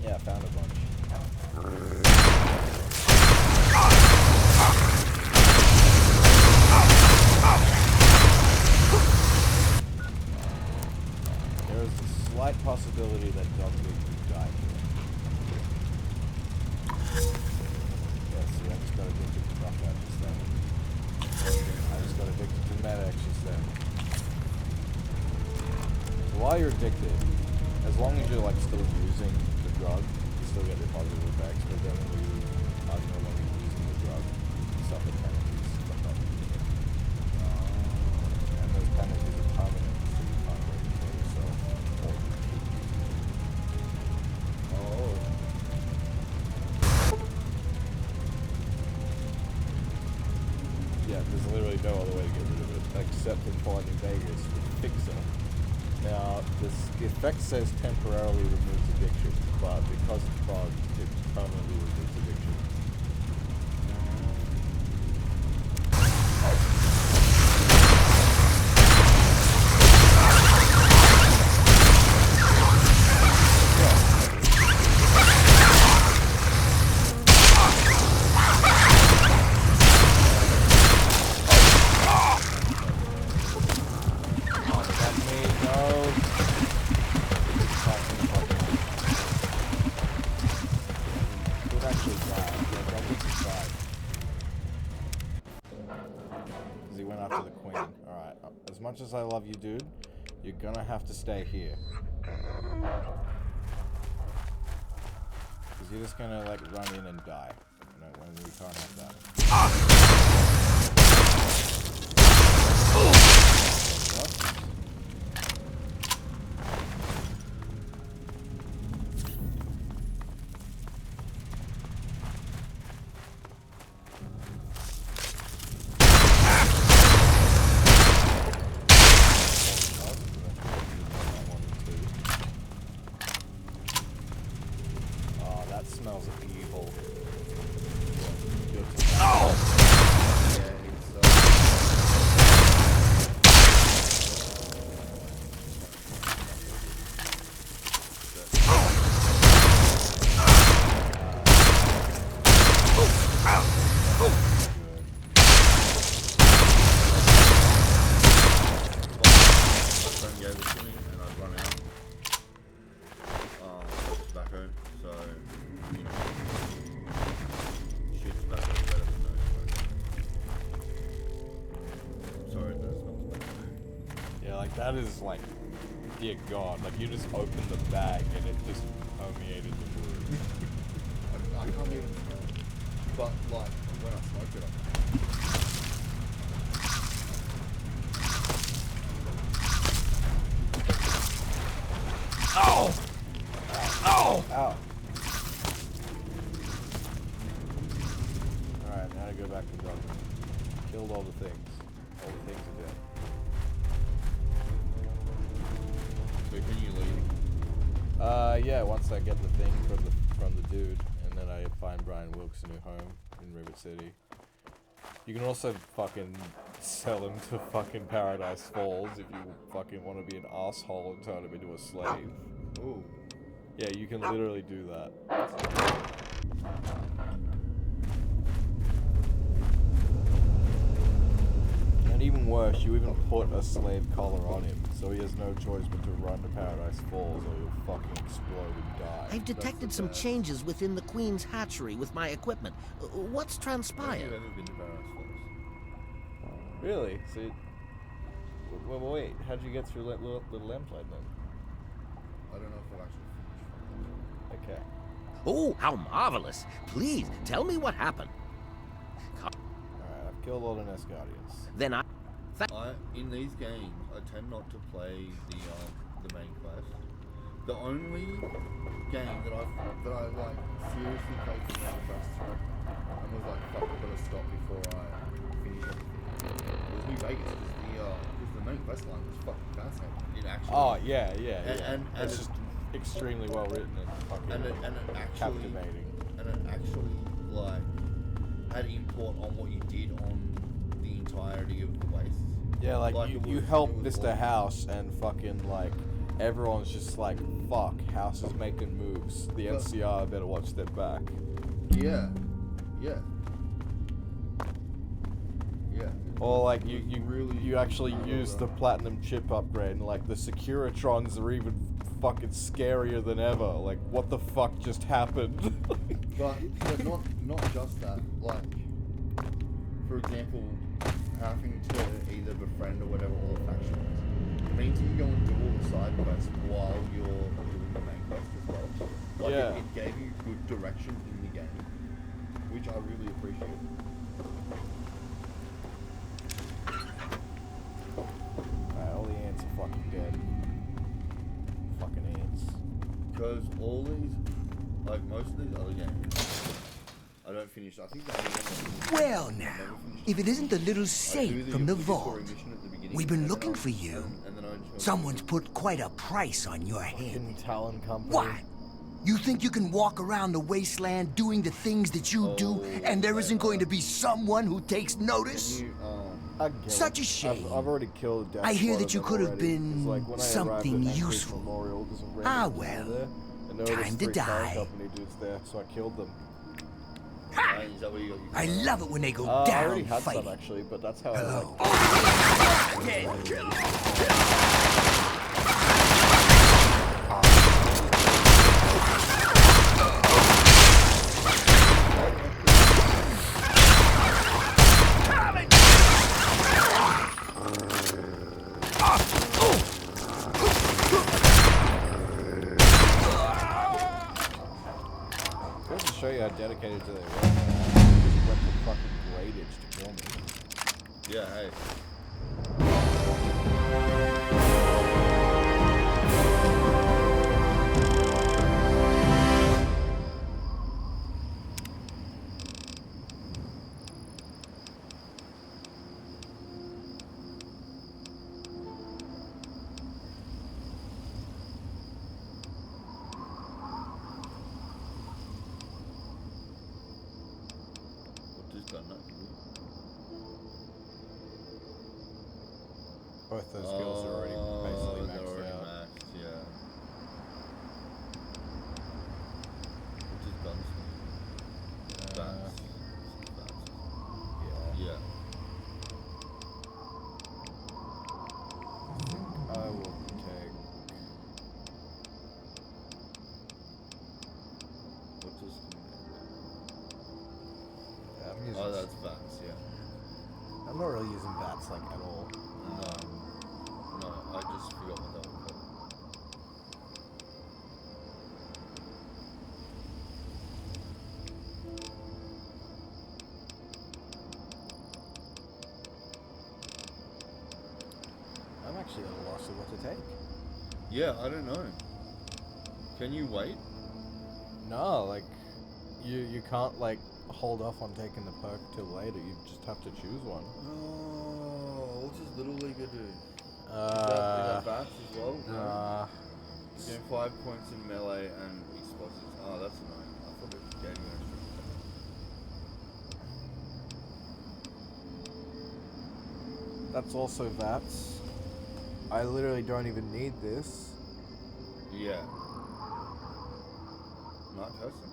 Yeah, I found a bunch. There is a slight possibility that Dog would die here. Yeah, see, I just got addicted to knockout just then. I just got addicted to Medic just then. So while you're addicted, as long as you're like still using the drug, you still get the positive effects, but then when you are no longer using the drug, you suffer penalties for not using it. And those penalties are permanent, so you can't really kill yourself or keep using it. Oh. Yeah, there's literally no other way to get rid of it except in finding Vegas with Fixer. Now, the effect says temporarily removes addiction, but because it's bugged, it permanently removes addiction. Because he went after the queen. Alright, as much as I love you, dude, you're gonna have to stay here. Because you're just gonna, like, run in and die. You know, when we can't have that. Oh, that smells evil. Oh! Gave it to me and I'd run out. Tobacco, so you know, shit tobacco is better than no tobacco. Sorry, that smells bad. Yeah, like that is like, dear God, like you just opened the bag and it just permeated the room. I can't even smell it, but like when I smoke it, Ow! Ow! Ow! Alright, now to go back to Dungeon. Killed all the things. All the things are dead. So can you leave? Yeah, once I get the thing from the dude, and then I find Brian Wilkes a new home in Rivet City. You can also fucking sell him to fucking Paradise Falls if you fucking want to be an asshole and turn him into a slave. Ooh. Yeah, you can literally do that. And even worse, you even put a slave collar on him, so he has no choice but to run to Paradise Falls or he'll fucking explode and die. I've detected some changes within the Queen's hatchery with my equipment. What's transpired? I've never been to Paradise Falls. Really? So, well, wait, how'd you get through Little Lamplight then? I don't know if I'll actually finish. Okay. Oh, how marvelous! Please, tell me what happened. Alright, I've killed all the Nest Guardians. Then in these games, I tend not to play the main quest. The only game that I like seriously played from the first through and was like, fuck, I better stop before I finish everything. It was New Vegas, because the main quest line was fucking fascinating. It actually. Oh yeah. And it's just extremely well written and fucking and it actually, captivating. And it actually like had import on what you did on the entirety of the wastes. Yeah, like you help Mr. House and fucking like everyone's just like, fuck, House is making moves. The NCR better watch their back. Yeah. Or like you actually use the platinum chip upgrade and like the Securitrons are even fucking scarier than ever. Like what the fuck just happened? but not just that. Like for example, having to either befriend or whatever all the factions means you go and do all the side quests while you're doing the main quest as well. Like yeah. It gave you good direction in the game, which I really appreciate. Alright, all the ants are fucking dead. Fucking ants. Because all these, like most of these other games, I don't finish. I think the only one Well now, if it isn't the little saint from the vault, we've been looking for you. Someone's put quite a price on your head. Talon Company. What? You think you can walk around the wasteland doing the things that you do, and there isn't going to be someone who takes notice? Such a shame. I've already killed Death I hear Squad that you of could them have already, been 'cause, like, when I something arrived at Anchorage useful. Memorial, there's a random Ah, dude well, there, and there were time just to 3 Talon die. Company dudes there, so I killed them. I love it when they go I down already had fighting. some actually, but that's how I dedicated to their work. Just went to fucking gradage to kill me. Yeah, hey. Both those skills are already basically they're maxed already out. maxed, yeah. Which is gunsmith. That's. Yeah. I will take. What's this? I'm using. Oh, that's bats, yeah. I'm not really using bats like at all. No, I just forgot what that was called. I'm actually at a loss of what to take. Yeah, I don't know. Can you wait? No, like, you can't, like, hold off on taking the perk till later. You just have to choose one. Oh, what's this little leaguer do? Is that bats as well? No. You gain 5 points in melee and explosives. Oh, that's annoying. I thought it was gaining extra. That's also VATS. I literally don't even need this. Yeah. Not custom.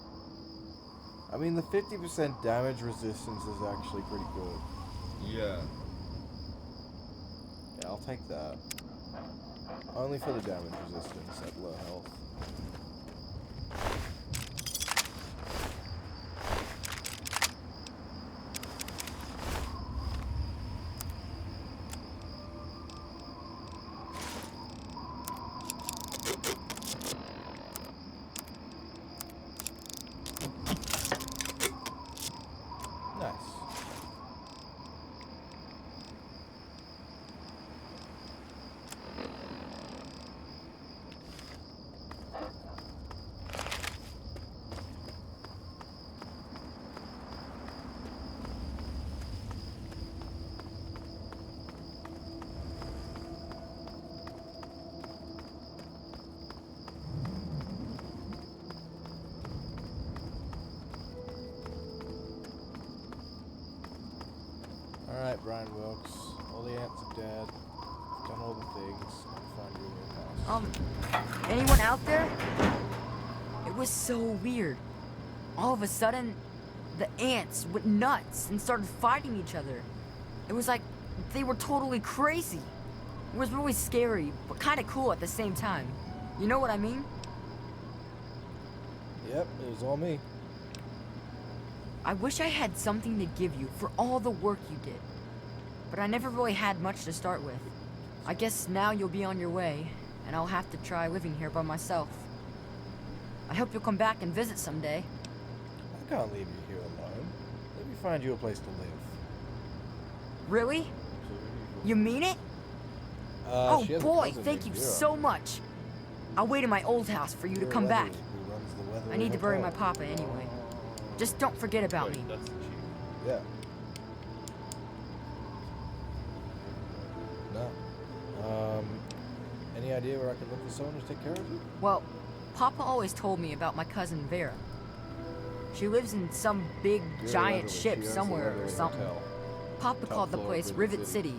I mean, the 50% damage resistance is actually pretty good. Yeah. Yeah, I'll take that. Only for the damage resistance at low health. Alright, Brian Wilkes. All the ants are dead. Done all the things. I'll find you in your house. Anyone out there? It was so weird. All of a sudden, the ants went nuts and started fighting each other. It was like they were totally crazy. It was really scary, but kind of cool at the same time. You know what I mean? Yep, it was all me. I wish I had something to give you for all the work you did. But I never really had much to start with. I guess now you'll be on your way, and I'll have to try living here by myself. I hope you'll come back and visit someday. I can't leave you here alone. Let me find you a place to live. Really? You mean it? Oh boy, thank you so much. I'll wait in my old house for you to come back. I need to bury my papa anyway. Just don't forget about me. Yeah. No. Any idea where I could look for someone to take care of you? Well, Papa always told me about my cousin Vera. She lives in some big, giant ship somewhere or something. Papa called the place Rivet City,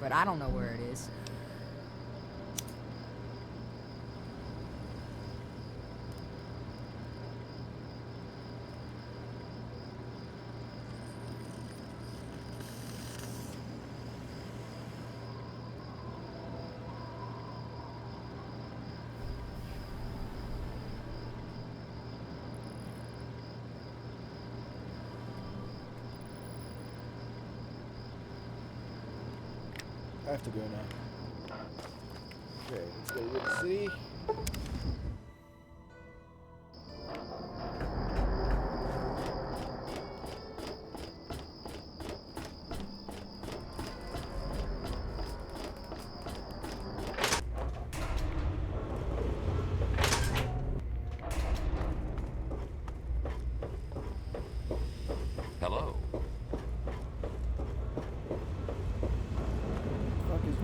but I don't know where it is. I have to go now. Okay, let's go to Rivet City.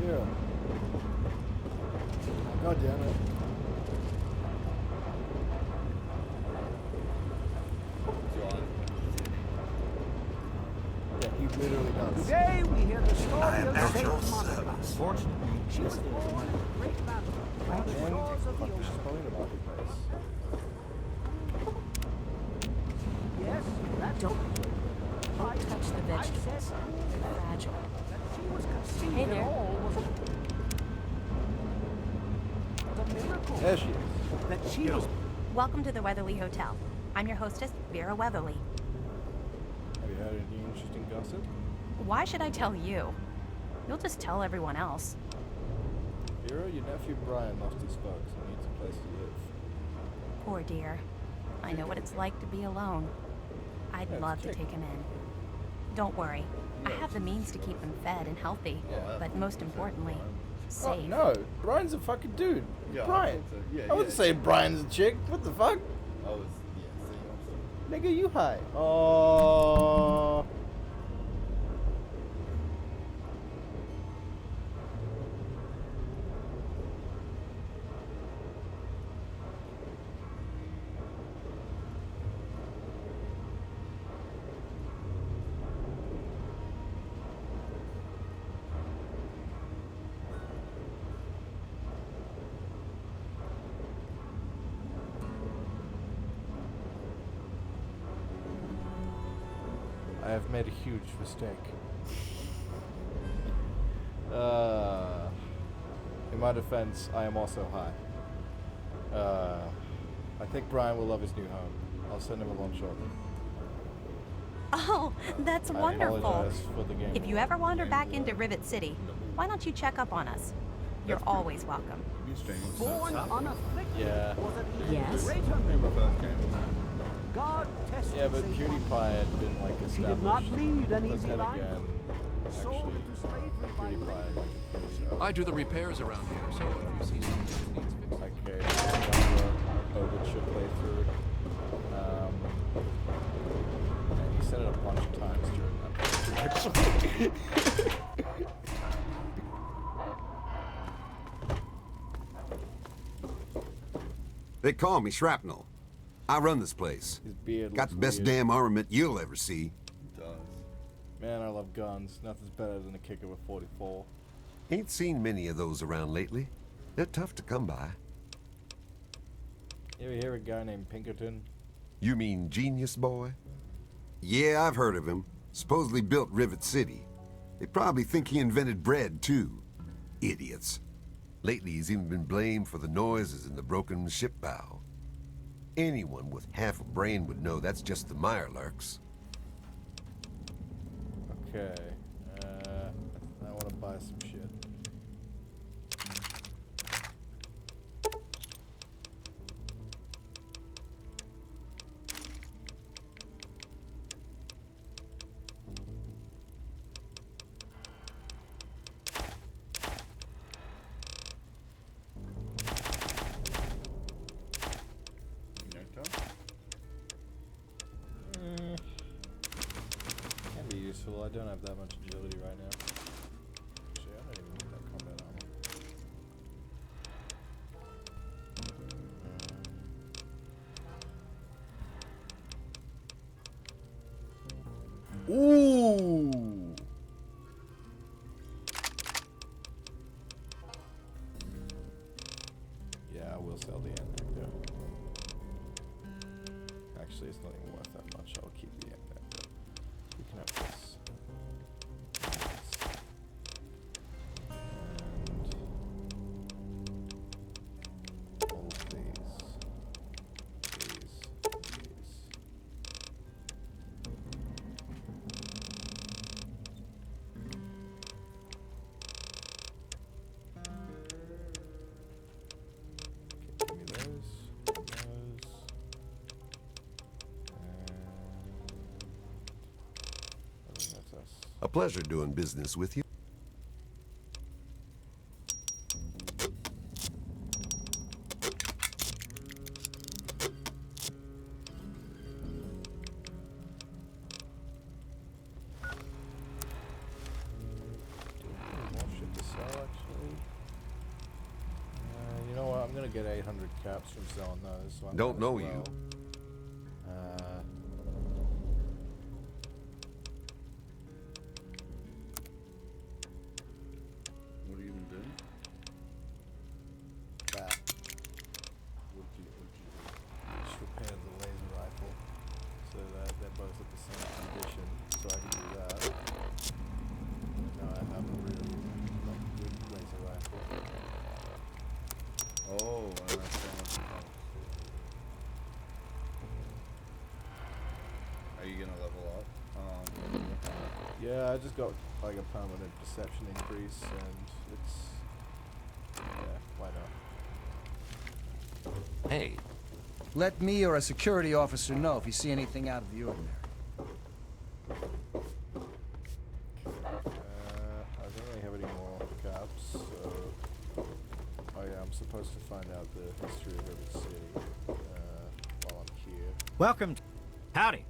Yeah. God damn it. Yeah, he literally does. Today we hear the story I am of at Saint your Monica. service. Fortunately, she was born in a great mountain by the shores of the This is ocean. probably the marketplace. Yes, that's Don't touch the vegetables. They're fragile. she was conceived Hey at there. all was a miracle. There she is. That she was. Welcome to the Weatherly Hotel. I'm your hostess, Vera Weatherly. Have you heard any interesting gossip? Why should I tell you? You'll just tell everyone else. Vera, your nephew Brian lost his folks and needs a place to live. Poor dear. I know what it's like to be alone. I'd Yeah, love to take- take him in. Don't worry. I have the means to keep him fed and healthy. Yeah. But most importantly, Oh, safe. no. Brian's a fucking dude. Yeah, I Brian. thought so. Yeah, I wouldn't yeah. say Brian's a chick. What the fuck? I was, Nigga, you high. Oh. I have made a huge mistake. In my defense, I am also high. I think Brian will love his new home. I'll send him along shortly. Oh, that's I wonderful. apologize for the game. If you ever wander back into Rivet City, why don't you check up on us? You're always welcome. Born unafflicted. Yeah. Was it Yes. greater God tested Yeah, but Saint PewDiePie had been like established. She did not lead an But easy then life. again, Sold into slavery by PewDiePie like I do the repairs around here, so if you see something that needs fixing. okay, Overture playthrough. And he said it a bunch of times during that playthrough, actually. They call me Shrapnel. I run this place. His beard Got the looks best weird. damn armament you'll ever see. Man, I love guns. Nothing's better than a kick of a 44. Ain't seen many of those around lately. They're tough to come by. You ever hear a guy named Pinkerton? You mean Genius Boy? Yeah, I've heard of him. Supposedly built Rivet City. They probably think he invented bread, too. Idiots. Lately, he's even been blamed for the noises in the broken ship bow. Anyone with half a brain would know that's just the Mirelurks. Okay. I want to buy some shit. Can be useful. I don't have that much agility right now. Actually, I don't even need that combat armor. Ooh! Yeah, I will sell the Impact though. Actually, it's not even worth that much. I'll keep the Impact though. You can have this. And all of these. These. Okay, give me those. I think that's us. A pleasure doing business with you. More shit to sell, actually. get 800 caps from selling those. So I Don't might as know well. you. What are you even doing? That. What do you do? Just repair the laser rifle so that they're both at the same condition, so I can do that. Now I have a really good laser rifle. Oh, I understand. Are you gonna level up? Yeah, I just got like a permanent perception increase, and it's yeah, why not? Hey, let me or a security officer know if you see anything out of the ordinary. I don't really have any more caps, so oh yeah, I'm supposed to find out the history of Rivet City while I'm here. Welcome. Howdy.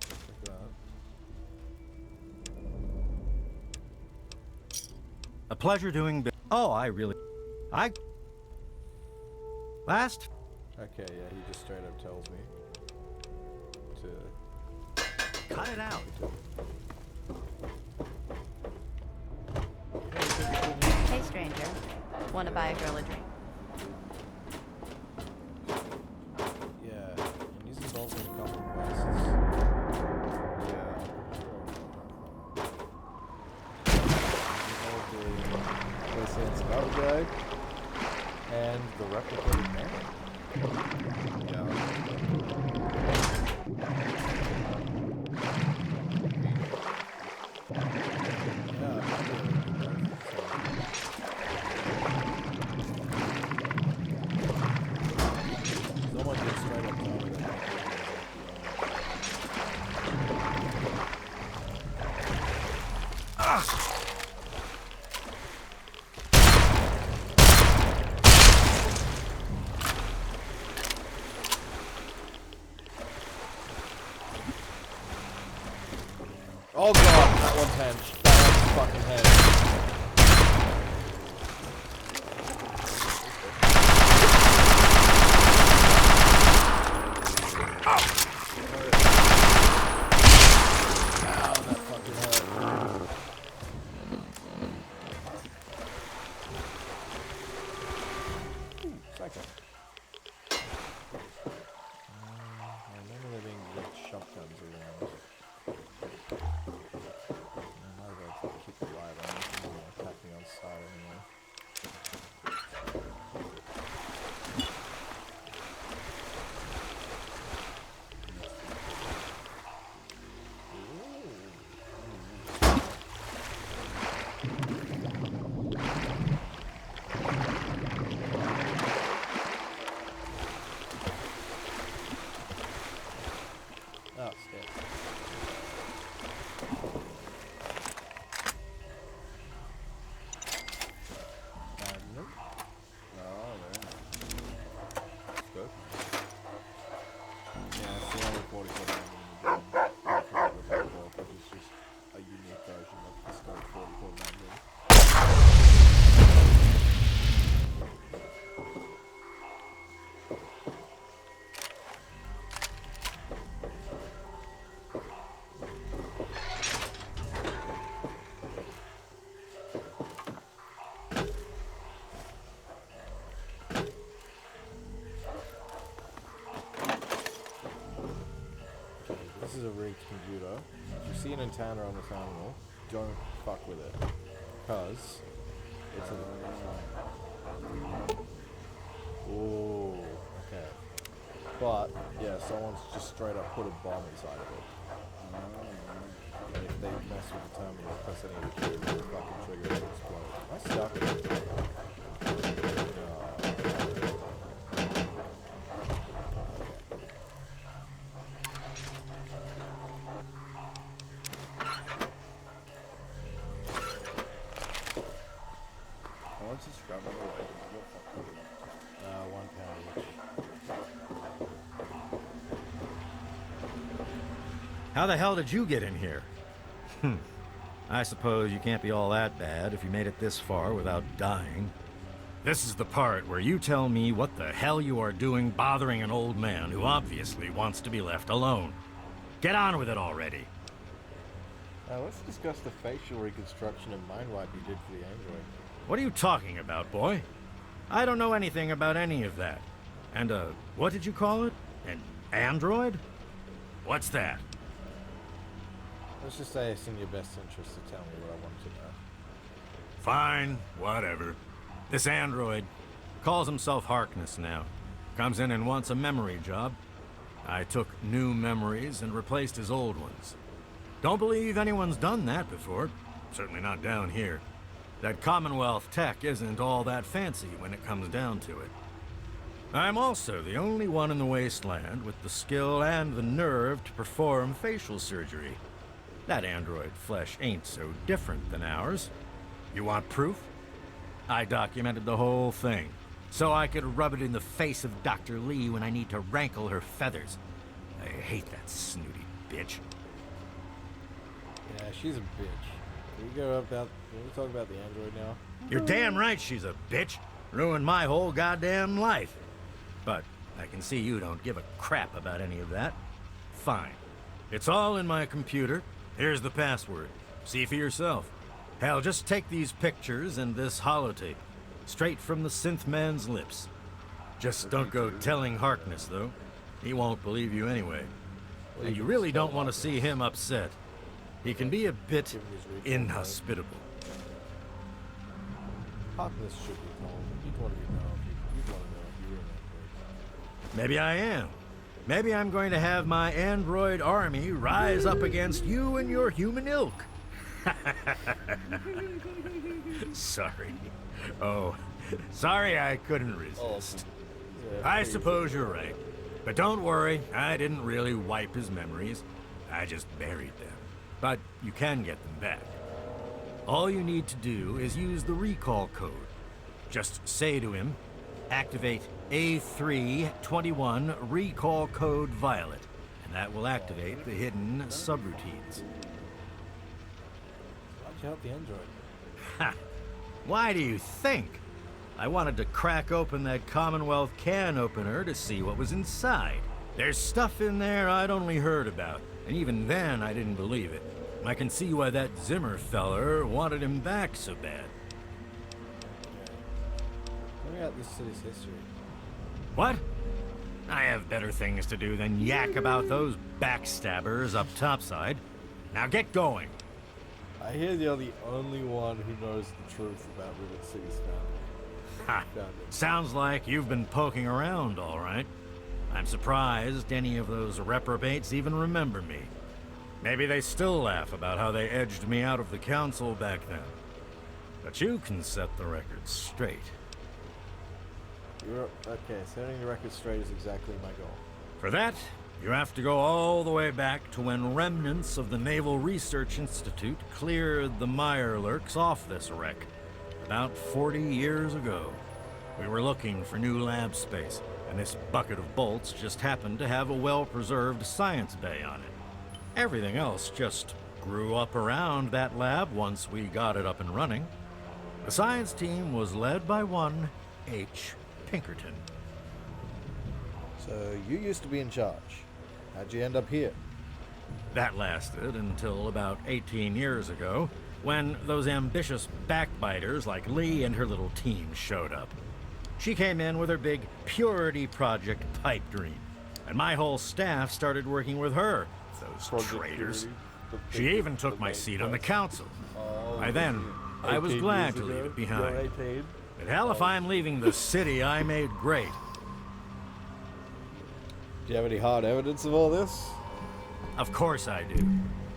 Check that out. A pleasure doing business. Oh, Last? Okay, yeah, he just straight up tells me to cut it out. Hey, stranger. Want to buy a girl a drink? Yeah, and he's involved in a couple of quests. Yeah. Involved in Wasteland's another guy, and the replicated man. Someone gets straight up told me that. Oh god, that one's hench. That one's fucking hench. Ow, that fucking hurt. Ooh, psycho. I remember there being red shotguns around. I might as well keep the light on. It's gonna attack me on sight anyway. Oh, shit. Nope. Oh, very nice. That's good. Yeah, it's the only 44 magnum in the game. Which is just a unique version of the Scope 44 magnum. This is a rigged computer. If you see an antenna on the terminal, don't fuck with it. Because it's a... Ooh, okay. But, yeah, someone's just straight up put a bomb inside of it. And if they mess with the terminal, press any of the keys, the fucking trigger will explode. Am I stuck in it? How much is scrap metal like? £1 each. How the hell did you get in here? I suppose you can't be all that bad if you made it this far without dying. This is the part where you tell me what the hell you are doing bothering an old man who obviously wants to be left alone. Get on with it already. Let's discuss the facial reconstruction and mind wipe you did for the android. What are you talking about, boy? I don't know anything about any of that. And, what did you call it? An android? What's that? Let's just say it's in your best interest to tell me what I want to know. Fine, whatever. This android calls himself Harkness now. Comes in and wants a memory job. I took new memories and replaced his old ones. Don't believe anyone's done that before. Certainly not down here. That Commonwealth tech isn't all that fancy when it comes down to it. I'm also the only one in the wasteland with the skill and the nerve to perform facial surgery. That android flesh ain't so different than ours. You want proof? I documented the whole thing, so I could rub it in the face of Dr. Lee when I need to rankle her feathers. I hate that snooty bitch. Yeah, she's a bitch. Can we talk about the android now? You're damn right she's a bitch. Ruined my whole goddamn life. But I can see you don't give a crap about any of that. Fine. It's all in my computer. Here's the password. See for yourself. Hell, just take these pictures and this holotape. Straight from the synth man's lips. Just don't go telling Harkness, though. He won't believe you anyway. And you really don't want to see him upset. He can be a bit inhospitable. Harkness should be told. You'd want to know if you were in that place. Maybe I am. Maybe I'm going to have my android army rise up against you and your human ilk. Sorry. Oh, sorry I couldn't resist. I suppose you're right. But don't worry, I didn't really wipe his memories. I just buried them. But you can get them back. All you need to do is use the recall code. Just say to him, activate A321 recall code Violet, and that will activate the hidden subroutines. Why'd you help the android? Ha! Why do you think? I wanted to crack open that Commonwealth can opener to see what was inside. There's stuff in there I'd only heard about, and even then I didn't believe it. I can see why that Zimmer feller wanted him back so bad. Tell me about this city's history. What? I have better things to do than yak about those backstabbers up topside. Now get going. I hear you're the only one who knows the truth about Rivet City's family. Ha! Sounds like you've been poking around, all right. I'm surprised any of those reprobates even remember me. Maybe they still laugh about how they edged me out of the council back then. But you can set the record straight. Okay, setting the record straight is exactly my goal. For that, you have to go all the way back to when remnants of the Naval Research Institute cleared the Mirelurks off this wreck. About 40 years ago. We were looking for new lab space, and this bucket of bolts just happened to have a well-preserved science bay on it. Everything else just grew up around that lab once we got it up and running. The science team was led by one H. Pinkerton. So you used to be in charge. How'd you end up here? That lasted until about 18 years ago, when those ambitious backbiters like Lee and her little team showed up. She came in with her big Purity Project pipe dream, and my whole staff started working with her. Those traitors. She even took my seat on the council. By then, I was glad to leave it behind. But hell, if I'm leaving the city I made great. Do you have any hard evidence of all this? Of course I do.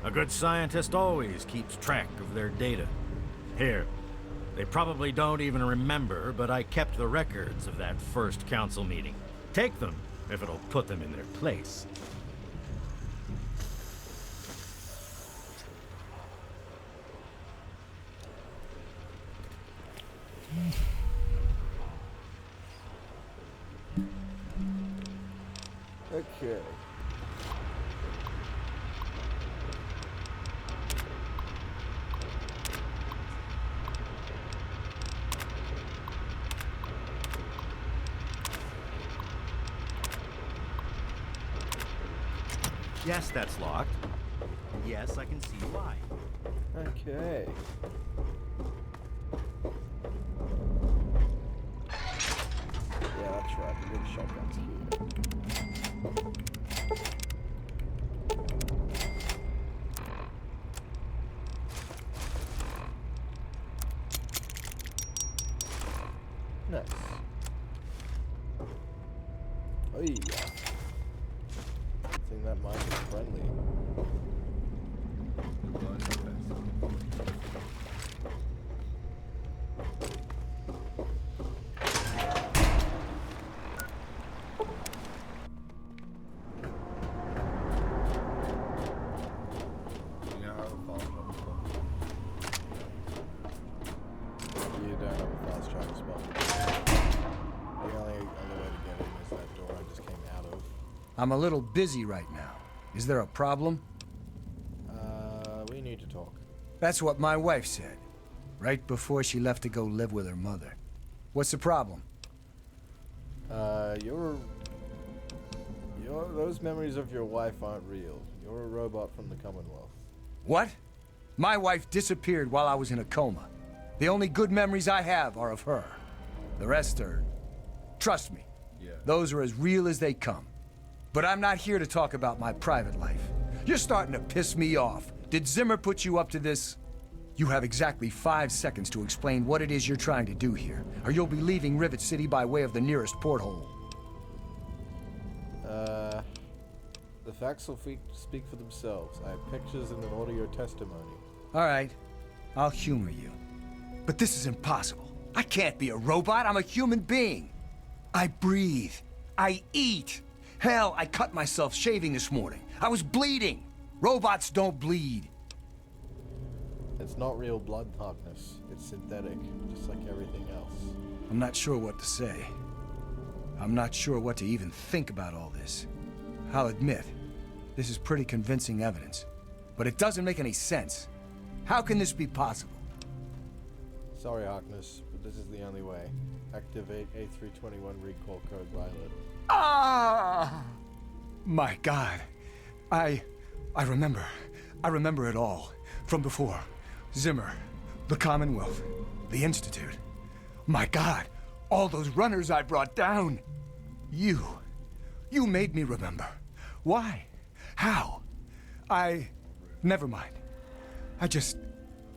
A good scientist always keeps track of their data. Here, they probably don't even remember, but I kept the records of that first council meeting. Take them, if it'll put them in their place. Okay. Yes, that's locked. And yes, I can see why. Okay. Yeah, that's right. The big shotgun's here. Nice. Oh yeah. I think that might be friendly. You don't have a fast travel spot. The only other way to get in is that door I just came out of. I'm a little busy right now. Is there a problem? We need to talk. That's what my wife said, right before she left to go live with her mother. What's the problem? Those memories of your wife aren't real. You're a robot from the Commonwealth. What? My wife disappeared while I was in a coma. The only good memories I have are of her. The rest are... Trust me, those are as real as they come. But I'm not here to talk about my private life. You're starting to piss me off. Did Zimmer put you up to this? You have exactly 5 seconds to explain what it is you're trying to do here, or you'll be leaving Rivet City by way of the nearest porthole. The facts will speak for themselves. I have pictures and an audio testimony. All right, I'll humor you. But this is impossible. I can't be a robot. I'm a human being. I breathe. I eat. Hell, I cut myself shaving this morning. I was bleeding. Robots don't bleed. It's not real blood, Harkness. It's synthetic, just like everything else. I'm not sure what to say. I'm not sure what to even think about all this. I'll admit, this is pretty convincing evidence. But it doesn't make any sense. How can this be possible? Sorry, Harkness, but this is the only way. Activate A321 recall code Violet. Ah! My God. I remember. I remember it all. From before. Zimmer. The Commonwealth. The Institute. My God. All those runners I brought down. You made me remember. Why? How? Never mind.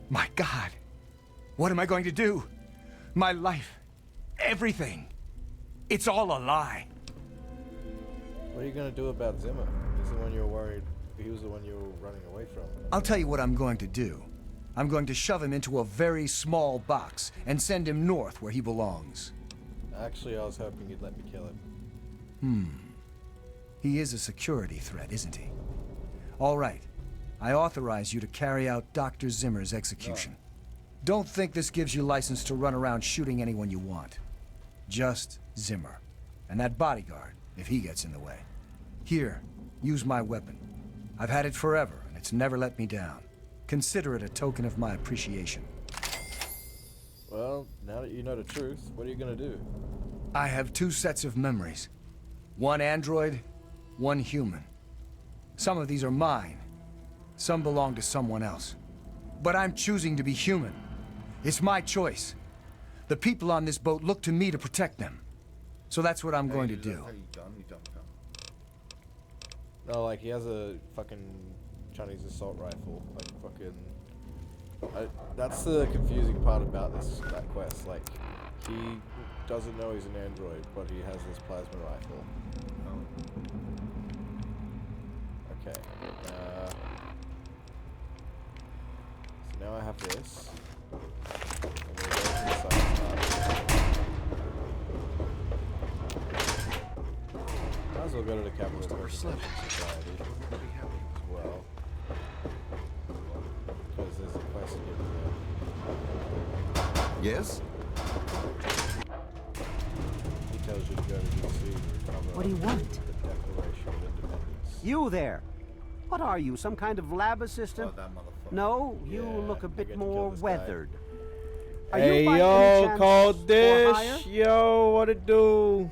My God. What am I going to do? My life. Everything. It's all a lie. What are you going to do about Zimmer? He's the one you were worried. He was the one you were running away from. I'll tell you what I'm going to do. I'm going to shove him into a very small box and send him north where he belongs. Actually, I was hoping you'd let me kill him. He is a security threat, isn't he? All right. I authorize you to carry out Dr. Zimmer's execution. Don't think this gives you license to run around shooting anyone you want. Just Zimmer. And that bodyguard, if he gets in the way. Here, use my weapon. I've had it forever, and it's never let me down. Consider it a token of my appreciation. Well, now that you know the truth, what are you gonna do? I have 2 sets of memories. One android, one human. Some of these are mine. Some belong to someone else. But I'm choosing to be human. It's my choice. The people on this boat look to me to protect them. So that's what I'm going to do. No, like, he has a fucking Chinese assault rifle. Like, fucking... that's the confusing part about that quest. Like, he doesn't know he's an android, but he has this plasma rifle. Okay. So now I have this. And we'll go to the side part. Might as well go to the Capital Preservation Society as well. Because there's a quest to get there. Yes? He tells you to go to DC to recover What do you want? the Declaration of Independence. You there. What are you, some kind of lab assistant? No, you look a bit more weathered. Are Hey, you by any yo, chance call for dish. hire? Yo, what it do?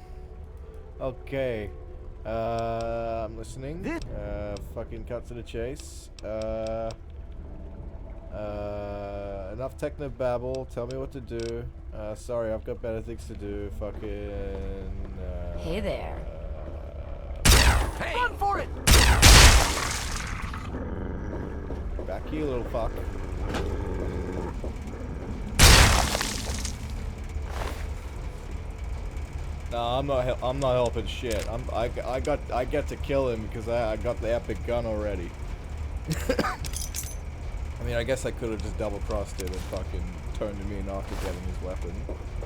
Okay. I'm listening. Fucking cut to the chase. Enough techno babble. Tell me what to do. Sorry, I've got better things to do. Fucking. Hey there. Hey. Run for it! Back here, little fuck. No, I'm not helping shit. I get to kill him because I got the epic gun already. I mean, I guess I could have just double crossed it and fucking turned him in after getting his weapon.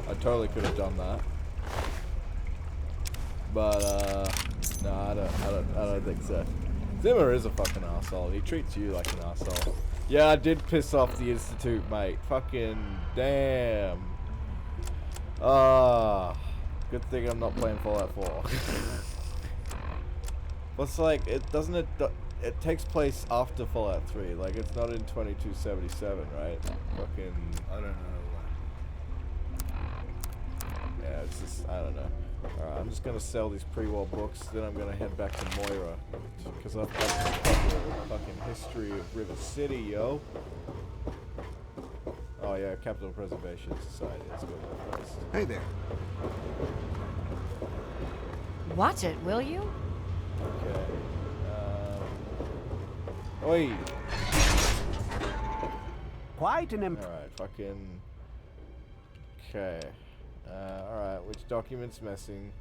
I totally could have done that. But no, I don't think so. Zimmer is a fucking asshole. He treats you like an asshole. Yeah, I did piss off the Institute, mate. Fucking damn. Good thing I'm not playing Fallout 4. What's like, it takes place after Fallout 3. Like, it's not in 2277, right? Fucking, I don't know. yeah, it's just, I don't know. Alright, I'm just gonna sell these pre-war books, then I'm gonna head back to Moira. Because I've got the fucking history of River City, yo. Oh yeah, Capital Preservation Society, that's good. Hey there. Watch it, will you? Okay. Oi! Quite an Alright, fucking... Okay. Alright, which document's missing?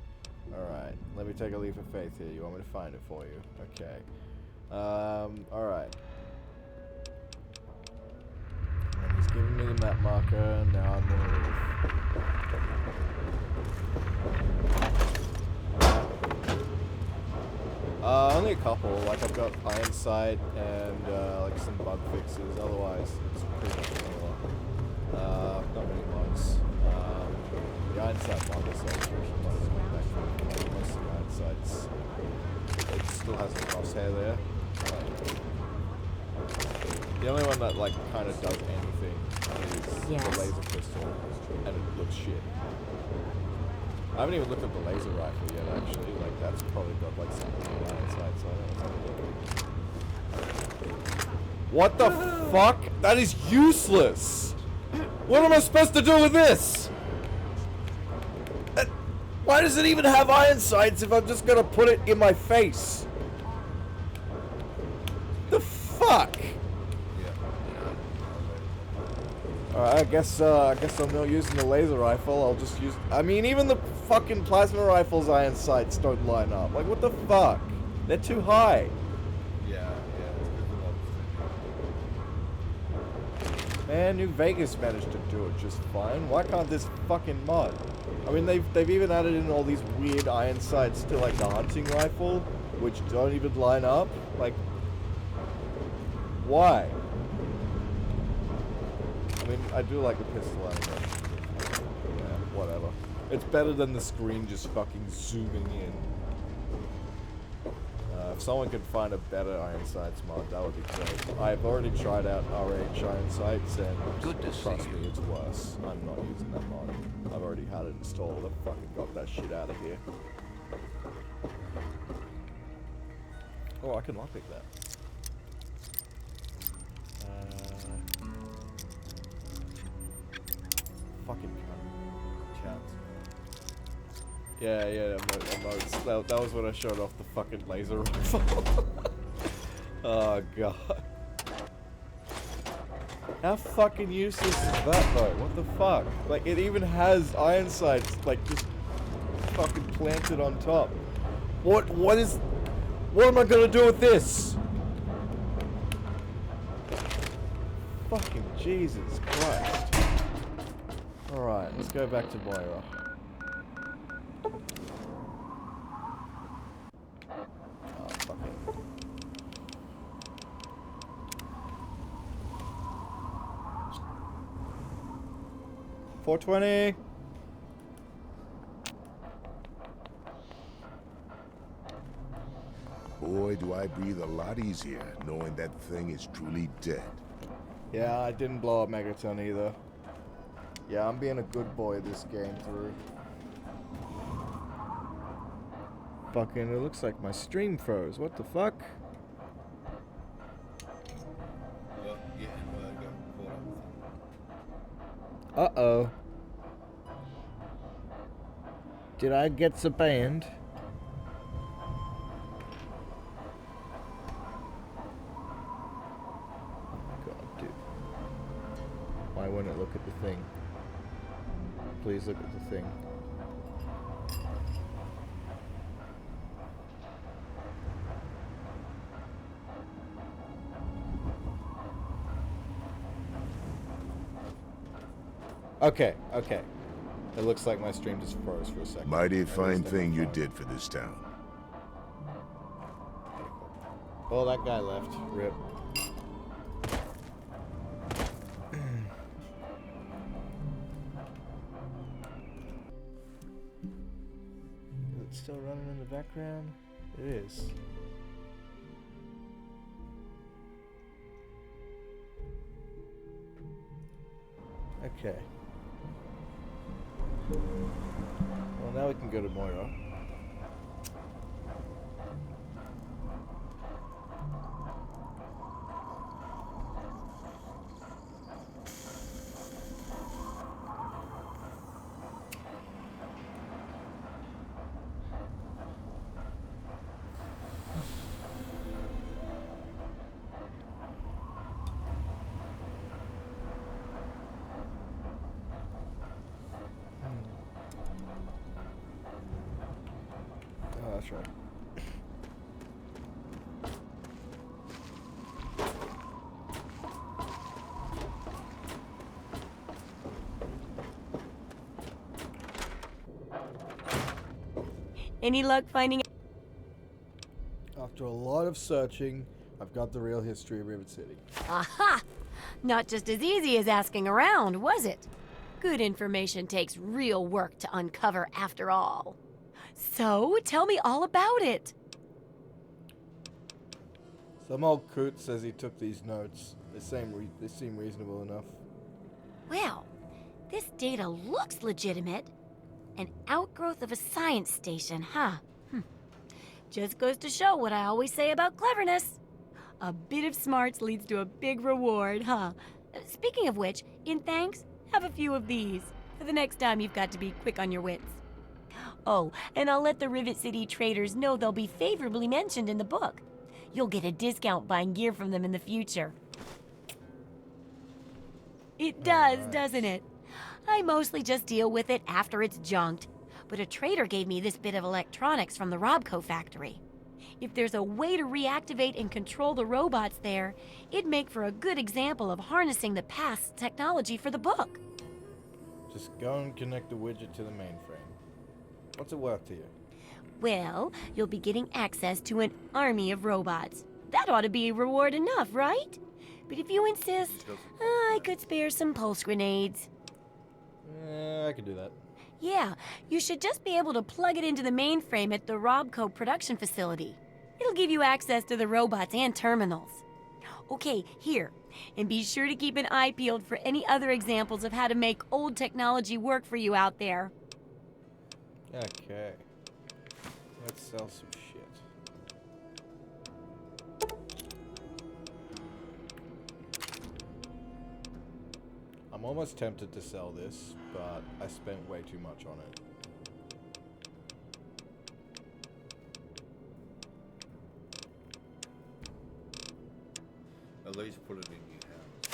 Alright, let me take a leap of faith here. You want me to find it for you? Okay. Alright. He's giving me the map marker, now I'm gonna leave. Only a couple. Like, I've got Iron Sight and like some bug fixes. Otherwise, it's pretty much vanilla. Not many bugs. The Iron Sight bug is like most of the Iron Sights. It still has a crosshair there. The only one that like kind of does anything is the laser pistol, and it looks shit. I haven't even looked at the laser rifle yet, actually. Like, that's probably got like some iron sights on it. What the fuck? That is useless! What am I supposed to do with this? Why does it even have iron sights if I'm just gonna put it in my face? The fuck? Alright, I guess I'm not using the laser rifle. I'll just use. I mean, even the fucking plasma rifle's iron sights don't line up. Like, what the fuck? They're too high. Yeah. Man, New Vegas managed to do it just fine. Why can't this fucking mod? I mean, they've even added in all these weird iron sights to like the hunting rifle, which don't even line up. Like, why? I mean, I do like the pistol anyway. Yeah, whatever. It's better than the screen just fucking zooming in. If someone could find a better iron sights mod, that would be great. I've already tried out RH iron sights, and trust me, it's worse. I'm not using that mod. I've already had it installed. I fucking got that shit out of here. Oh, I can lockpick that. Fucking cats. Yeah, emotes. That was when I showed off the fucking laser rifle. Oh god. How fucking useless is that though? What the fuck? Like, it even has iron sights, like, just fucking planted on top. What am I gonna do with this? Fucking Jesus Christ. Alright, let's go back to Moira. Oh, fuck it. $420. Boy, do I breathe a lot easier knowing that thing is truly dead. Yeah, I didn't blow up Megaton either. Yeah, I'm being a good boy this game through. fucking... It looks like my stream froze. What the fuck? Uh-oh. Did I get the band? God, dude. Why wouldn't it look at the thing? Please look at the thing. Okay, okay. It looks like my stream just froze for a second. Mighty fine thing you did for this town. Oh, that guy left. Rip. Is it still running in the background? It is. Okay. Well, now we can go to Moira. Oh, that's right. Any luck finding... After a lot of searching, I've got the real history of Rivet City. Aha! Not just as easy as asking around, was it? Good information takes real work to uncover after all. So, tell me all about it. Some old coot says he took these notes. They seem reasonable enough. Well, this data looks legitimate. An outgrowth of a science station, huh? Just goes to show what I always say about cleverness. A bit of smarts leads to a big reward, huh? Speaking of which, in thanks, have a few of these for the next time you've got to be quick on your wits. Oh, and I'll let the Rivet City traders know they'll be favorably mentioned in the book. You'll get a discount buying gear from them in the future. It does, doesn't it? I mostly just deal with it after it's junked. But a trader gave me this bit of electronics from the Robco factory. If there's a way to reactivate and control the robots there, it'd make for a good example of harnessing the past's technology for the book. Just go and connect the widget to the mainframe. What's it worth to you? Well, you'll be getting access to an army of robots. That ought to be reward enough, right? But if you insist, I could spare some pulse grenades. I could do that. Yeah, you should just be able to plug it into the mainframe at the Robco production facility. It'll give you access to the robots and terminals. Okay, here. And be sure to keep an eye peeled for any other examples of how to make old technology work for you out there. Okay. Let's sell some shit. I'm almost tempted to sell this, but I spent way too much on it. At least put it in your house.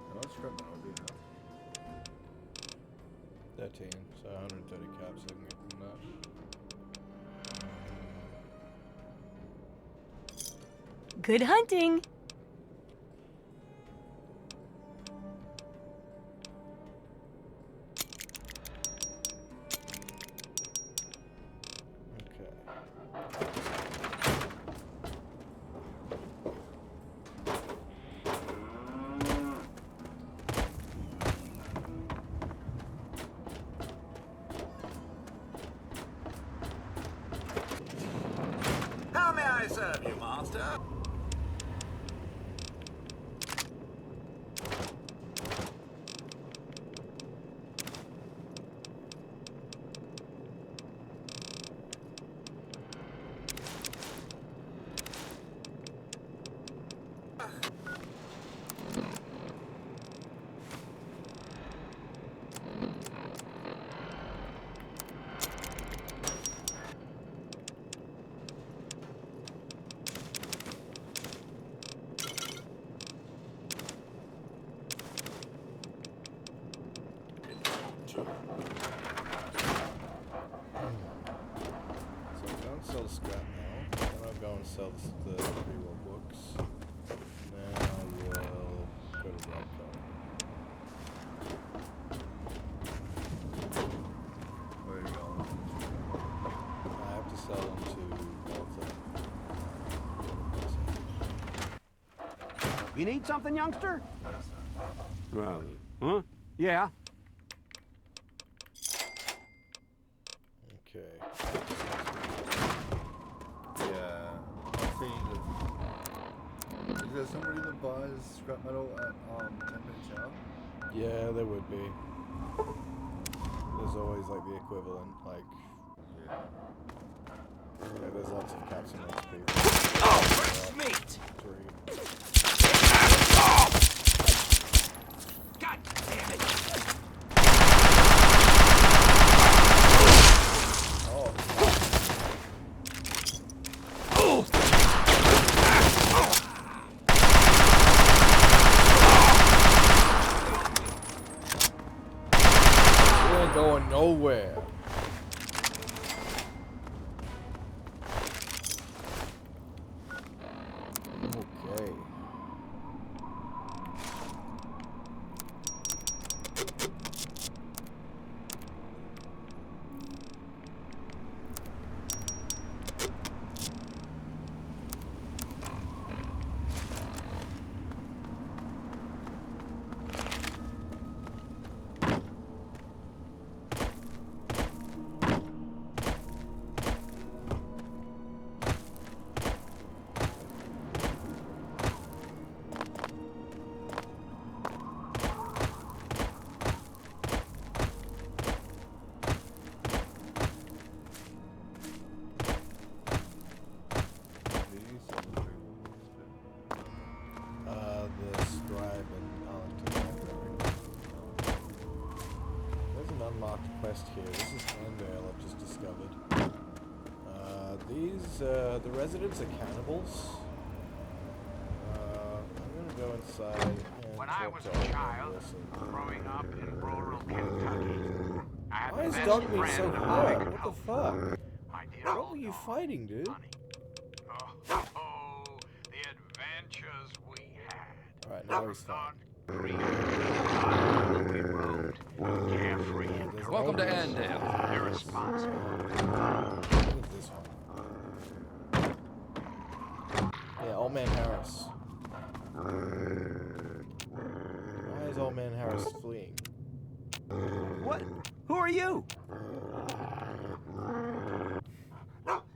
Can I scrap that on your house? 13, so 130 caps I can get from that. Good hunting! How may I serve you, Master? Sell the scrap now. Then I'll go and sell the pre-war books. Then I will go to Bradco. Where are you going? I have to sell them to Walter. You need something, youngster? Huh? Yeah. Okay. Yeah. Is there somebody that buys scrap metal at 10 minutes out? Yeah, there would be. There's always like the equivalent, like. Yeah, there's lots of Captain X people. Oh, fresh meat! 3. God damn it! Oh, you ain't going nowhere. Okay. The scribe in Arlington Library. There's an unmarked quest here. This is Andale I've just discovered. The residents are cannibals. I'm gonna go inside and When I talk was to a Old Man child, Wilson. growing up in rural Kentucky, I had Why the is best Dogmeat friend so I hot? could What the hope fuck? for. My dear What old were you dog, fighting, dude? Oh, the adventures we had. Alright, now he's fine. Green, road, carefree, and Welcome to Andale. irresponsible. What is this one? Yeah, Old Man Harris. Why is Old Man Harris fleeing? What? Who are you?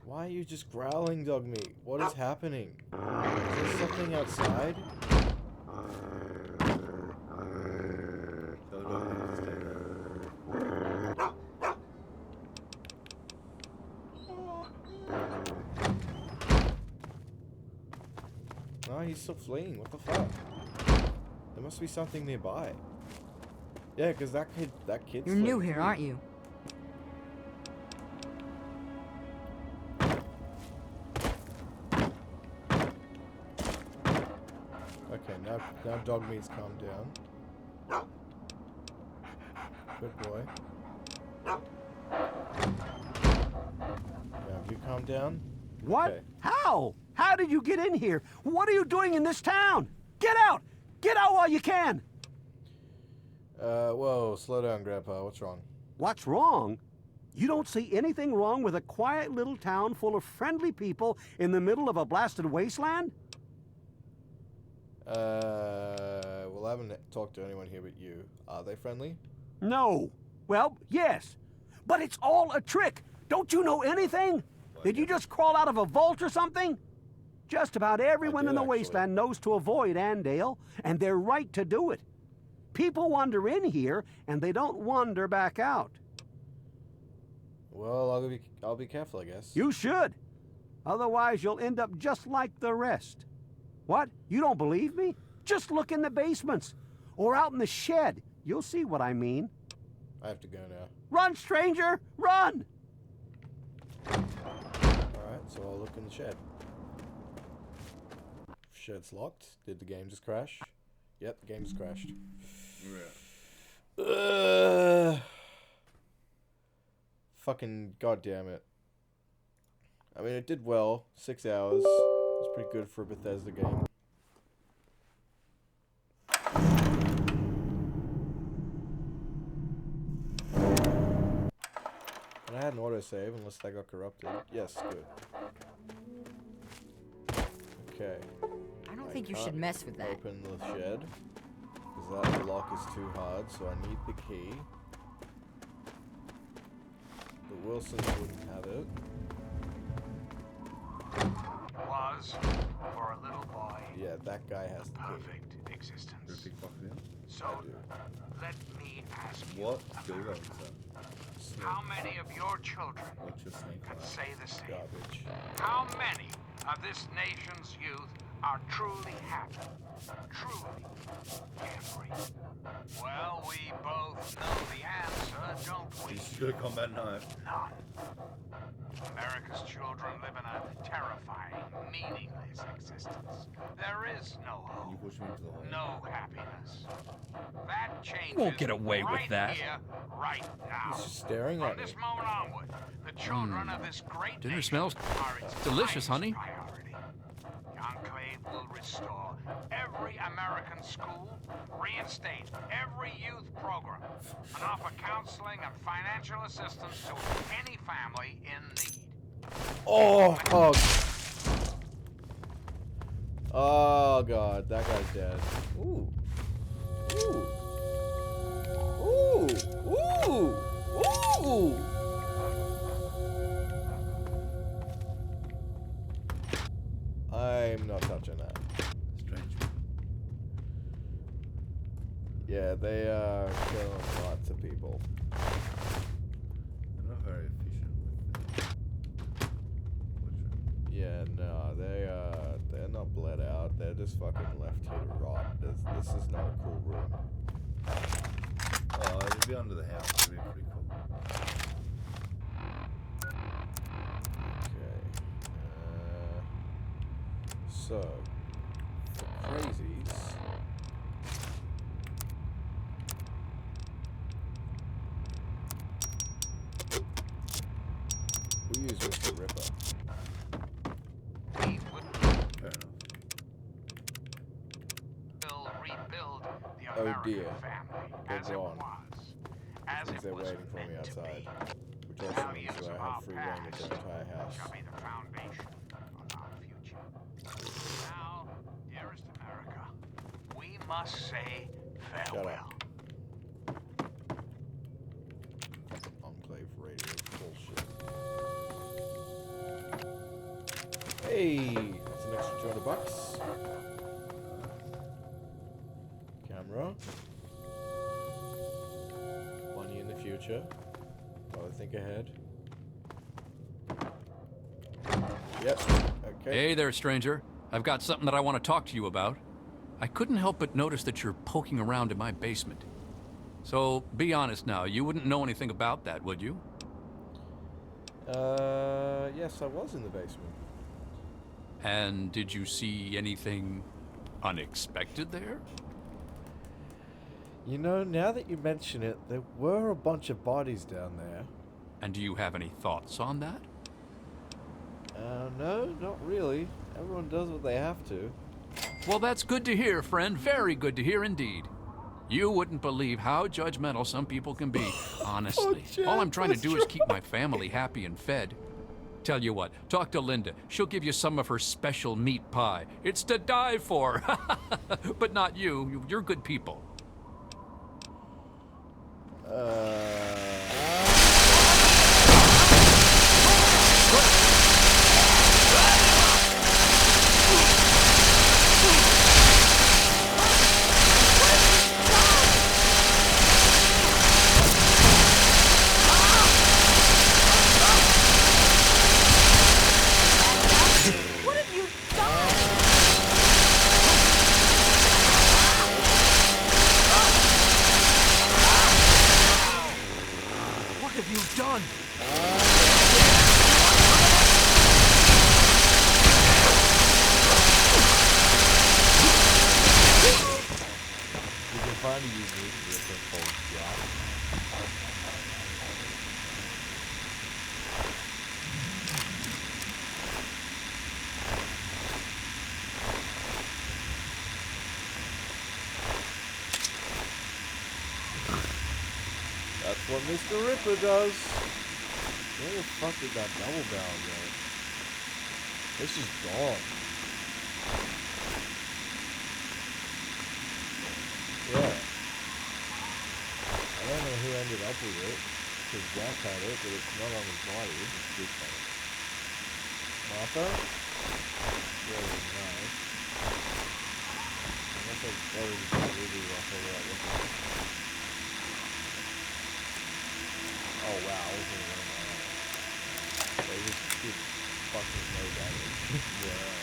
Why are you just growling, Dogmeat? What is happening? Is there something outside? No, he's still fleeing. What the fuck? There must be something nearby. Yeah, because that kid's You're new fleeing here, too. aren't you? Okay, now Dogmeat's calmed down. Good boy. Yeah, have you calmed down? What? Okay. How? How did you get in here? What are you doing in this town? Get out! Get out while you can! Whoa, slow down, Grandpa. What's wrong? What's wrong? You don't see anything wrong with a quiet little town full of friendly people in the middle of a blasted wasteland? Well, I haven't talked to anyone here but you. Are they friendly? No. Well, yes. But it's all a trick. Don't you know anything? Did you just crawl out of a vault or something? Just about everyone in the wasteland knows to avoid Andale, and they're right to do it. People wander in here, and they don't wander back out. Well, I'll be careful, I guess. You should. Otherwise, you'll end up just like the rest. What? You don't believe me? Just look in the basements. Or out in the shed. You'll see what I mean. I have to go now. Run, stranger! Run! Alright, so I'll look in the shed. Shed's locked. Did the game just crash? Yep, the game just crashed. Fucking goddamn it. I mean, it did well. 6 hours. It's pretty good for a Bethesda game. And I had an autosave unless that got corrupted. Yes, good. Okay. I don't think you should mess with that. Open the shed. Because that lock is too hard, so I need the key. The Wilsons wouldn't have it. Was, for a little boy, yeah, that guy has the perfect key. existence. So, I do. let me ask you, What? America, how many of your children can say the same? Garbage. How many of this nation's youth are truly happy, truly carefree? Well, we both know the answer, don't we? You should have come at night. None. America's children live in a terrifying, meaningless existence. There is no hope, no happiness. That changes. You won't get away with right that. Here, right now. He's just staring at From me. this moment onward, the children of this great Dinner nation smells are its delicious, highest priority. The Enclave will restore every American school, reinstate every youth program, and offer counseling and financial assistance to any family in need. Oh, oh. Oh god, that guy's dead. Ooh. Ooh. Ooh. Ooh. Ooh. I'm not touching that. Strange. Yeah, they are killing lots of people. They're not very efficient with Yeah, no, they're not bled out. They're just fucking left here to rot. This is not a cool room. Oh, it'd be under the house. It'd be pretty cool. Okay. So, for crazies. We use Mr. Ripper. We would Fair enough. rebuild the Oh American dear. family They're as it gone. was, as Means it they're was waiting for me meant to outside. be. Which also means Values that of I our have free reign of the past entire house. shall be the foundation of our future. Now, dearest America, we must say farewell. Enclave radio bullshit. Hey, that's an extra $200. Camera. Money in the future. Gotta think ahead. Yep. Okay. Hey there, stranger. I've got something that I want to talk to you about. I couldn't help but notice that you're poking around in my basement. So, be honest now, you wouldn't know anything about that, would you? Yes, I was in the basement. And did you see anything unexpected there? You know, now that you mention it, there were a bunch of bodies down there. And do you have any thoughts on that? No, not really. Everyone does what they have to. Well, that's good to hear, friend. Very good to hear indeed. You wouldn't believe how judgmental some people can be, honestly. All I'm trying to do is keep my family happy and fed. Tell you what, talk to Linda. She'll give you some of her special meat pie. It's to die for. But not you. You're good people. What have you done? kind of unique Ripper called Jack. That's what Mr. Ripper does. Where the fuck did that double barrel go? It's just gone. Yeah. I don't know who ended up with it, because Jack had it, but it's not on his body. It's big fella. Martha? Really nice. Unless I've already got really rough over that looking. Oh wow, I was gonna run my own. They just did fucking no damage. Wow.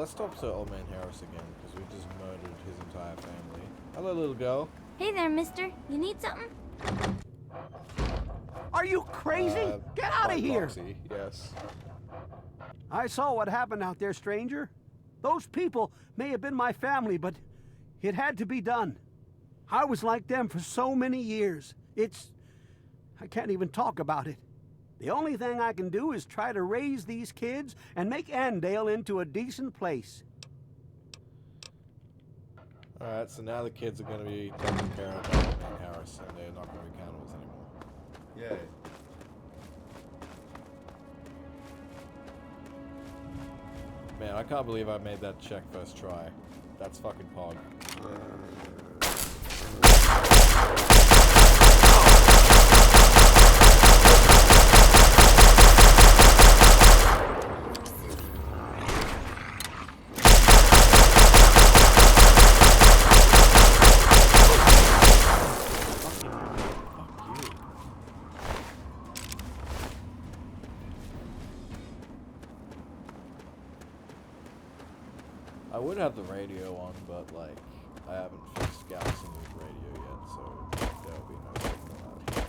Let's talk to Old Man Harris again, because we just murdered his entire family. Hello, little girl. Hey there, mister. You need something? Are you crazy? Get out of here! Proxy, yes. I saw what happened out there, stranger. Those people may have been my family, but it had to be done. I was like them for so many years. I can't even talk about it. The only thing I can do is try to raise these kids and make Andale into a decent place. Alright, so now the kids are going to be taken care of by Old Man Harris, and they're not going to be cannibals anymore. Yay. Man, I can't believe I made that check first try. That's fucking pog. I would have the radio on, but like, I haven't fixed Galaxy's radio yet, so there'll be no signal out here.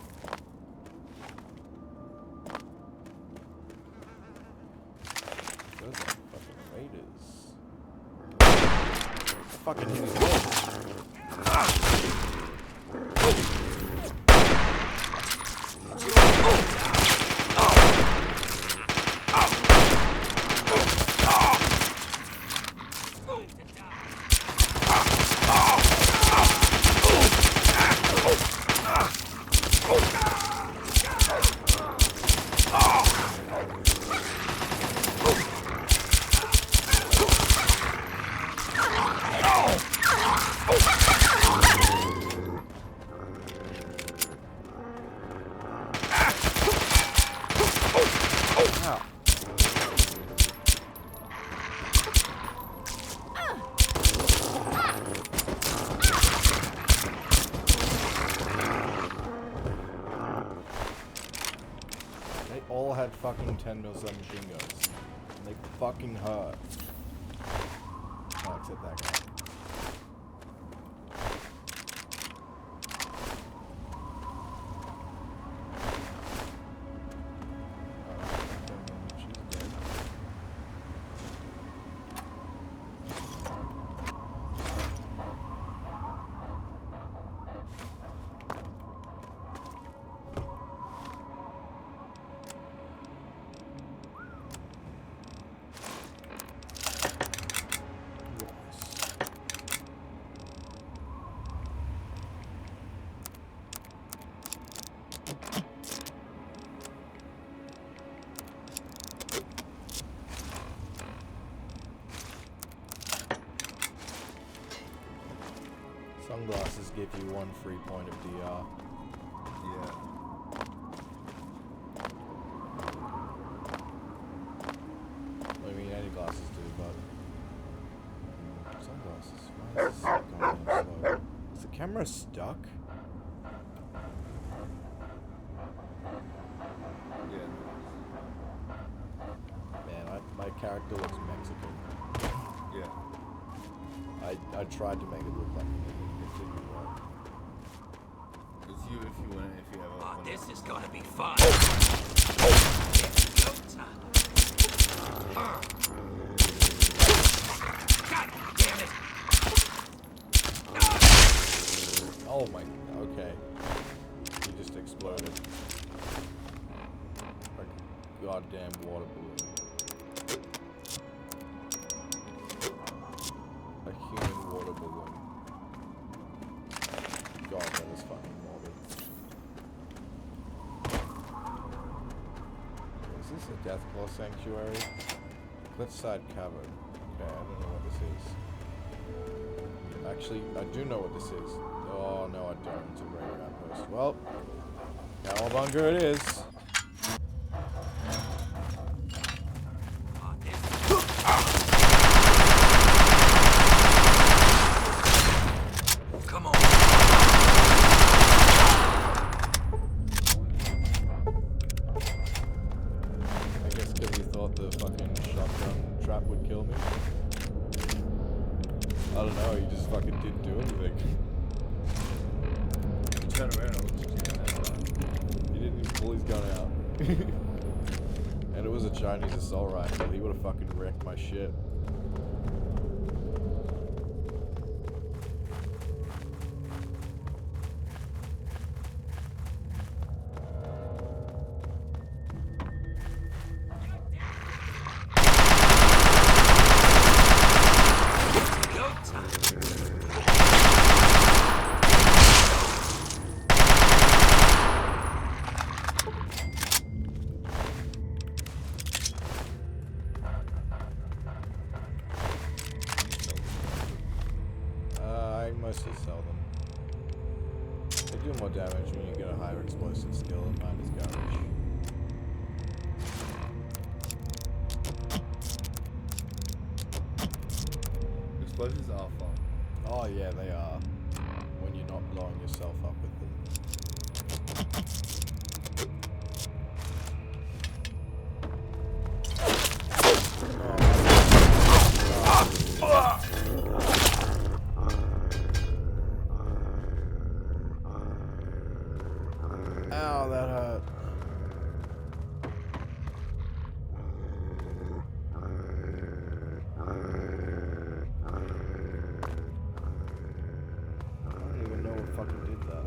Those are fucking raiders. Fucking hit his head. All had fucking 10 mil submachine guns. And they fucking hurt. Oh, except that guy. Sunglasses give you 1 free point of DR. Yeah. I mean, any glasses do, but sunglasses. Why is this going slow? Is the camera stuck? Man, my character looks Mexican. Yeah. I tried to make it look like it didn't work. It's you if you win it, if you ever. Oh, this is gonna be fun. God damn it! Oh my, okay. He just exploded. Like a goddamn water balloon. A human water balloon. God, that is fucking morbid. Is this a Deathclaw sanctuary? Cliffside Cavern. Okay, I don't know what this is. Actually, I do know what this is. Oh, no, I don't. It's a radar outpost. Well, Cowabunga it is. Come on. I guess because he thought the fucking shotgun trap would kill me. I don't know, he just fucking didn't do anything. He turned around. He didn't even pull his gun out. And it was a Chinese assault rifle. He would have fucking wrecked my shit. I mostly sell them. They do more damage when you get a higher explosive skill, and mine is garbage. Explosions are fun. Oh yeah, they are. When you're not blowing yourself up with them. Ow, that hurt. I don't even know what fucking did that.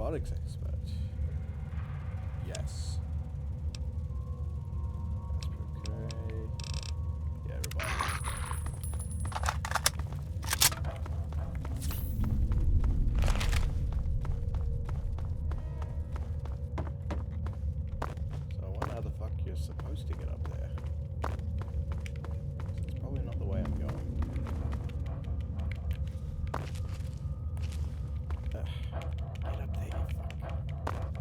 robotics expert. Yes. Okay. Yeah, robotics expert. So I wonder how the fuck you're supposed to get up there. It's probably not the way I'm going. Get up there, you fuck.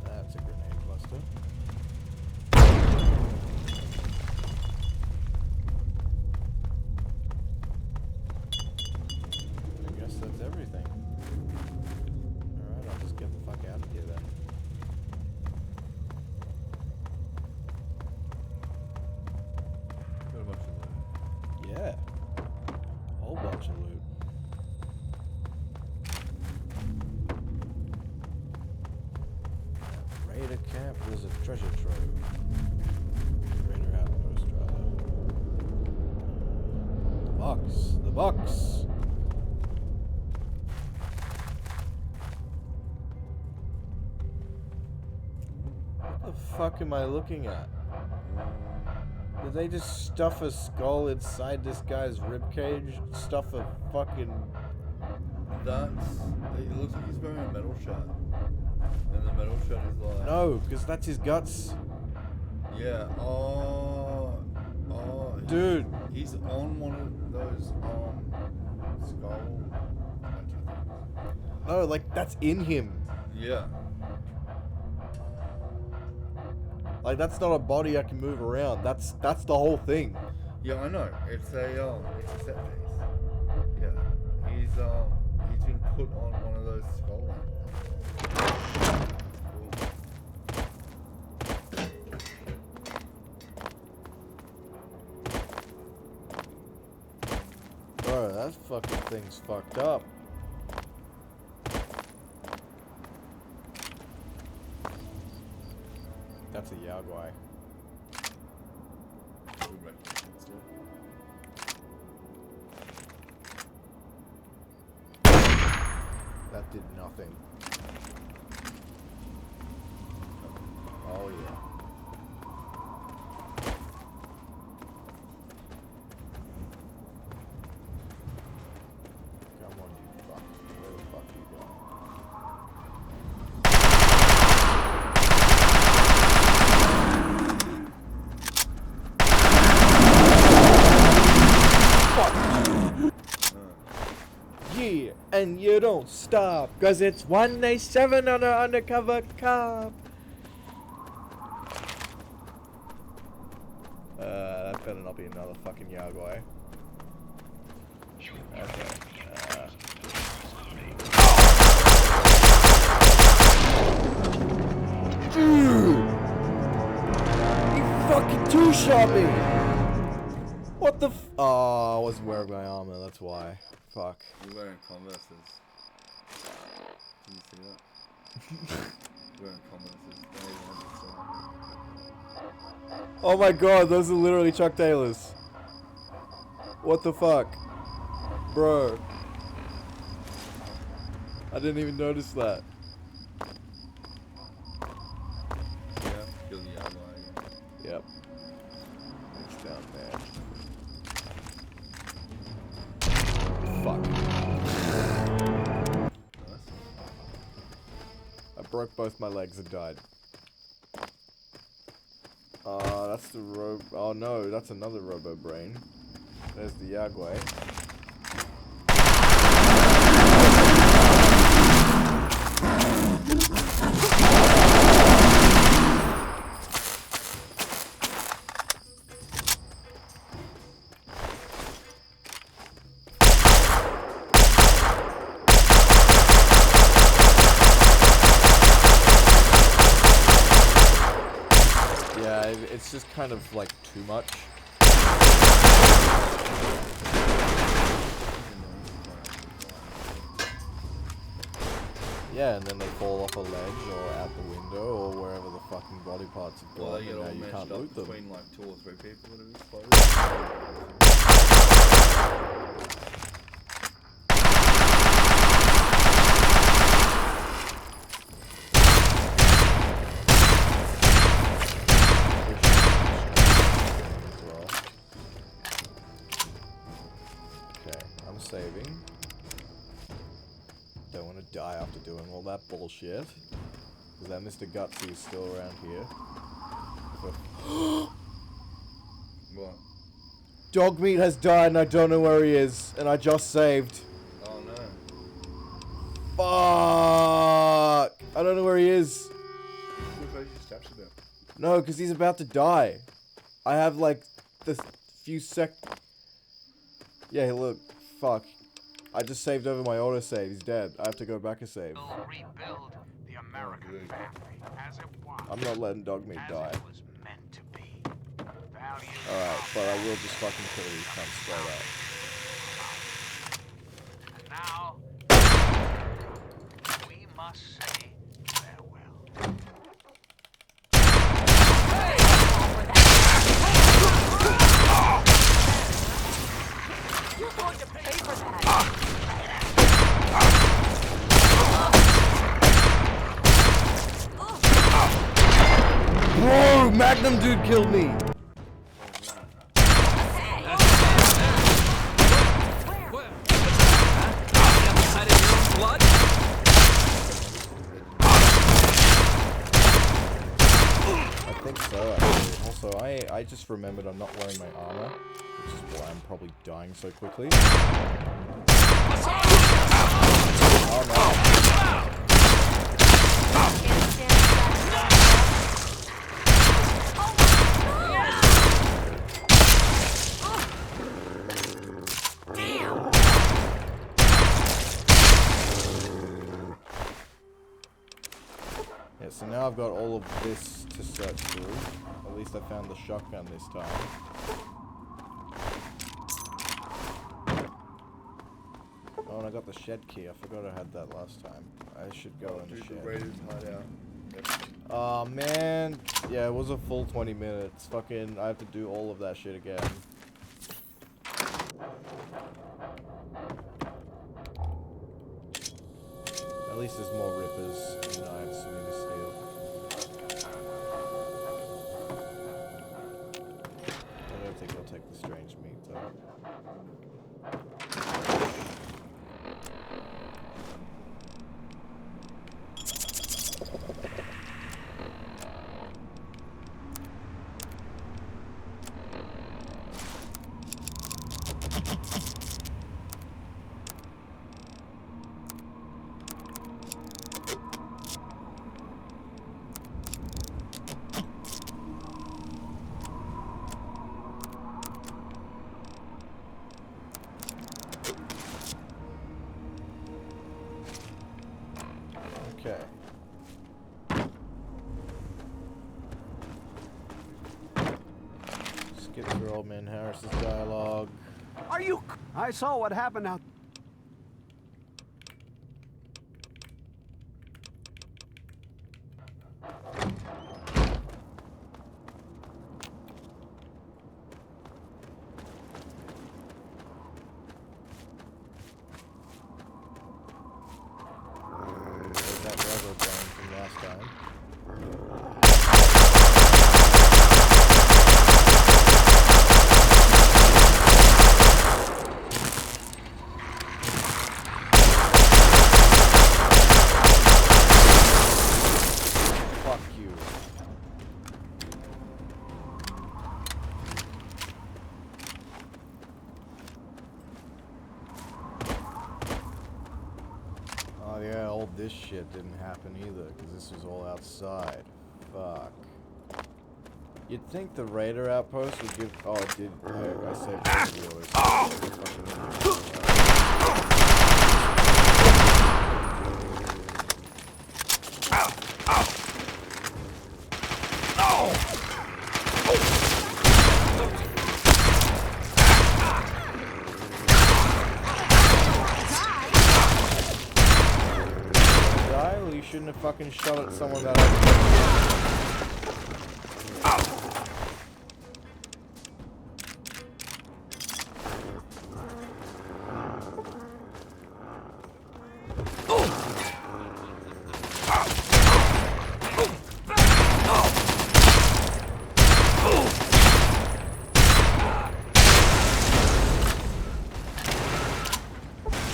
That's a grenade cluster. I guess that's everything. Alright, I'll just get the fuck out of here then. Got a bunch of loot. Yeah. Whole bunch of loot. Raider camp was a treasure trove. Raider outpost, rather. The box. The box! What the fuck am I looking at? Did they just stuff a skull inside this guy's ribcage? Stuff a fucking... That's... It looks like he's wearing a metal shirt. And the metal shirt is like... No, because that's his guts. Yeah, oh... Dude. He's on one of those, skull... No, like, that's in him. Yeah. Like, that's not a body I can move around. That's the whole thing. Yeah, I know. It's a set piece. Yeah. He's been put on one of those skull ones. Bro, that fucking thing's fucked up. That's a Yaguai. That did nothing. Oh yeah. Come on, you fuck. Where the fuck you going? Yeah, and you don't stop, cause it's 187 on an undercover cop. That better not be another fucking Yaguai. Okay. Dude! You fucking two-shot me! What the f- Oh, I wasn't wearing my armor, that's why. Fuck. You're wearing Converses. Can you see that? You're wearing Converses. Oh my god, those are literally Chuck Taylors. What the fuck? Bro. I didn't even notice that. Yeah, kill the Yaguai. Yep. It's down there. Fuck. I broke both my legs and died. That's the oh no, that's another Robo Brain. There's the Yagway. Yeah, it's just kind of like too much. Yeah, and then they fall off a ledge or out the window or wherever the fucking body parts have gone, and now you can't loot them. Between like 2 or 3 people that are exploded. Okay, I'm saving. Don't want to die after doing all that bullshit. Because that Mr. Gutsy is still around here. What? Dog meat has died and I don't know where he is. And I just saved. Oh no. Fuck! I don't know where he is. About. No, because he's about to die. I have like the few Yeah, look. Fuck. I just saved over my autosave. He's dead. I have to go back a save. Rebuild the American family as it was. I'm not letting dog meat die. It was meant to be. Alright, but I will just fucking kill these cunts straight up. And now, we must say farewell. You're going to pay for that. Whoa! Magnum dude killed me! I think so, actually. Also, I just remembered I'm not wearing my armor, which is why I'm probably dying so quickly. Oh no. Yeah, so now I've got all of this to search through. At least I found the shotgun this time. Oh, and I got the shed key. I forgot I had that last time. I should go in the shed. Oh man. Yeah, it was a full 20 minutes. Fucking, I have to do all of that shit again. At least there's more rippers and knives for me to steal. I don't think I'll take the strange meat though. Okay. Skip through Old Man Harris's dialogue. Are you? I saw what happened out. There's that railroad going from last time. Fuck you. shit didn't happen either, because this was all outside. Fuck. You'd think the raider outpost would give... Oh, it did. I saved You shouldn't have fucking shot at someone that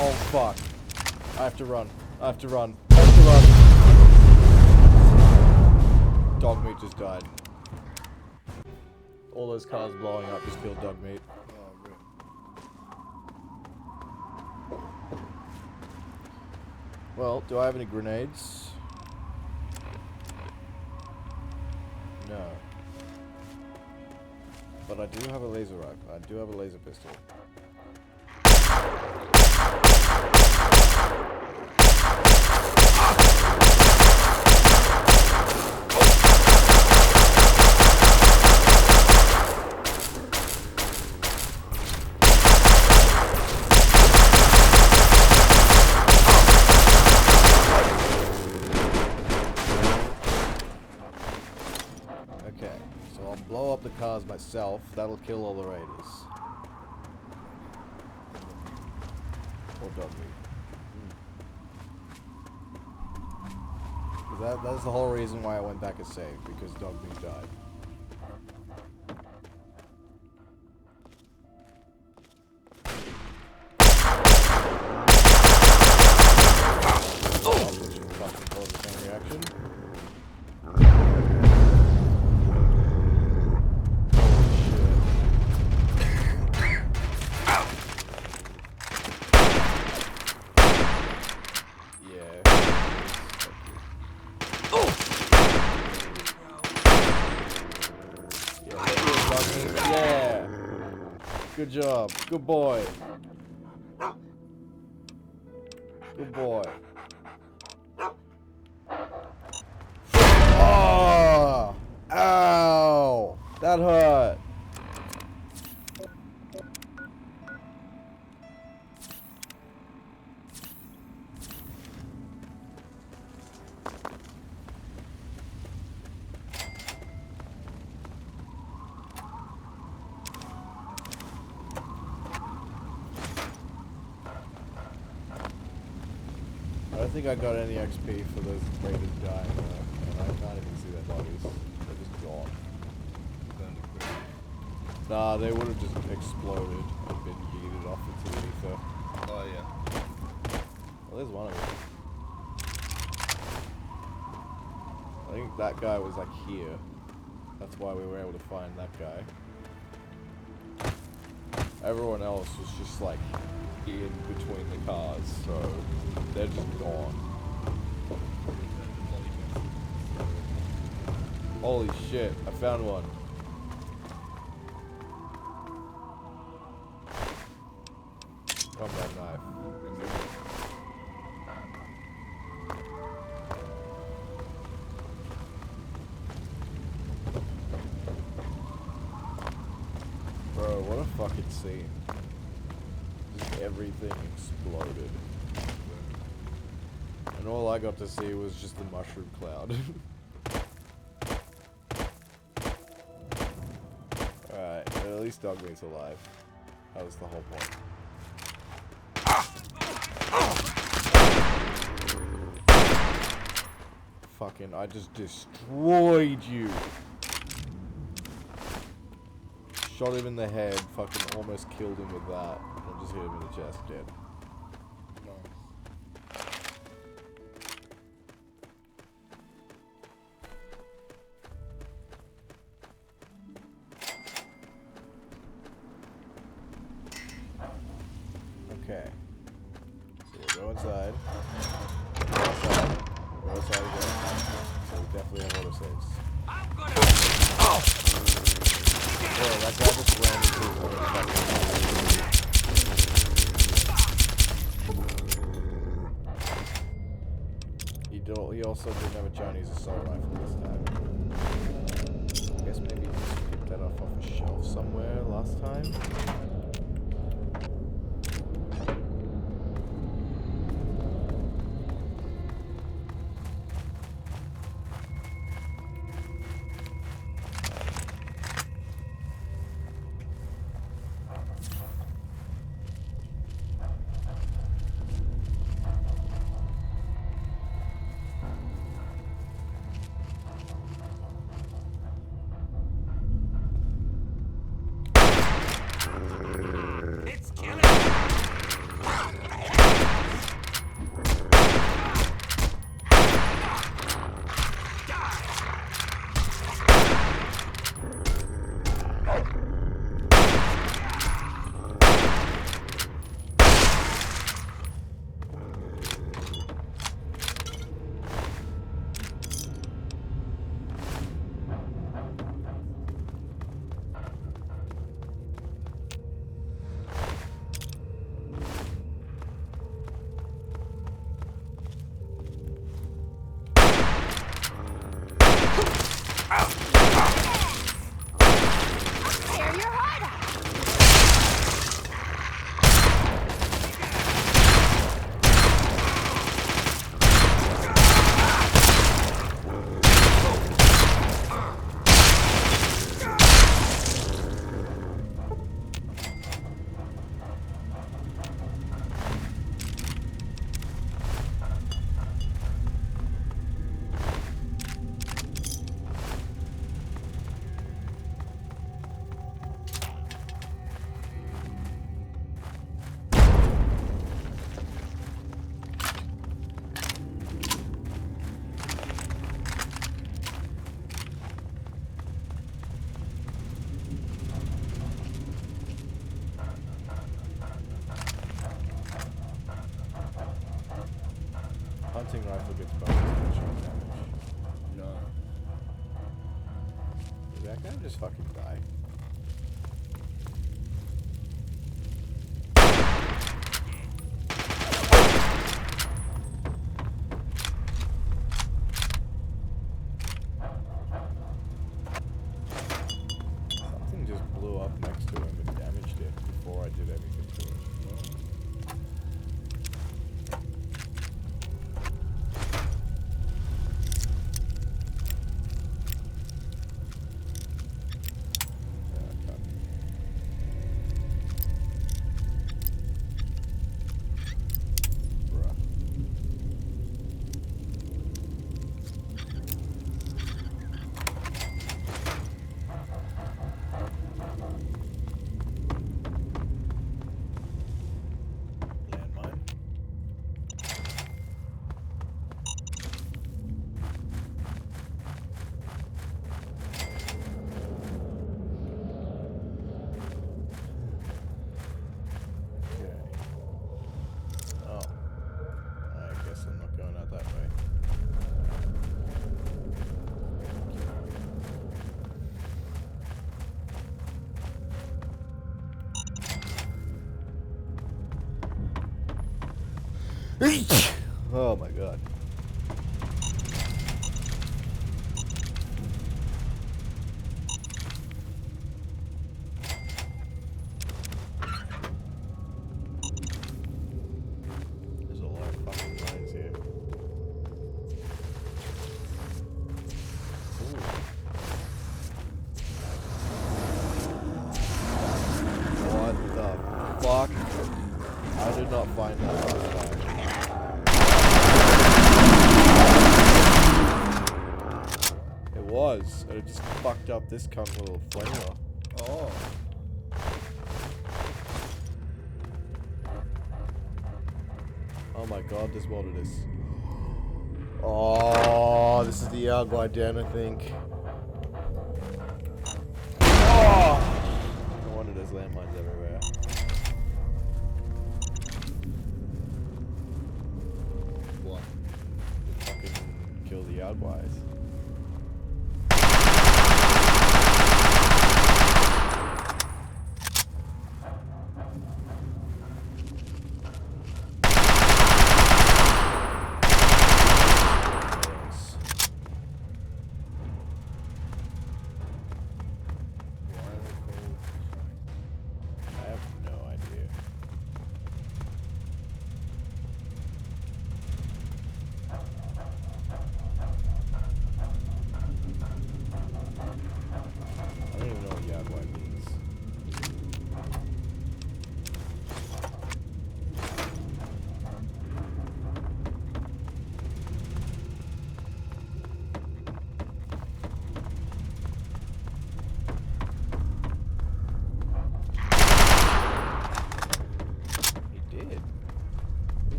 Oh fuck. I have to run. I have to run. I have to run. Dog meat just died. All those cars blowing up just killed dog meat. Well, do I have any grenades? No. But I do have a laser rifle. I do have a laser pistol. Blow up the cars myself. That'll kill all the raiders. Or dog meat. That's the whole reason why I went back and saved, because dog meat died. Fucking cause the same reaction. Good job. Good boy. Good boy. Oh! Ow! That hurt. I don't think I got any XP for those raiders dying, and I can't even see their bodies. They're just gone. Nah, they would have just exploded and been yeeted off into the ether. Oh, yeah. Well, there's one of them. I think that guy was like here. That's why we were able to find that guy. Everyone else was just like in between the cars, so they're just gone. Holy shit, I found one. Combat knife. Bro, what a fucking scene. Just everything exploded. And all I got to see was just the mushroom cloud. Alright, but at least dog meat's alive. That was the whole point. Fucking, I just destroyed you. Shot him in the head, fucking almost killed him with that. And just hit him in the chest, dead. Okay. So we'll go inside. Oh! Bro, that guy just ran into his own fucking he also didn't have a Chinese assault rifle this time. I guess maybe he just picked that off a shelf somewhere last time. Hunting rifle gets bonus gunshot damage. No. Did that guy just fucking die? Something just blew up next to him and damaged it before I did anything to it. Oh my god. There's a lot of fucking lines here. Ooh. What the fuck? I did not find that last time. Was. It just fucked up this cunt little flamer. Oh. Oh my god, this modded is. Oh, this is the Yaguai Den, I think. Oh! No wonder there's landmines everywhere. What? To fucking kill the Yaguais.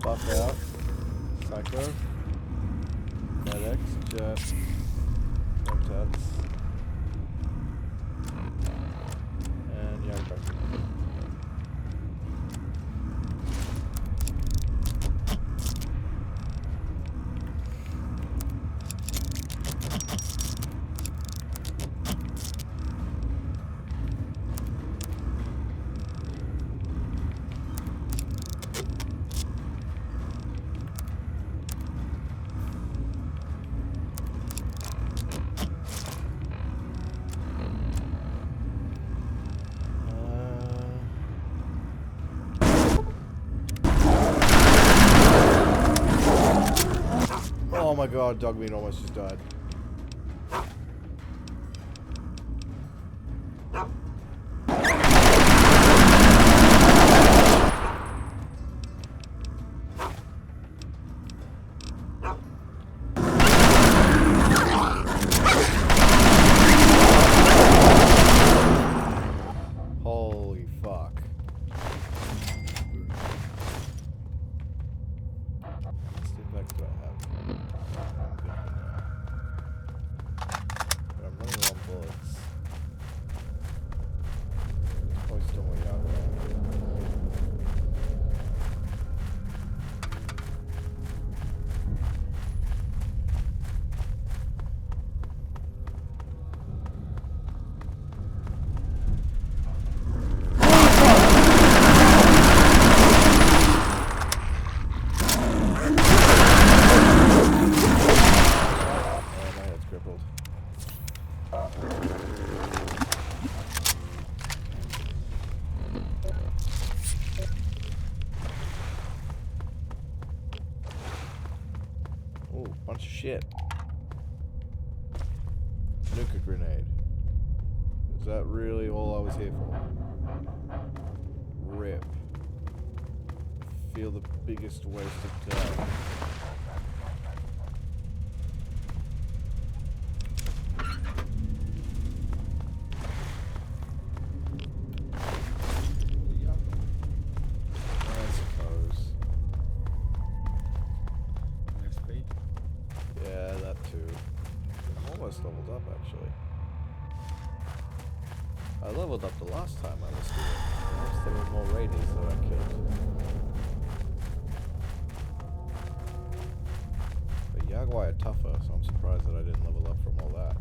Buff out. Psycho. FedEx. Jet. Mentats. And Young Buck. Oh my god, Dogmeat almost just died. Holy fuck. Let's see if I have. But I'm running low on bullets. There's probably still more Yago around here. Oh, bunch of shit. Nuka grenade. Is that really all I was here for? Rip. Feel the biggest waste of time. I suppose. Yeah, that too. I'm almost leveled up, actually. I leveled up the last time I was here. Perhaps there were more raiders that I killed. But Jaguar are tougher, so I'm surprised that I didn't level up from all that.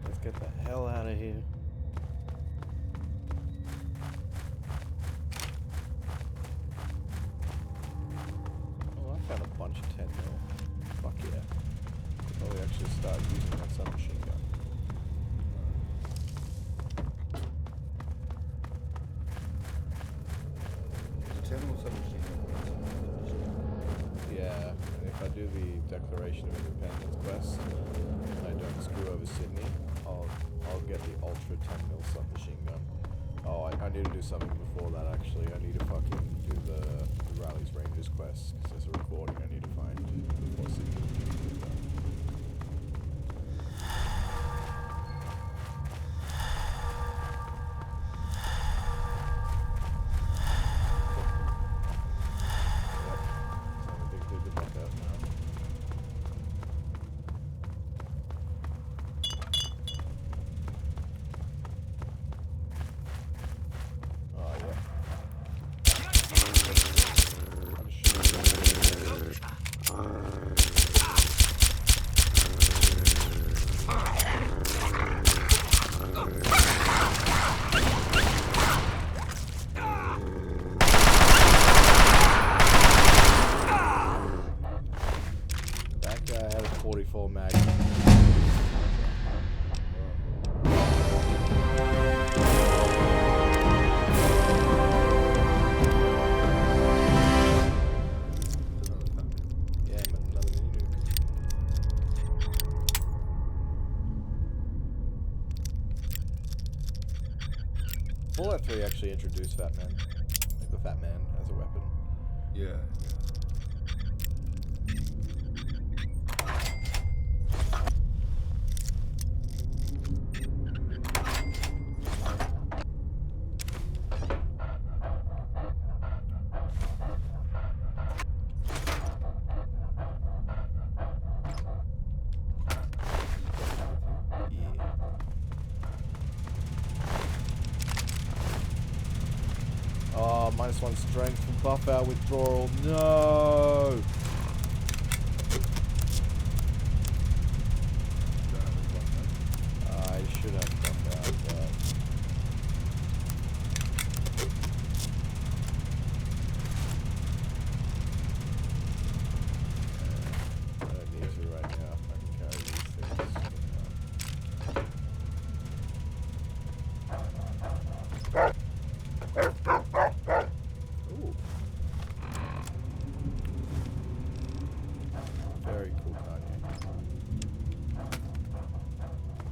Let's get the hell out of here. Oh, I found a bunch of 10 mil. Fuck yeah. I'll probably actually start using that submachine gun. Yeah, and if I do the Declaration of Independence quest, and I don't screw over Sydney, I'll get the Ultra 10 mil submachine gun. Oh, I need to do something before that actually. I need to fucking do the Rally's Rangers quest, because there's a recording I need to find before Sydney. That guy had a 44 Magnum. Fallout 3 actually introduced Fat Man. Like the Fat Man as a weapon. Yeah. Oh, -1 strength from buff out withdrawal. No! I should have buff out, but... I don't need to right now. I can carry these things. Ooh. Very cool, Kanye.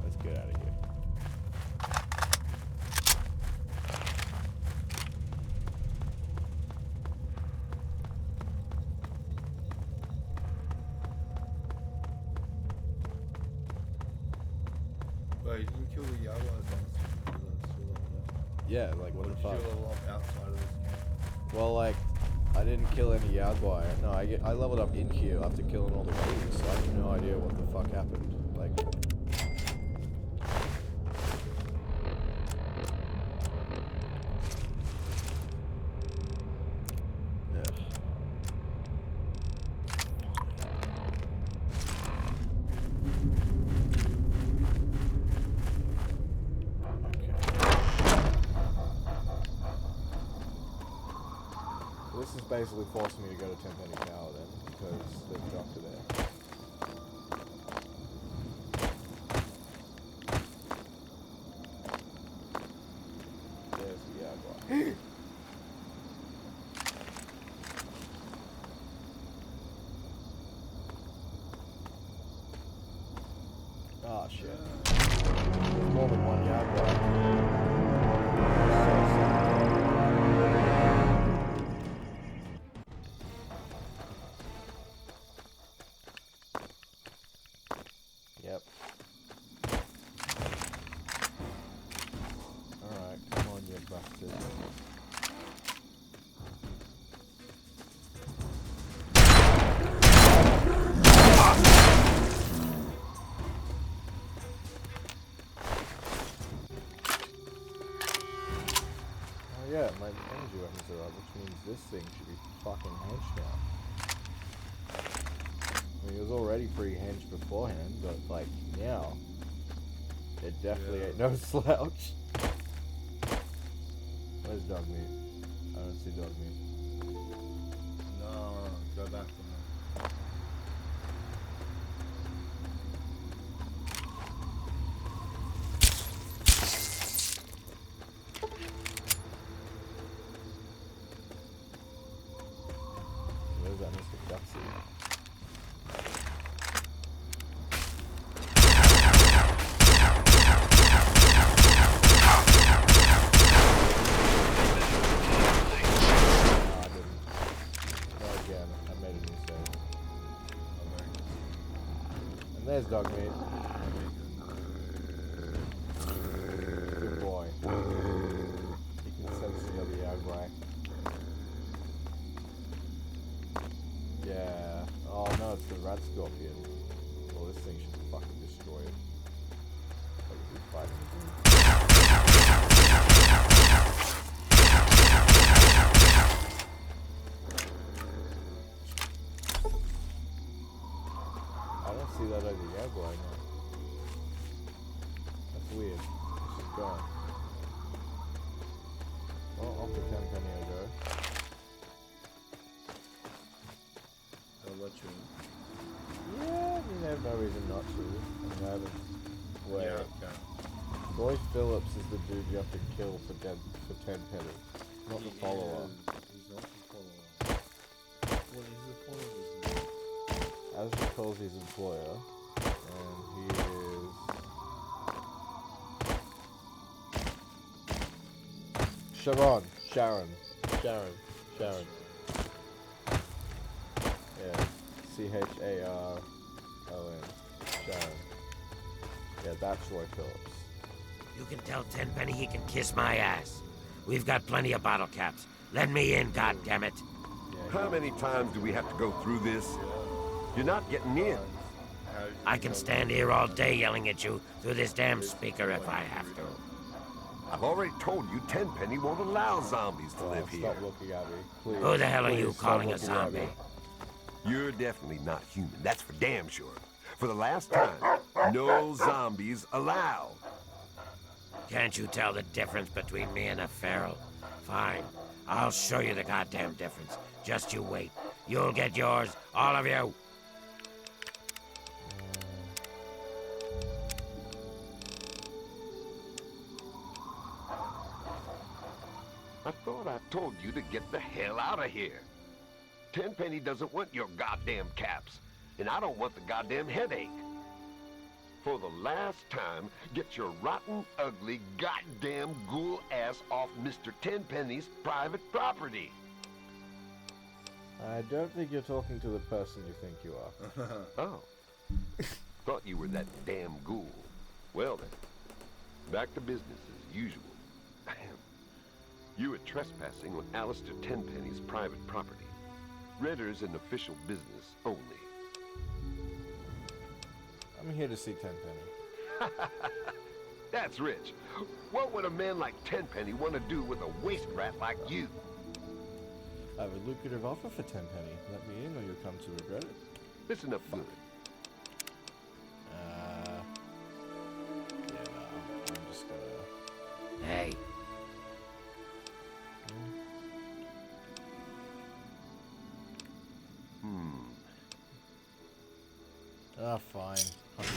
Let's get out of here. Wait, you didn't kill the Jaguars on Yeah, like what the fuck? outside of this game. Well, like, I didn't kill any Jaguar. No, I leveled up in here after killing all the raiders, so I have no idea what the fuck happened. Like... This is basically forcing me to go to Tenpenny Tower then, because there's a doctor there. There's the Jaguar. Ah, shit. There's more than one Jaguar. Yep. Alright, come on, you bastard. Oh yeah, my energy weapons are up, which means this thing should be fucking hinged now. I mean, it was already pretty hinged beforehand, but like now, it definitely ain't no slouch. Where's dog meat? I don't see dog meat. No, go back to that. Where's that Mr. Duxie? There's dog meat. Good boy. You can sense the other Jaguar. Yeah. Oh no, it's the rat scorpion. Well, this thing should fucking destroy it. Like, we fight I don't see that other Jaguar now. That's weird. It's just gone. Well, off the Tenpenny I go. I'll let you in. Yeah, I mean, I have no reason not to. I mean, I haven't... Wait. Yeah, okay. Roy Phillips is the dude you have to kill for 10 penny. Not the follower. He's not the follower. Well, he's the follower. Azra calls his employer, and he is... Sharon. Sharon. Yeah. Charon. Sharon. Yeah, that's Roy Phillips. You can tell Tenpenny he can kiss my ass. We've got plenty of bottle caps. Let me in, goddammit. How many times do we have to go through this? You're not getting in. I can stand here all day yelling at you through this damn speaker if I have to. I've already told you Tenpenny won't allow zombies to live here. Stop looking at me, please. Who the hell are you Please, stop calling a looking at me. zombie? You're definitely not human, that's for damn sure. For the last time, no zombies allowed. Can't you tell the difference between me and a feral? Fine, I'll show you the goddamn difference. Just you wait. You'll get yours, all of you. I thought I told you to get the hell out of here. Tenpenny doesn't want your goddamn caps, and I don't want the goddamn headache. For the last time, get your rotten, ugly, goddamn ghoul ass off Mr. Tenpenny's private property. I don't think you're talking to the person you think you are. Oh. Thought you were that damn ghoul. Well then, back to business as usual. You were trespassing on Alistair Tenpenny's private property. Renters and official business only. I'm here to see Tenpenny. That's rich. What would a man like Tenpenny want to do with a waste rat like you? I have a lucrative offer for Tenpenny. Let me in or you'll come to regret it. Listen up good. Yeah, no, I'm just gonna... Hey. Ah, fine. Take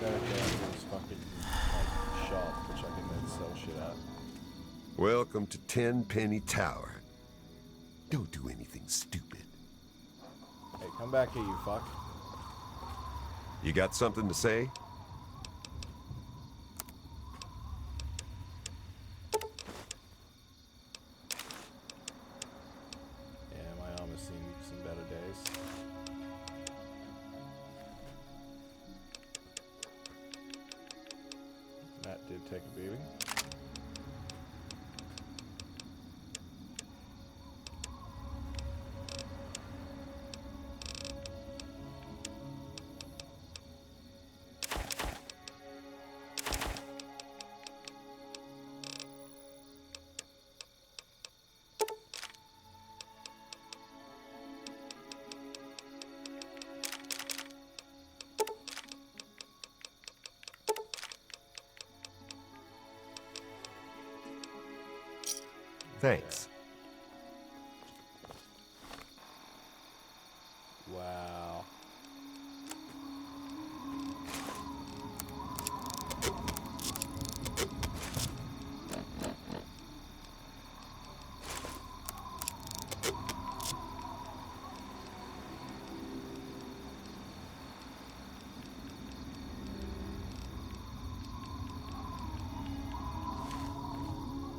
that down to this fucking shop, which I can then sell shit at. Welcome to Tenpenny Tower. Don't do anything stupid. Hey, come back here, you fuck. You got something to say? Yeah, my arm has seen some better days. That did take a beating. Thanks. Wow.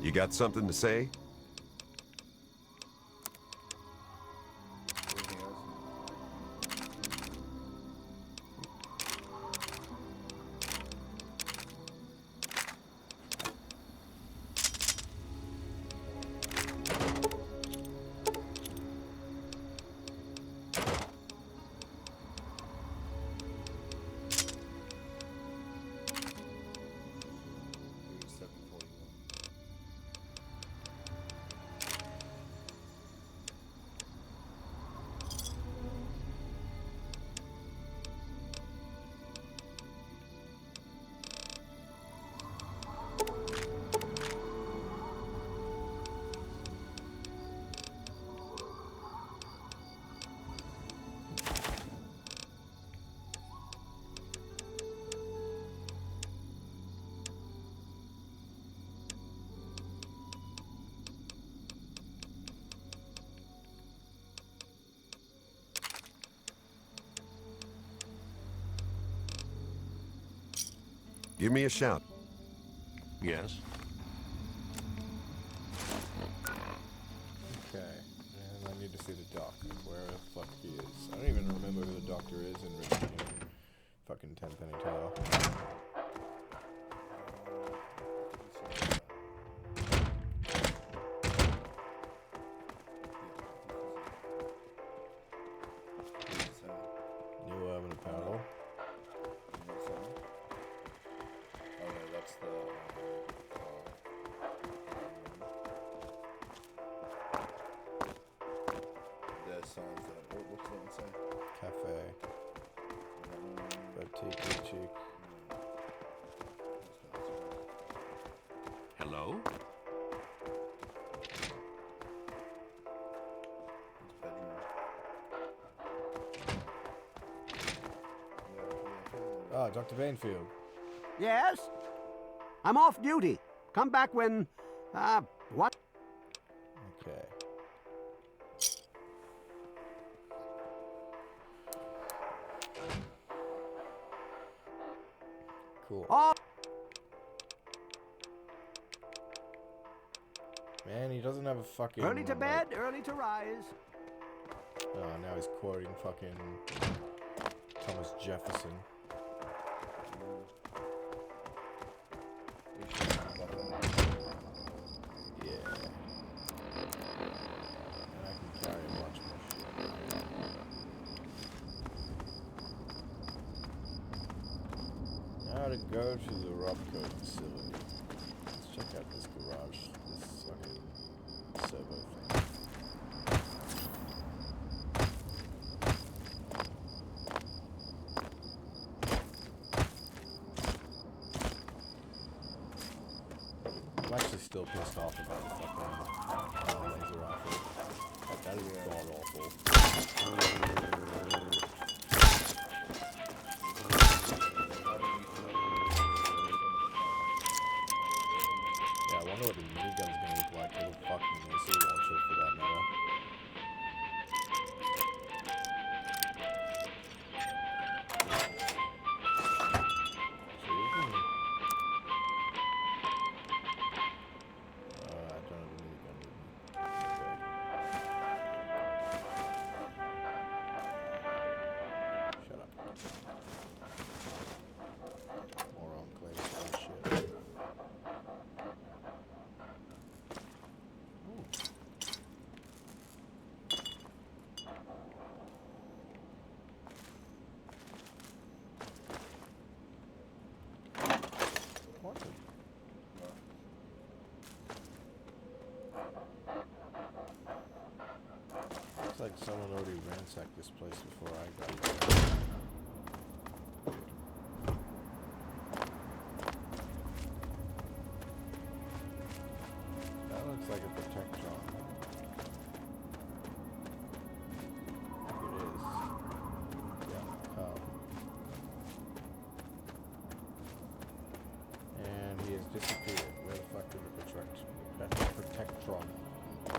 You got something to say? Give me a shout. Yes? doc. Where the fuck he is. I don't even remember who the doctor is in fucking Tenpenny Tower. New Urban Apparel. Oh no, that's the signs that. What's that one say? Cafe. Boutique Boutique. Hello? Ah, Dr. Bainfield. Yes? I'm off duty. Come back when... what? Okay. Cool. Oh. Man, he doesn't have a fucking... Early to bed, early to rise. Oh, now he's quoting fucking Thomas Jefferson. Yeah. And I can carry a bunch more shit. Now to go to the Robco facility. Let's check out this garage. This fucking servo thing. I'm actually still pissed off about the fucking laser rifle. Like, that is god awful. Yeah, I wonder what the minigun's gonna look like with a fucking missile launcher for that matter. So you can... I don't have a minigun with me. Okay. Shut up. Moron claims bullshit. What the... Looks like someone already ransacked this place before I got there. That looks like a Protectron. It is. Yeah, car. And he has disappeared. Where the fuck did the Protectron?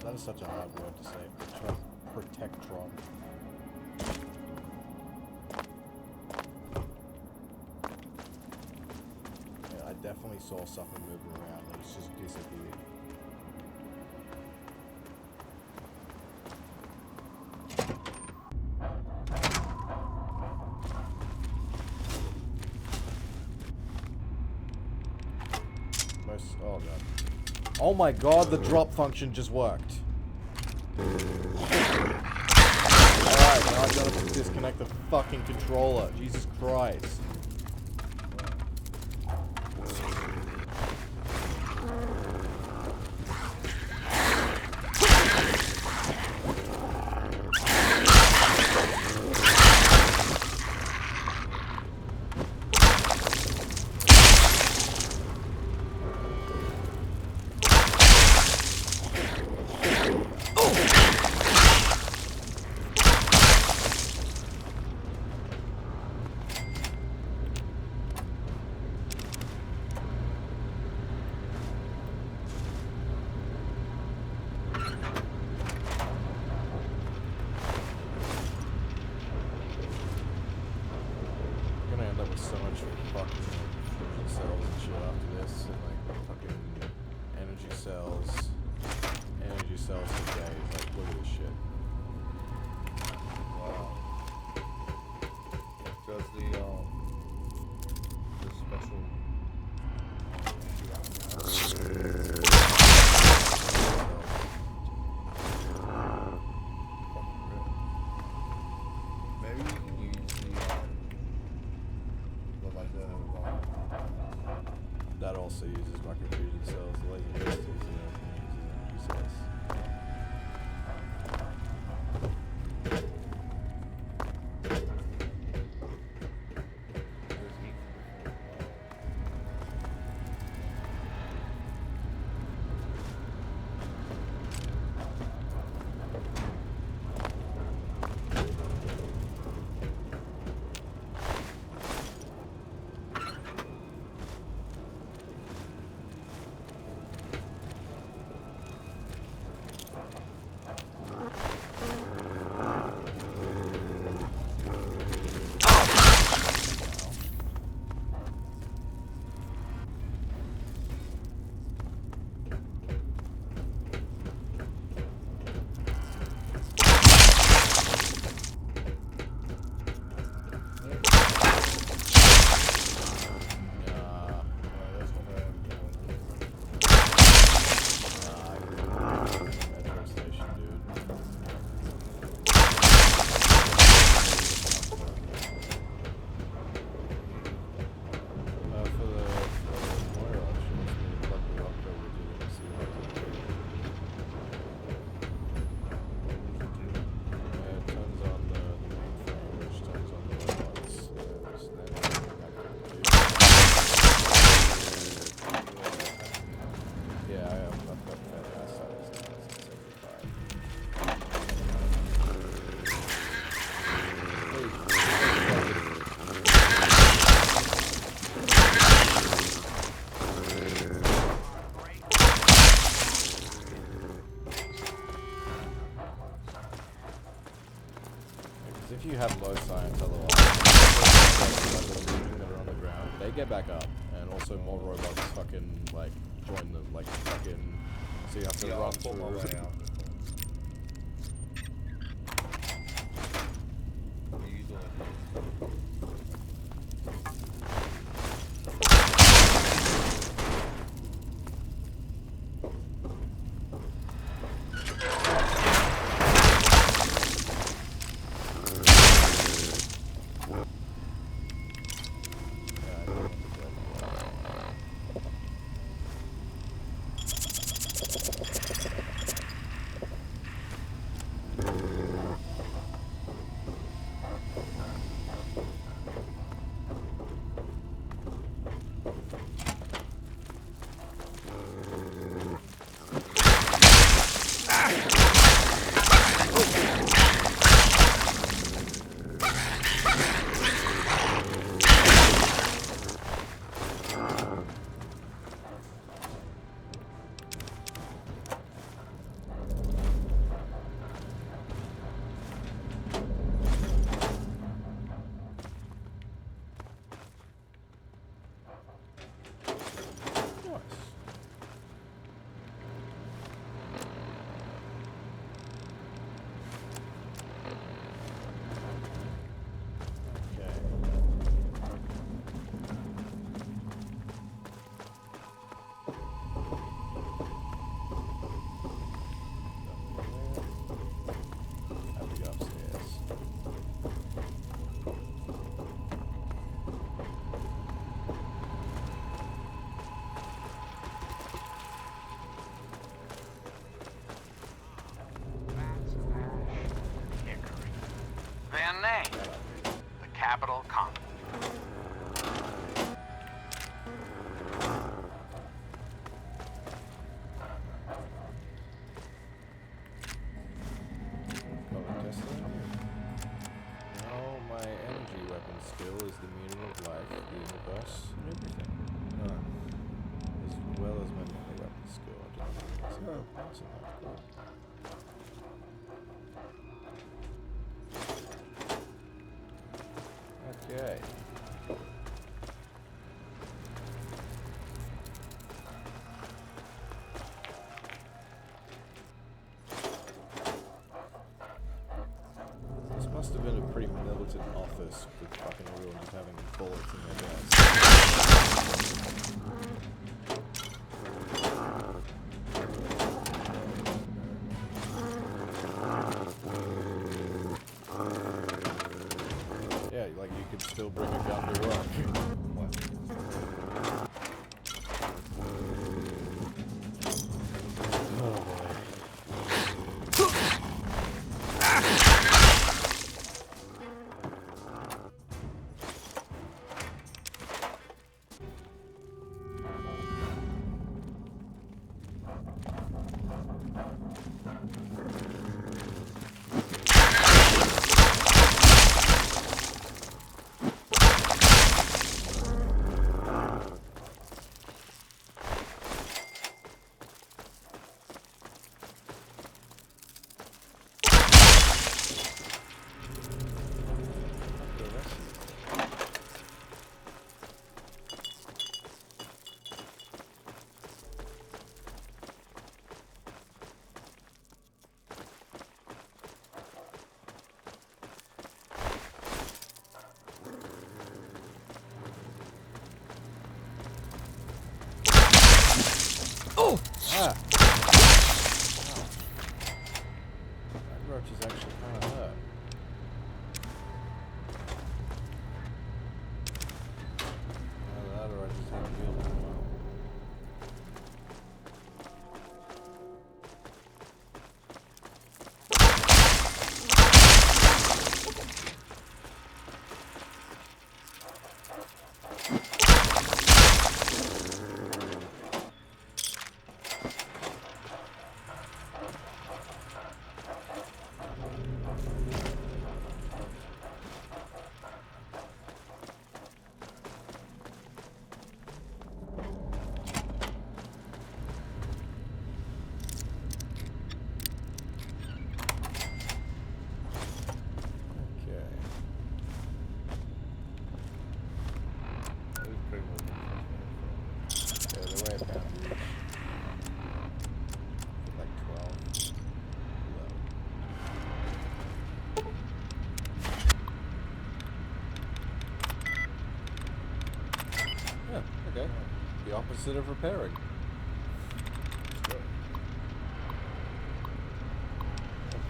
That is such a hard word to say. Protectron. Yeah, I definitely saw something moving around and it's just disappeared. Oh god. Oh my god, the drop function just worked. Alright, now I've got to disconnect the fucking controller. Jesus Christ. So much fucking fusion cells and shit after this, and like fucking energy cells for days. Like, look at this shit. Because if you have low science otherwise, that are on the ground, they get back up. And also more robots fucking, like, join them, like, fucking... So you have to run through... my way out. Their name, the Capital Conqueror. Now my energy weapon skill is the meaning of life, the universe, and everything. As well as my melee weapon skill. I don't think it's that's enough. Okay. This must have been a pretty militant office with fucking everyone just having bullets in their guns. Yeah, like you could still bring a gun to work. What? Oh boy. instead of repairing.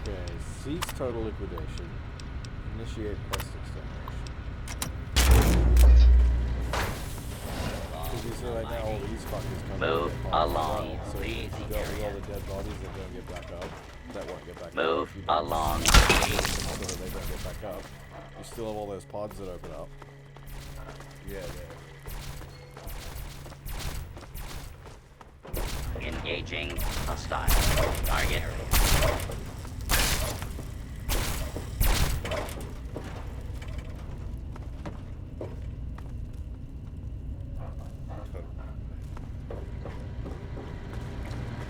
Okay, cease total liquidation. Initiate quest extermination. Because you see right now all these fuckers come Move along, so if you got with all the dead bodies that don't get back up, that won't get back up. Move If you don't along, so that they don't get back up. You still have all those pods that open up. Yeah, engaging hostile target.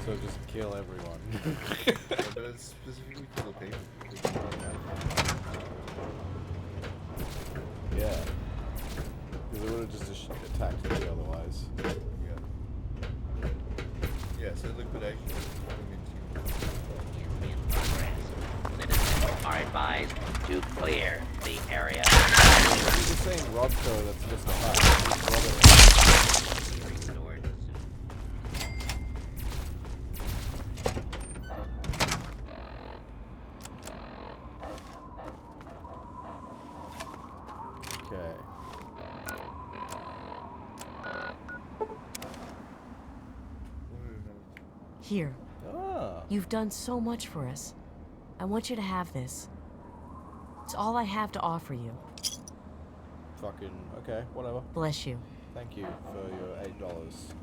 So just kill everyone. But it's specifically for the people. Yeah. Because it would have just attacked me otherwise. Yeah, so liquidation is Citizens are advised to clear the area. You're just saying Robco, that's just a hack. Okay. Here. Ah. You've done so much for us. I want you to have this. It's all I have to offer you. Fucking, okay, whatever. Bless you. Thank you for your $8.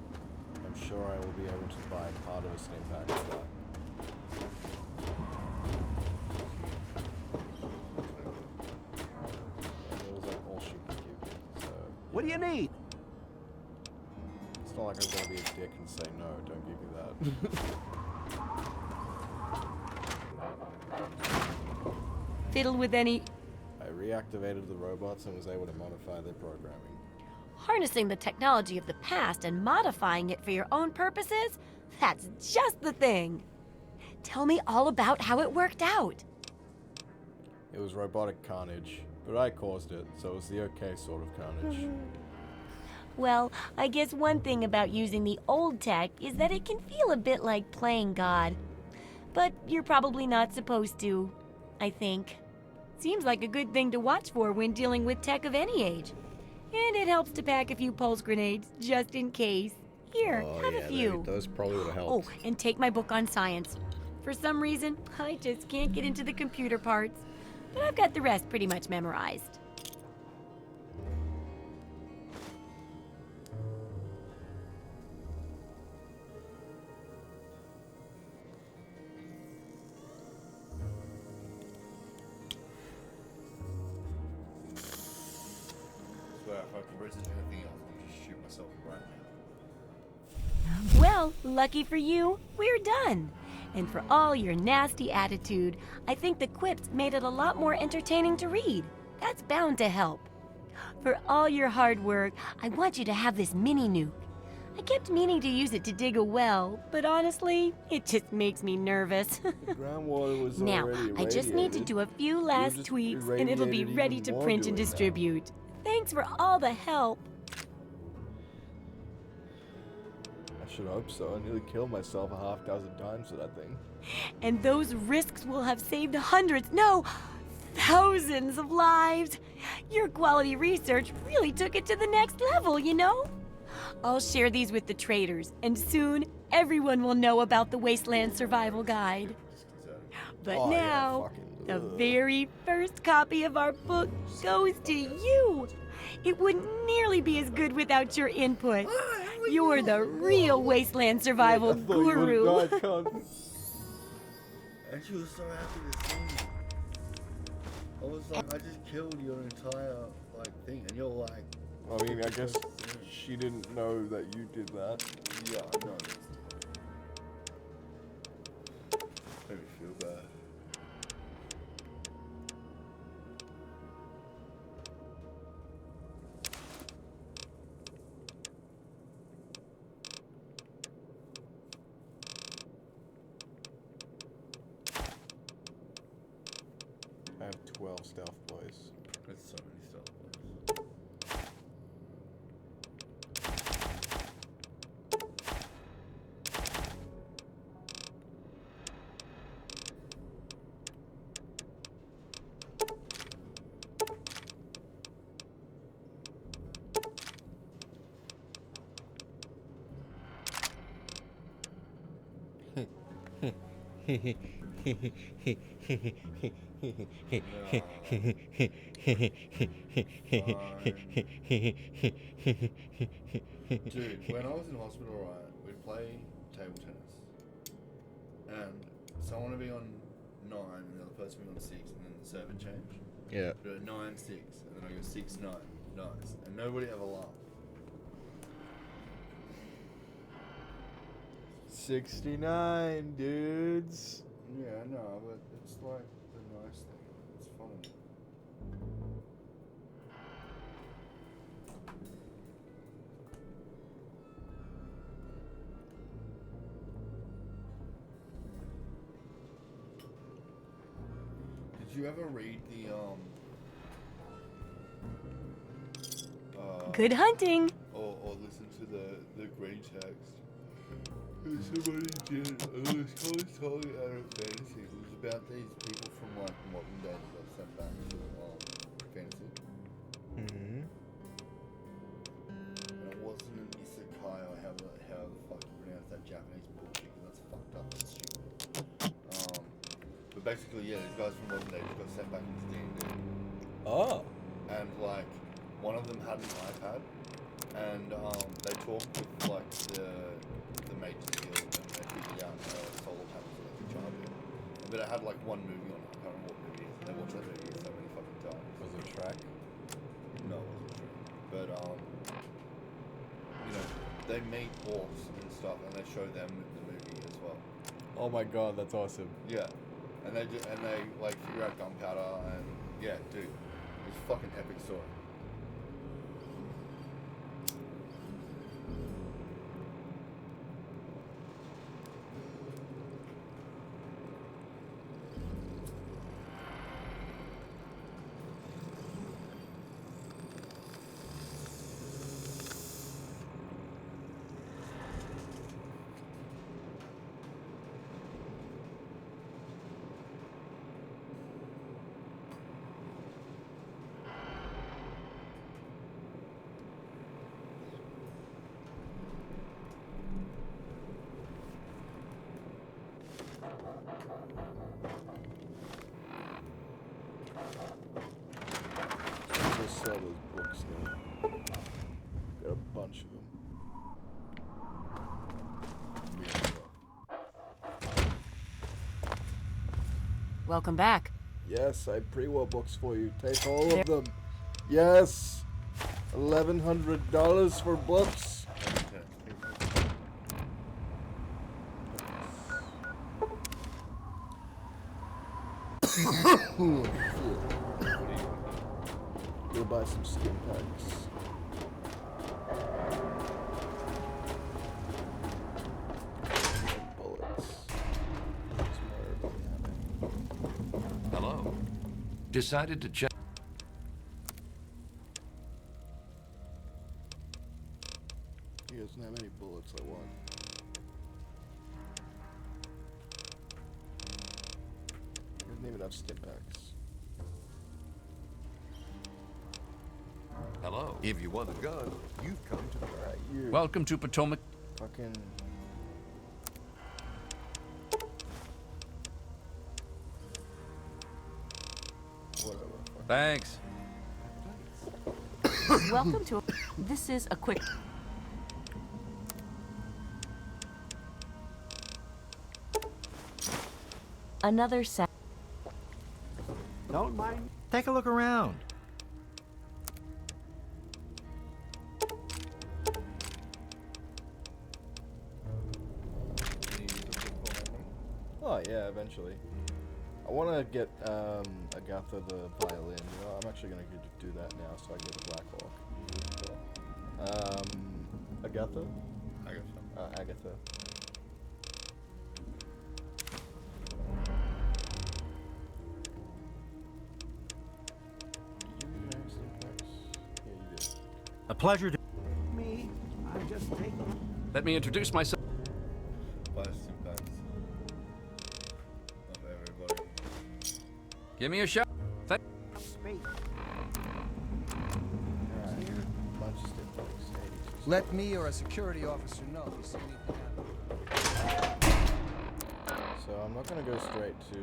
I'm sure I will be able to buy part of a sneak pack of that. And it was like all she could give me, so... What do you need? It's not like I'm gonna be a dick and say no, don't give me that. Fiddle with any... I reactivated the robots and was able to modify their programming. Harnessing the technology of the past and modifying it for your own purposes? That's just the thing. Tell me all about how it worked out. It was robotic carnage, but I caused it, so it was the okay sort of carnage. Well, I guess one thing about using the old tech is that it can feel a bit like playing God. But you're probably not supposed to, I think. Seems like a good thing to watch for when dealing with tech of any age. And it helps to pack a few pulse grenades, just in case. Here, have a few. Those probably would have helped. Oh, and take my book on science. For some reason, I just can't get into the computer parts. But I've got the rest pretty much memorized. So if I can resist anything else, I'll just shoot myself right now. Well, lucky for you, we're done. And for all your nasty attitude, I think the quips made it a lot more entertaining to read. That's bound to help. For all your hard work, I want you to have this mini nuke. I kept meaning to use it to dig a well, but honestly, it just makes me nervous. The groundwater was Now, already I just need to irradiated. do a few last tweaks, and it'll be irradiated ready even to more print and doing that. distribute. Thanks for all the help. I should hope so. I nearly killed myself 6 times for that thing. And those risks will have saved hundreds, no, thousands of lives. Your quality research really took it to the next level, you know? I'll share these with the traders, and soon everyone will know about the Wasteland Survival Guide. But Oh, yeah, now, fucking- the very first copy of our book goes to you. It wouldn't nearly be as good without your input. You're the real Wasteland Survival guru. And she was so happy to see me. I was like, I just killed your entire thing, and you're like. I mean, I guess she didn't know that you did that. Yeah, I know. Made me feel bad. I have 12 stealth boys. There's so many stealth boys. Dude, when I was in hospital, right, we'd play table tennis, and someone would be on 9, and the other person would be on 6, and then the server change. Yeah. Do it 9-6, and then I go 6-9, nice, and nobody ever laughed. 69, dudes. Yeah, I know, but it's like the nice thing. It's fun. Did you ever read the Good hunting. or listen to the green text? Somebody did. It was totally out of fantasy. It was about these people from like modern day that got sent back to fantasy. Mm-hmm. And it wasn't an isekai or how the fuck you pronounce that Japanese bullshit, because that's fucked up and stupid. But basically, yeah, these guys from modern day just got sent back into D&D. Oh. And like, one of them had an iPad, and they talked with like the Major Guild, and they figured out solar panels that they could charge it. But it had like one movie on it. I can't remember what movie it is. They watched that movie so many fucking times. Was it Shrek? No, it wasn't Shrek. But you know, they meet orcs and stuff, and they show them in the movie as well. Oh my god, that's awesome. Yeah, and they like figure out gunpowder, and yeah, dude, it's a fucking epic story. Just sell those books now. Got a bunch of them. Welcome back. Yes, I have pre-war books for you. Take all of them. Yes. $1,100 for books. Go buy some skin packs. Bullets. Hello. Decided to check. He doesn't have any bullets I want. He doesn't even have stim packs. Hello. If you want a gun, you've come to the right. You Welcome to Potomac. fucking... Whatever. Thanks. Welcome to. This is a quick. Another set. Don't mind. Take a look around. Oh yeah, eventually. I want to get Agatha the violin. You know, I'm actually gonna do that now, so I get a Black Hawk. Agatha. Agatha. A pleasure to. Me, I'm just taking. Let me introduce myself. Buy some packs of everybody. Give me a shot. Thank. Space. Bunch of stim packs. Let me or a security officer know if you see anything So I'm not going to go straight to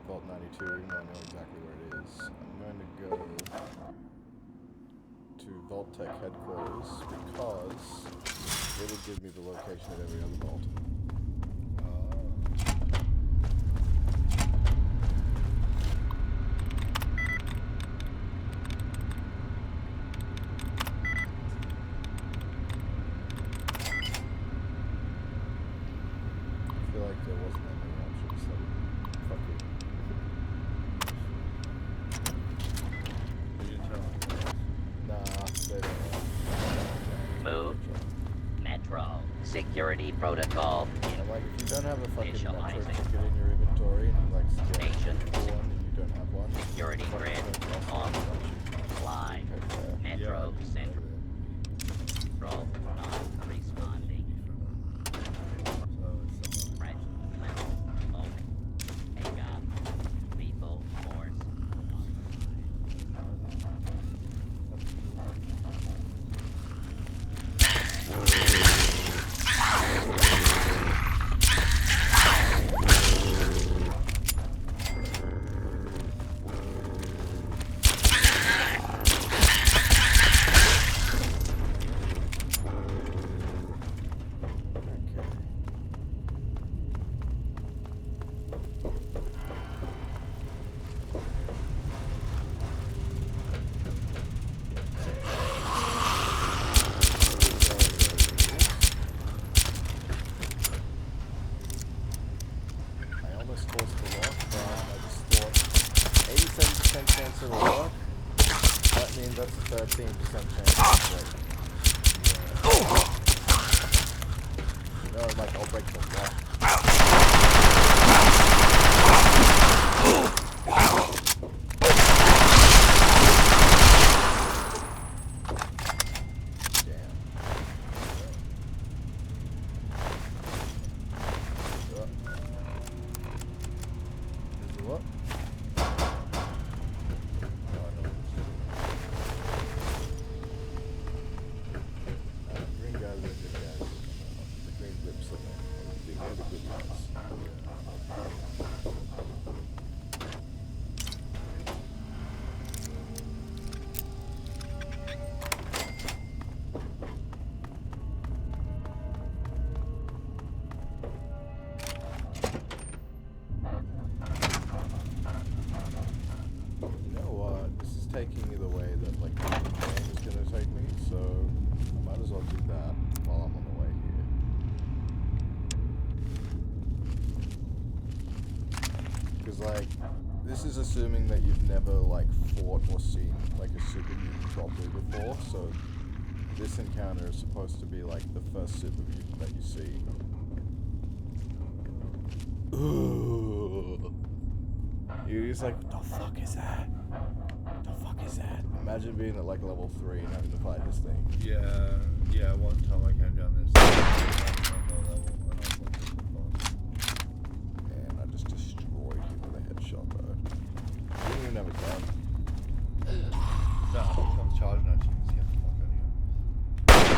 Vault 92, even though I know exactly where it is. I'm going to go to Vault Tech headquarters because it will give me the location of every other vault. I feel like there wasn't that many options, so fuck it. You didn't tell me. Nah, they don't know. Move. Metro. Security protocol. And like, if you don't have a fucking metro Initializing. ticket in your inventory and you like scan Station. for one and you don't have one, Security fuck grid. it, that's Off. not Fly. Metro. Central. Control. Non-responding. Fresh. Level. Loading. Take off. Lethal force. I almost forced the lock, but I just thought 87% chance it'll work. That means that's a 13% chance of breaking. No, like I'll break the lock. What? Green guys are good guys. The green whips are they're the good guys. You know what? This is taking me the way that like the game is gonna take me, so I might as well do that while I'm on the way here. Because like, this is assuming that you've never like fought or seen like a super mutant properly before, so this encounter is supposed to be like the first super mutant that you see. Ooh. You're just like, what the fuck is that? What the fuck is that? Imagine being at like level 3 and having to fight this thing. Yeah, one time I came down this level and I was like, Man, I just destroyed him with a headshot, bro. You didn't even have a gun. no, he comes charging at you and see how the fuck out of here.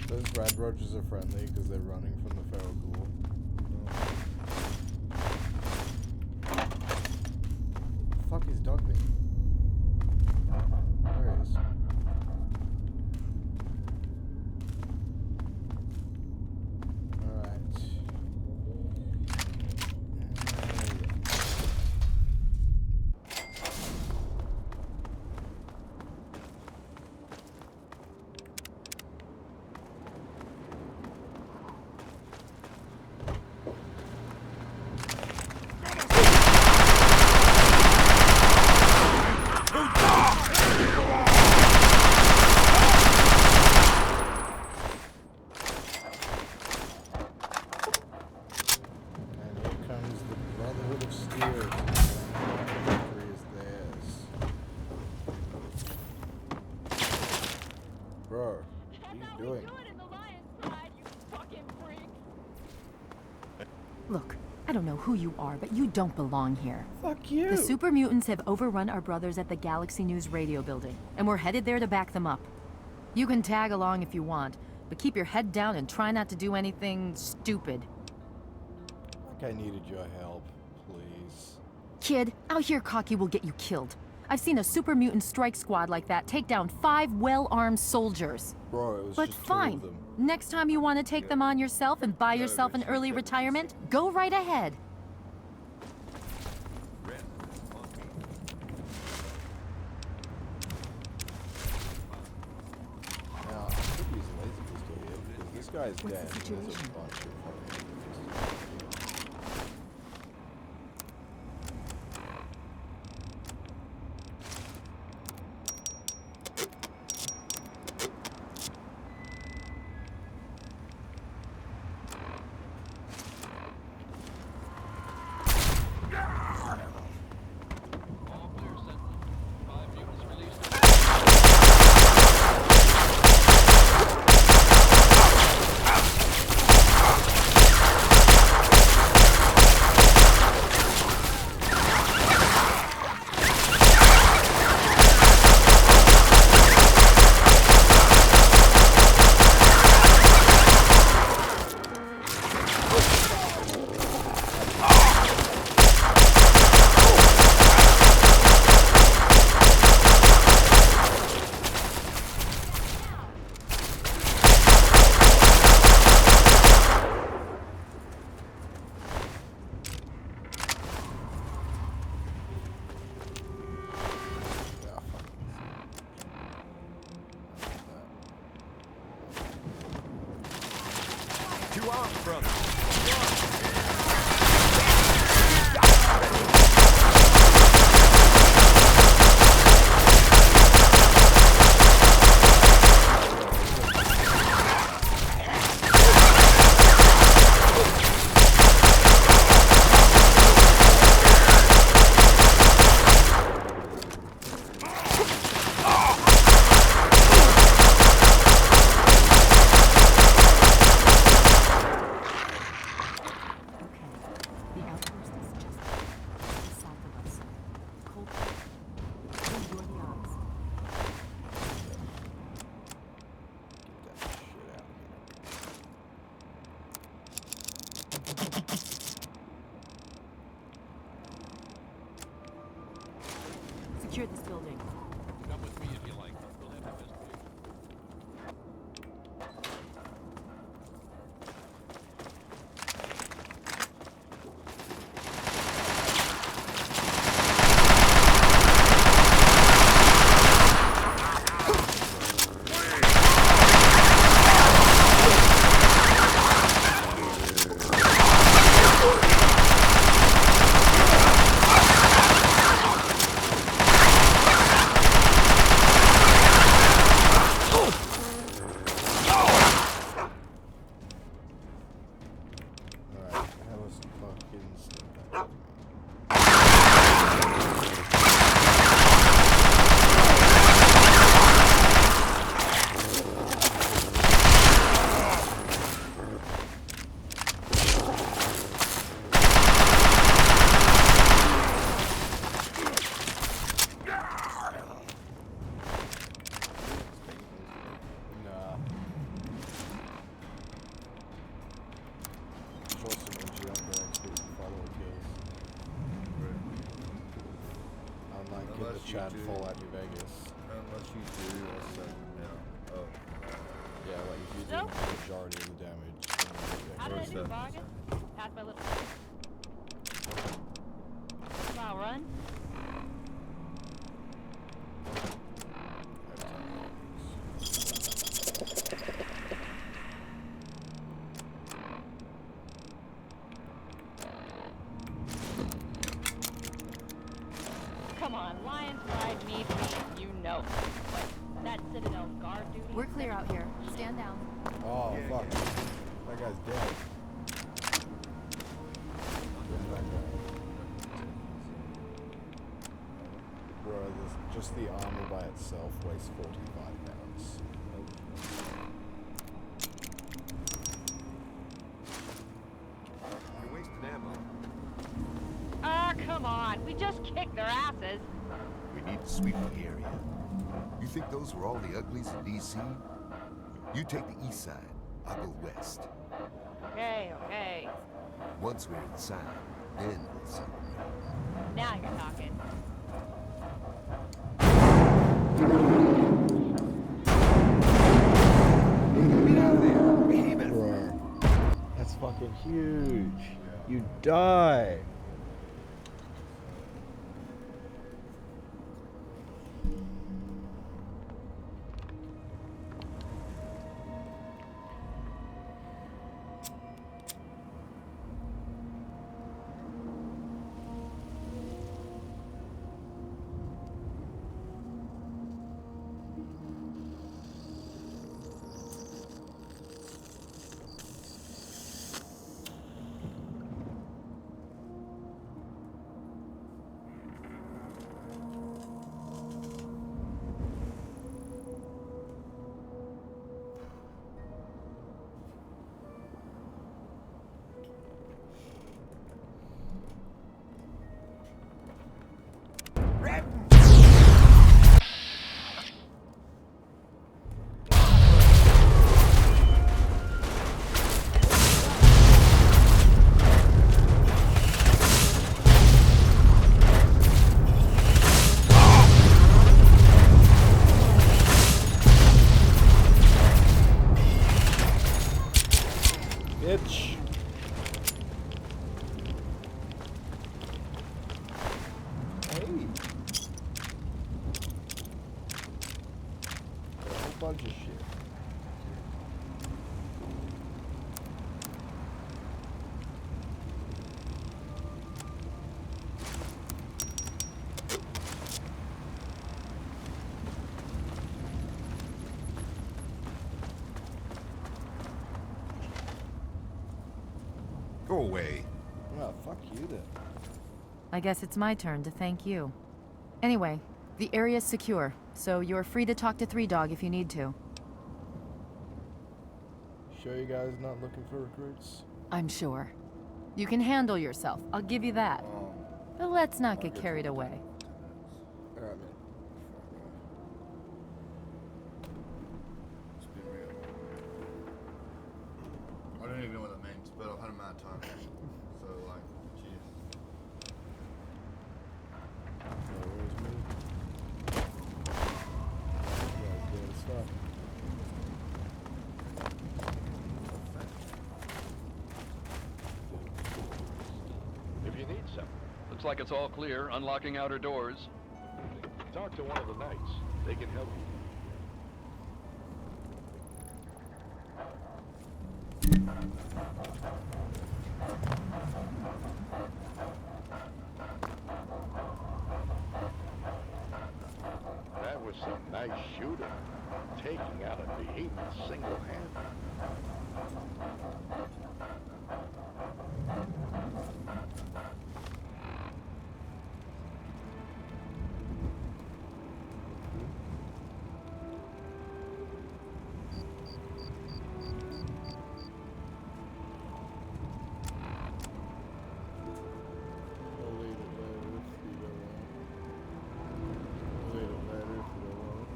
Those rad roaches are friendly because they're running from the feral ghoul. Fuck is dog meat? you doing? Look, I don't know who you are, but you don't belong here. Fuck you. The super mutants have overrun our brothers at the Galaxy News radio building, and we're headed there to back them up. You can tag along if you want, but keep your head down and try not to do anything stupid. Like I needed your help, please. Kid, out here cocky will get you killed. I've seen a super mutant strike squad like that take down 5 well-armed soldiers. Bro, it was But just 2 fine. of them. Next time you want to take them on yourself and buy yourself an early retirement, go right ahead. Now, I could use a laser pistol here because this guy's What's dead. the and there's a situation? bunch of fucking Two arms, brother. Secure this building. Come with me if you like. We'll have investigation. Chad Fallout New Vegas. Unless you do also, yeah. Oh. Yeah, like if you do the majority of the damage. How did I do, bargain? Pass my little... Mile run? Come on, Lions Ride needs me, you know. What, that Citadel's guard duty? We're clear out here. Stand down. Oh, fuck. That guy's dead. Bro, just the armor by itself weighs 45 pounds. You're wasting ammo. Ah, come on. We just kicked their asses. We need to sweep the area. You think those were all the uglies in D.C.? You take the east side, I'll go west. Okay, okay. Once we're inside, then we'll celebrate. Now you're talking. Get out of there! Behemoth! Bro, that's fucking huge. You die. Bitch. Hey. A whole bunch of shit. Go away. Well, fuck you then. I guess it's my turn to thank you. Anyway, the area's secure, so you're free to talk to Three Dog if you need to. Sure you guys not looking for recruits? I'm sure. You can handle yourself, I'll give you that. But let's not get carried away. Alright, man. Let's be real. I don't even know what that means, but I've had a mad time. So, like, cheers. Where's me? You guys doing stuff. If you need some. Looks like it's all clear. Unlocking outer doors. Talk to one of the knights. They can help you. That was some nice shooting. Taking out a behemoth single-handed. I'll leave it later if you don't want. Leave it later if you don't want.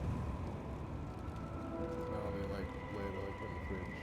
No, they like later, like in the fridge.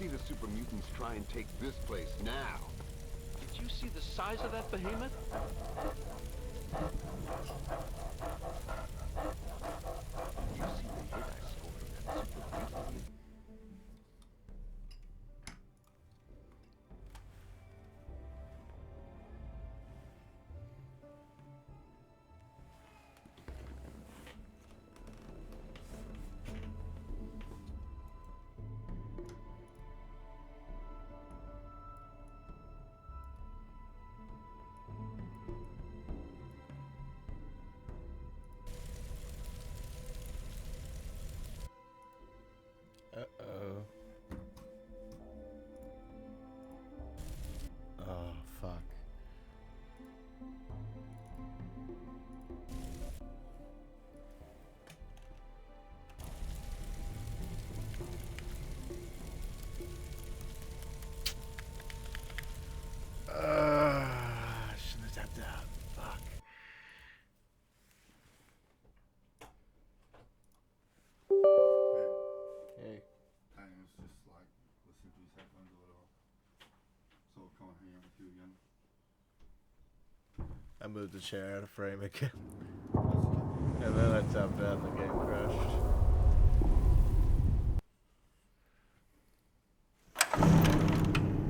see the super mutants try and take this place now. Did you see the size of that behemoth? You see the hit I scored on that super mutant? Uh-oh. Oh, fuck. Shouldn't have tapped out. Fuck. Hey. I was just like listening to these headphones or whatever. So I'll come and hang out with you again. I moved the chair out of frame again. And then I tapped out and the game crashed.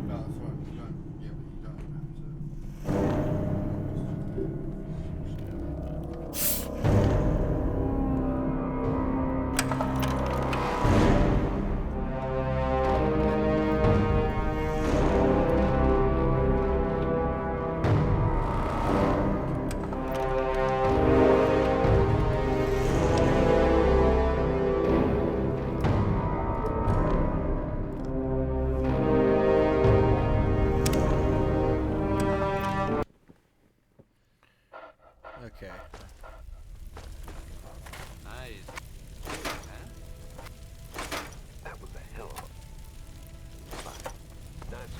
No, that's right. You don't. Yeah, but you don't have to. Okay. Nice. Huh? That was a hell of a fight. That's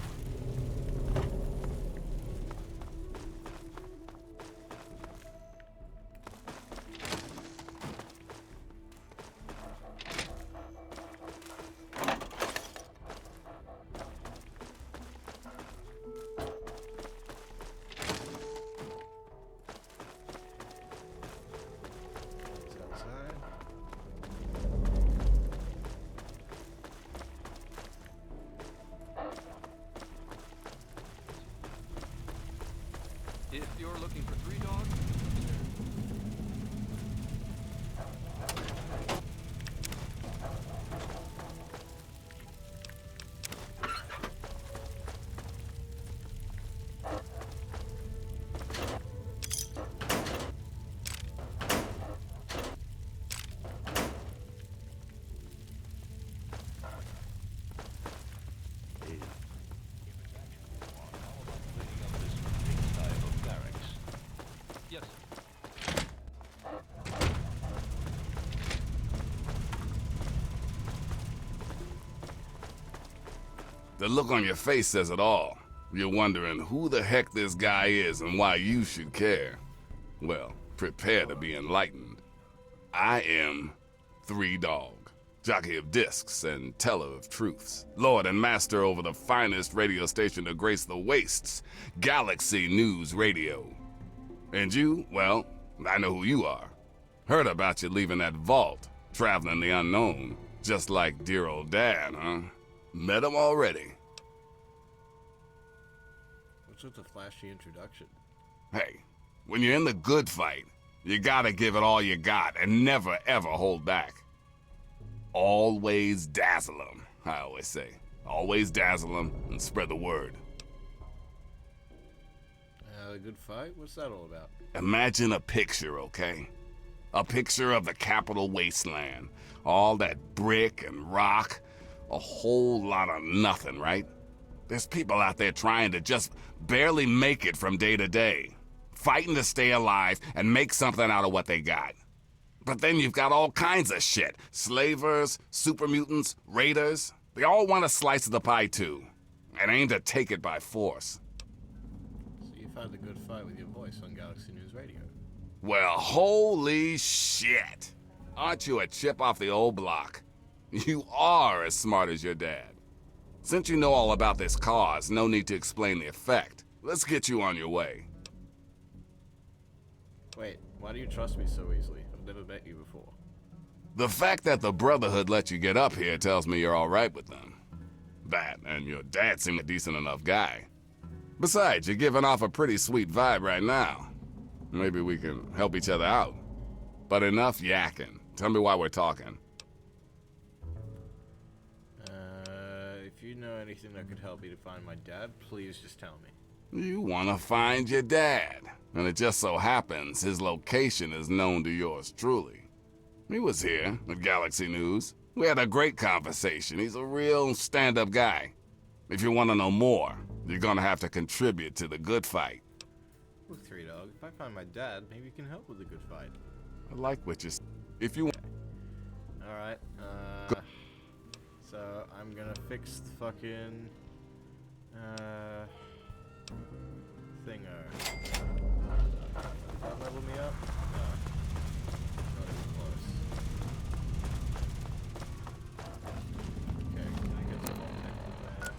If you're looking for 3 dogs, yes. The look on your face says it all. You're wondering who the heck this guy is and why you should care. Well, prepare to be enlightened. I am 3 Dog, jockey of discs and teller of truths, lord and master over the finest radio station to grace the wastes, Galaxy News Radio. And you, well, I know who you are. Heard about you leaving that vault, traveling the unknown, just like dear old Dad, huh? Met him already. What's with the flashy introduction? Hey, when you're in the good fight, you gotta give it all you got and never ever hold back. Always dazzle them, I always say. Always dazzle them and spread the word. A good fight? What's that all about? Imagine a picture, okay? A picture of the capital wasteland. All that brick and rock. A whole lot of nothing, right? There's people out there trying to just barely make it from day to day. Fighting to stay alive and make something out of what they got. But then you've got all kinds of shit. Slavers, super mutants, raiders. They all want a slice of the pie too. And aim to take it by force. So you've had a good fight with your voice on Galaxy News Radio. Well, holy shit. Aren't you a chip off the old block? You are as smart as your dad. Since you know all about this cause, no need to explain the effect. Let's get you on your way. Wait, why do you trust me so easily? I've never met you before. The fact that the Brotherhood let you get up here tells me you're alright with them. That, and your dad seemed a decent enough guy. Besides, you're giving off a pretty sweet vibe right now. Maybe we can help each other out. But enough yakking. Tell me why we're talking. If you know anything that could help me to find my dad, please just tell me. You want to find your dad. And it just so happens his location is known to yours truly. He was here at Galaxy News. We had a great conversation. He's a real stand-up guy. If you want to know more, you're gonna have to contribute to the good fight. Look, Three Dog, if I find my dad, maybe you can help with the good fight. I like what you... If you... Alright, so I'm gonna fix the fucking... thinger. That level me up? No. Not even close. Okay, can I get some more there?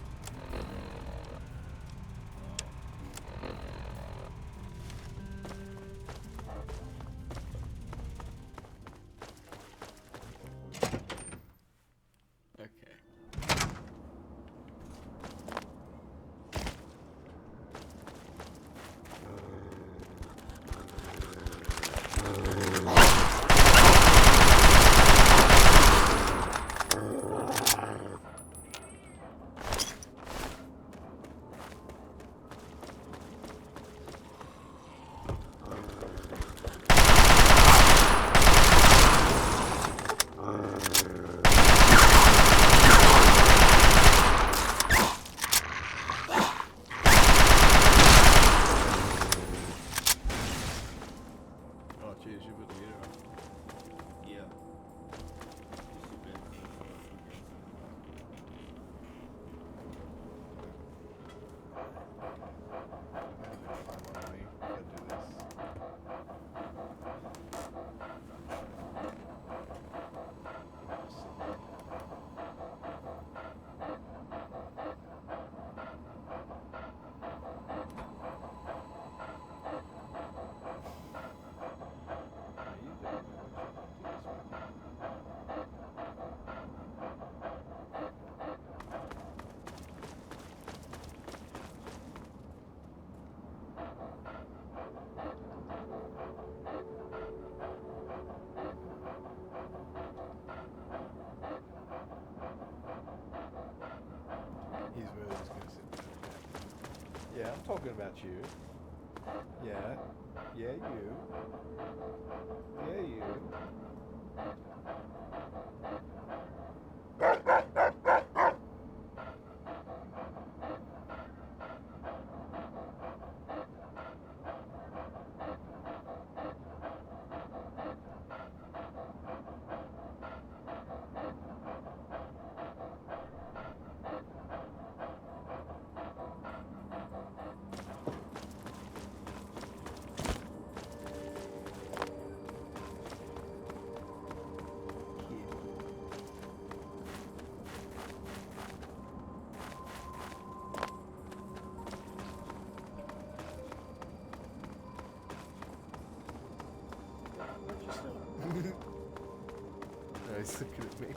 He's really just gonna sit there. Yeah, I'm talking about you. Yeah. Yeah, you. Yeah, you. No, he's looking at me.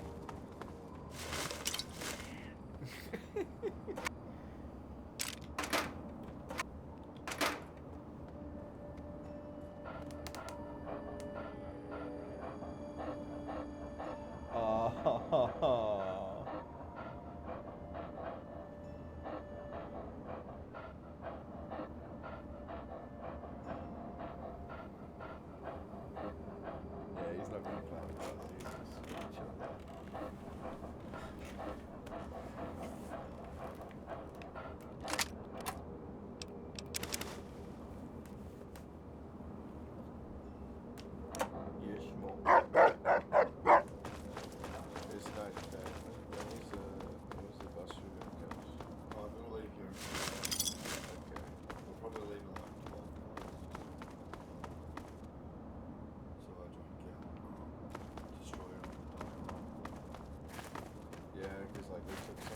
Yeah, he's not gonna play with us. He's just chill there. Yes, more. It's night time. When was the bus you're gonna catch? Oh, I'm gonna leave here. Okay. We'll probably leave around 12. So I don't get destroyer. Yeah, because like they took some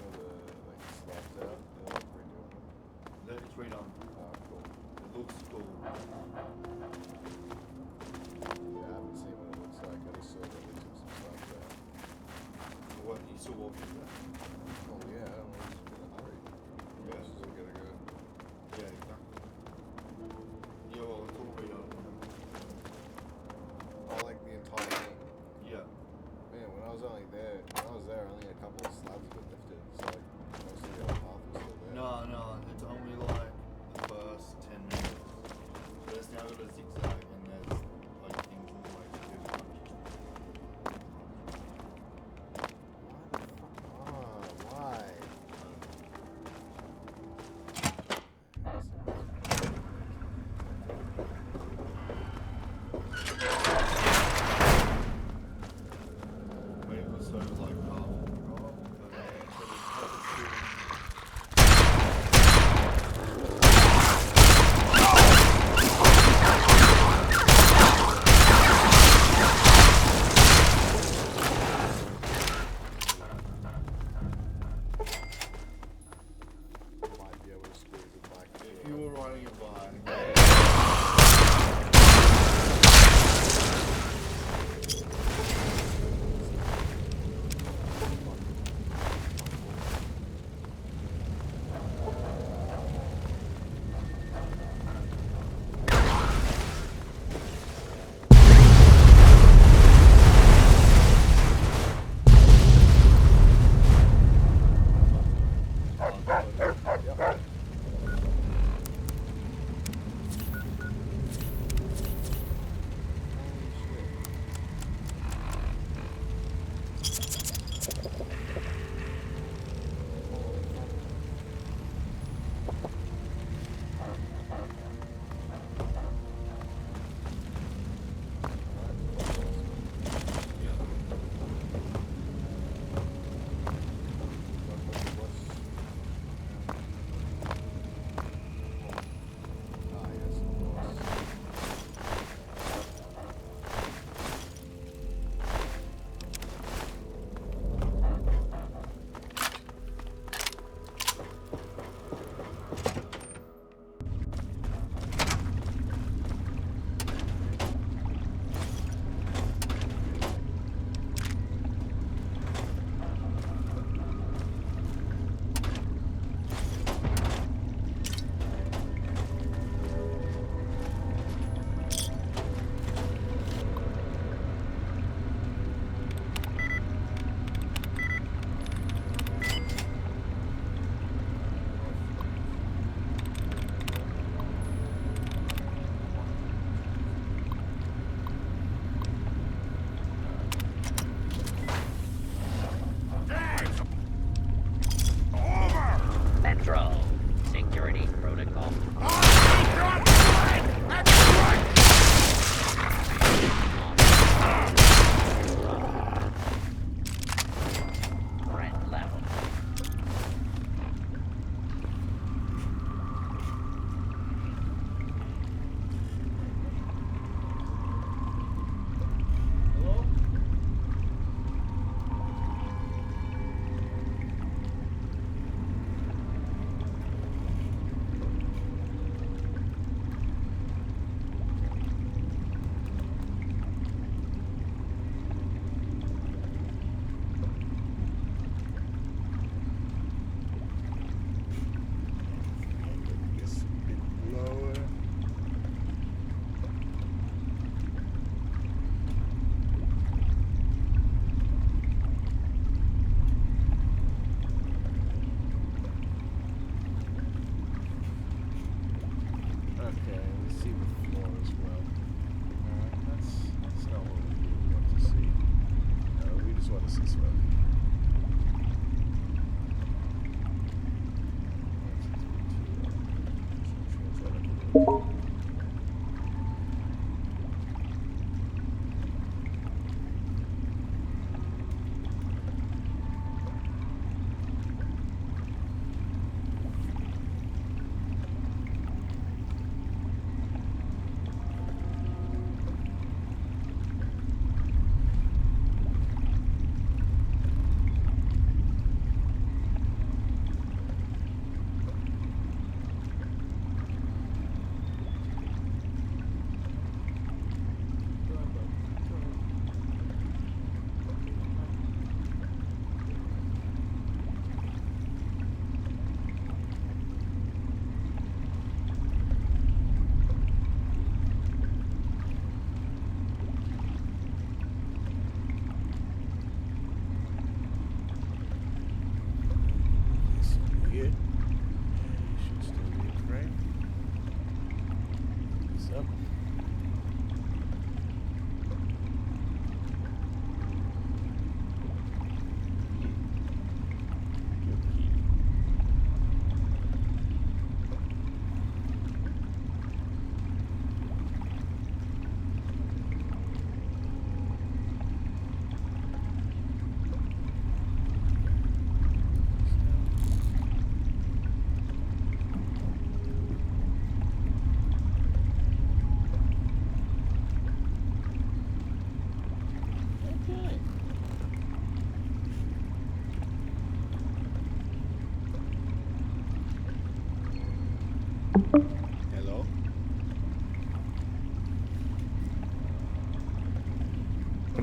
still walking there. Oh yeah, I don't know. Just in a hurry. Yeah. Just gotta go. Yeah, exactly. Yeah, well, it's all way up. Oh, like the entire thing. Yeah. Man, when I was only there, only a couple of slabs were lifted. So like most of the other half was still there. No, it's only like the first 10 minutes. But it's now got a zigzag and there's like things in the way to do the punch. Why? Maybe it was so like half.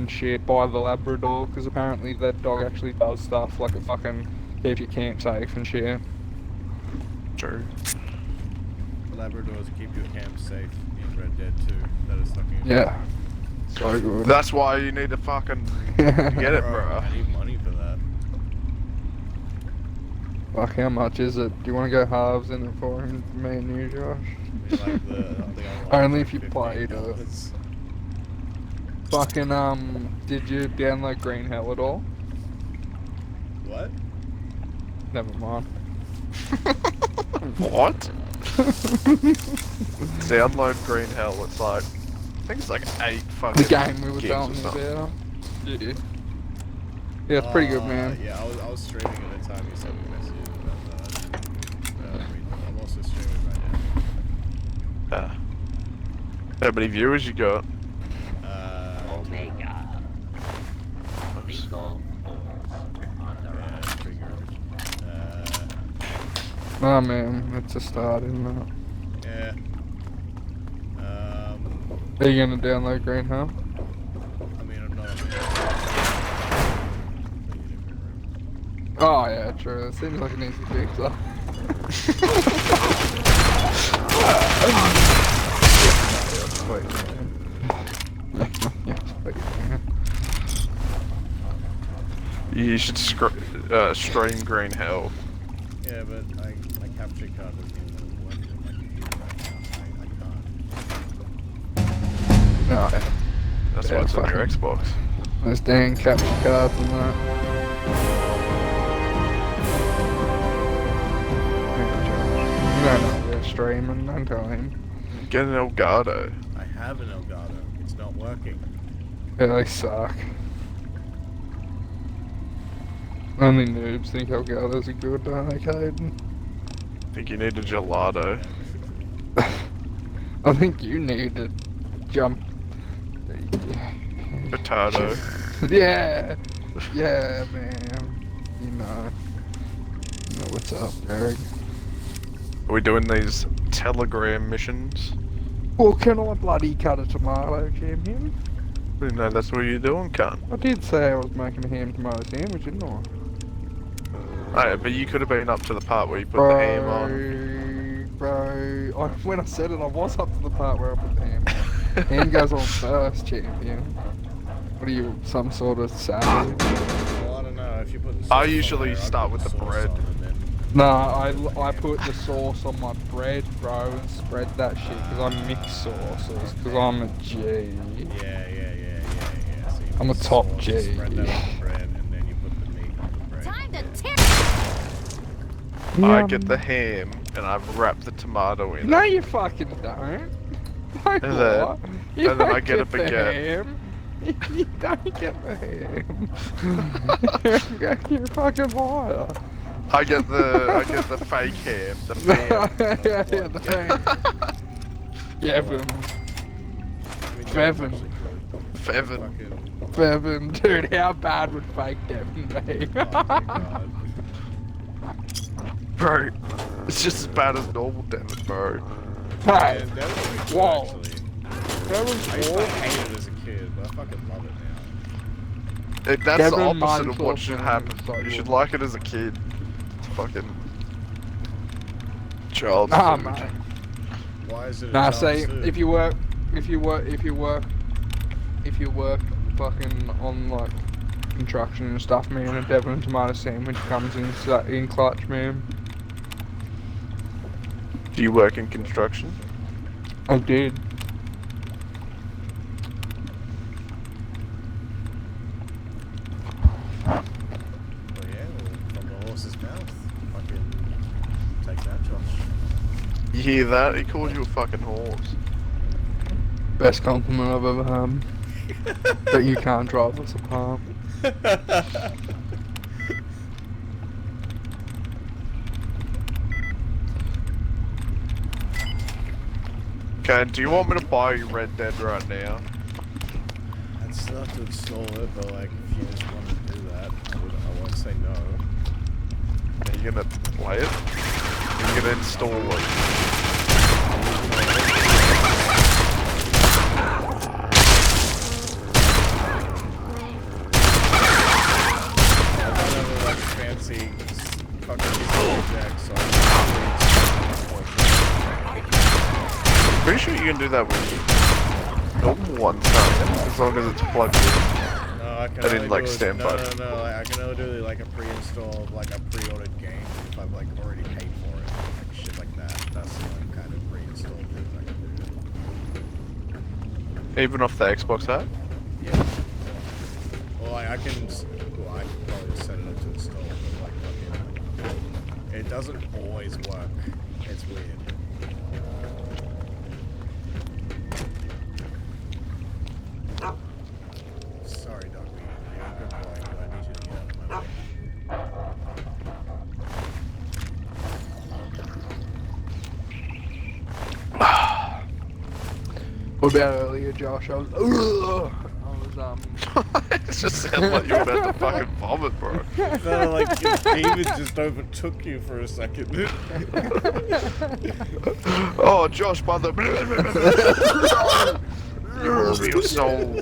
and shit by the Labrador, because apparently that dog actually does stuff like it fucking keeps your camp safe and shit. True. Labradors keep your camp safe in Red Dead 2. That is fucking Yeah. So good. That's why you need to fucking get it, bro. I need money for that. Fuck, how much is it? Do you want to go halves in it for him, me and you, Josh? Only if you played it. Fucking, did you download Green Hell at all? What? Never mind. What? Download Green Hell, it's like, I think it's like 8 fucking The game we were gigs telling or you something. about. Yeah. Yeah, it's pretty good, man. Yeah, I was streaming at the time you sent me messages about that. I'm also streaming right now. How many viewers you got? Omega. Lethal Oh man, it's a start, isn't it? Yeah. Are you gonna download Green Hell? I mean, I'm not. Oh yeah, true. It seems like an easy fix, though. You should stream Green Hell. Yeah, but my capture card doesn't even work on my computer right now. I can't. No. That's Yeah, why it's on your fucking- Xbox. Those dang capture cards and that. You don't know we're streaming, don't tell him. Get an Elgato. I have an Elgato. It's not working. Yeah, they suck. Only noobs think Elgatos are good, don't they, Caden? Think you need a gelato. I think you need to jump. Potato. Yeah, yeah, man. You know what's up, Derek. Are we doing these Telegram missions? Well, can I bloody cut a tomato, champion? You know that's what you're doing, cunt. I did say I was making a ham tomato sandwich, didn't I? Hey, but you could have been up to the part where you put the ham on. Bro, when I said it, I was up to the part where I put the ham on. Ham goes on first, champion. What are you, some sort of savage? Well, I don't know. If you put the I sauce usually on there, start with the bread. Nah, I put the sauce on my bread, bro, and spread that shit, because I mix sauces, because I'm a G. Yeah. So I'm a top G. Spread that on the bread, and then you put the meat on the bread. Time to tear. I get the ham and I wrap the tomato in No, it. you fucking don't. Don't And lie. then, You and then I don't get a the baguette. ham. You don't get the ham. You're a fucking liar. I get the fake ham, the fan. Yeah, the fan. Fevin. Fevin. Dude, how bad would fake Devin be? Bro, it's just as bad as normal Devin, bro. Hey, Yeah, that was pretty whoa. cool, actually. Devin's I used to cool. hate it as a kid, but I fucking love it now. That's Devin the opposite minds of what should off happen. and it's You should like- like it as a kid. It's fucking child's Nah, food. mate. Why is it a Nah, child's see, food? if you work fucking on like construction and stuff, man, a Devon and tomato sandwich comes in clutch, man. Do you work in construction? I did. Well, yeah, from the horse's mouth. Fucking take that, Josh. You hear that? He called you a fucking horse. Best compliment I've ever had. That you can't drive us apart. Okay, do you want me to buy you Red Dead right now? I'd still have to install it, but like, if you just want to do that, I won't say no. Are you gonna play it? Are you gonna install it? can do that with normal ones, can't you? As long as it's plugged in. No, I can And only in, like, do standby. No, like, I can only do like a pre-install of like a pre-ordered game if I've like already paid for it, like shit like that. That's the only kind of pre-install thing I can do. Even off the Xbox app? Yeah. Well, like, I can. Well, I can probably just set it up to install, but like, fucking, it doesn't always work. It's weird. Sorry, Dog Meat. You're a good boy, but I need you to get out of my way. What about earlier, Josh? I was It just sounded like you were about to fucking vomit, bro. No, like your demons just overtook you for a second. Oh, Josh, by the your soul.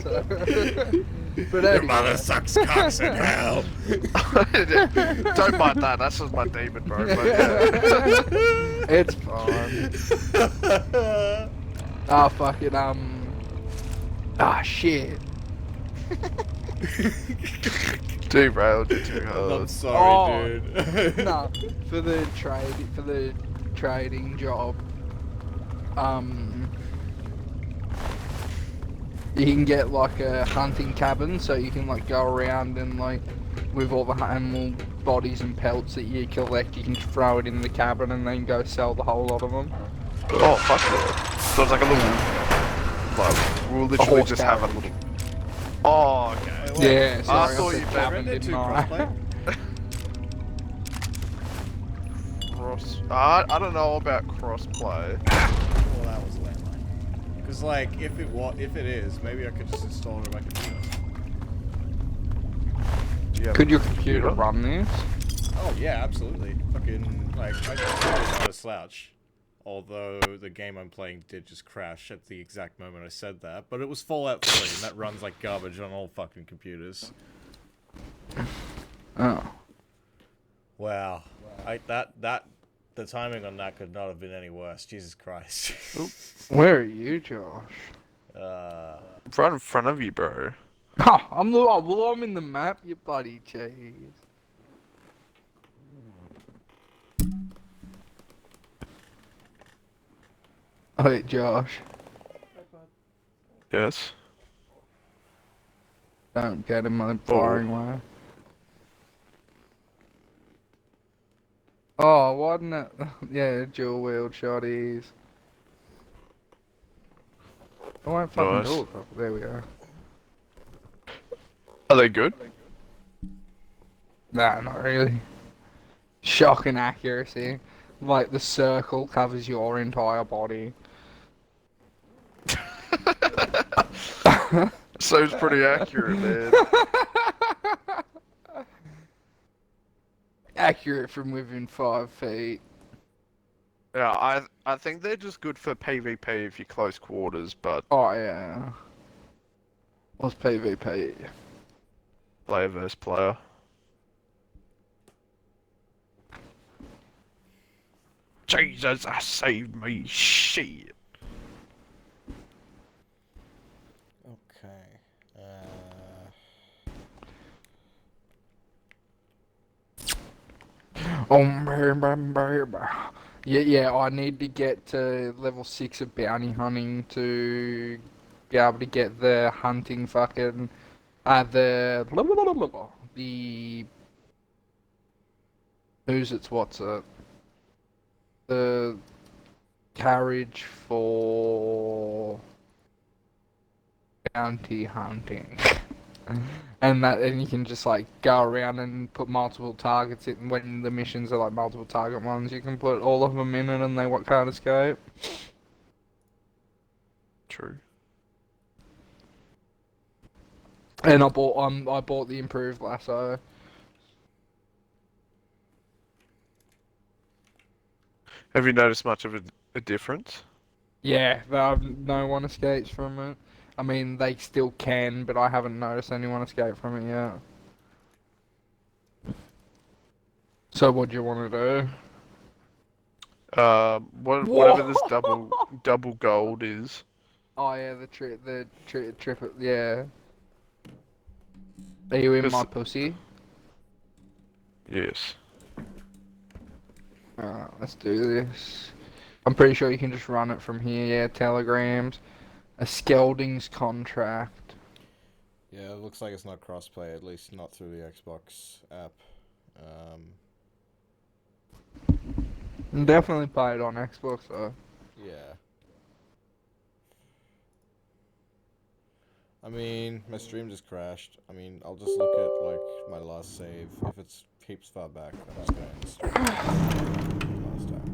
But Your mother sucks cocks in hell. Don't mind that. That's just my demon, bro. But, yeah. It's fine. Ah, fucking ah, shit. Derailed you too hard. I'm sorry, dude. No, for the trading job, you can get like a hunting cabin, so you can like go around and like with all the animal bodies and pelts that you collect, you can throw it in the cabin and then go sell the whole lot of them. Oh, fuck yeah. So it's like a little, like, we'll literally just have a little. Oh, okay. Yeah, sorry, I thought you cabin, meant didn't I? Cross. I don't know about crossplay. Well, that was lame. Because like, if it is, maybe I could just install it on my computer. Could your computer run this? Oh yeah, absolutely. Fucking like, I just not a slouch. Although the game I'm playing did just crash at the exact moment I said that, but it was Fallout 3, and that runs like garbage on all fucking computers. Oh. Wow. The timing on that could not have been any worse. Jesus Christ. Where are you, Josh? Right in front of you, bro. Oh, I'm in the map, you bloody cheese. Wait, Josh. Yes. Don't get him on the firing way. Oh, wasn't it? Yeah, dual wheeled shotties. I won't fucking do it. There we go. Are they good? Nah, not really. Shocking accuracy. Like the circle covers your entire body. Sounds pretty accurate, man. Accurate from within 5 feet. Yeah, I think they're just good for PvP if you're close quarters, but... Oh, yeah. What's PvP? Player versus player. Jesus, that saved me. Shit. Okay. Yeah, I need to get to level 6 of bounty hunting to be able to get the hunting fucking, the what's it? The carriage for bounty hunting. And you can just like go around and put multiple targets in. When the missions are like multiple target ones, you can put all of them in it and they can't escape. True. And I bought the improved lasso. Have you noticed much of a difference? Yeah, no one escapes from it. I mean, they still can, but I haven't noticed anyone escape from it yet. So what do you want to Whatever this double gold is. Oh yeah, the triple, yeah. Are you in my pussy? Yes. Alright, let's do this. I'm pretty sure you can just run it from here, yeah, telegrams. A Skelding's contract. Yeah, it looks like it's not crossplay, at least not through the Xbox app. Definitely play it on Xbox though. Yeah. I mean, my stream just crashed. I mean, I'll just look at, like, my last save. If it's keeps far back, I'm just gonna end the stream. Last time.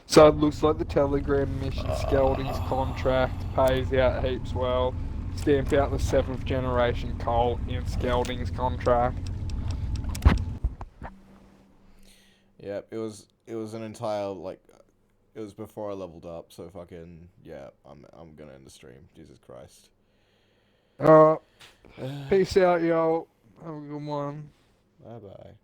So it looks like the telegram mission Skelding's contract pays out heaps well. Stamp out the 7th generation Colt in Skelding's contract. Yep, it was an entire, like, it was before I leveled up, so fucking, yeah, I'm gonna end the stream. Jesus Christ. Alright. Peace out, y'all. Have a good one. Bye-bye.